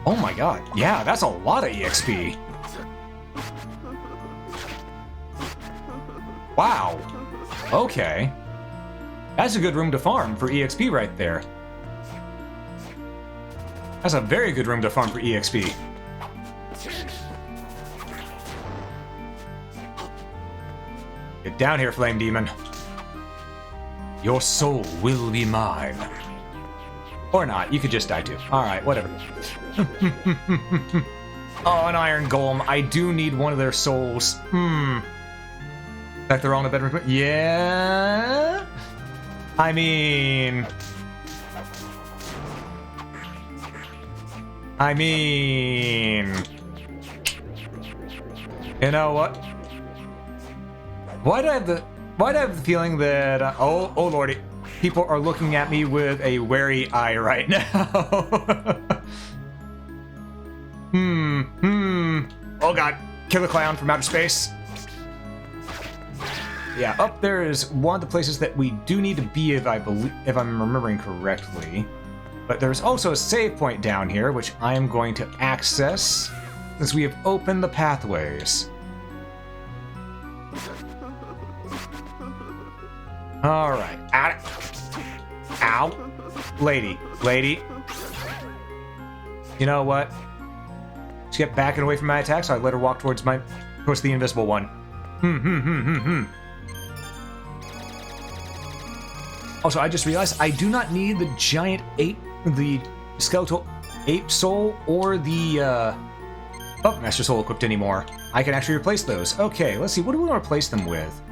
Oh my god, yeah, that's a lot of EXP. Wow. Okay. That's a good room to farm for EXP right there. That's a very good room to farm for EXP. Get down here, Flame Demon. Your soul will be mine. Or not, you could just die too. Alright, whatever. Oh, an Iron Golem. I do need one of their souls. Like they're all in a bedroom. Yeah? I mean... You know what? Why do I have the feeling that... oh lordy. People are looking at me with a wary eye right now. Oh god, Killer Clown from outer space. Yeah, up there is one of the places that we do need to be if I'm remembering correctly. But there's also a save point down here, which I am going to access since we have opened the pathways. Alright, out it. Ow. Lady. You know what? Let's get backing away from my attack, so I let her walk towards the invisible one. Also, I just realized I do not need the giant ape, the skeletal ape soul, or the Buckmaster soul equipped anymore. I can actually replace those. Okay, let's see. What do we want to replace them with?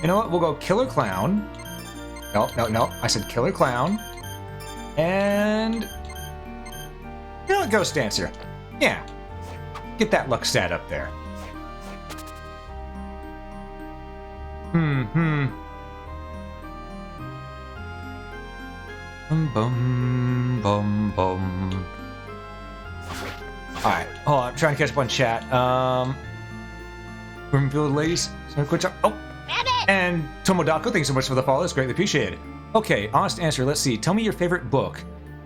You know what? We'll go Killer Clown. No. I said Killer Clown. And... you know what? Ghost Dancer. Yeah. Get that luck stat up there. Bum, bum, bum. Alright, hold on, I'm trying to catch up on chat. Roomfield ladies, so quick job. Oh! And Tomodako, thanks so much for the follow, it's greatly appreciated. Okay, honest answer, let's see. Tell me your favorite book.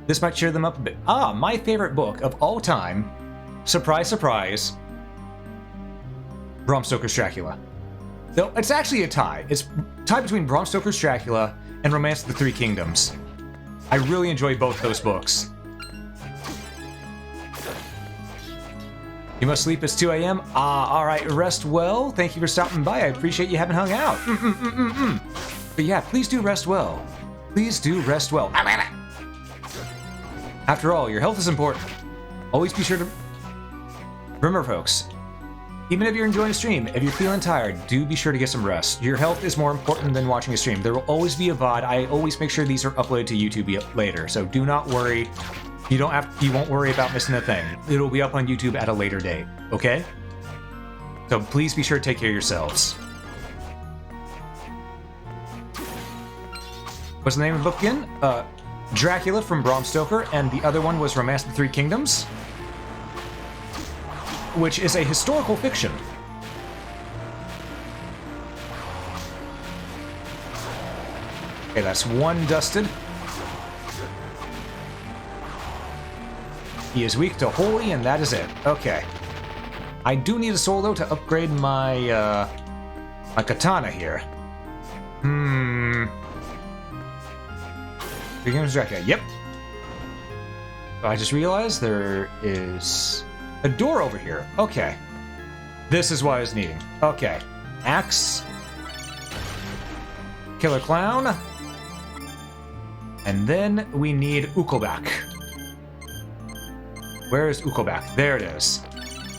This might cheer them up a bit. Ah, my favorite book of all time. Surprise, surprise. Bram Stoker's Dracula. No, it's actually a tie. It's a tie between Bram Stoker's Dracula and Romance of the Three Kingdoms. I really enjoy both those books. You must sleep, it's 2 a.m. Ah, alright, rest well. Thank you for stopping by. I appreciate you having hung out. But yeah, please do rest well. Please do rest well. After all, your health is important. Always be sure to... Remember, folks, even if you're enjoying a stream, if you're feeling tired, do be sure to get some rest. Your health is more important than watching a stream. There will always be a VOD. I always make sure these are uploaded to YouTube later, so do not worry. You won't worry about missing a thing. It'll be up on YouTube at a later date, okay? So please be sure to take care of yourselves. What's the name of the book again? Dracula from Bram Stoker, and the other one was Romance of the Three Kingdoms, which is a historical fiction. Okay, that's one dusted. He is weak to holy, and that is it. Okay. I do need a soul, though, to upgrade my, my katana here. Beginner's Dracula. Yep. So I just realized there is a door over here. Okay. This is what I was needing. Okay. Axe. Killer Clown. And then we need Ukolbak. Where is Ukolbak? There it is.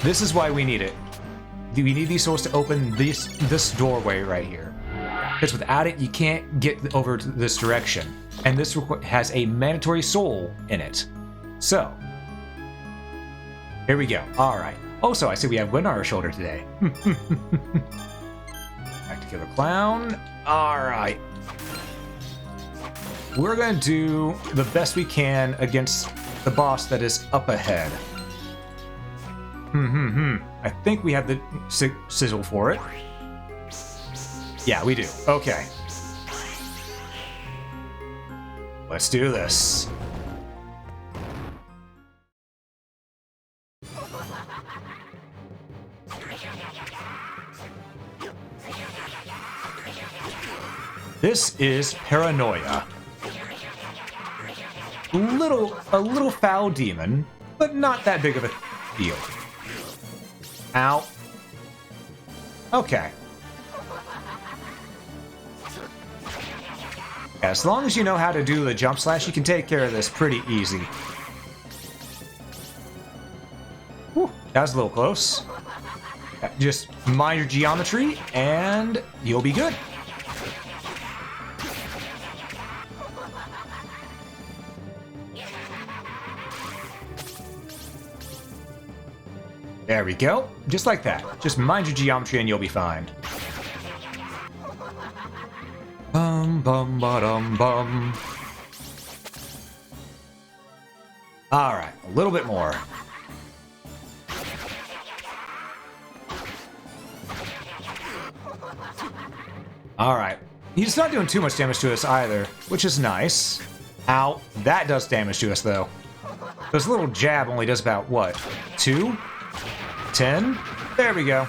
This is why we need it. We need these souls to open this doorway right here. Because without it, you can't get over to this direction. And this has a mandatory soul in it. So, here we go. Alright. Also, I see we have wind on our shoulder today. Back to Killer Clown. Alright. We're gonna do the best we can against the boss that is up ahead. I think we have the sizzle for it. Yeah, we do. Okay. Let's do this. This is Paranoia. A little foul demon, but not that big of a deal. Ow. Okay. As long as you know how to do the jump slash, you can take care of this pretty easy. Whew, that was a little close. Just mind your geometry, and you'll be good. There we go. Just like that. Just mind your geometry and you'll be fine. Bum bum ba-dum bum. Alright, a little bit more. Alright. He's not doing too much damage to us either, which is nice. Ow. That does damage to us though. This little jab only does about, what, 2? 10? There we go.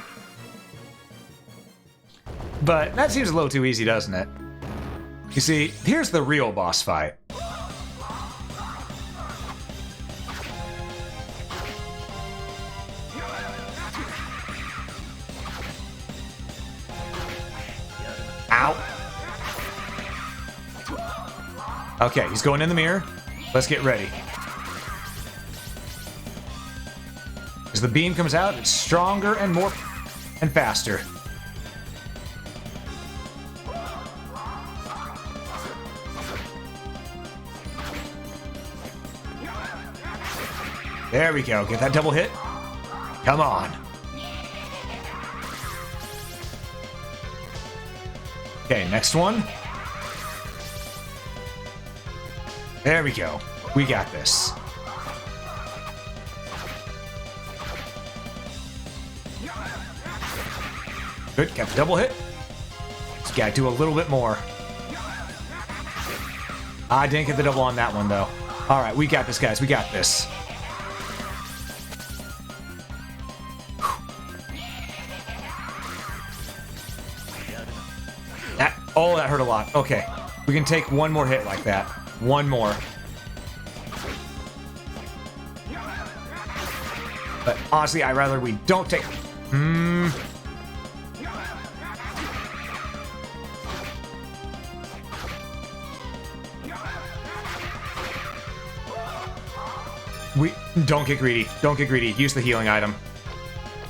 But that seems a little too easy, doesn't it? You see, here's the real boss fight. Ow. Okay, he's going in the mirror. Let's get ready. As the beam comes out, it's stronger and more and faster. There we go. Get that double hit. Come on. Okay, next one. There we go. We got this. Good, got the double hit. Just gotta do a little bit more. I didn't get the double on that one, though. All right, we got this, guys. We got this. That hurt a lot. Okay, we can take one more hit like that. One more. But honestly, I'd rather we don't take... We don't get greedy. Don't get greedy. Use the healing item.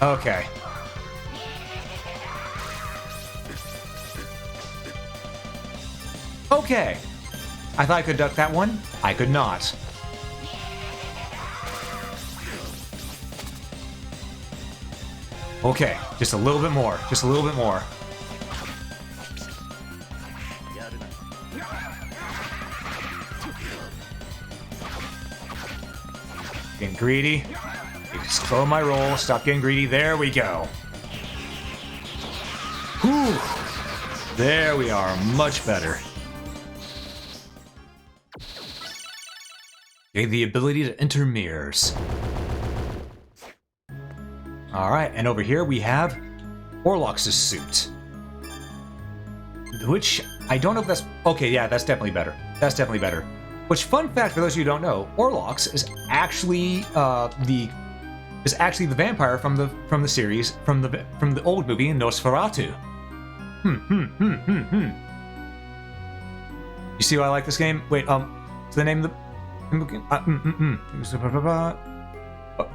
Okay. Okay. I thought I could duck that one. I could not. Okay, just a little bit more. Just a little bit more. Getting greedy. Slow my roll. Stop getting greedy. There we go. Whew. There we are. Much better. Okay, the ability to enter mirrors. Alright, and over here we have Orlox's suit. Which, I don't know if that's... Okay, yeah, that's definitely better. That's definitely better. Which, fun fact for those of you who don't know, Orlox is actually the vampire from the series from the old movie Nosferatu. You see why I like this game? Wait, what's the name of the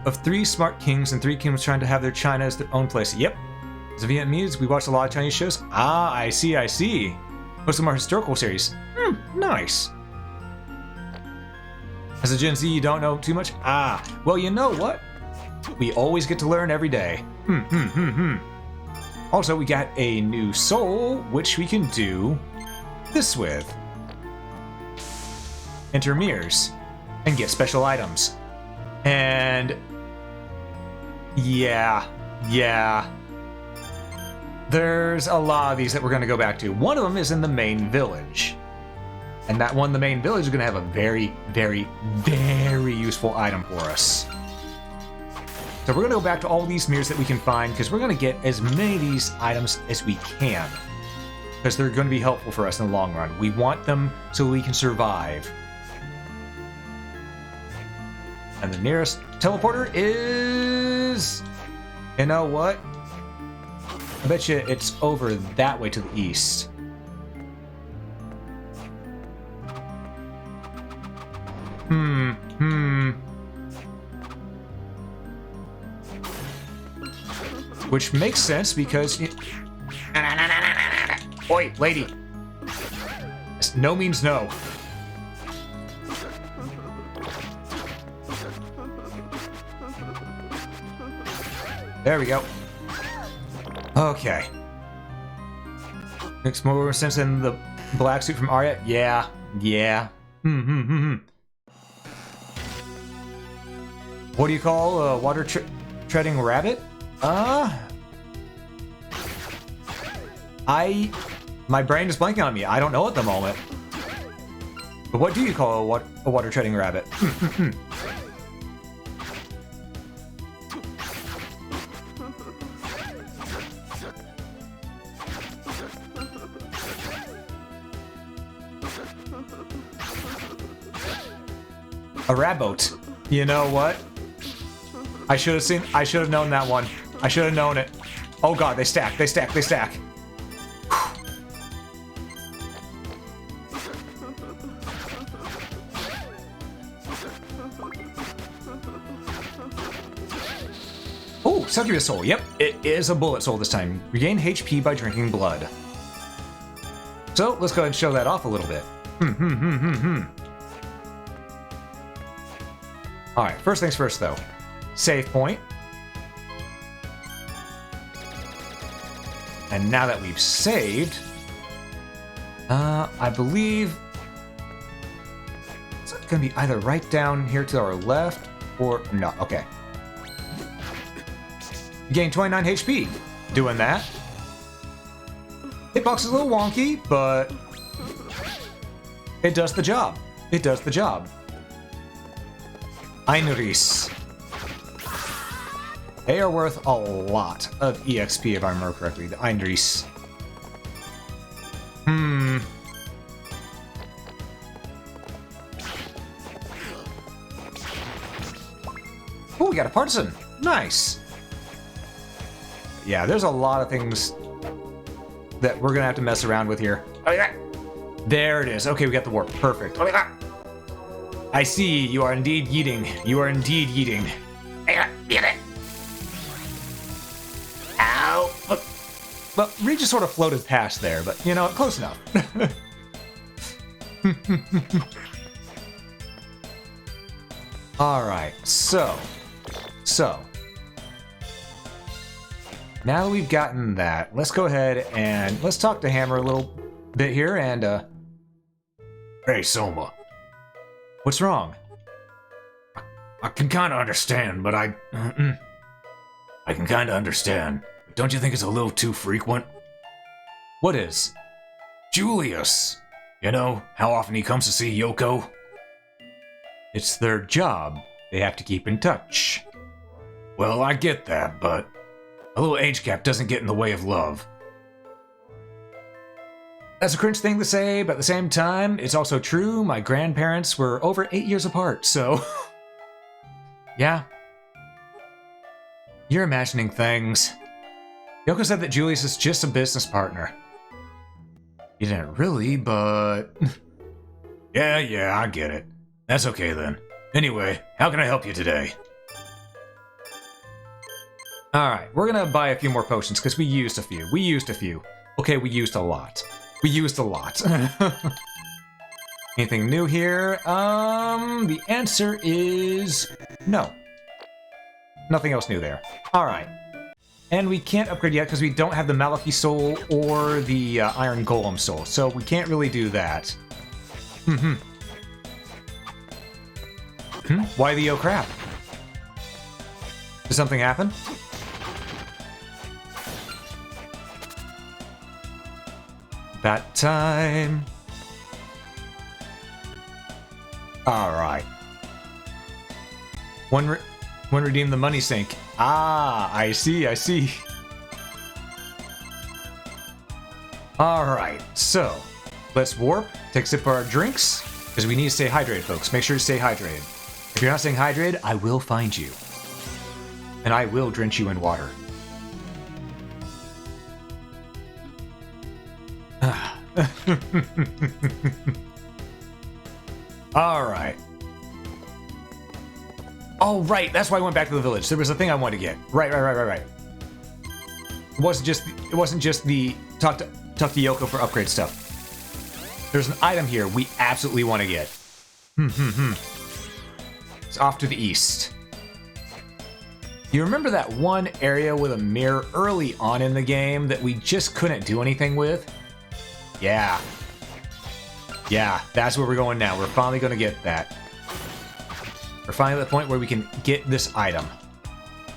of 3 smart kings and 3 kingdoms trying to have their China as their own place. Yep. As a Vietnamese, we watched a lot of Chinese shows. Ah, I see, I see. Most of them are historical series. Nice. As a Gen Z, you don't know too much? Ah, well, you know what? We always get to learn every day. Also, we got a new soul, which we can do this with. Enter mirrors and get special items. And yeah. There's a lot of these that we're going to go back to. One of them is in the main village. And that one, the main village, is going to have a very, very, very useful item for us. So we're going to go back to all these mirrors that we can find, because we're going to get as many of these items as we can. Because they're going to be helpful for us in the long run. We want them so we can survive. And the nearest teleporter is... You know what? I bet you it's over that way to the east. Which makes sense because... Oi, lady. No means no. There we go. Okay. Makes more sense than the black suit from Aria? Yeah. What do you call a water treading rabbit? My brain is blanking on me. I don't know at the moment. But what do you call a water treading rabbit? A rabboat. You know what? I should have known that one. I should have known it. Oh god, they stack. Oh, succubus soul. Yep, it is a bullet soul this time. Regain HP by drinking blood. So, let's go ahead and show that off a little bit. Alright, first things first though. Save point. And now that we've saved, I believe... gonna be either right down here to our left or no. Okay. Gain 29 HP. Doing that. Hitbox is a little wonky, but it does the job. It does the job. Einris. They are worth a lot of EXP if I remember correctly. The Einris. Oh, we got a partisan. Nice. Yeah, there's a lot of things that we're gonna have to mess around with here. Oh, yeah. There it is. Okay, we got the warp. Perfect. Oh, yeah. I see. You are indeed yeeting. You are indeed yeeting. Get it. Ow. Look. Well, Reed just sort of floated past there, but you know, close enough. All right. So. Now that we've gotten that, let's go ahead and let's talk to Hammer a little bit here and, Hey, Soma. what's wrong? I can kind of understand, but I can kind of understand. But don't you think it's a little too frequent? What is? Julius. You know, how often he comes to see Yoko? It's their job. They have to keep in touch. Well, I get that, but a little age gap doesn't get in the way of love. That's a cringe thing to say, but at the same time, it's also true. My grandparents were over 8 years apart, so... yeah. You're imagining things. Yoko said that Julius is just a business partner. You didn't really, but... Yeah, I get it. That's okay then. Anyway, how can I help you today? Alright, we're gonna buy a few more potions, because we used a few. Okay, we used a lot. Anything new here? The answer is no. Nothing else new there. Alright. And we can't upgrade yet because we don't have the Malachi Soul or the Iron Golem Soul, so we can't really do that. Why the oh crap? Did something happen? That time. Alright. One redeem the money sink. Ah, I see. Alright, so let's warp, take a sip of our drinks, because we need to stay hydrated, folks. Make sure to stay hydrated. If you're not staying hydrated, I will find you. And I will drench you in water. Alright. Oh, right, that's why I went back to the village. There was a thing I wanted to get. Right. It wasn't just the talk to Yoko for upgrade stuff. There's an item here we absolutely want to get. It's off to the east. You remember that one area with a mirror early on in the game that we just couldn't do anything with? Yeah, that's where we're going now. We're finally going to get that. We're finally at the point where we can get this item.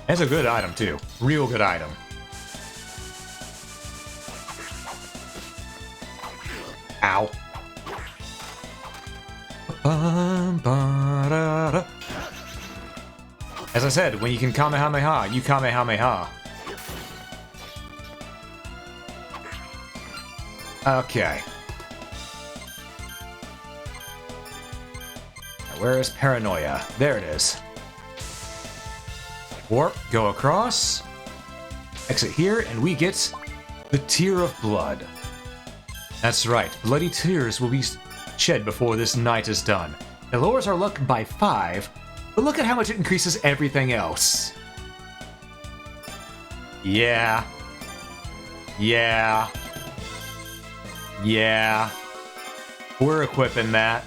It's a good item, too. Real good item. Ow. As I said, when you can Kamehameha, you Kamehameha. Okay. Now, where is Paranoia? There it is. Warp, go across. Exit here, and we get the Tear of Blood. That's right, bloody tears will be shed before this night is done. It lowers our luck by 5, but look at how much it increases everything else. Yeah. We're equipping that.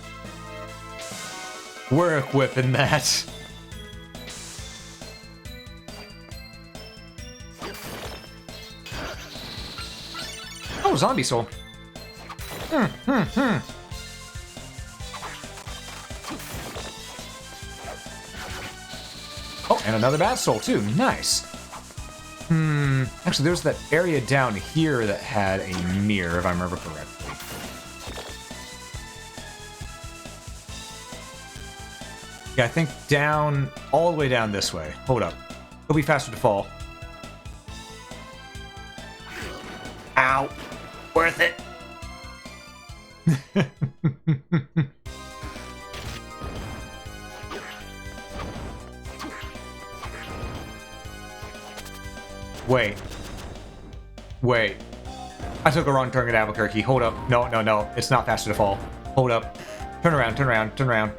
Oh, zombie soul. And another bat soul, too. Nice. Actually, there's that area down here that had a mirror, if I remember correctly. Yeah, I think down, all the way down this way. Hold up. It'll be faster to fall. Ow. Worth it. Wait. Wait. I took a wrong turn at Albuquerque. Hold up. No, no, no. It's not faster to fall. Hold up. Turn around, turn around, turn around.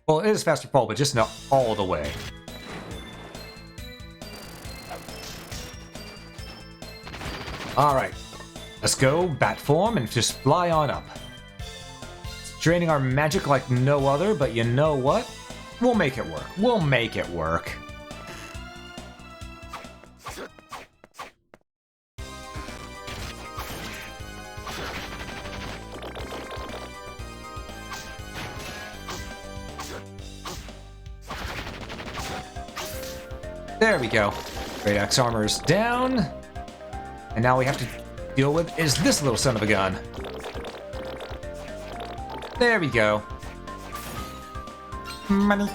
Well, it is faster to fall, but just not all the way. Alright. Let's go, bat form, and just fly on up. It's draining our magic like no other, but you know what? We'll make it work. We'll make it work. There we go. Great Axe armor is down. And now we have to deal with is this little son of a gun. There we go. Money.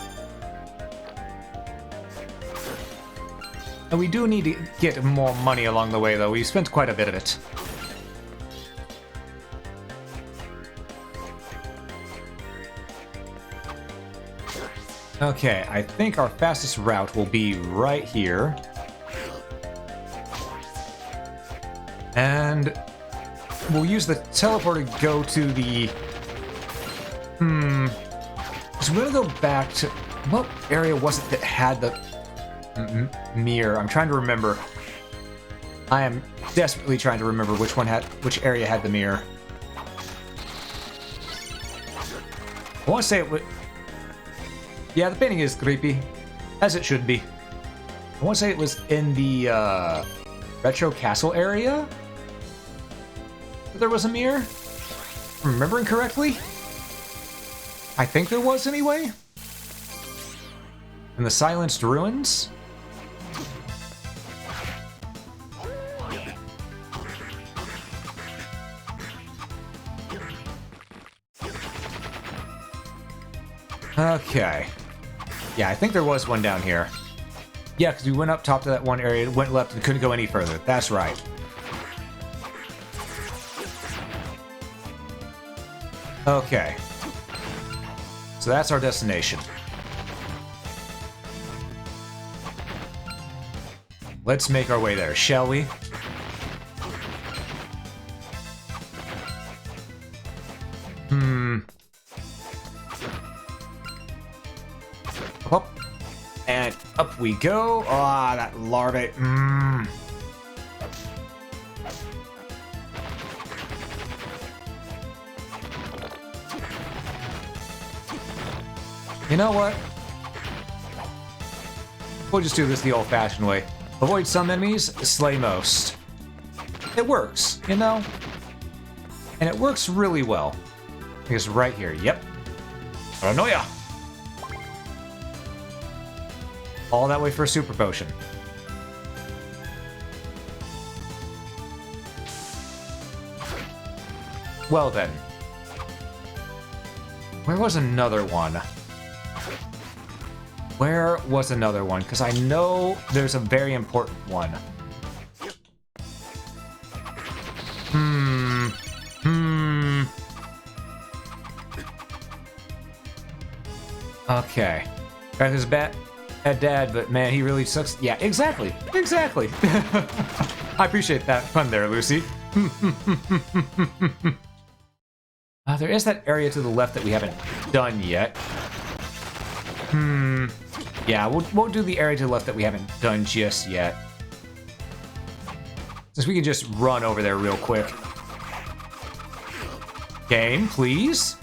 And we do need to get more money along the way, though. We spent quite a bit of it. Okay, I think our fastest route will be right here. And we'll use the teleport to go to the... So we're gonna go back to... What area was it that had the mirror? I'm trying to remember. I am desperately trying to remember which area had the mirror. I want to say it was... Yeah, the painting is creepy, as it should be. I want to say it was in the Retro Castle area that there was a mirror. If I'm remembering correctly? I think there was anyway. In the Silenced Ruins? Okay. Yeah, I think there was one down here. Yeah, because we went up top to that one area, went left, and couldn't go any further. That's right. Okay. So that's our destination. Let's make our way there, shall we? Up. And up we go. Ah, that larvae. You know what? We'll just do this the old-fashioned way. Avoid some enemies, slay most. It works, you know? And it works really well. I think it's right here. Yep. Paranoia! All that way for a super potion. Well then. Where was another one? Where was another one? Because I know there's a very important one. Okay. Guys, is bad dad, but man, he really sucks. Yeah, exactly. Exactly. I appreciate that fun there, Lucy. There is that area to the left that we haven't done yet. Yeah, we'll do the area to the left that we haven't done just yet. Since we can just run over there real quick. Game, please.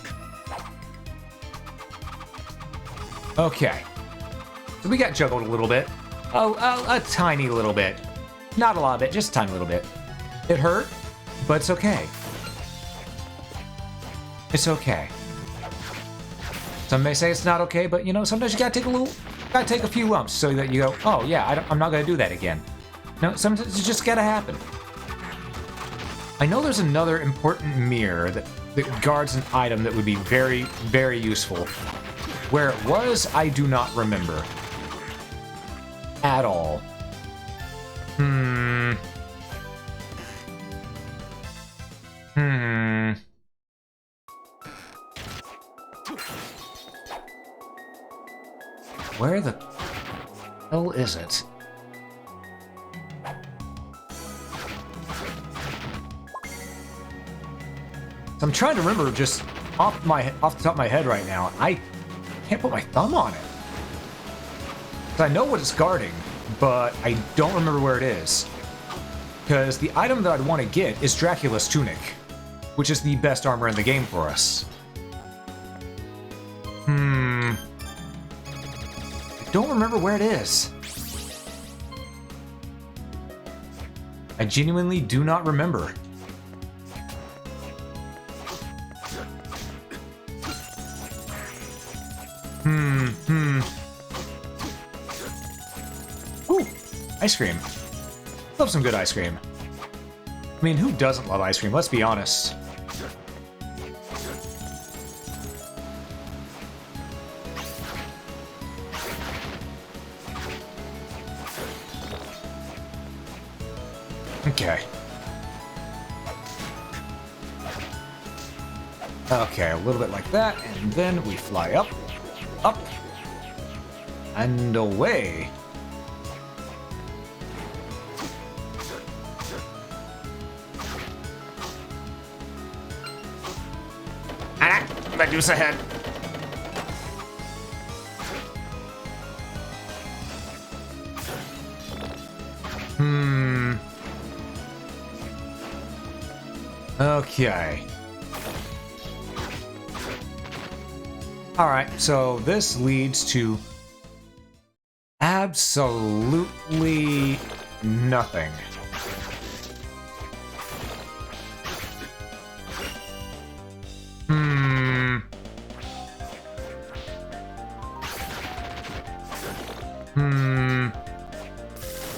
Okay. So we got juggled a little bit. A tiny little bit. Not a lot of it, just a tiny little bit. It hurt, but it's okay. It's okay. Some may say it's not okay, but you know, sometimes you gotta take a gotta take a few lumps so that you go, oh yeah, I'm not gonna do that again. No, sometimes it just gotta happen. I know there's another important mirror that guards an item that would be very, very useful. Where it was, I do not remember. At all. Where the hell is it? So I'm trying to remember just off the top of my head right now. I can't put my thumb on it. So I know what it's guarding, but I don't remember where it is. Because the item that I'd want to get is Dracula's Tunic, which is the best armor in the game for us. I don't remember where it is. I genuinely do not remember. Ooh, ice cream. Love some good ice cream. I mean, who doesn't love ice cream? Let's be honest. Okay. Okay, a little bit like that, and then we fly up, up, and away. Medusa head. Okay. Alright, so this leads to absolutely nothing.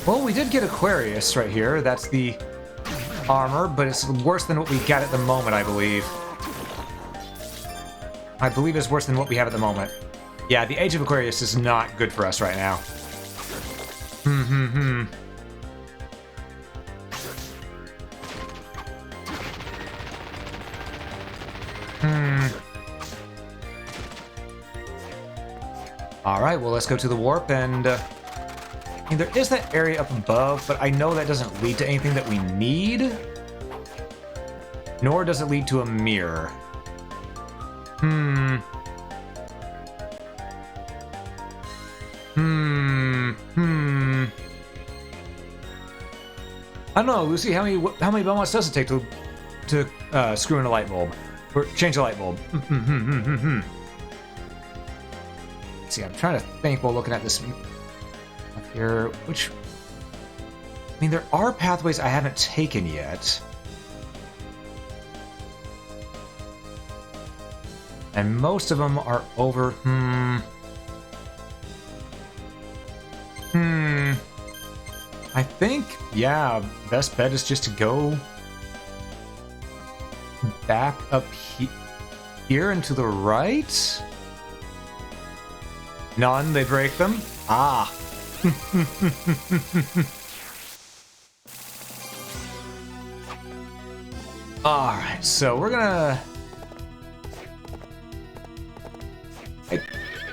Well, we did get Aquarius right here. That's the armor, but it's worse than what we got at the moment, I believe. I believe it's worse than what we have at the moment. Yeah, the Age of Aquarius is not good for us right now. Alright, well, let's go to the warp, and I mean, there is that area up above, but I know that doesn't lead to anything that we need. Nor does it lead to a mirror. I don't know, Lucy, how many belmonts does it take to screw in a light bulb? Or change a light bulb? See, I'm trying to think while looking at this up here, which... I mean, there are pathways I haven't taken yet. And most of them are over... I think, yeah, best bet is just to go back up here and to the right. None, they break them. Ah. Alright, so we're gonna...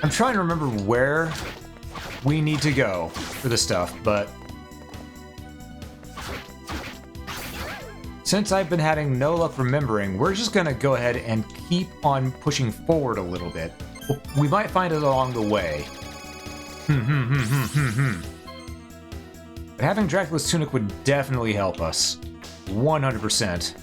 I'm trying to remember where we need to go for this stuff, but... since I've been having no luck remembering, we're just gonna go ahead and keep on pushing forward a little bit. We might find it along the way. But having Dracula's Tunic would definitely help us. 100%.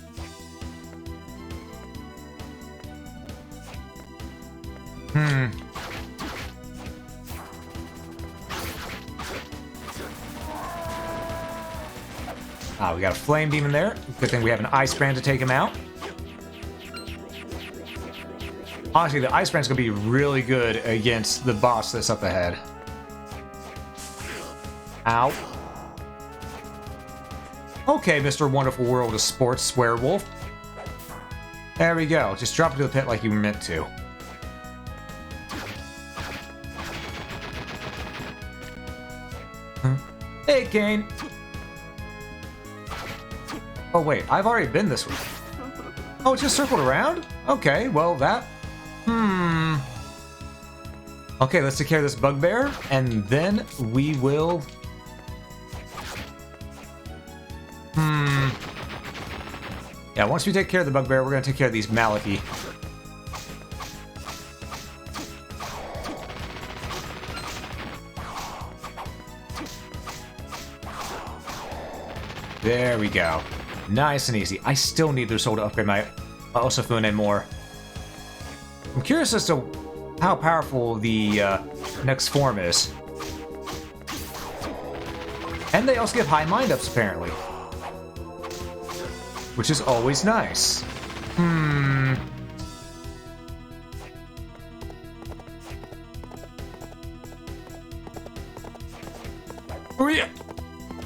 Ah, we got a flame beam in there. Good thing we have an ice brand to take him out. Honestly, the ice brand's gonna be really good against the boss that's up ahead. Ow. Okay, Mr. Wonderful World of Sports Werewolf. There we go. Just drop into the pit like you were meant to. Hey, Kane. Oh, wait. I've already been this way. Oh, it just circled around? Okay, well, that... Okay, let's take care of this bugbear, and then we will... Yeah, once we take care of the bugbear, we're going to take care of these Maliki. There we go. Nice and easy. I still need their soul to upgrade my Osafune more. I'm curious as to how powerful the next form is. And they also give high mind-ups, apparently. Which is always nice.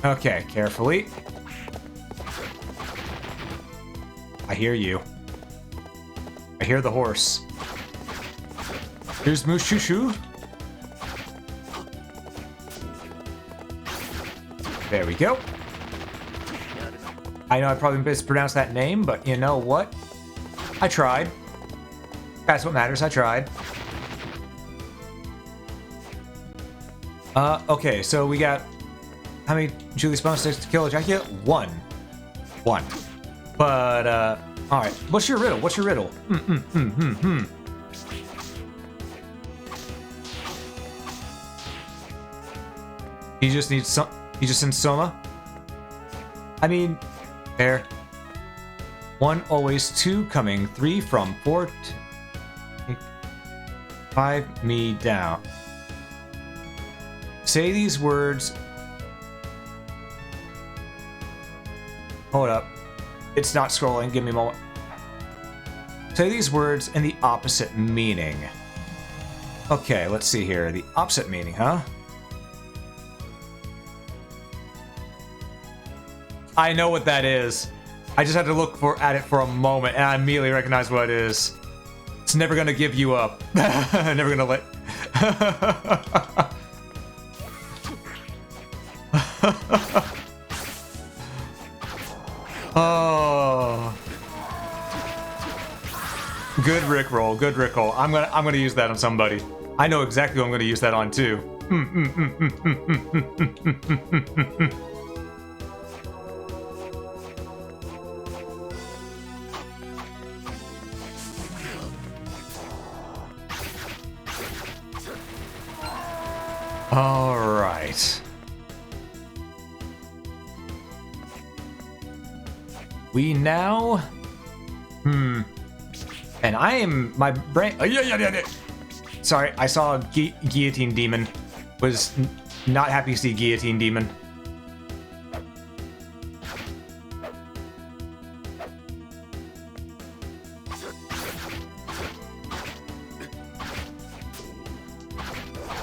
Okay, carefully. I hear you. I hear the horse. Here's Mushushu. There we go. I know I probably mispronounced that name, but you know what? I tried. That's what matters, I tried. Okay, so we got... How many Julius bone sticks to kill a Jackie? One. But, alright. What's your riddle? What's your riddle? He just needs some... He just sends Soma? I mean... There. 1 always, 2 coming, 3 from, 4 5 me down. Say these words. Hold up. It's not scrolling. Give me a moment. Say these words in the opposite meaning. Okay, let's see here. The opposite meaning, huh? I know what that is. I just had to look at it for a moment, and I immediately recognized what it is. It's never gonna give you up. Never gonna let... Oh. Good Rickroll, good Rickroll. I'm gonna use that on somebody. I know exactly who I'm gonna use that on too. All right. We now... And I am... My brain... Sorry, I saw a Guillotine Demon. Was not happy to see Guillotine Demon.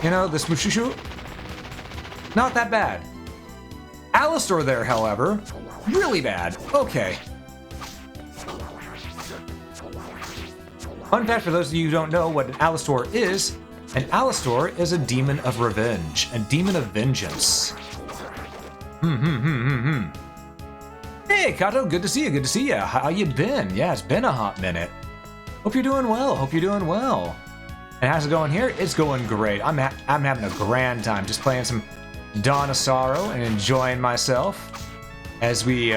You know, this Mushushu, not that bad. Alistor there, however, really bad. Okay. Fun fact for those of you who don't know what an Alistor is a demon of revenge, a demon of vengeance. Hey, Kato, good to see you, good to see you. How you been? Yeah, it's been a hot minute. Hope you're doing well, hope you're doing well. And how's it going here? It's going great. I'm having a grand time just playing some Dawn of Sorrow and enjoying myself as we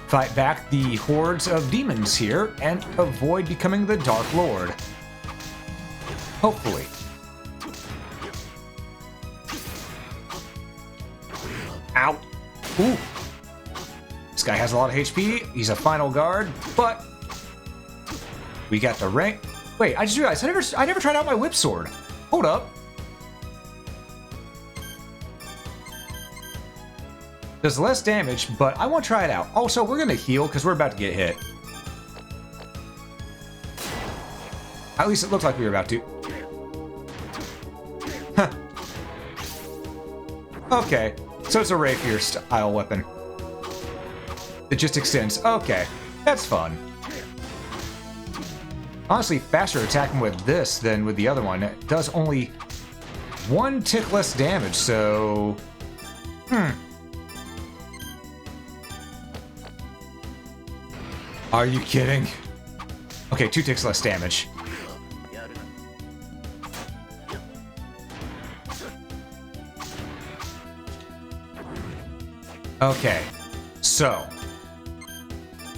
fight back the hordes of demons here and avoid becoming the Dark Lord. Hopefully. Ow. Ooh. This guy has a lot of HP. He's a final guard, but we got the rank. Wait, I just realized I never tried out my whip sword. Hold up. Does less damage, but I want to try it out. Also, we're gonna heal because we're about to get hit. At least it looked like we were about to. Huh. Okay, so it's a rapier style weapon. It just extends. Okay, that's fun. Honestly, faster attacking with this than with the other one. It does only 1 tick less damage, so... Are you kidding? Okay, 2 ticks less damage. Okay, so...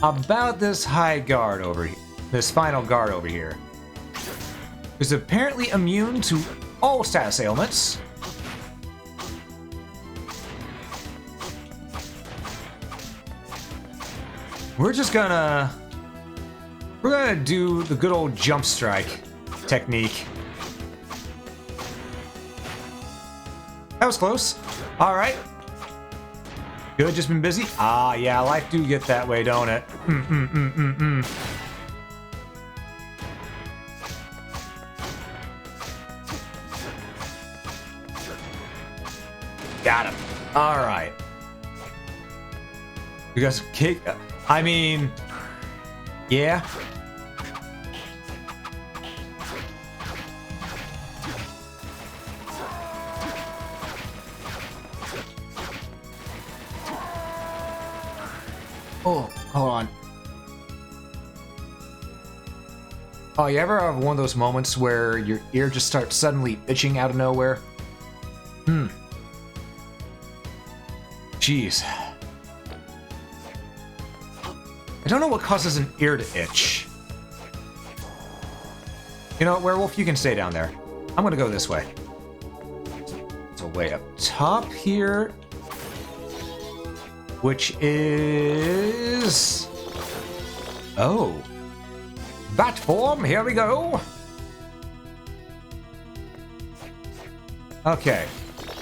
about this high guard over here. This final guard over here is apparently immune to all status ailments. We're gonna do the good old jump strike technique. That was close. All right. Good, just been busy. Ah, yeah, life do get that way, don't it? Got him. All right. You guys kick. I mean, yeah. Oh, hold on. Oh, you ever have one of those moments where your ear just starts suddenly itching out of nowhere? Jeez. I don't know what causes an ear to itch. You know, Werewolf, you can stay down there. I'm gonna go this way. So way up top here. Which is... oh. Bat form, here we go. Okay.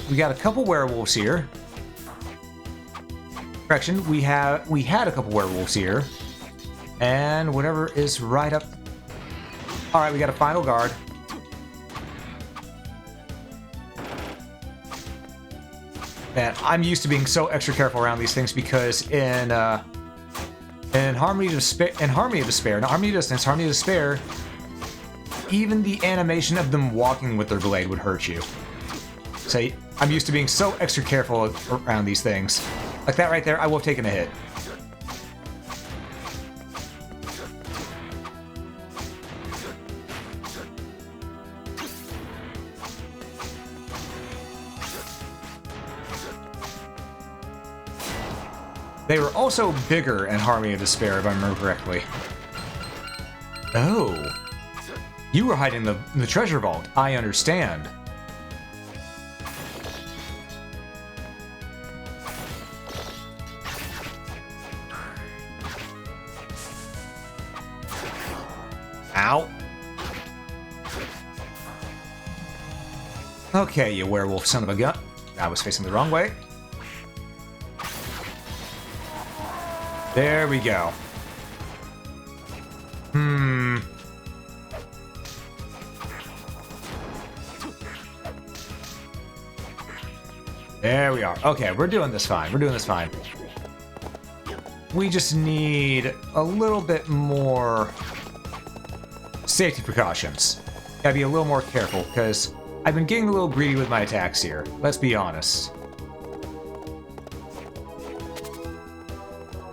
We got a couple werewolves here. Correction, we had a couple werewolves here. And whatever is right up... Alright, we got a final guard. Man, I'm used to being so extra careful around these things because in Harmony of Despair, Harmony of Distance, Harmony of Despair, even the animation of them walking with their blade would hurt you. So I'm used to being so extra careful around these things. Like that right there, I will have taken a hit. They were also bigger in Harmony of Despair, if I remember correctly. Oh. You were hiding the treasure vault. I understand. Ow. Okay, you werewolf son of a gun. I was facing the wrong way. There we go. There we are. Okay, we're doing this fine. We're doing this fine. We just need a little bit more safety precautions. Gotta be a little more careful, because I've been getting a little greedy with my attacks here. Let's be honest.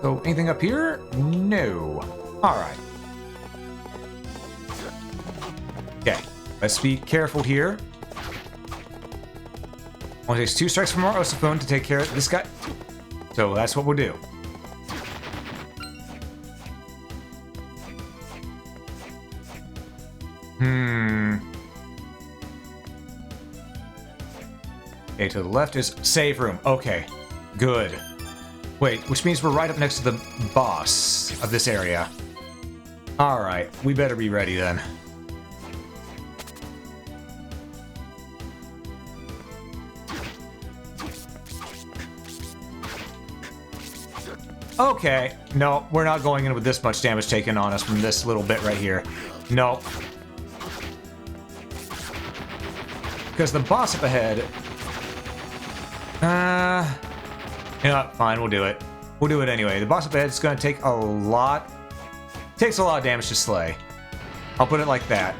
So, anything up here? No. Alright. Okay, let's be careful here. Only takes 2 strikes from our Osaphone to take care of this guy. So that's what we'll do. Okay, to the left is save room. Okay, good. Wait, which means we're right up next to the boss of this area. Alright, we better be ready then. Okay, no, we're not going in with this much damage taken on us from this little bit right here. No. Because the boss up ahead... You know what? Fine, we'll do it. We'll do it anyway. The boss up ahead is going to take a lot... Takes a lot of damage to slay. I'll put it like that.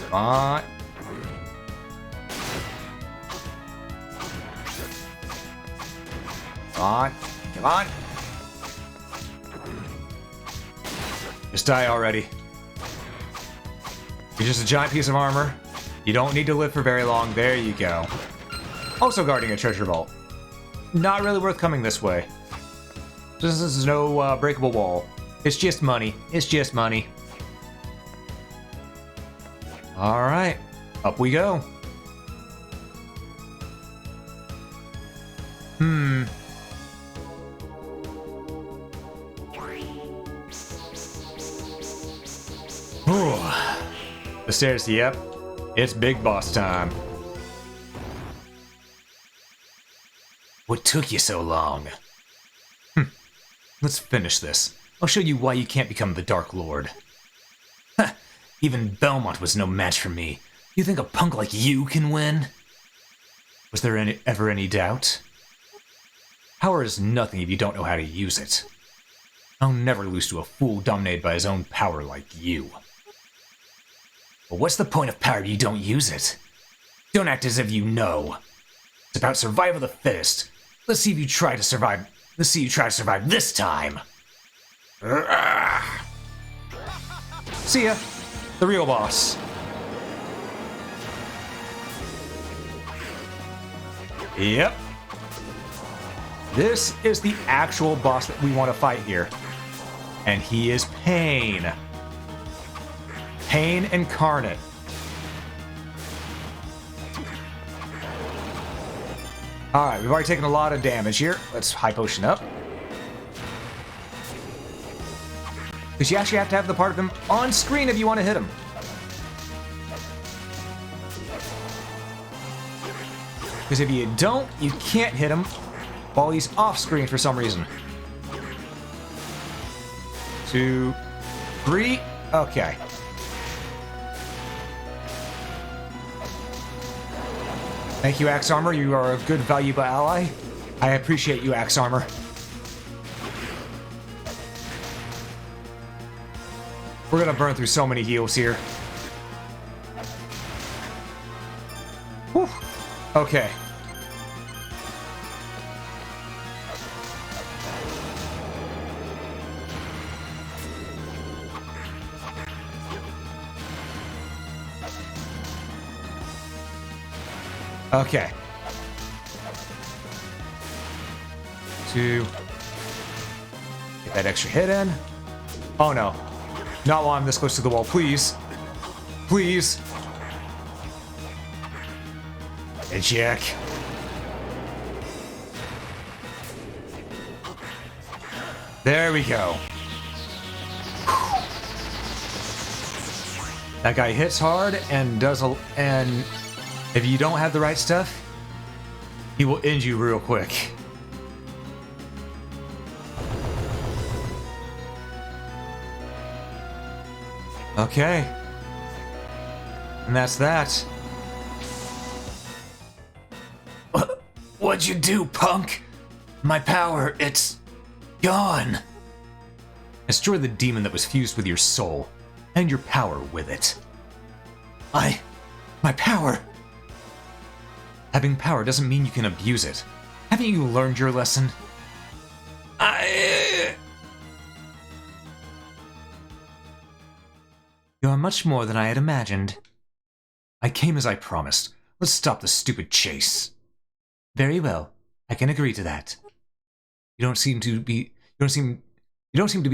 Come on. Come on. Come on. Just die already. You're just a giant piece of armor. You don't need to live for very long. There you go. Also guarding a treasure vault. Not really worth coming this way. This is no breakable wall. It's just money. It's just money. Alright. Up we go. The stairs, yep. It's big boss time. What took you so long? Let's finish this. I'll show you why you can't become the Dark Lord. Even Belmont was no match for me. You think a punk like you can win? Was there ever any doubt? Power is nothing if you don't know how to use it. I'll never lose to a fool dominated by his own power like you. But what's the point of power if you don't use it? Don't act as if you know. It's about survival of the fittest. Let's see if you try to survive. Let's see you try to survive this time. See ya. The real boss. Yep. This is the actual boss that we want to fight here. And he is Pain. Pain incarnate. Alright, we've already taken a lot of damage here. Let's high potion up. Because you actually have to have the part of him on screen if you want to hit him. Because if you don't, you can't hit him while he's off screen for some reason. 2, 3, okay. Thank you, Axe Armor. You are a good, valuable ally. I appreciate you, Axe Armor. We're gonna burn through so many heals here. Whew. Okay. Okay. 2. Get that extra hit in. Oh no. Not while I'm this close to the wall, please. Please. Hey, Jack. There we go. That guy hits hard and does a... and if you don't have the right stuff, he will end you real quick. Okay. And that's that. What'd you do, punk? My power, it's gone. Destroy the demon that was fused with your soul, and your power with it. My power. Having power doesn't mean you can abuse it. Haven't you learned your lesson? You're much more than I had imagined. I came as I promised. Let's stop the stupid chase. Very well. I can agree to that. You don't seem to be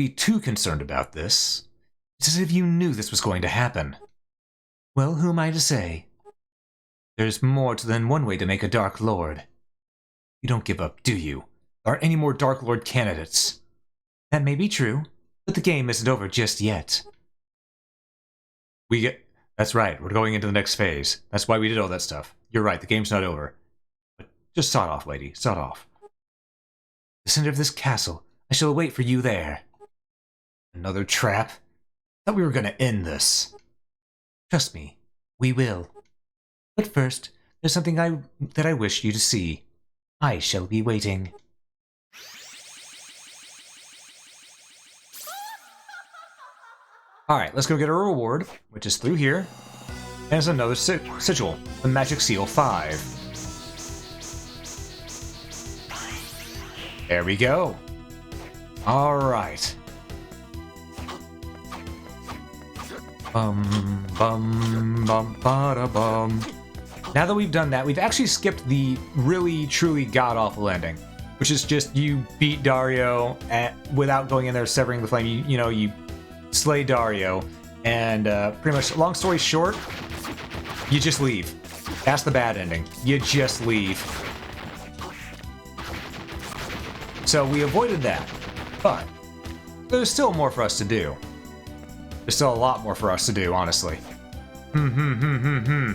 too concerned about this. It's as if you knew this was going to happen. Well, who am I to say? There's more than one way to make a Dark Lord. You don't give up, do you? There aren't any more Dark Lord candidates. That may be true, but the game isn't over just yet. That's right, we're going into the next phase. That's why we did all that stuff. You're right, the game's not over. But just sod off, lady, sod off. The center of this castle. I shall wait for you there. Another trap? Thought we were gonna end this. Trust me, we will. But first, there's something that I wish you to see. I shall be waiting. Alright, let's go get our reward, which is through here. And it's another sigil, the Magic Seal 5. There we go. Alright. Bum, bum, bada, bum. Now that we've done that, we've actually skipped the really, truly god-awful ending, which is just you beat Dario without going in there severing the flame. You slay Dario, and pretty much, long story short, you just leave. That's the bad ending. You just leave. So we avoided that, but there's still more for us to do. There's still a lot more for us to do, honestly. I'm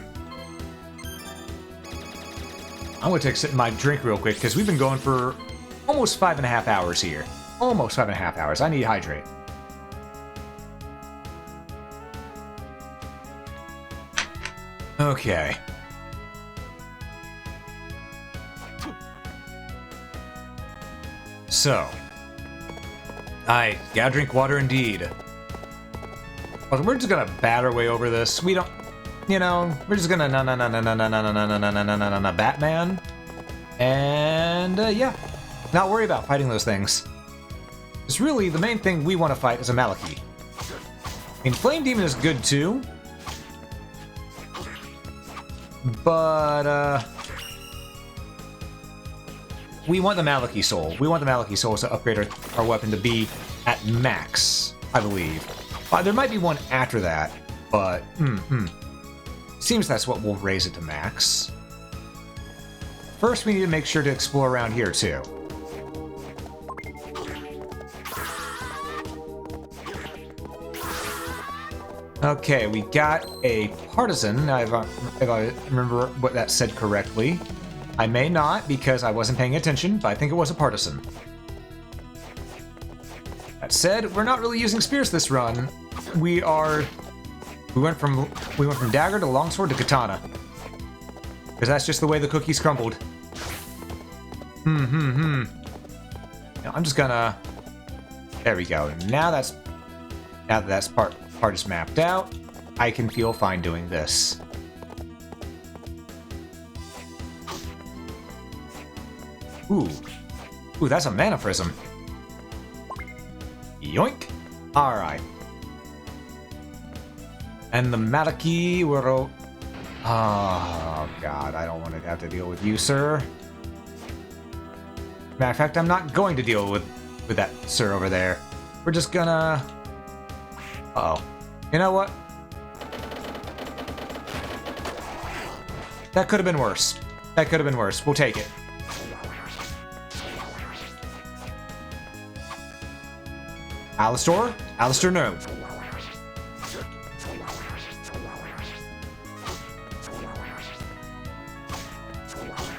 gonna take a sip of my drink real quick, because we've been going for almost 5.5 hours here. Almost 5.5 hours. I need to hydrate. Okay. So, I gotta drink water indeed. Well, we're just gonna bat our way over this. We don't, we're just gonna Batman, and yeah, not worry about fighting those things. It's really the main thing we want to fight is a Maliki. I mean, Flame Demon is good too, but we want the Maliki Soul. We want the Maliki Soul to upgrade our weapon to be at max, I believe. There might be one after that, but seems that's what will raise it to max. First, we need to make sure to explore around here too. Okay, we got a partisan. If I remember what that said correctly. I may not, because I wasn't paying attention, but I think it was a partisan. That said, we're not really using spears this run. We went from dagger to longsword to katana, because that's just the way the cookies crumbled. Now, I'm just gonna. There we go. Now that that's part is mapped out, I can feel fine doing this. Ooh, that's a mana prism. Yoink! Alright. And the Maliki will... Oh, God, I don't want to have to deal with you, sir. Matter of fact, I'm not going to deal with that sir over there. We're just gonna... Uh-oh. You know what? That could have been worse. That could have been worse. We'll take it. Alistair, no.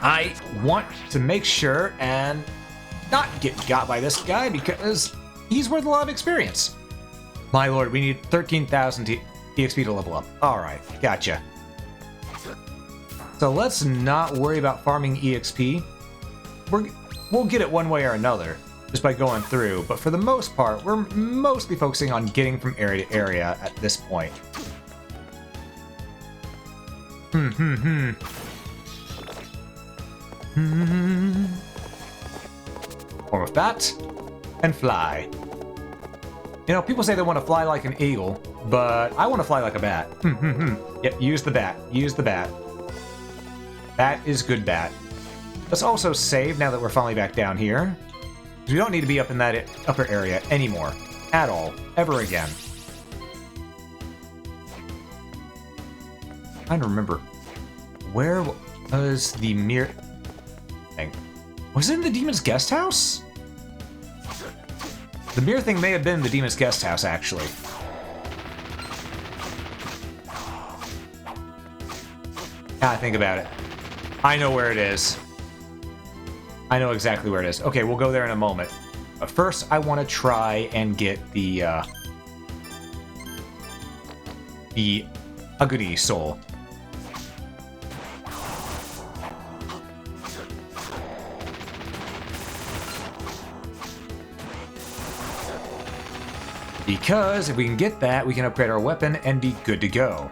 I want to make sure and not get got by this guy because he's worth a lot of experience. My lord, we need 13,000 EXP to level up. Alright, gotcha. So let's not worry about farming EXP. We'll get it one way or another, just by going through, but for the most part, we're mostly focusing on getting from area to area at this point. Form of bat, and fly. You know, people say they want to fly like an eagle, but I want to fly like a bat. Yep, use the bat. Use the bat. Bat is good bat. Let's also save now that we're finally back down here. We don't need to be up in that upper area anymore. At all. Ever again. I'm trying to remember. Where was the mirror thing? Was it in the Demon's Guest House? The mirror thing may have been the Demon's Guest House, actually. Now I think about it. I know where it is. I know exactly where it is. Okay, we'll go there in a moment. But first, I want to try and get the Aguni Soul. Because if we can get that, we can upgrade our weapon and be good to go.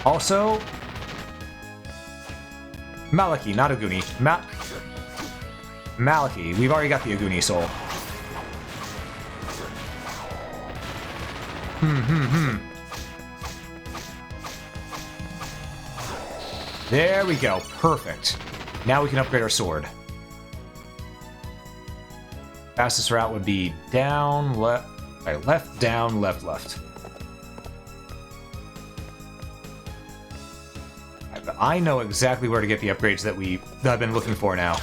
Also, Maliki, not Aguni. Maliki. We've already got the Aguni Soul. There we go. Perfect. Now we can upgrade our sword. Fastest route would be down, left, right, left, down, left, left. But I know exactly where to get the upgrades that I've been looking for now.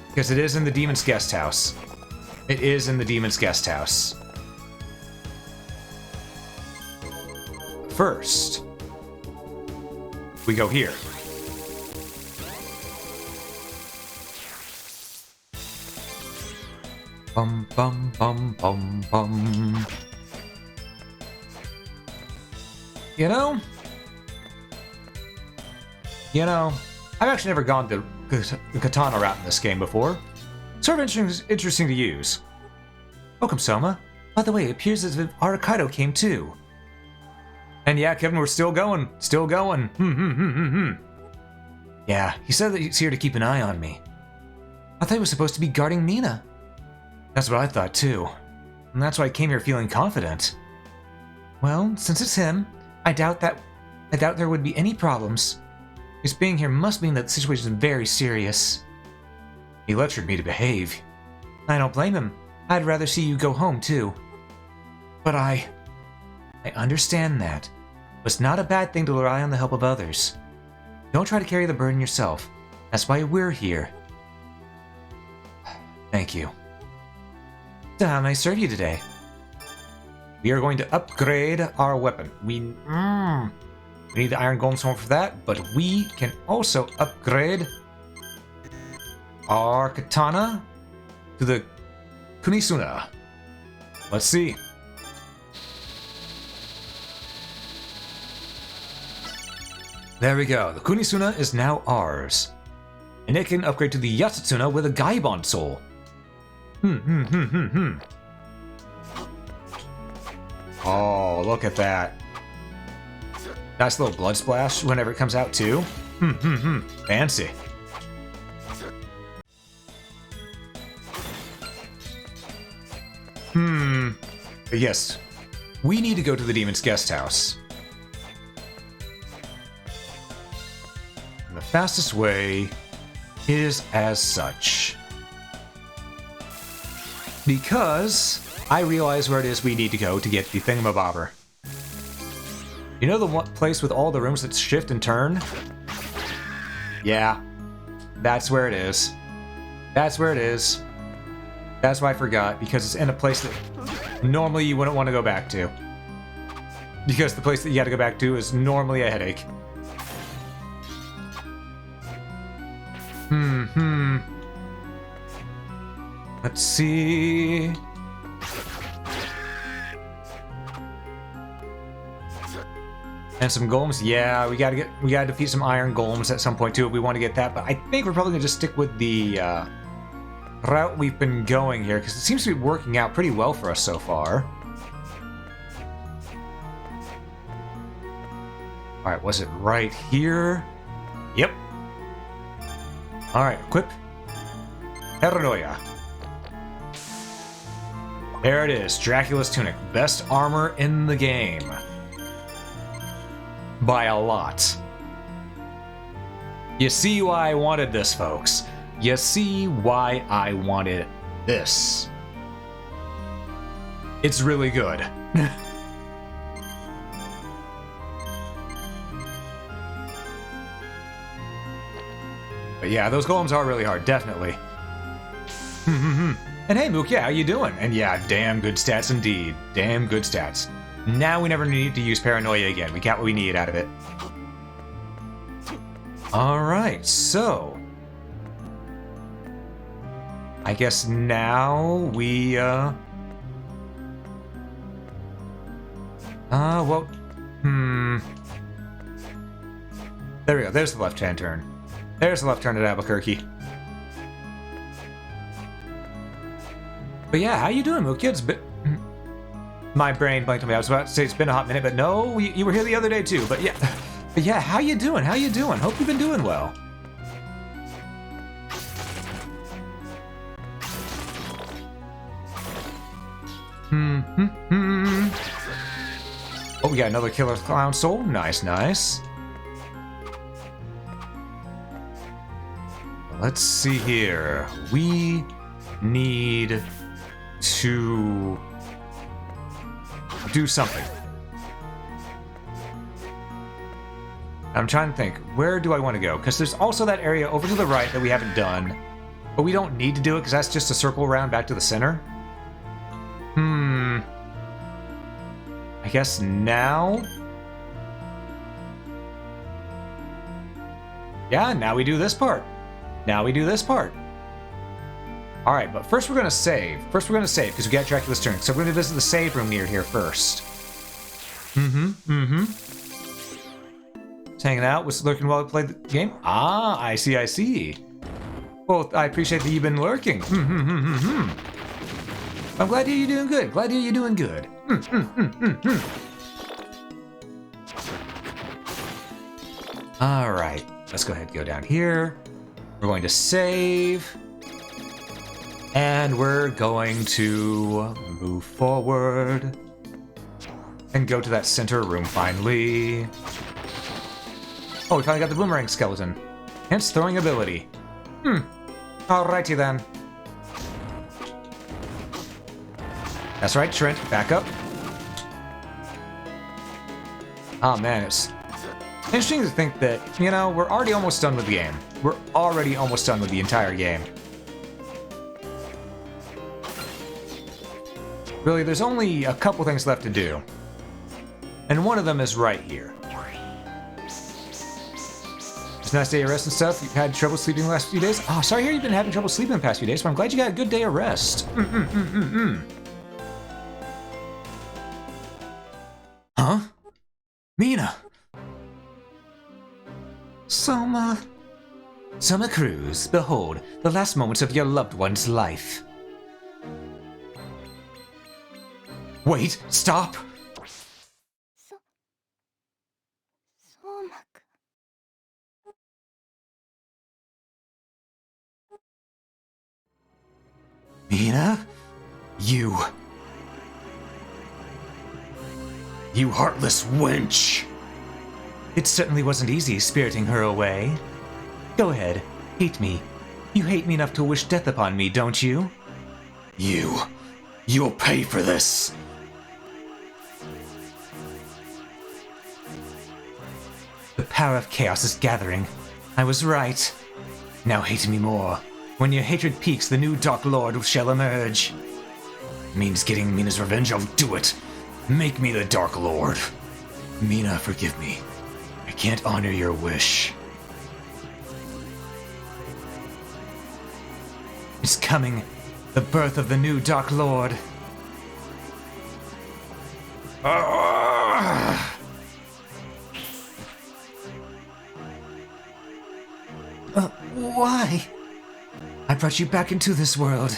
Because it is in the Demon's Guest House. It is in the Demon's Guest House. First, we go here. Bum bum bum bum bum. You know, I've actually never gone the katana route in this game before. Sort of interesting to use. Welcome, Soma. By the way, it appears as if Arakaido came too. And yeah, Kevin, we're still going. Still going. Yeah, he said that he's here to keep an eye on me. I thought he was supposed to be guarding Mina. That's what I thought too. And that's why I came here feeling confident. Well, since it's him, I doubt there would be any problems. His being here must mean that the situation is very serious. He lectured me to behave. I don't blame him. I'd rather see you go home too. But I understand that. It's not a bad thing to rely on the help of others. Don't try to carry the burden yourself. That's why we're here. Thank you. So how may I serve you today? We are going to upgrade our weapon. We need the Iron Golem Sword for that, but we can also upgrade our katana to the Kunisuna. Let's see. There we go. The Kunisuna is now ours. And it can upgrade to the Yatsutsuna with a Gaibon Soul. Oh, look at that. Nice little blood splash whenever it comes out too. Fancy. But yes, we need to go to the Demon's Guest House. And the fastest way is as such. Because I realize where it is we need to go to get the thingamabobber. You know the one place with all the rooms that shift and turn? Yeah, that's where it is. That's where it is. That's why I forgot, because it's in a place that normally you wouldn't want to go back to. Because the place that you gotta go back to is normally a headache. Let's see. And some golems. Yeah, we gotta defeat some iron golems at some point too if we want to get that. But I think we're probably gonna just stick with the route we've been going here because it seems to be working out pretty well for us so far. All right, was it right here? Yep. All right, equip. Paranoia. There it is, Dracula's Tunic. Best armor in the game. By a lot. You see why I wanted this, folks. You see why I wanted this. It's really good. But yeah, those golems are really hard, definitely. And hey, Mook, yeah, how you doing? And yeah, damn good stats indeed. Damn good stats. Now we never need to use paranoia again. We got what we need out of it. Alright, so... I guess now we, well... There we go, there's the left-hand turn. There's the left turn at Albuquerque. But yeah, how you doing, Mook Kids? My brain blanked on me. I was about to say it's been a hot minute, but no, you were here the other day too. But yeah, how you doing? How you doing? Hope you've been doing well. Oh, we got another killer clown soul. Nice, nice. Let's see here. We need to do something. I'm trying to think. Where do I want to go? Because there's also that area over to the right that we haven't done. But we don't need to do it because that's just a circle around back to the center. I guess now? Yeah, now we do this part. Now we do this part. Alright, but first we're going to save. First we're going to save, because we got Dracula's turn. So we're going to visit the save room near here first. Just hanging out, was lurking while I played the game? Ah, I see, I see. Well, I appreciate that you've been lurking. I'm glad to hear you're doing good. Glad to hear you're doing good. Alright, let's go ahead and go down here. We're going to save. And we're going to move forward. And go to that center room finally. Oh, we finally got the boomerang skeleton. Hence throwing ability. Alrighty then. That's right, Trent. Back up. Oh man, it's interesting to think that, you know, we're already almost done with the game. We're already almost done with the entire game. Really, there's only a couple things left to do. And one of them is right here. It's a nice day of rest and stuff. You've had trouble sleeping the last few days? Oh, sorry to hear you've been having trouble sleeping the past few days, but I'm glad you got a good day of rest. Huh? Mina! Soma Cruz, behold, the last moments of your loved one's life. Wait, stop! Mina? You heartless wench! It certainly wasn't easy spiriting her away. Go ahead, hate me. You hate me enough to wish death upon me, don't you? You'll pay for this! The power of chaos is gathering. I was right. Now hate me more. When your hatred peaks, the new Dark Lord shall emerge. Means getting Mina's revenge, I'll do it. Make me the Dark Lord. Mina, forgive me. I can't honor your wish. It's coming. The birth of the new Dark Lord. Why? I brought you back into this world.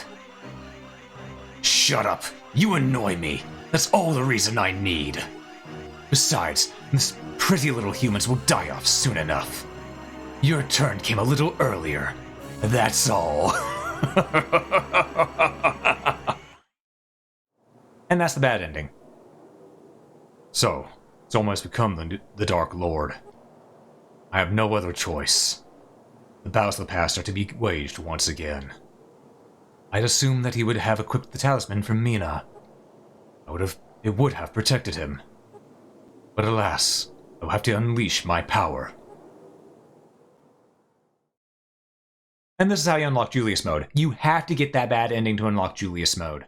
Shut up. You annoy me. That's all the reason I need. Besides, this pretty little humans will die off soon enough. Your turn came a little earlier. That's all. And that's the bad ending. So, it's almost become the Dark Lord. I have no other choice. The battles of the past are to be waged once again. I'd assumed that he would have equipped the talisman from Mina. It would have protected him. But alas, I'll have to unleash my power. And this is how you unlock Julius mode. You have to get that bad ending to unlock Julius mode.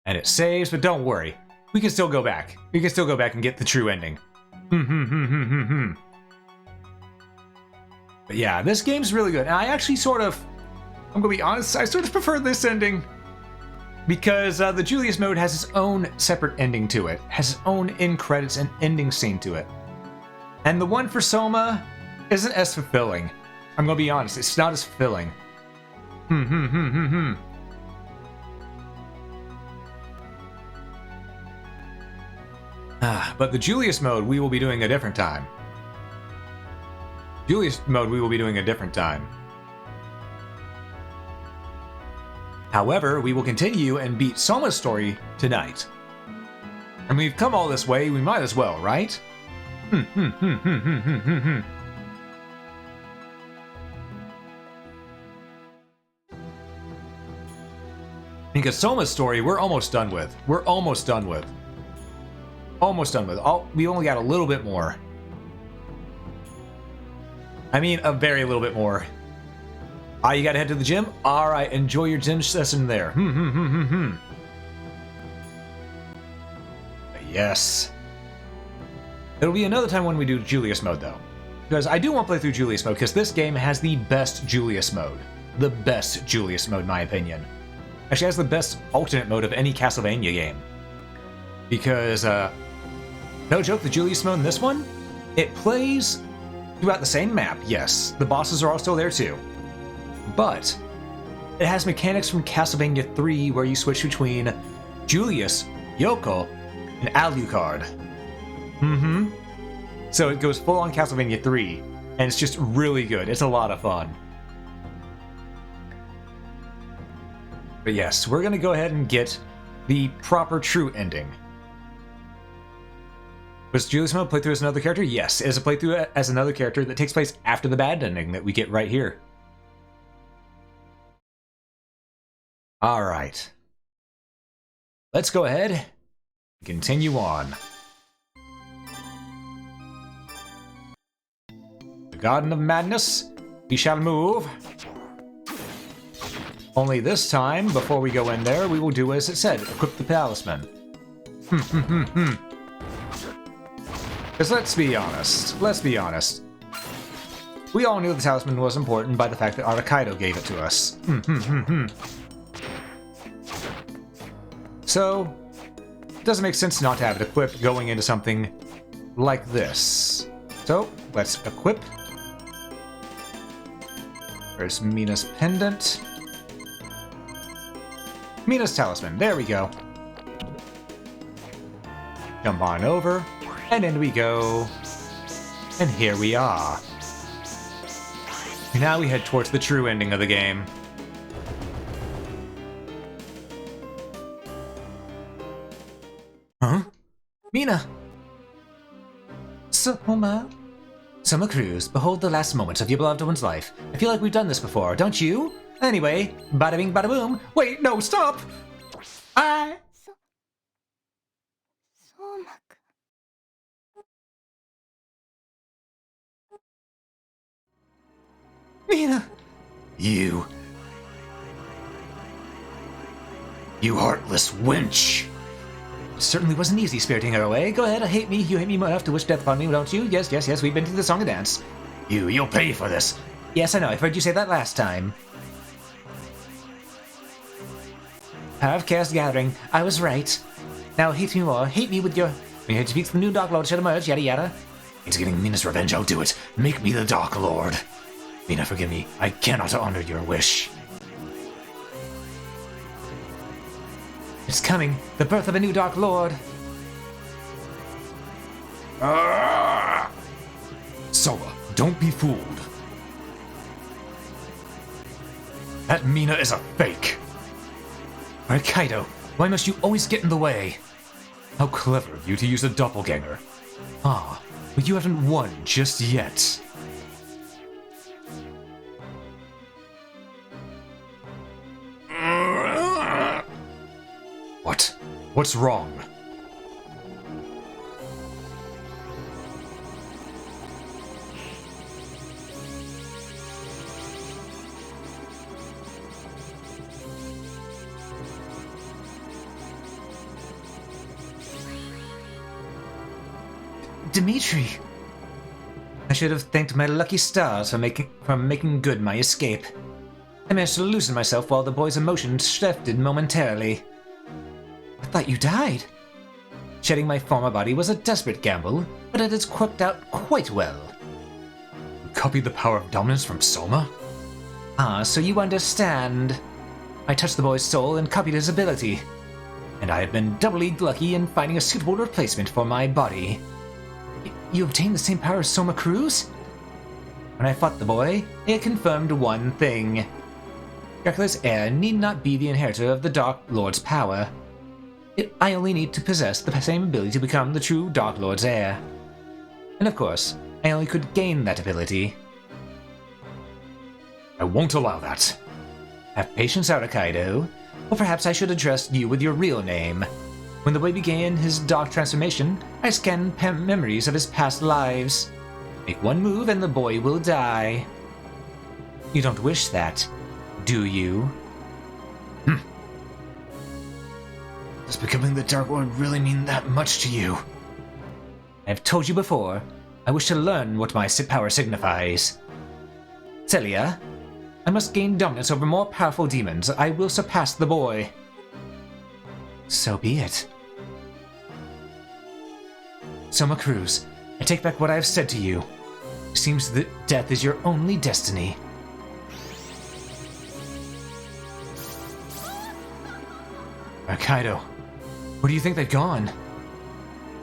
And it saves, but don't worry. We can still go back. We can still go back and get the true ending. But yeah, this game's really good. And I actually I'm gonna be honest, I sort of prefer this ending. Because the Julius mode has its own separate ending to it. Has its own end credits and ending scene to it. And the one for Soma isn't as fulfilling. I'm gonna be honest, it's not as fulfilling. But the Julius mode we will be doing a different time. However, we will continue and beat Soma's story tonight. And we've come all this way, we might as well, right? Because Soma's story, we're almost done with. We only got a little bit more. I mean, a very little bit more. You gotta head to the gym? Alright, enjoy your gym session there. Yes. It'll be another time when we do Julius mode, though. Because I do want to play through Julius mode, because this game has the best Julius mode. The best Julius mode, in my opinion. Actually, has the best alternate mode of any Castlevania game. Because, no joke, the Julius mode in this one, it plays throughout the same map, yes. The bosses are all still there, too. But it has mechanics from Castlevania 3 where you switch between Julius, Yoko, and Alucard. So it goes full on Castlevania 3, and it's just really good. It's a lot of fun. But yes, we're gonna go ahead and get the proper true ending. Was Julius mode playthrough as another character? Yes, it is a playthrough as another character that takes place after the bad ending that we get right here. Alright. Let's go ahead and continue on. The Garden of Madness, we shall move. Only this time, before we go in there, we will do as it said, equip the talisman. Because let's be honest. We all knew the talisman was important by the fact that Arakaido gave it to us. So, it doesn't make sense not to have it equipped going into something like this. So, let's equip. There's Mina's pendant. Mina's talisman, there we go. Jump on over, and in we go. And here we are. Now we head towards the true ending of the game. Huh? Mina! Summer Cruise, behold the last moments of your beloved one's life. I feel like we've done this before, don't you? Anyway, bada bing bada boom. Wait, no, stop! Mina! You heartless wench! It certainly wasn't easy spiriting her away. Go ahead, hate me. You hate me enough to wish death upon me, don't you? Yes, we've been through the song and dance. You'll pay for this. Yes, I know, I've heard you say that last time. Power of Chaos Gathering. I was right. Now hate me more. Hate me with your... When you had to speak to the new Dark Lord should emerge, yada yada. It's getting Mina's revenge, I'll do it. Make me the Dark Lord. Mina, forgive me. I cannot honor your wish. It's coming. The birth of a new Dark Lord. Soma, don't be fooled. That Mina is a fake. Kaido, why must you always get in the way? How clever of you to use a doppelganger. But you haven't won just yet. What? What's wrong? Dimitri! I should have thanked my lucky stars for making good my escape. I managed to loosen myself while the boy's emotions shifted momentarily. I thought you died. Shedding my former body was a desperate gamble, but it has worked out quite well. You copied the power of dominance from Soma? Ah, so you understand. I touched the boy's soul and copied his ability. And I have been doubly lucky in finding a suitable replacement for my body. You obtained the same power as Soma Cruz? When I fought the boy, it confirmed one thing. Dracula's heir need not be the inheritor of the Dark Lord's power. I only need to possess the same ability to become the true Dark Lord's heir. And of course, I only could gain that ability. I won't allow that. Have patience, Arakaido. Or perhaps I should address you with your real name. When the boy began his dark transformation, I scanned memories of his past lives. Make one move and the boy will die. You don't wish that, do you? Does becoming the Dark Lord really mean that much to you? I've told you before, I wish to learn what my power signifies. Celia, I must gain dominance over more powerful demons. I will surpass the boy. So be it. Soma Cruz, I take back what I have said to you. It seems that death is your only destiny. Kaido, where do you think they've gone?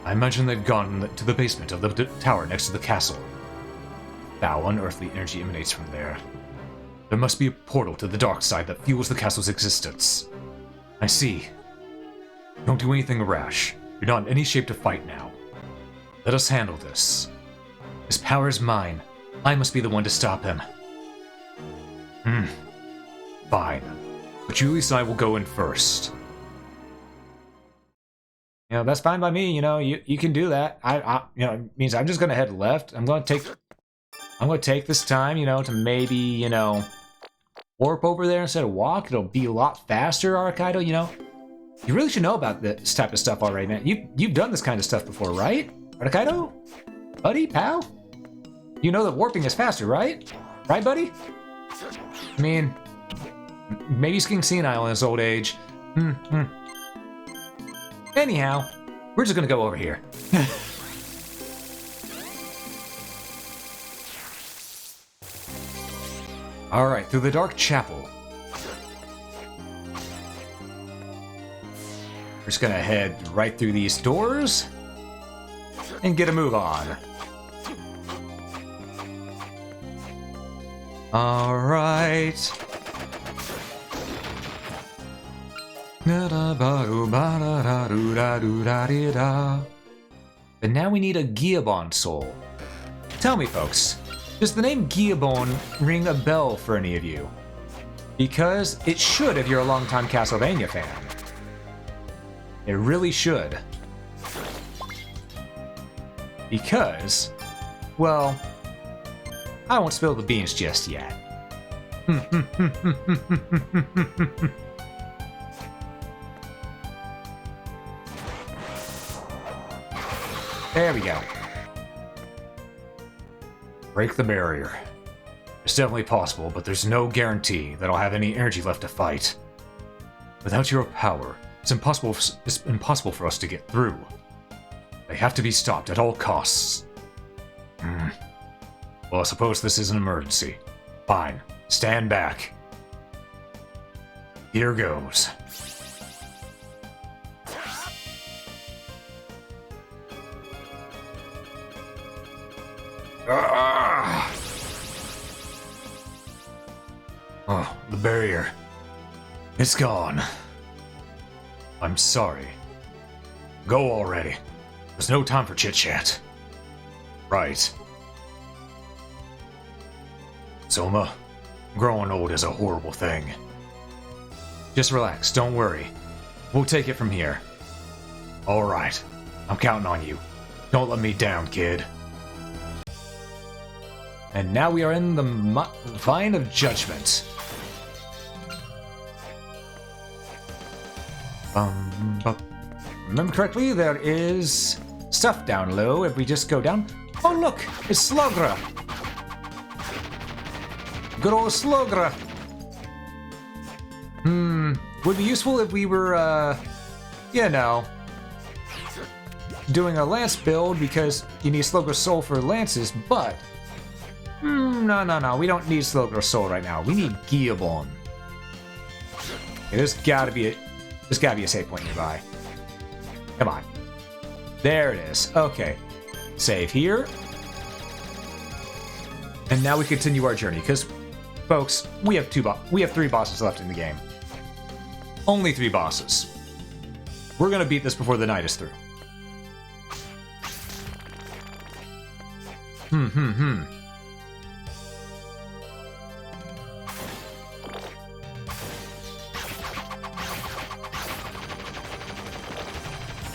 I imagine they've gone to the basement of the tower next to the castle. Foul, unearthly energy emanates from there. There must be a portal to the dark side that fuels the castle's existence. I see. Don't do anything rash. You're not in any shape to fight now. Let us handle this. His power is mine. I must be the one to stop him. Fine. But Julius and I will go in first. You know, that's fine by me. You know, you can do that. It means I'm just gonna head left. I'm gonna take this time, to maybe, warp over there instead of walk. It'll be a lot faster, Arakaido. You really should know about this type of stuff already, man. You've done this kind of stuff before, right, Arakaido? Buddy, pal? You know that warping is faster, right? Right, buddy? I mean, maybe he's getting senile in his old age. Anyhow, we're just gonna go over here. Alright, through the dark chapel. We're just gonna head right through these doors and get a move on. Alright. But now we need a Geobon soul. Tell me, folks, does the name Geobon ring a bell for any of you? Because it should if you're a longtime Castlevania fan. It really should. Because, well, I won't spill the beans just yet. There we go. Break the barrier. It's definitely possible, but there's no guarantee that I'll have any energy left to fight. Without your power, it's impossible for us to get through. They have to be stopped at all costs. Well, I suppose this is an emergency. Fine. Stand back. Here goes. Oh, the barrier. It's gone. I'm sorry. Go already. There's no time for chit-chat. Right. Soma, growing old is a horrible thing. Just relax, don't worry. We'll take it from here. Alright, I'm counting on you. Don't let me down, kid. And now we are in the Vine of Judgment. Remember correctly, there is stuff down low if we just go down. Oh, look, it's Slogra. Good old Slogra. Would be useful if we were, you know, doing a lance build because you need Slogra Soul for lances, but no, we don't need Slogra Soul right now. We need Giabon. Okay, there's gotta be a save point nearby. Come on. There it is. Okay. Save here. And now we continue our journey, because, folks, we have 3 bosses left in the game. Only 3 bosses. We're gonna beat this before the night is through.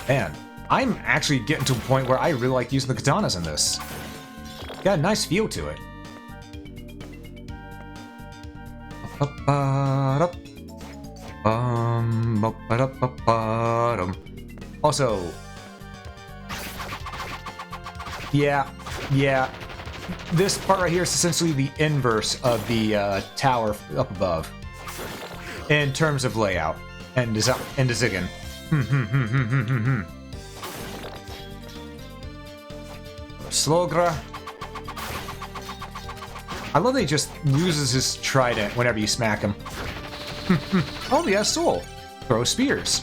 Man, I'm actually getting to a point where I really like using the katanas in this. Got a nice feel to it. Also, yeah, this part right here is essentially the inverse of the tower up above in terms of layout and design. Slogra. I love that he just loses his trident whenever you smack him. Oh, he has soul. Throw spears.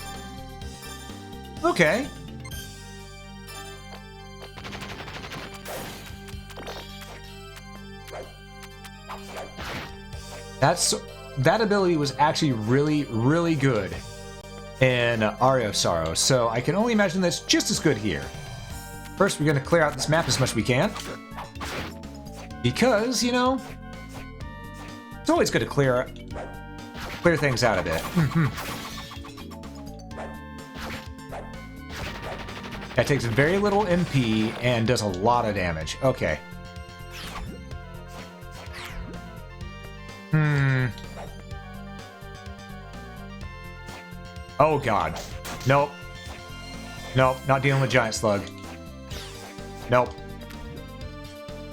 Okay. That ability was actually really good in Aria of Sorrow, so I can only imagine that's just as good here. First, we're going to clear out this map as much as we can. Because, you know, it's always good to clear things out a bit. That takes very little MP and does a lot of damage. Okay. Oh god. Nope. Nope, not dealing with Giant Slug. Nope.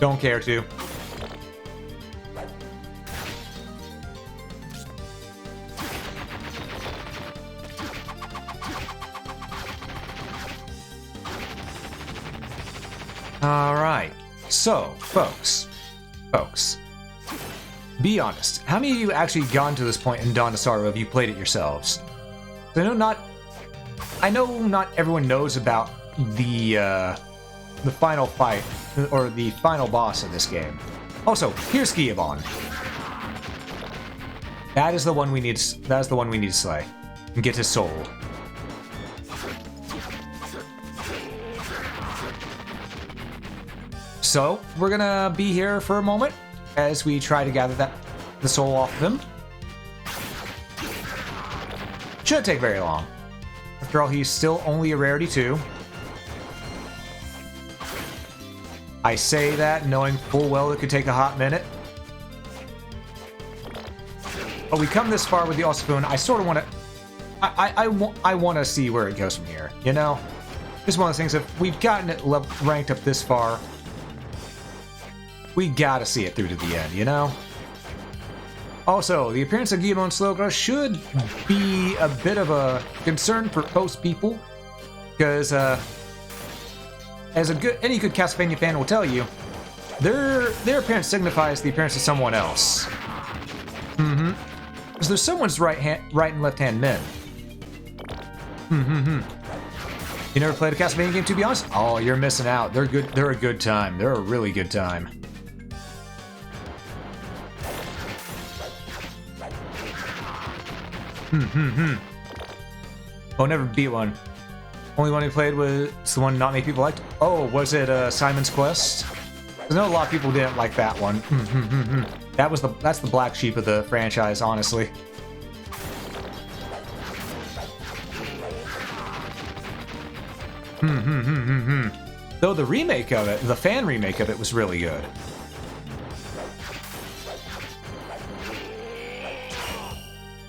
Don't care to. Alright. So, folks. Be honest. How many of you actually gotten to this point in Dawn of Sorrow have you played it yourselves? I know not everyone knows about the final fight or the final boss of this game. Also, here's Giabon. That is the one we need. That is the one we need to slay and get his soul. So we're gonna be here for a moment as we try to gather the soul off of him. Shouldn't take very long. After all, he's still only a rarity 2. I say that knowing full well it could take a hot minute. But we come this far with the Osafun, I sort of want to... I want to see where it goes from here, you know? It's one of those things, if we've gotten it ranked up this far, we gotta see it through to the end, you know? Also, the appearance of Giabon Slogra should be a bit of a concern for most people, because as any good Castlevania fan will tell you, their appearance signifies the appearance of someone else. Because there's someone's right and left hand men. You never played a Castlevania game, to be honest? Oh, you're missing out. They're good. They're a good time. They're a really good time. Oh, never beat one. Only one we played was the one not many people liked. Oh, was it Simon's Quest? I know a lot of people didn't like that one. That's the black sheep of the franchise, honestly. Though the remake of it, the fan remake of it, was really good.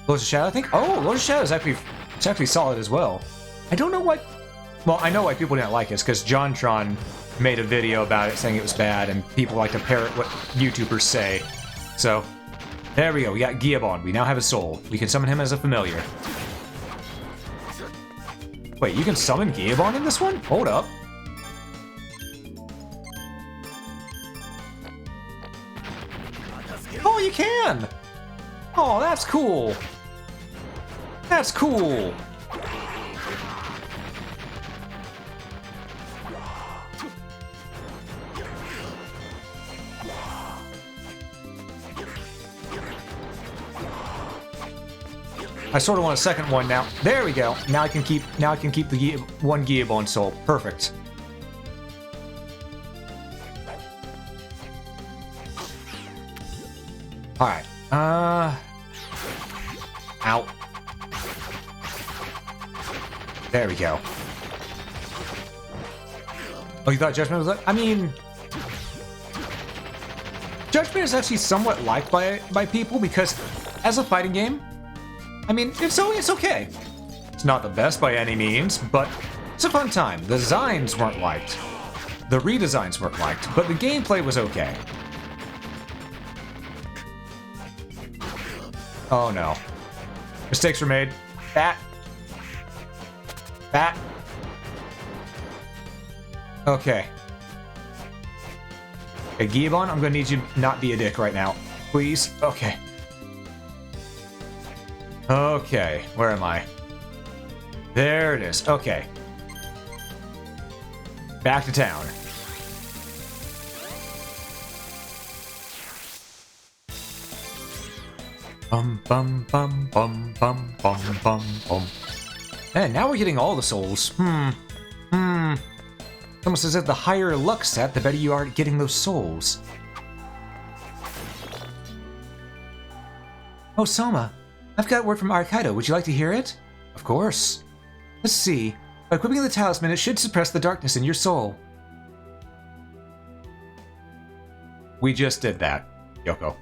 Lords of Shadow, I think. Oh, Lords of Shadow is actually solid as well. I don't know what Well, I know why people didn't like it. It's because JonTron made a video about it saying it was bad, and people like to parrot what YouTubers say. So, there we go. We got Giabon. We now have a soul. We can summon him as a familiar. Wait, you can summon Giabon in this one? Hold up. Oh, you can! Oh, that's cool. That's cool. I sort of want a second one now. There we go. Now I can keep the one Giabon soul. Perfect. All right. Out. There we go. Oh, you thought Judgment was like? I mean, Judgment is actually somewhat liked by people because, as a fighting game, I mean, it's okay. It's not the best by any means, but it's a fun time. The designs weren't liked. The redesigns weren't liked, but the gameplay was okay. Oh no. Mistakes were made. Bat. Bat. Okay. Okay, Giabon, I'm gonna need you to not be a dick right now. Please? Okay. Okay, where am I? There it is. Okay. Back to town. Bum bum bum bum bum bum bum bum. And now we're getting all the souls. It's almost as if the higher your luck set, the better you are at getting those souls. Oh, Soma. I've got word from Arcaido. Would you like to hear it? Of course. Let's see. By equipping the talisman, it should suppress the darkness in your soul. We just did that, Yoko.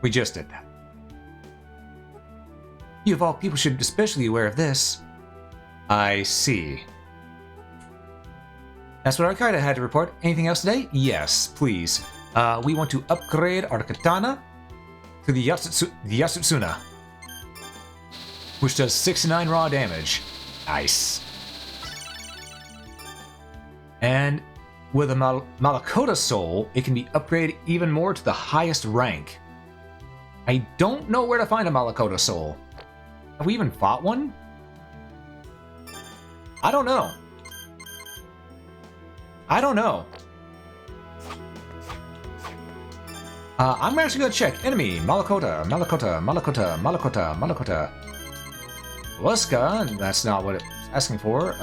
We just did that. You of all people should be especially aware of this. I see. That's what Arcaido had to report. Anything else today? Yes, please. We want to upgrade our katana to the Yasutsuna, which does 69 raw damage. Nice. And with a Malakota soul, it can be upgraded even more to the highest rank. I don't know where to find a Malakota soul. Have we even fought one? I don't know. I don't know. I'm actually gonna check. Enemy, Malakota, Malakota, Malakota, Malakota, Malakota. Luska, that's not what it's asking for.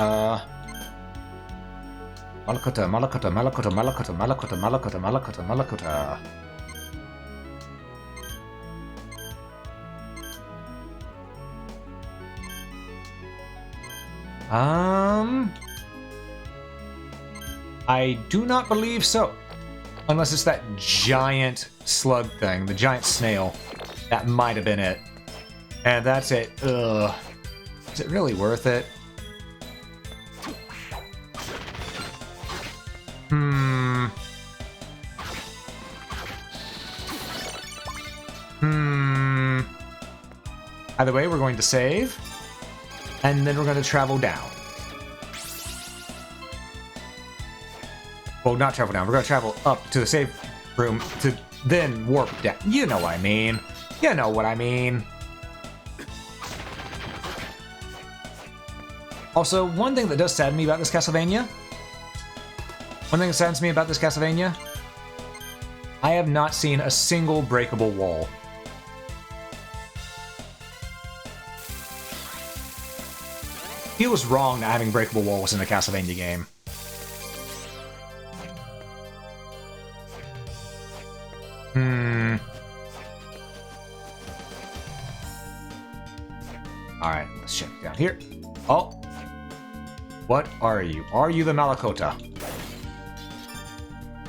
Malakota, Malakota, Malakota, Malakota, Malakota, Malakota, Malakota, Malakota. I do not believe so. Unless it's that giant slug thing, the giant snail. That might have been it. And that's it. Ugh. Is it really worth it? Either way, we're going to save. And then we're going to travel down. Well, not travel down. We're going to travel up to the save room to then warp down. You know what I mean. You know what I mean. Also, one thing that does sadden me about this Castlevania. One thing that saddens me about this Castlevania. I have not seen a single breakable wall. Feels wrong not having breakable walls in a Castlevania game. Alright, let's check down here. Oh. What are you? Are you the Malakota?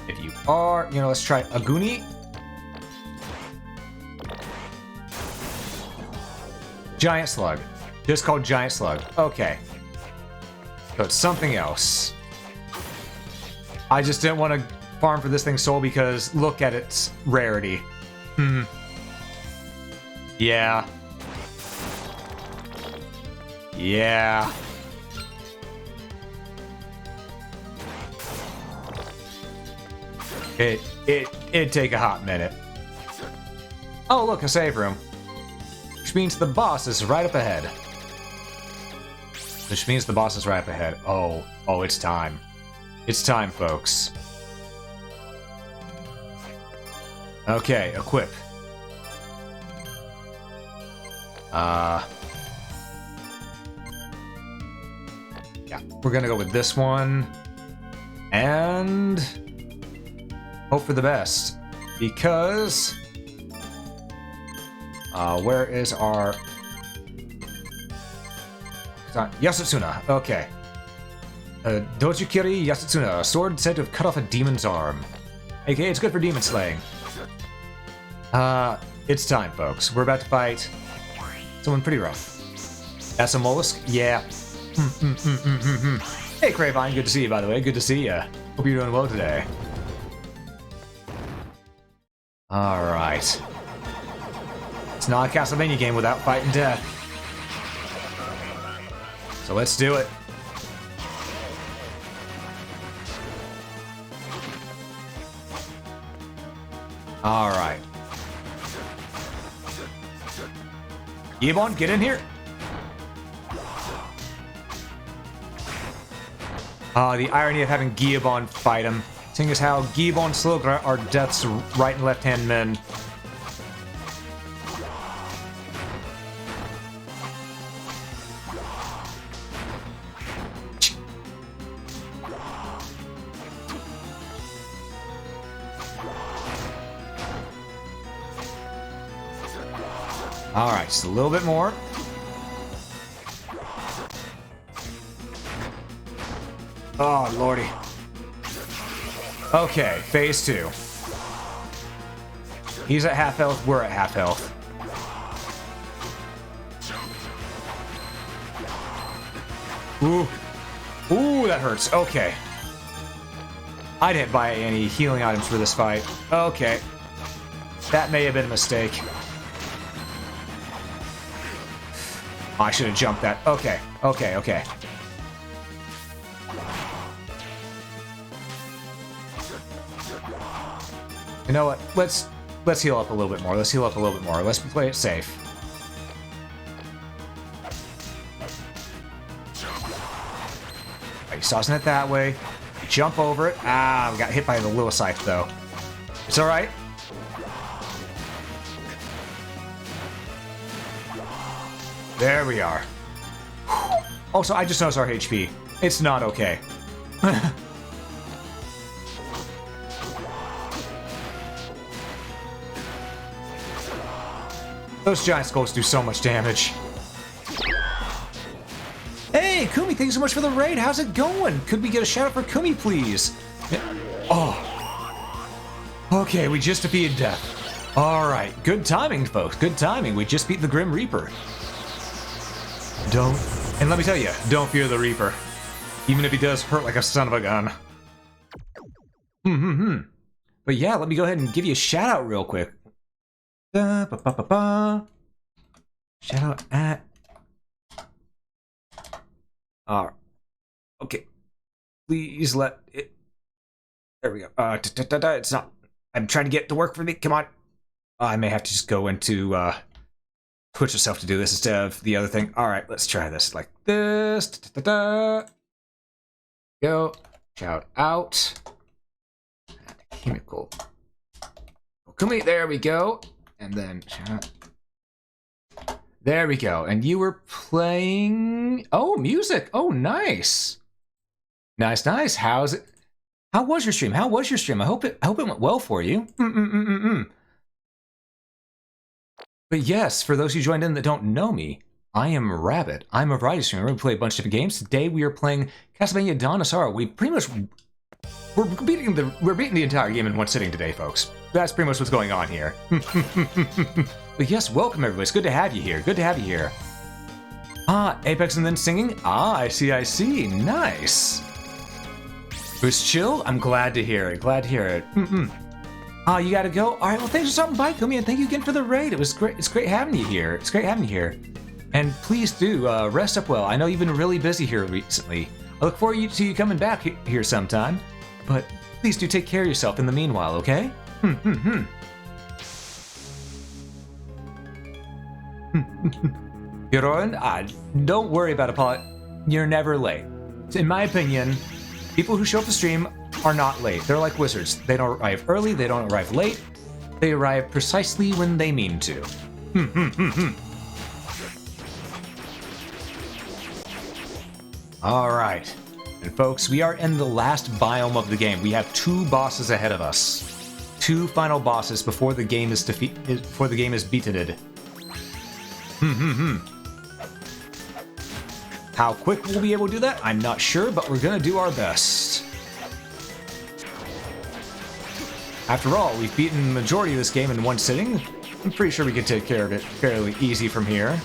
If you are, let's try Aguni. Giant Slug. Just called Giant Slug. Okay. So it's something else. I just didn't want to farm for this thing's soul because look at its rarity. Yeah. Yeah. It'd take a hot minute. Oh, look, a save room. Which means the boss is right up ahead. Which means the boss is right up ahead. Oh, it's time. It's time, folks. Okay, equip. Yeah, we're gonna go with this one. And hope for the best. Because where is our Yasutsuna? Okay. Dojukiri Yasutsuna, a sword said to have cut off a demon's arm. Okay, it's good for demon slaying. It's time, folks. We're about to fight someone pretty rough. That's a mollusk? Yeah. Hey, Cravine, good to see you, by the way. Good to see you. Hope you're doing well today. Alright. It's not a Castlevania game without fighting death. So let's do it. Alright. Gibbon, get in here. The irony of having Gibbon fight him. Seeing as how Gibbon Slogra are Death's right and left hand men. Alright, just a little bit more. Oh, lordy. Okay, phase 2. He's at half health, we're at half health. Ooh. Ooh, that hurts. Okay. I didn't buy any healing items for this fight. Okay. That may have been a mistake. I should have jumped that. Okay, okay. You know what? Let's heal up a little bit more. Let's heal up a little bit more. Let's play it safe. Right, tossing it that way. You jump over it. Ah, we got hit by the little scythe though. It's all right. There we are. Also, I just noticed our HP. It's not okay. Those giant skulls do so much damage. Hey, Kumi, thanks so much for the raid. How's it going? Could we get a shout out for Kumi, please? Oh. Okay, we just defeated death. All right, good timing, folks. Good timing. We just beat the Grim Reaper. And let me tell you, don't fear the Reaper. Even if he does hurt like a son of a gun. But yeah, let me go ahead and give you a shout out real quick. Shout out at... okay. Please let it... There we go. It's not... I'm trying to get it to work for me. Come on. I may have to just go into, Twitch itself to do this instead of the other thing. Alright, let's try this like this. Go. Shout out. Chemical. Kumi, there we go. And then shout out. There we go. And you were playing... Oh, music. Oh, nice. Nice. How's it? How was your stream? I hope it went well for you. But yes, for those who joined in that don't know me, I am Rabbit. I'm a variety streamer. We play a bunch of different games. Today we are playing Castlevania Dawn of Sorrow. We're beating the entire game in one sitting today, folks. That's pretty much what's going on here. But yes, welcome everybody. It's good to have you here. Ah, Apex and then singing? Ah, I see, I see. Nice. It was chill? I'm glad to hear it. Glad to hear it. Ah, you gotta go? Alright, well thanks for stopping by, Kumi, and thank you again for the raid. It was great. It's great having you here. It's great having you here. And please do, rest up well. I know you've been really busy here recently. I look forward to you coming back here sometime. But please do take care of yourself in the meanwhile, okay? Yoron, don't worry about apology. You're never late. In my opinion, people who show up to stream are not late. They're like wizards. They don't arrive early, they don't arrive late. They arrive precisely when they mean to. Alright. And folks, we are in the last biome of the game. We have 2 bosses ahead of us. 2 final bosses before the game is beaten. How quick we'll be able to do that, I'm not sure, but we're gonna do our best. After all, we've beaten the majority of this game in one sitting. I'm pretty sure we can take care of it fairly easy from here.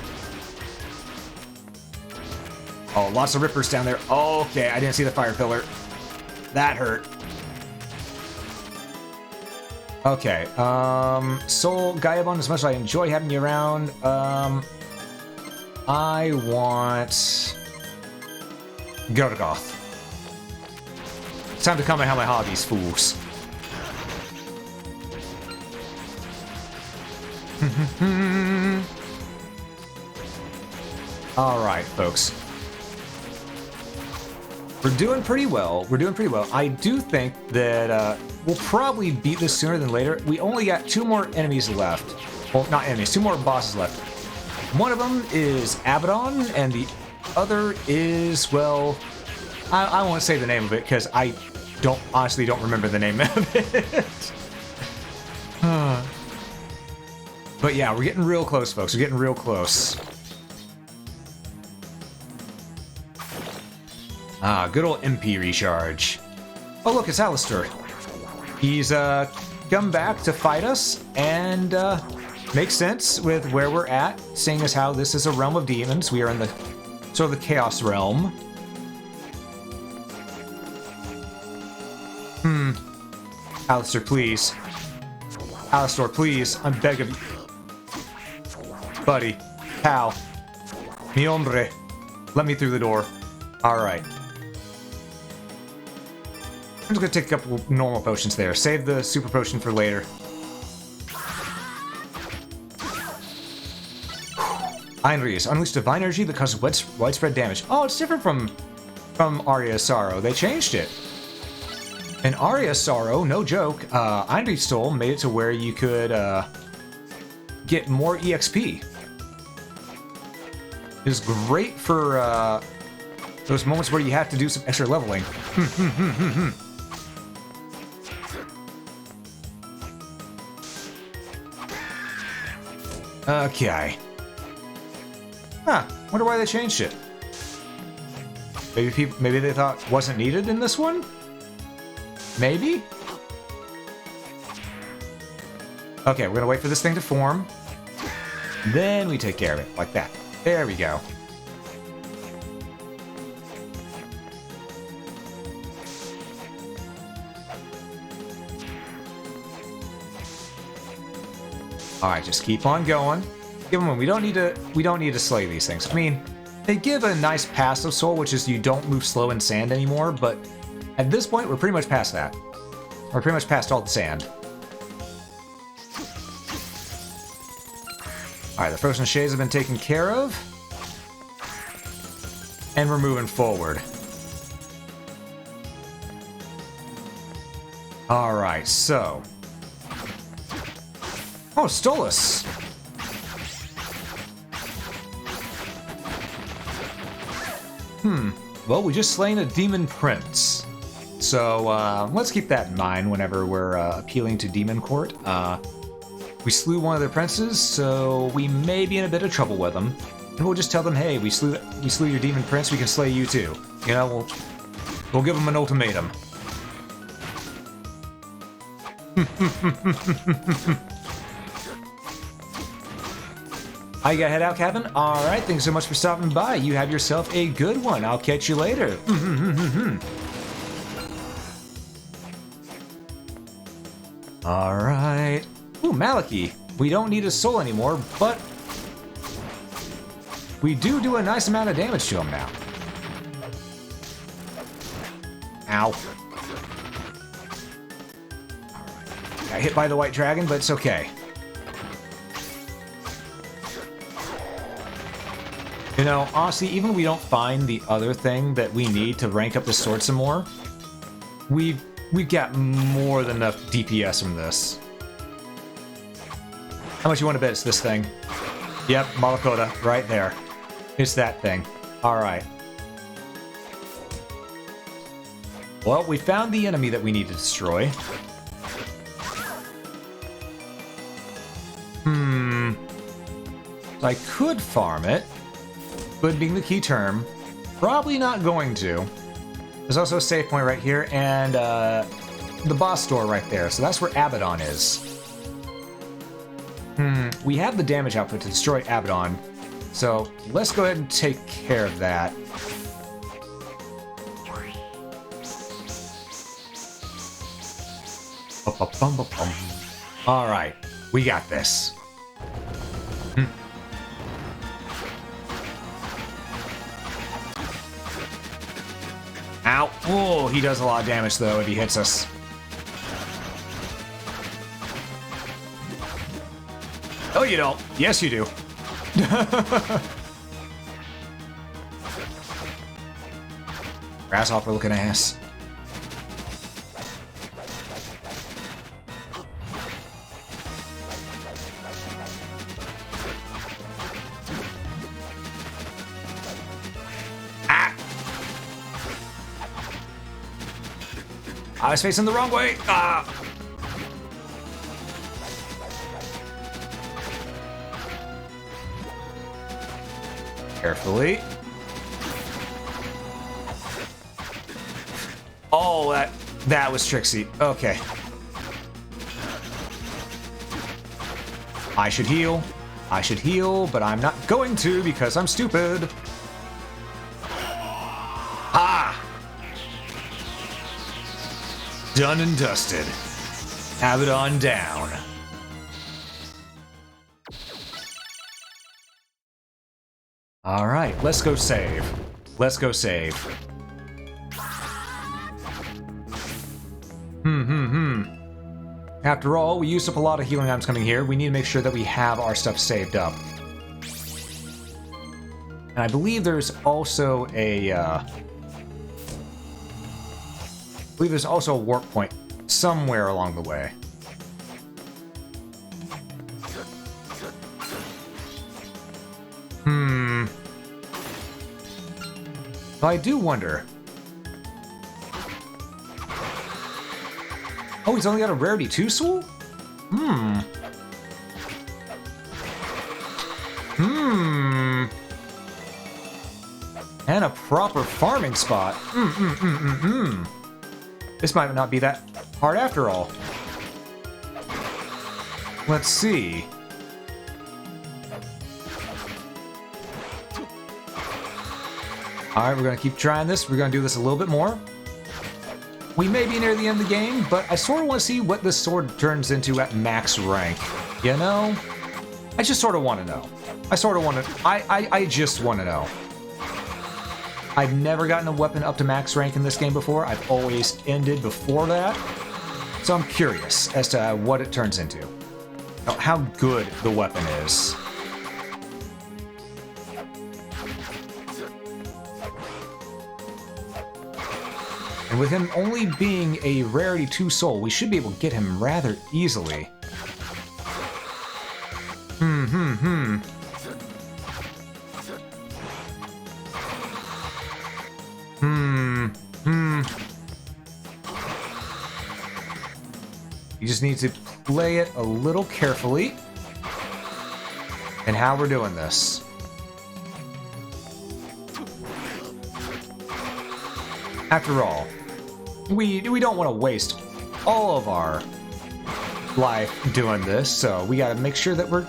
Oh, lots of rippers down there. Okay, I didn't see the fire pillar. That hurt. Okay, Soul Gaiabon, as much as I enjoy having you around, I want Gurgoth. It's time to comment on my hobbies, fools. Alright, folks. We're doing pretty well. I do think that we'll probably beat this sooner than later. We only got 2 more enemies left. Well, not enemies, 2 more bosses left. One of them is Abaddon, and the other is, well, I won't say the name of it because I honestly don't remember the name of it. But yeah, we're getting real close, folks. We're getting real close. Ah, good old MP recharge. Oh, look, it's Alistair. He's come back to fight us, and makes sense with where we're at, seeing as how this is a realm of demons. We are in the sort of the chaos realm. Alistair, please. Alistair, please. I'm begging. Buddy. Pal. Mi hombre. Let me through the door. Alright. I'm just gonna take a couple normal potions there. Save the super potion for later. Einri's unleashed divine energy that causes widespread damage. Oh, it's different from Aria's Sorrow. They changed it. In Aria's Sorrow, no joke, Einri's Soul made it to where you could get more EXP. It was great for those moments where you have to do some extra leveling. Okay. Huh, wonder why they changed it. Maybe they thought it wasn't needed in this one? Maybe? Okay, we're gonna wait for this thing to form. Then we take care of it, like that. There we go. Alright, just keep on going. Give them one. We don't need to slay these things. I mean, they give a nice passive soul, which is you don't move slow in sand anymore, but at this point, we're pretty much past that. We're pretty much past all the sand. Alright, the frozen shades have been taken care of. And we're moving forward. Alright, so... Oh, Stolas! Well, we just slain a demon prince. So, let's keep that in mind whenever we're appealing to Demon Court. We slew one of their princes, so we may be in a bit of trouble with them. And we'll just tell them, hey, we slew your demon prince, we can slay you too. You know, we'll give them an ultimatum. I gotta head out, Captain. All right, thanks so much for stopping by. You have yourself a good one. I'll catch you later. All right. Ooh, Maliki. We don't need his soul anymore, but we do a nice amount of damage to him now. Ow. Got hit by the white dragon, but it's okay. You know, honestly, even if we don't find the other thing that we need to rank up the sword some more, we've got more than enough DPS from this. How much you want to bet it's this thing? Yep, Malakoda, right there. It's that thing. Alright. Well, we found the enemy that we need to destroy. I could farm it. Could being the key term. Probably not going to. There's also a save point right here, and the boss door right there. So that's where Abaddon is. We have the damage output to destroy Abaddon. So let's go ahead and take care of that. Alright, we got this. Ow. Oh, he does a lot of damage, though, if he hits us. Oh, you don't. Yes, you do. Grasshopper looking ass. I was facing the wrong way. Ah. Carefully. Oh, that was Trixie. Okay. I should heal. I should heal, but I'm not going to because I'm stupid. Ah! Done and dusted. Abaddon down. Alright, let's go save. Let's go save. After all, we used up a lot of healing items coming here. We need to make sure that we have our stuff saved up. And I believe there's also a, warp point somewhere along the way. But I do wonder. Oh, he's only got a rarity 2 soul? And a proper farming spot. This might not be that hard after all. Let's see. Alright, we're gonna keep trying this. We're gonna do this a little bit more. We may be near the end of the game, but I sort of want to see what this sword turns into at max rank. You know? I just sort of want to know. I just want to know. I've never gotten a weapon up to max rank in this game before. I've always ended before that. So I'm curious as to what it turns into. How good the weapon is. And with him only being a rarity 2 soul, we should be able to get him rather easily. You just need to play it a little carefully. And how we're doing this. After all, we don't want to waste all of our life doing this, so we gotta make sure that we're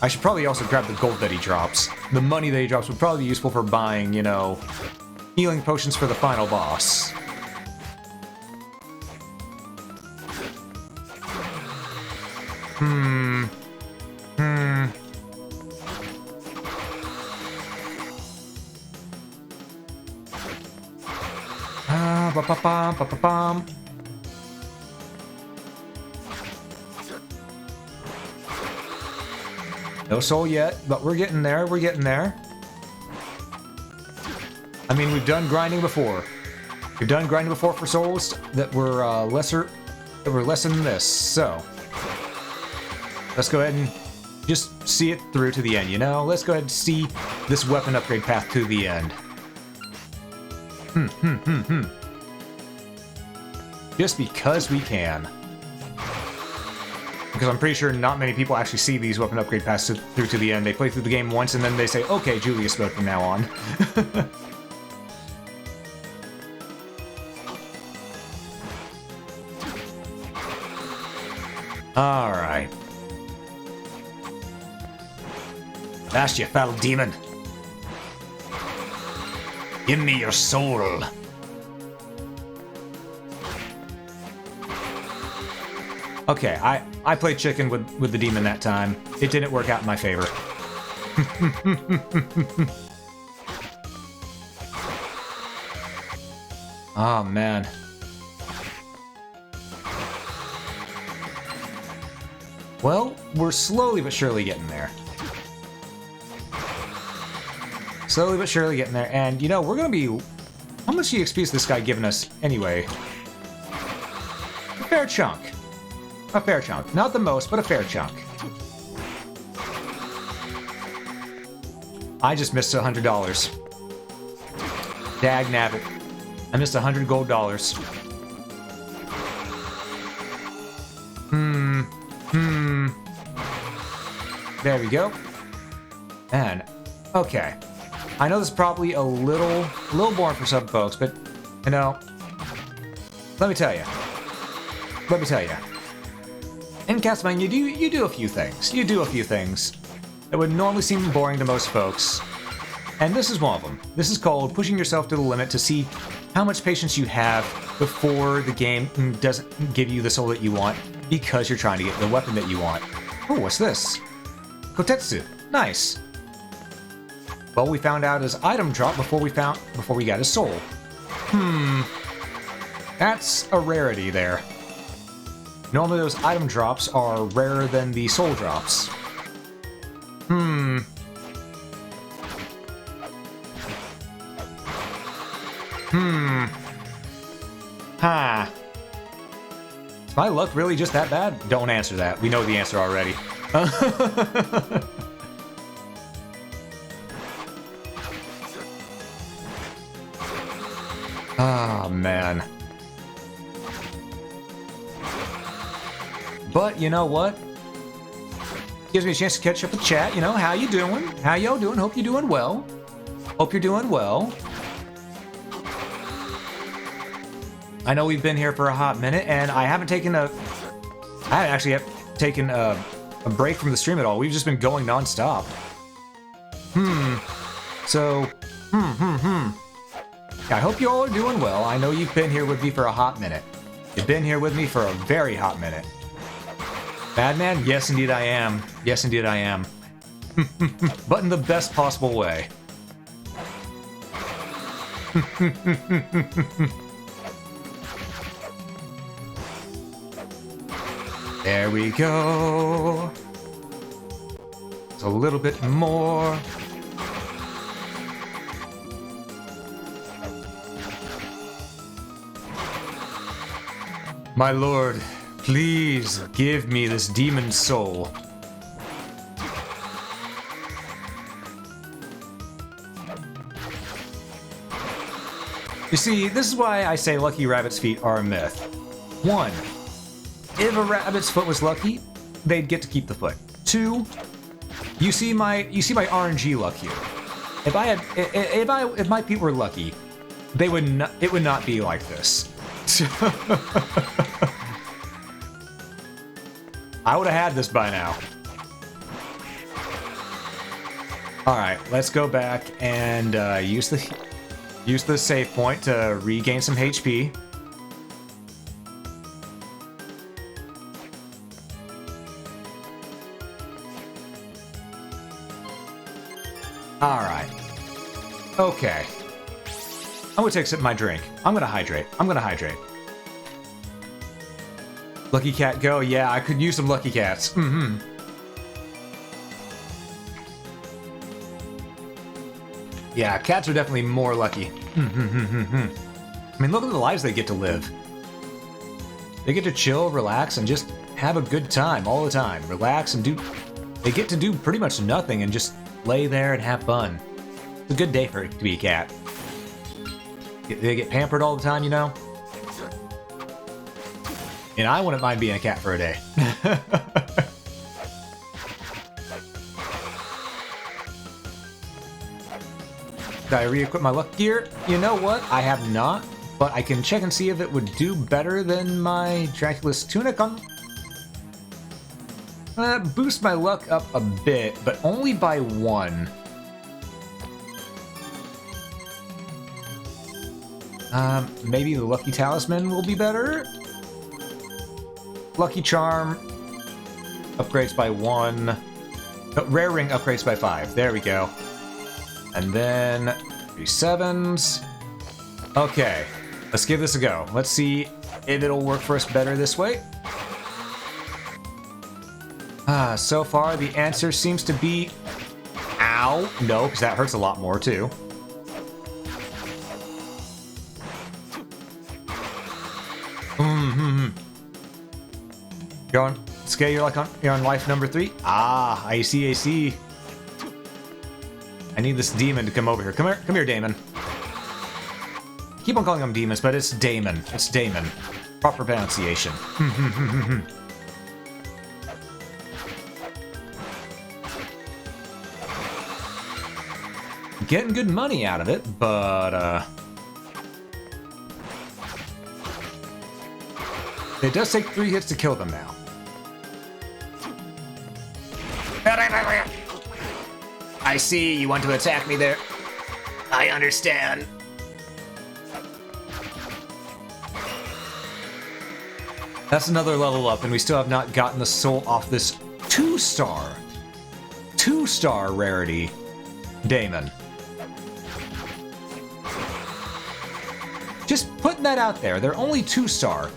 I should probably also grab the gold that he drops. The money that he drops would probably be useful for buying, you know, healing potions for the final boss. Ba-ba-bum. No soul yet, but we're getting there, we're getting there. I mean, we've done grinding before. We've done grinding before for souls that were less than this, so let's go ahead and just see it through to the end, you know? Let's go ahead and see this weapon upgrade path to the end. Just because we can. Because I'm pretty sure not many people actually see these weapon upgrade paths through to the end. They play through the game once and then they say, okay, Julius mode from now on. Alright. That's you, foul demon. Give me your soul. Okay, I played chicken with the demon that time. It didn't work out in my favor. Oh, man. Well, we're slowly but surely getting there. Slowly but surely getting there. And, you know, we're gonna be... How much EXP is this guy giving us anyway? A fair chunk. A fair chunk. Not the most, but a fair chunk. I just missed $100. Dag nabbit. I missed 100 gold dollars. There we go. And, okay. I know this is probably a little boring for some folks, but, you know, let me tell you. In Castlevania, you do a few things. You do a few things that would normally seem boring to most folks. And this is one of them. This is called pushing yourself to the limit to see how much patience you have before the game doesn't give you the soul that you want because you're trying to get the weapon that you want. Oh, what's this? Kotetsu. Nice. Well, we found out his item drop before we got his soul. That's a rarity there. Normally those item drops are rarer than the soul drops. Ha. Is my luck really just that bad? Don't answer that. We know the answer already. Ah, man. But you know what? Gives me a chance to catch up with chat. You know, how you doing? How y'all doing? Hope you're doing well. Hope you're doing well. I know we've been here for a hot minute, and I haven't taken a break from the stream at all. We've just been going non-stop. So, I hope you all are doing well. I know you've been here with me for a hot minute. You've been here with me for a very hot minute. Madman? Yes, indeed I am. Yes, indeed I am. But in the best possible way. There we go. It's a little bit more. My lord, please give me this demon's soul. You see, this is why I say Lucky Rabbit's feet are a myth. 1. If a rabbit's foot was lucky, they'd get to keep the foot. 2. You see my RNG luck here. If my feet were lucky, it would not be like this. I would have had this by now. All right, let's go back and use the save point to regain some HP. All right. Okay. I'm gonna take a sip of my drink. I'm gonna hydrate. Lucky cat go. Yeah, I could use some lucky cats. Yeah, cats are definitely more lucky. I mean, look at the lives they get to live. They get to chill, relax, and just have a good time all the time. Relax and do... They get to do pretty much nothing and just lay there and have fun. It's a good day for it to be a cat. They get pampered all the time, you know? And I wouldn't mind being a cat for a day. Did I re-equip my luck gear? You know what? I have not, but I can check and see if it would do better than my Dracula's tunic on... boost my luck up a bit, but only by 1. Maybe the Lucky Talisman will be better? Lucky Charm upgrades by 1. Rare Ring upgrades by 5. There we go. And then 3 7s. Okay, let's give this a go. Let's see if it'll work for us better this way. So far the answer seems to be... Ow! No, because that hurts a lot more too. You're on... Scale, you're on life number 3? Ah, I see. I need this demon to come over here. Come here, Damon. Keep on calling them demons, but it's Damon. It's Damon. Proper pronunciation. Getting good money out of it, but it does take 3 hits to kill them now. I see, you want to attack me there. I understand. That's another level up, and we still have not gotten the soul off this 2-star rarity Damon. Just putting that out there. They're only 2-star.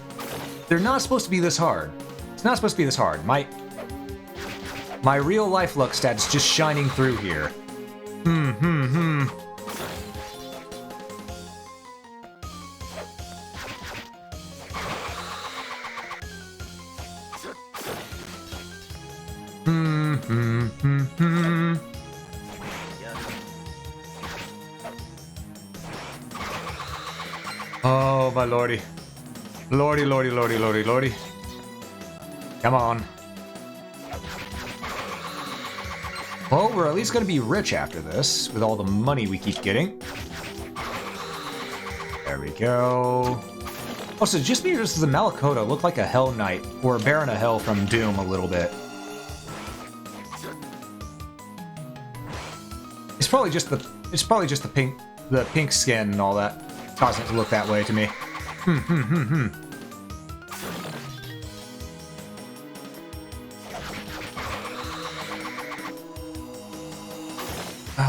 They're not supposed to be this hard. It's not supposed to be this hard. My real life luck stats just shining through here. Oh, my lordy. Lordy. Come on. Well, we're at least going to be rich after this, with all the money we keep getting. There we go. Oh, so just because the Malakota look like a Hell Knight, or a Baron of Hell from Doom a little bit. It's probably just the pink skin and all that causing it to look that way to me.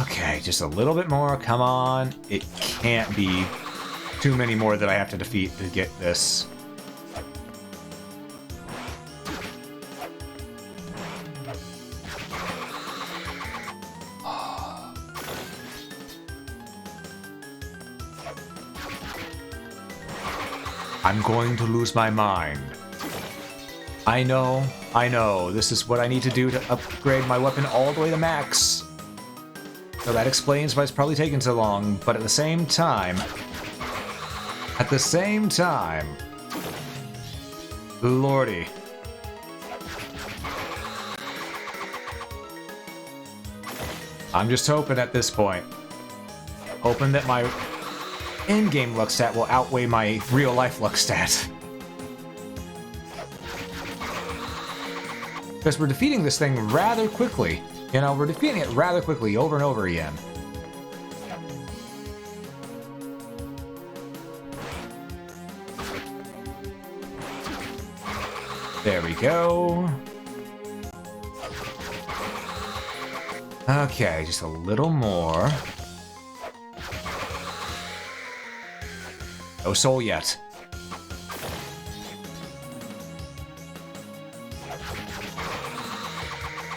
Okay, just a little bit more. Come on. It can't be too many more that I have to defeat to get this. I'm going to lose my mind. I know. This is what I need to do to upgrade my weapon all the way to max. So that explains why it's probably taken so long, but at the same time... Lordy. I'm just hoping at this point. Hoping that my in-game luck stat will outweigh my real-life luck stat. because we're defeating this thing rather quickly. You know, we're defeating it rather quickly over and over again. There we go. Okay, just a little more. No soul yet.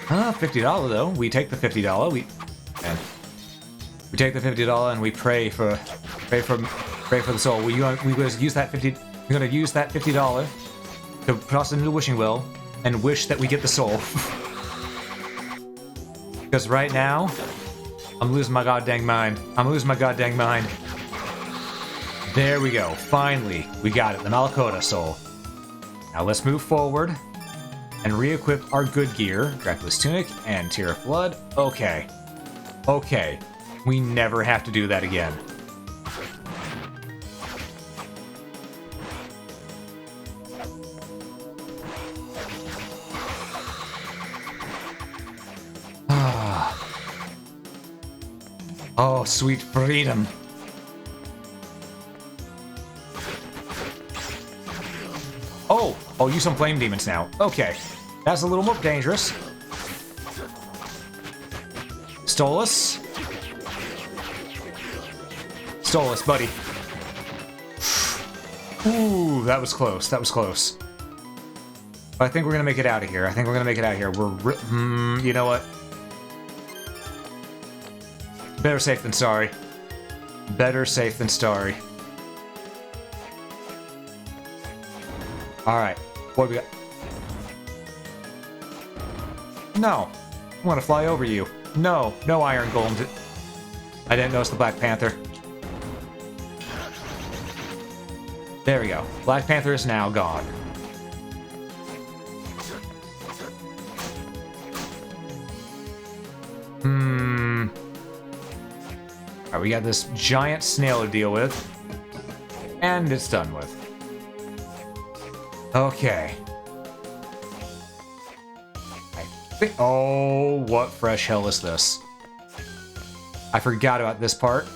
$50 though. We take the $50. We take the $50 and we pray for the soul. We're gonna use that $50 to toss it into the wishing well and wish that we get the soul. Because right now, I'm losing my goddamn mind. There we go. Finally, we got it. The Malakota soul. Now let's move forward and re-equip our good gear. Dracula's Tunic and Tear of Blood. Okay. Okay. We never have to do that again. Oh, sweet freedom. Oh, I'll use some flame demons now. Okay, that's a little more dangerous. Stolus. Stolus, buddy. Ooh, that was close. That was close. But I think we're gonna make it out of here. You know what? Better safe than sorry. Better safe than sorry. Alright, what do we got? No! I want to fly over you. No, no Iron Golem. I didn't notice the Black Panther. There we go. Black Panther is now gone. Alright, we got this giant snail to deal with. And it's done with. Okay. Oh, what fresh hell is this? I forgot about this part.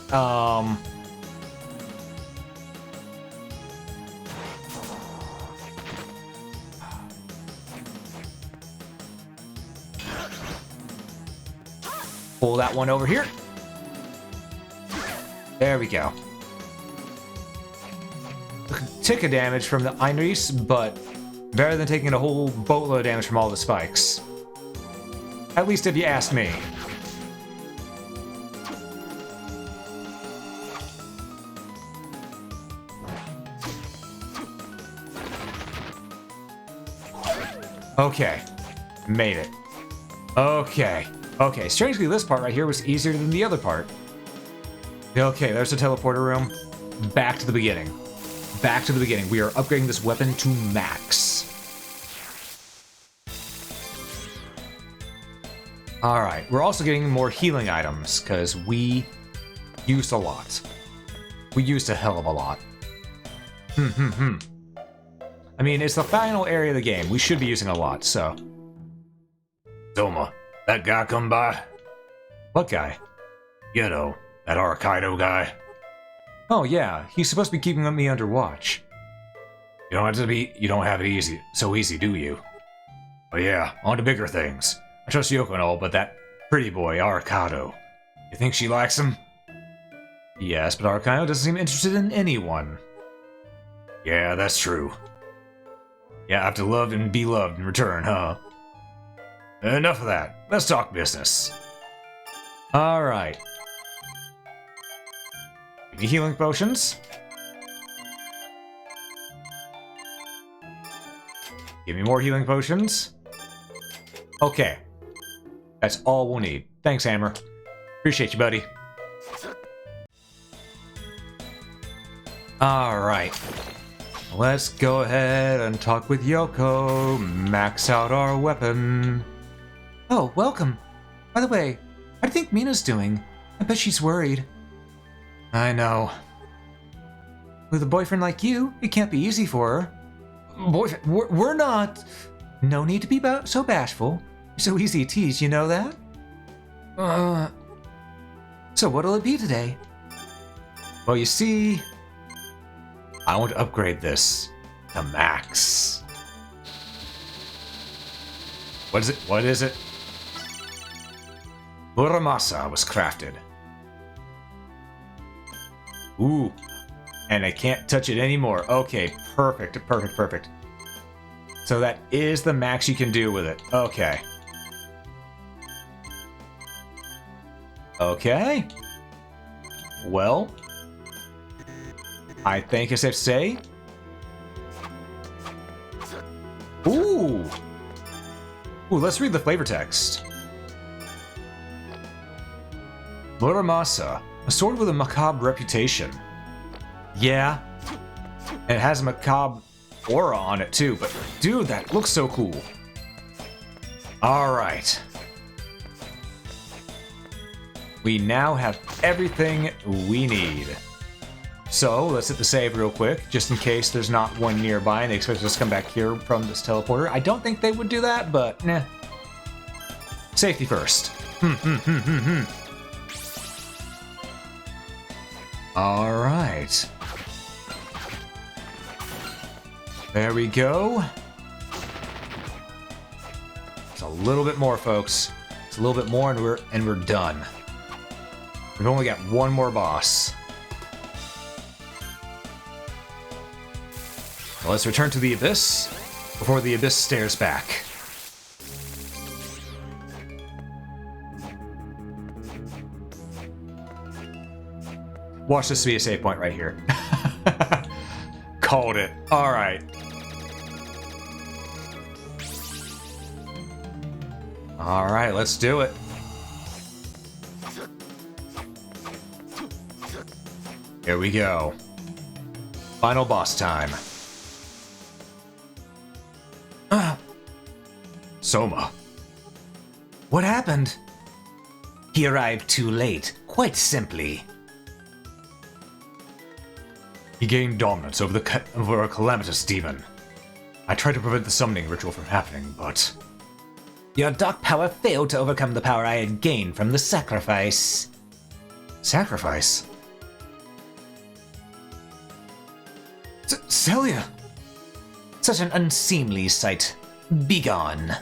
Pull that one over here. There we go. Tick of damage from the Einris, but better than taking a whole boatload of damage from all the spikes. At least if you ask me. Okay. Made it. Okay. Okay, strangely this part right here was easier than the other part. Okay, there's the teleporter room. Back to the beginning. Back to the beginning. We are upgrading this weapon to max. Alright, we're also getting more healing items, because we used a lot. We used a hell of a lot. I mean, it's the final area of the game. We should be using a lot, so... Soma, that guy come by? What guy? You know, that Arcaido guy. Oh yeah, he's supposed to be keeping me under watch. You don't have it so easy, do you? Oh yeah, on to bigger things. I trust Yoko and all, but that pretty boy, Arcado. You think she likes him? Yes, but Arcano doesn't seem interested in anyone. Yeah, that's true. Yeah, I have to love and be loved in return, huh? Enough of that. Let's talk business. Alright. Give me healing potions. Give me more healing potions. Okay. That's all we'll need. Thanks, Hammer. Appreciate you, buddy. Alright. Let's go ahead and talk with Yoko. Max out our weapon. Oh, welcome. By the way, how do you think Mina's doing? I bet she's worried. I know. With a boyfriend like you, it can't be easy for her. Boyfriend, we're not... No need to be so bashful. You're so easy to tease, you know that? So what'll it be today? Well, you see, I want to upgrade this to max. What is it? What is it? Muramasa was crafted. Ooh. And I can't touch it anymore. Okay, perfect, perfect, perfect. So that is the max you can do with it. Okay. Okay. Well, I think it's safe to say. Ooh. Ooh, let's read the flavor text. Muramasa, a sword with a macabre reputation. Yeah. And it has a macabre aura on it too, but dude, that looks so cool. Alright. We now have everything we need. So, let's hit the save real quick, just in case there's not one nearby and they expect us to come back here from this teleporter. I don't think they would do that, but nah. Safety first. Alright. There we go. It's a little bit more, folks. It's a little bit more and we're done. We've only got one more boss. Well, let's return to the Abyss before the Abyss stares back. Watch this be a save point right here. Called it. Alright. Alright, let's do it. Here we go. Final boss time. Soma. What happened? He arrived too late, quite simply. He gained dominance over a calamitous demon. I tried to prevent the summoning ritual from happening, but... Your dark power failed to overcome the power I had gained from the sacrifice. Sacrifice? Celia! Such an unseemly sight. Begone.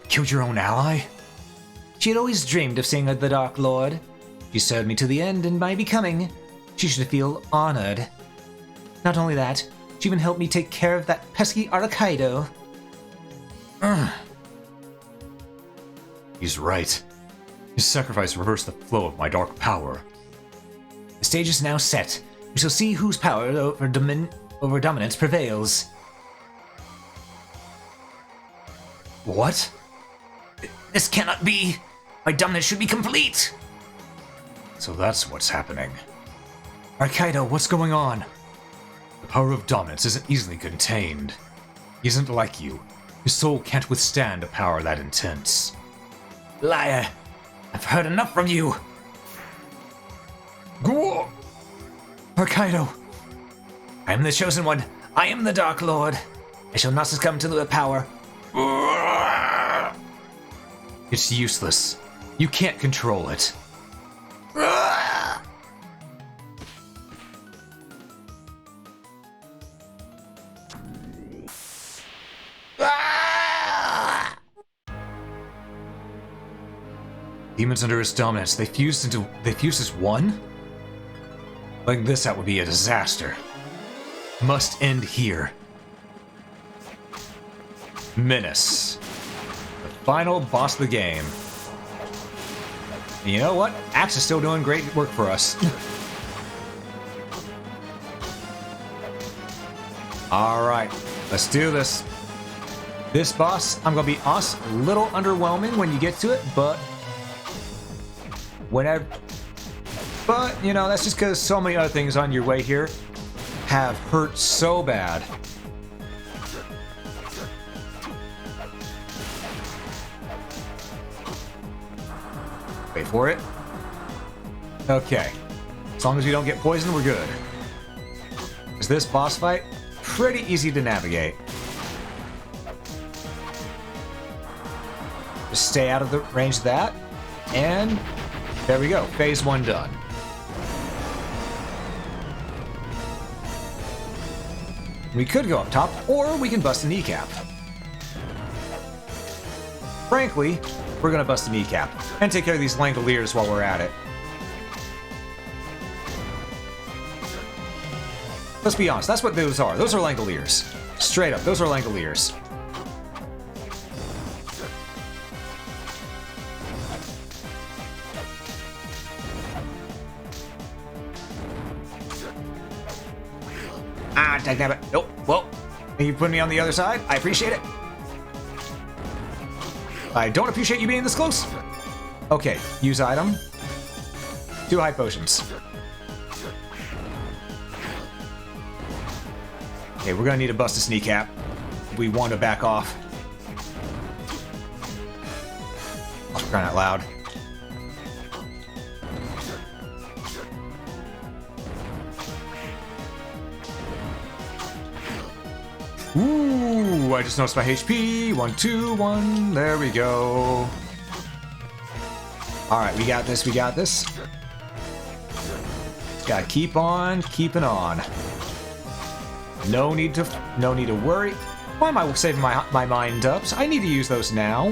Killed your own ally? She had always dreamed of seeing the Dark Lord. She served me to the end, and by becoming, she should feel honored. Not only that, she even helped me take care of that pesky Arakaido. He's right. His sacrifice reversed the flow of my dark power. The stage is now set. We shall see whose power over dominance prevails. What? This cannot be! My dominance should be complete! So that's what's happening. Arakaido, what's going on? The power of dominance isn't easily contained. He isn't like you. His soul can't withstand a power that intense. Liar! I've heard enough from you! Go! Arakaido! I am the Chosen One. I am the Dark Lord. I shall not succumb to the power. It's useless. You can't control it. Demons under his dominance, they fused as one? Like this, that would be a disaster. Must end here. Menace. The final boss of the game. And you know what? Axe is still doing great work for us. Alright, let's do this. This boss, I'm gonna be honest, a little underwhelming when you get to it, but whenever. But, you know, that's just because so many other things on your way here have hurt so bad. Wait for it. Okay. As long as we don't get poisoned, we're good. Is this boss fight? Pretty easy to navigate. Just stay out of the range of that. And there we go. Phase 1 done. We could go up top, or we can bust a kneecap. Frankly, we're gonna bust a kneecap and take care of these Langoliers while we're at it. Let's be honest, that's what those are. Those are Langoliers. Straight up, those are Langoliers. Ah, dagnabbit. Nope. Well, you put me on the other side. I appreciate it. I don't appreciate you being this close. Okay, use item. 2 high potions. Okay, we're gonna need to bust this kneecap. We want to back off. Oh, for crying out loud. Ooh, I just noticed my HP. 1, 2, 1. There we go. All right, we got this. We got this. Gotta keep on keeping on. No need to worry. Why am I saving my mind ups? I need to use those now.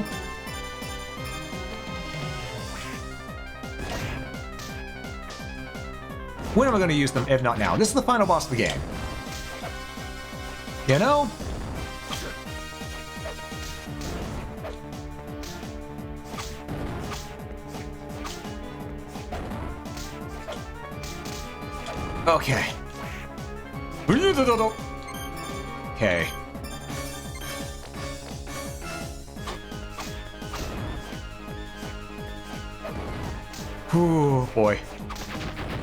When am I going to use them if not now? This is the final boss of the game. You know? Okay. Okay. Ooh, boy.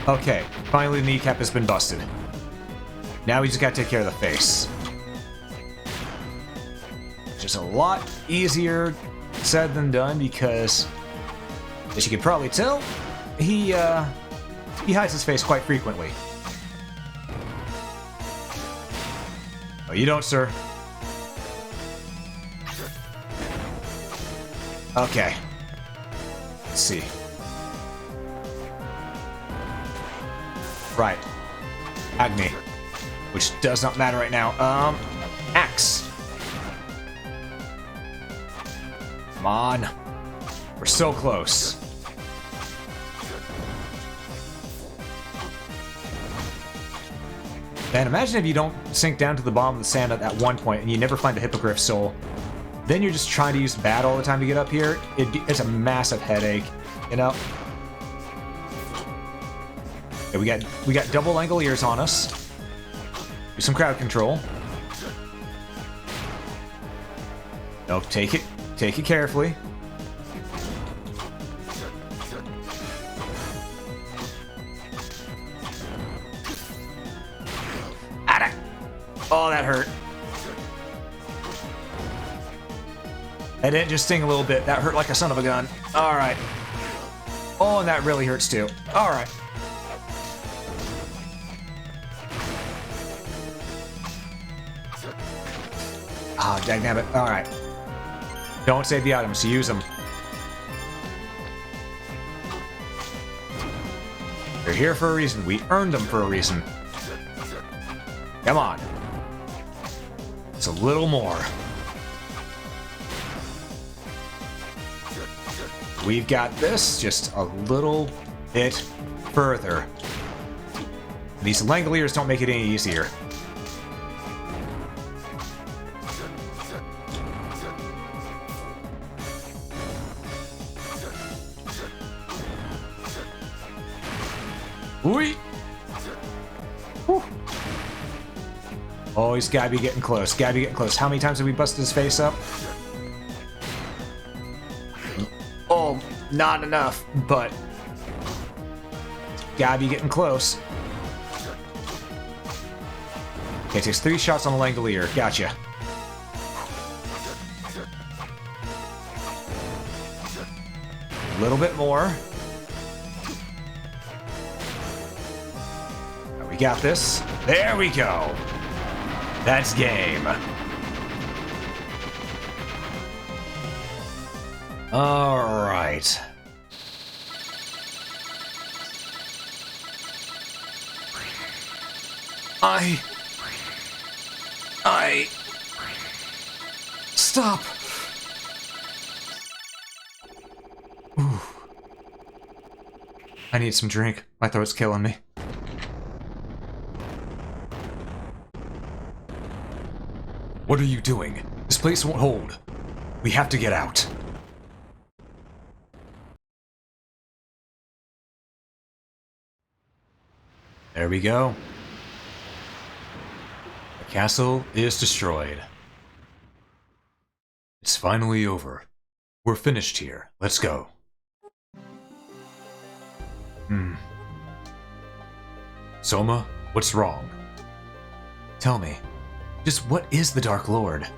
Okay, finally the kneecap has been busted. Now we just gotta take care of the face. Just a lot easier said than done because, as you can probably tell, he hides his face quite frequently. Oh, you don't, sir. Okay. Let's see. Right. Agni. Which does not matter right now. Axe. Come on. We're so close. Man, imagine if you don't sink down to the bottom of the sand at one point and you never find the Hippogriff soul. Then you're just trying to use bat all the time to get up here. It's a massive headache, you know? Okay, we got double Langoliers on us. Do some crowd control. No, take it carefully. Oh, that hurt. That didn't just sting a little bit. That hurt like a son of a gun. All right. Oh, and that really hurts too. All right. Ah, oh, dagnabbit. All right. Don't save the items. Use them. They're here for a reason. We earned them for a reason. Come on. It's a little more. We've got this just a little bit further. These Langoliers don't make it any easier. Whee! Whew. Oh, he's gotta be getting close. Gotta be getting close. How many times have we busted his face up? Oh, not enough, but gotta be getting close. Okay, takes 3 shots on the Langolier. Gotcha. A little bit more. got this. There we go. That's game. All right. Stop. Ooh. I need some drink. My throat's killing me. What are you doing? This place won't hold. We have to get out. There we go. The castle is destroyed. It's finally over. We're finished here. Let's go. Soma, what's wrong? Tell me, just what is the Dark Lord?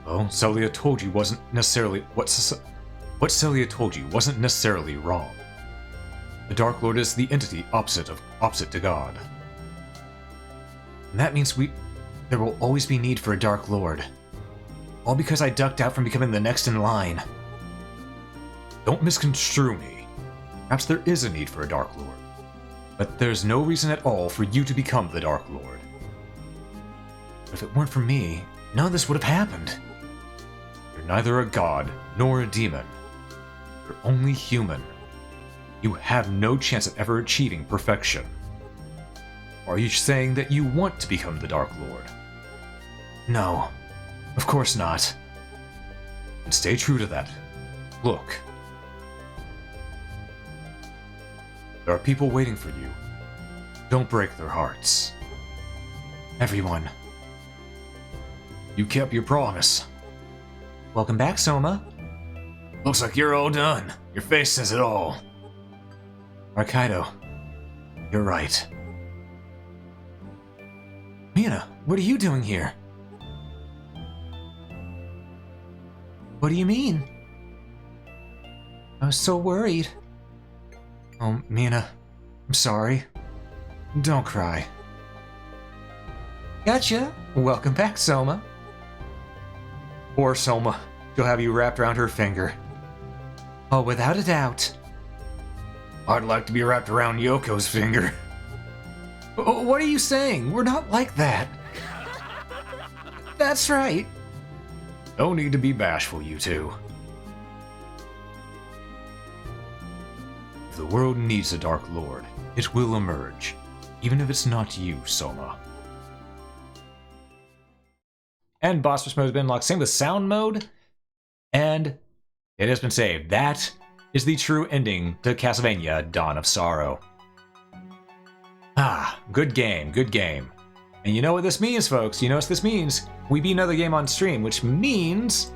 Well, Celia told you wasn't necessarily what Celia told you wasn't necessarily wrong. The Dark Lord is the entity opposite to God. And that means there will always be need for a Dark Lord. All because I ducked out from becoming the next in line. Don't misconstrue me. Perhaps there is a need for a Dark Lord. But there's no reason at all for you to become the Dark Lord. But if it weren't for me, none of this would have happened. You're neither a god nor a demon. You're only human. You have no chance of ever achieving perfection. Are you saying that you want to become the Dark Lord? No, of course not. And stay true to that. Look. There are people waiting for you. Don't break their hearts. Everyone. You kept your promise. Welcome back, Soma. Looks like you're all done. Your face says it all. Arkaido, you're right. Mina, what are you doing here? What do you mean? I was so worried. Oh, Mina, I'm sorry. Don't cry. Gotcha. Welcome back, Soma. Poor Soma. She'll have you wrapped around her finger. Oh, without a doubt. I'd like to be wrapped around Yoko's finger. What are you saying? We're not like that. That's right. No need to be bashful, you two. If the world needs a Dark Lord, it will emerge, even if it's not you, Soma. And boss rush mode has been unlocked. Same with sound mode, and it has been saved. That is the true ending to Castlevania Dawn of Sorrow. Ah, good game, good game. And you know what this means, folks? You know what this means? We beat another game on stream, which means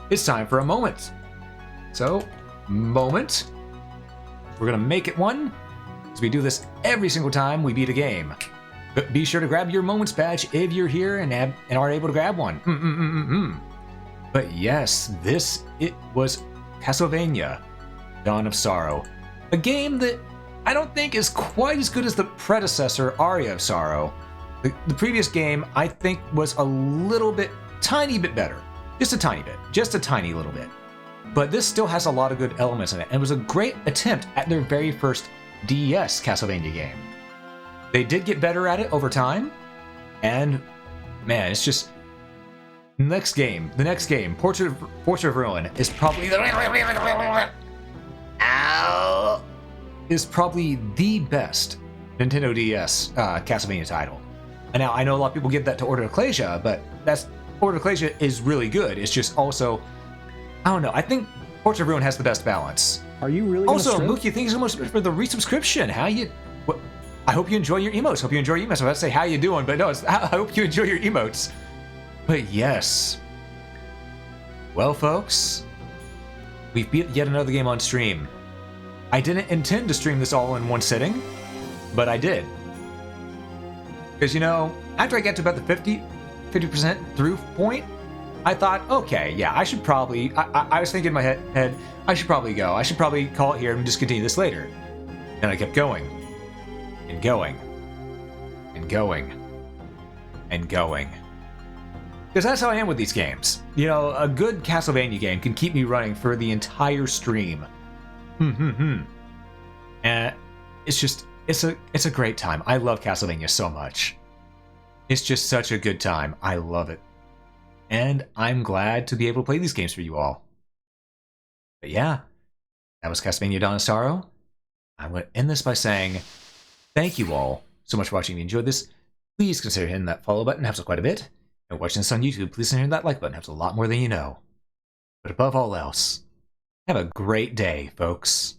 it's time for a moment. So, moment. We're gonna make it one, because we do this every single time we beat a game. But be sure to grab your moments badge if you're here and are able to grab one. But yes, it was Castlevania Dawn of Sorrow. A game that I don't think is quite as good as the predecessor, Aria of Sorrow. The previous game, I think, was a little bit, tiny bit better. Just a tiny bit. Just a tiny little bit. But this still has a lot of good elements in it, and it was a great attempt at their very first DS Castlevania game. They did get better at it over time, and man, it's just... The next game, Portrait of Ruin, is probably the best Nintendo DS Castlevania title. And now I know a lot of people give that to Order of Ecclesia, but Order of Ecclesia is really good. It's just also, I don't know. I think Portrait of Ruin has the best balance. Are you really? Also, Mookie, thank you so much for the resubscription. I hope you enjoy your emotes. I was about to say how you doing, but no, I hope you enjoy your emotes. But yes. Well, folks, we've beat yet another game on stream. I didn't intend to stream this all in one sitting, but I did. Because, you know, after I get to about the 50% through point, I thought, okay, yeah, I should probably, I was thinking in my head, I should probably go. I should probably call it here and just continue this later. And I kept going, and going, and going and going. Because that's how I am with these games. You know, a good Castlevania game can keep me running for the entire stream. And it's just, it's a great time. I love Castlevania so much. It's just such a good time. I love it. And I'm glad to be able to play these games for you all. But yeah, that was Castlevania Dawn of Sorrow. I'm going to end this by saying thank you all so much for watching. If you enjoyed this, please consider hitting that follow button. It helps quite a bit. And watching this on YouTube, please consider that like button. It helps a lot more than you know. But above all else, have a great day, folks.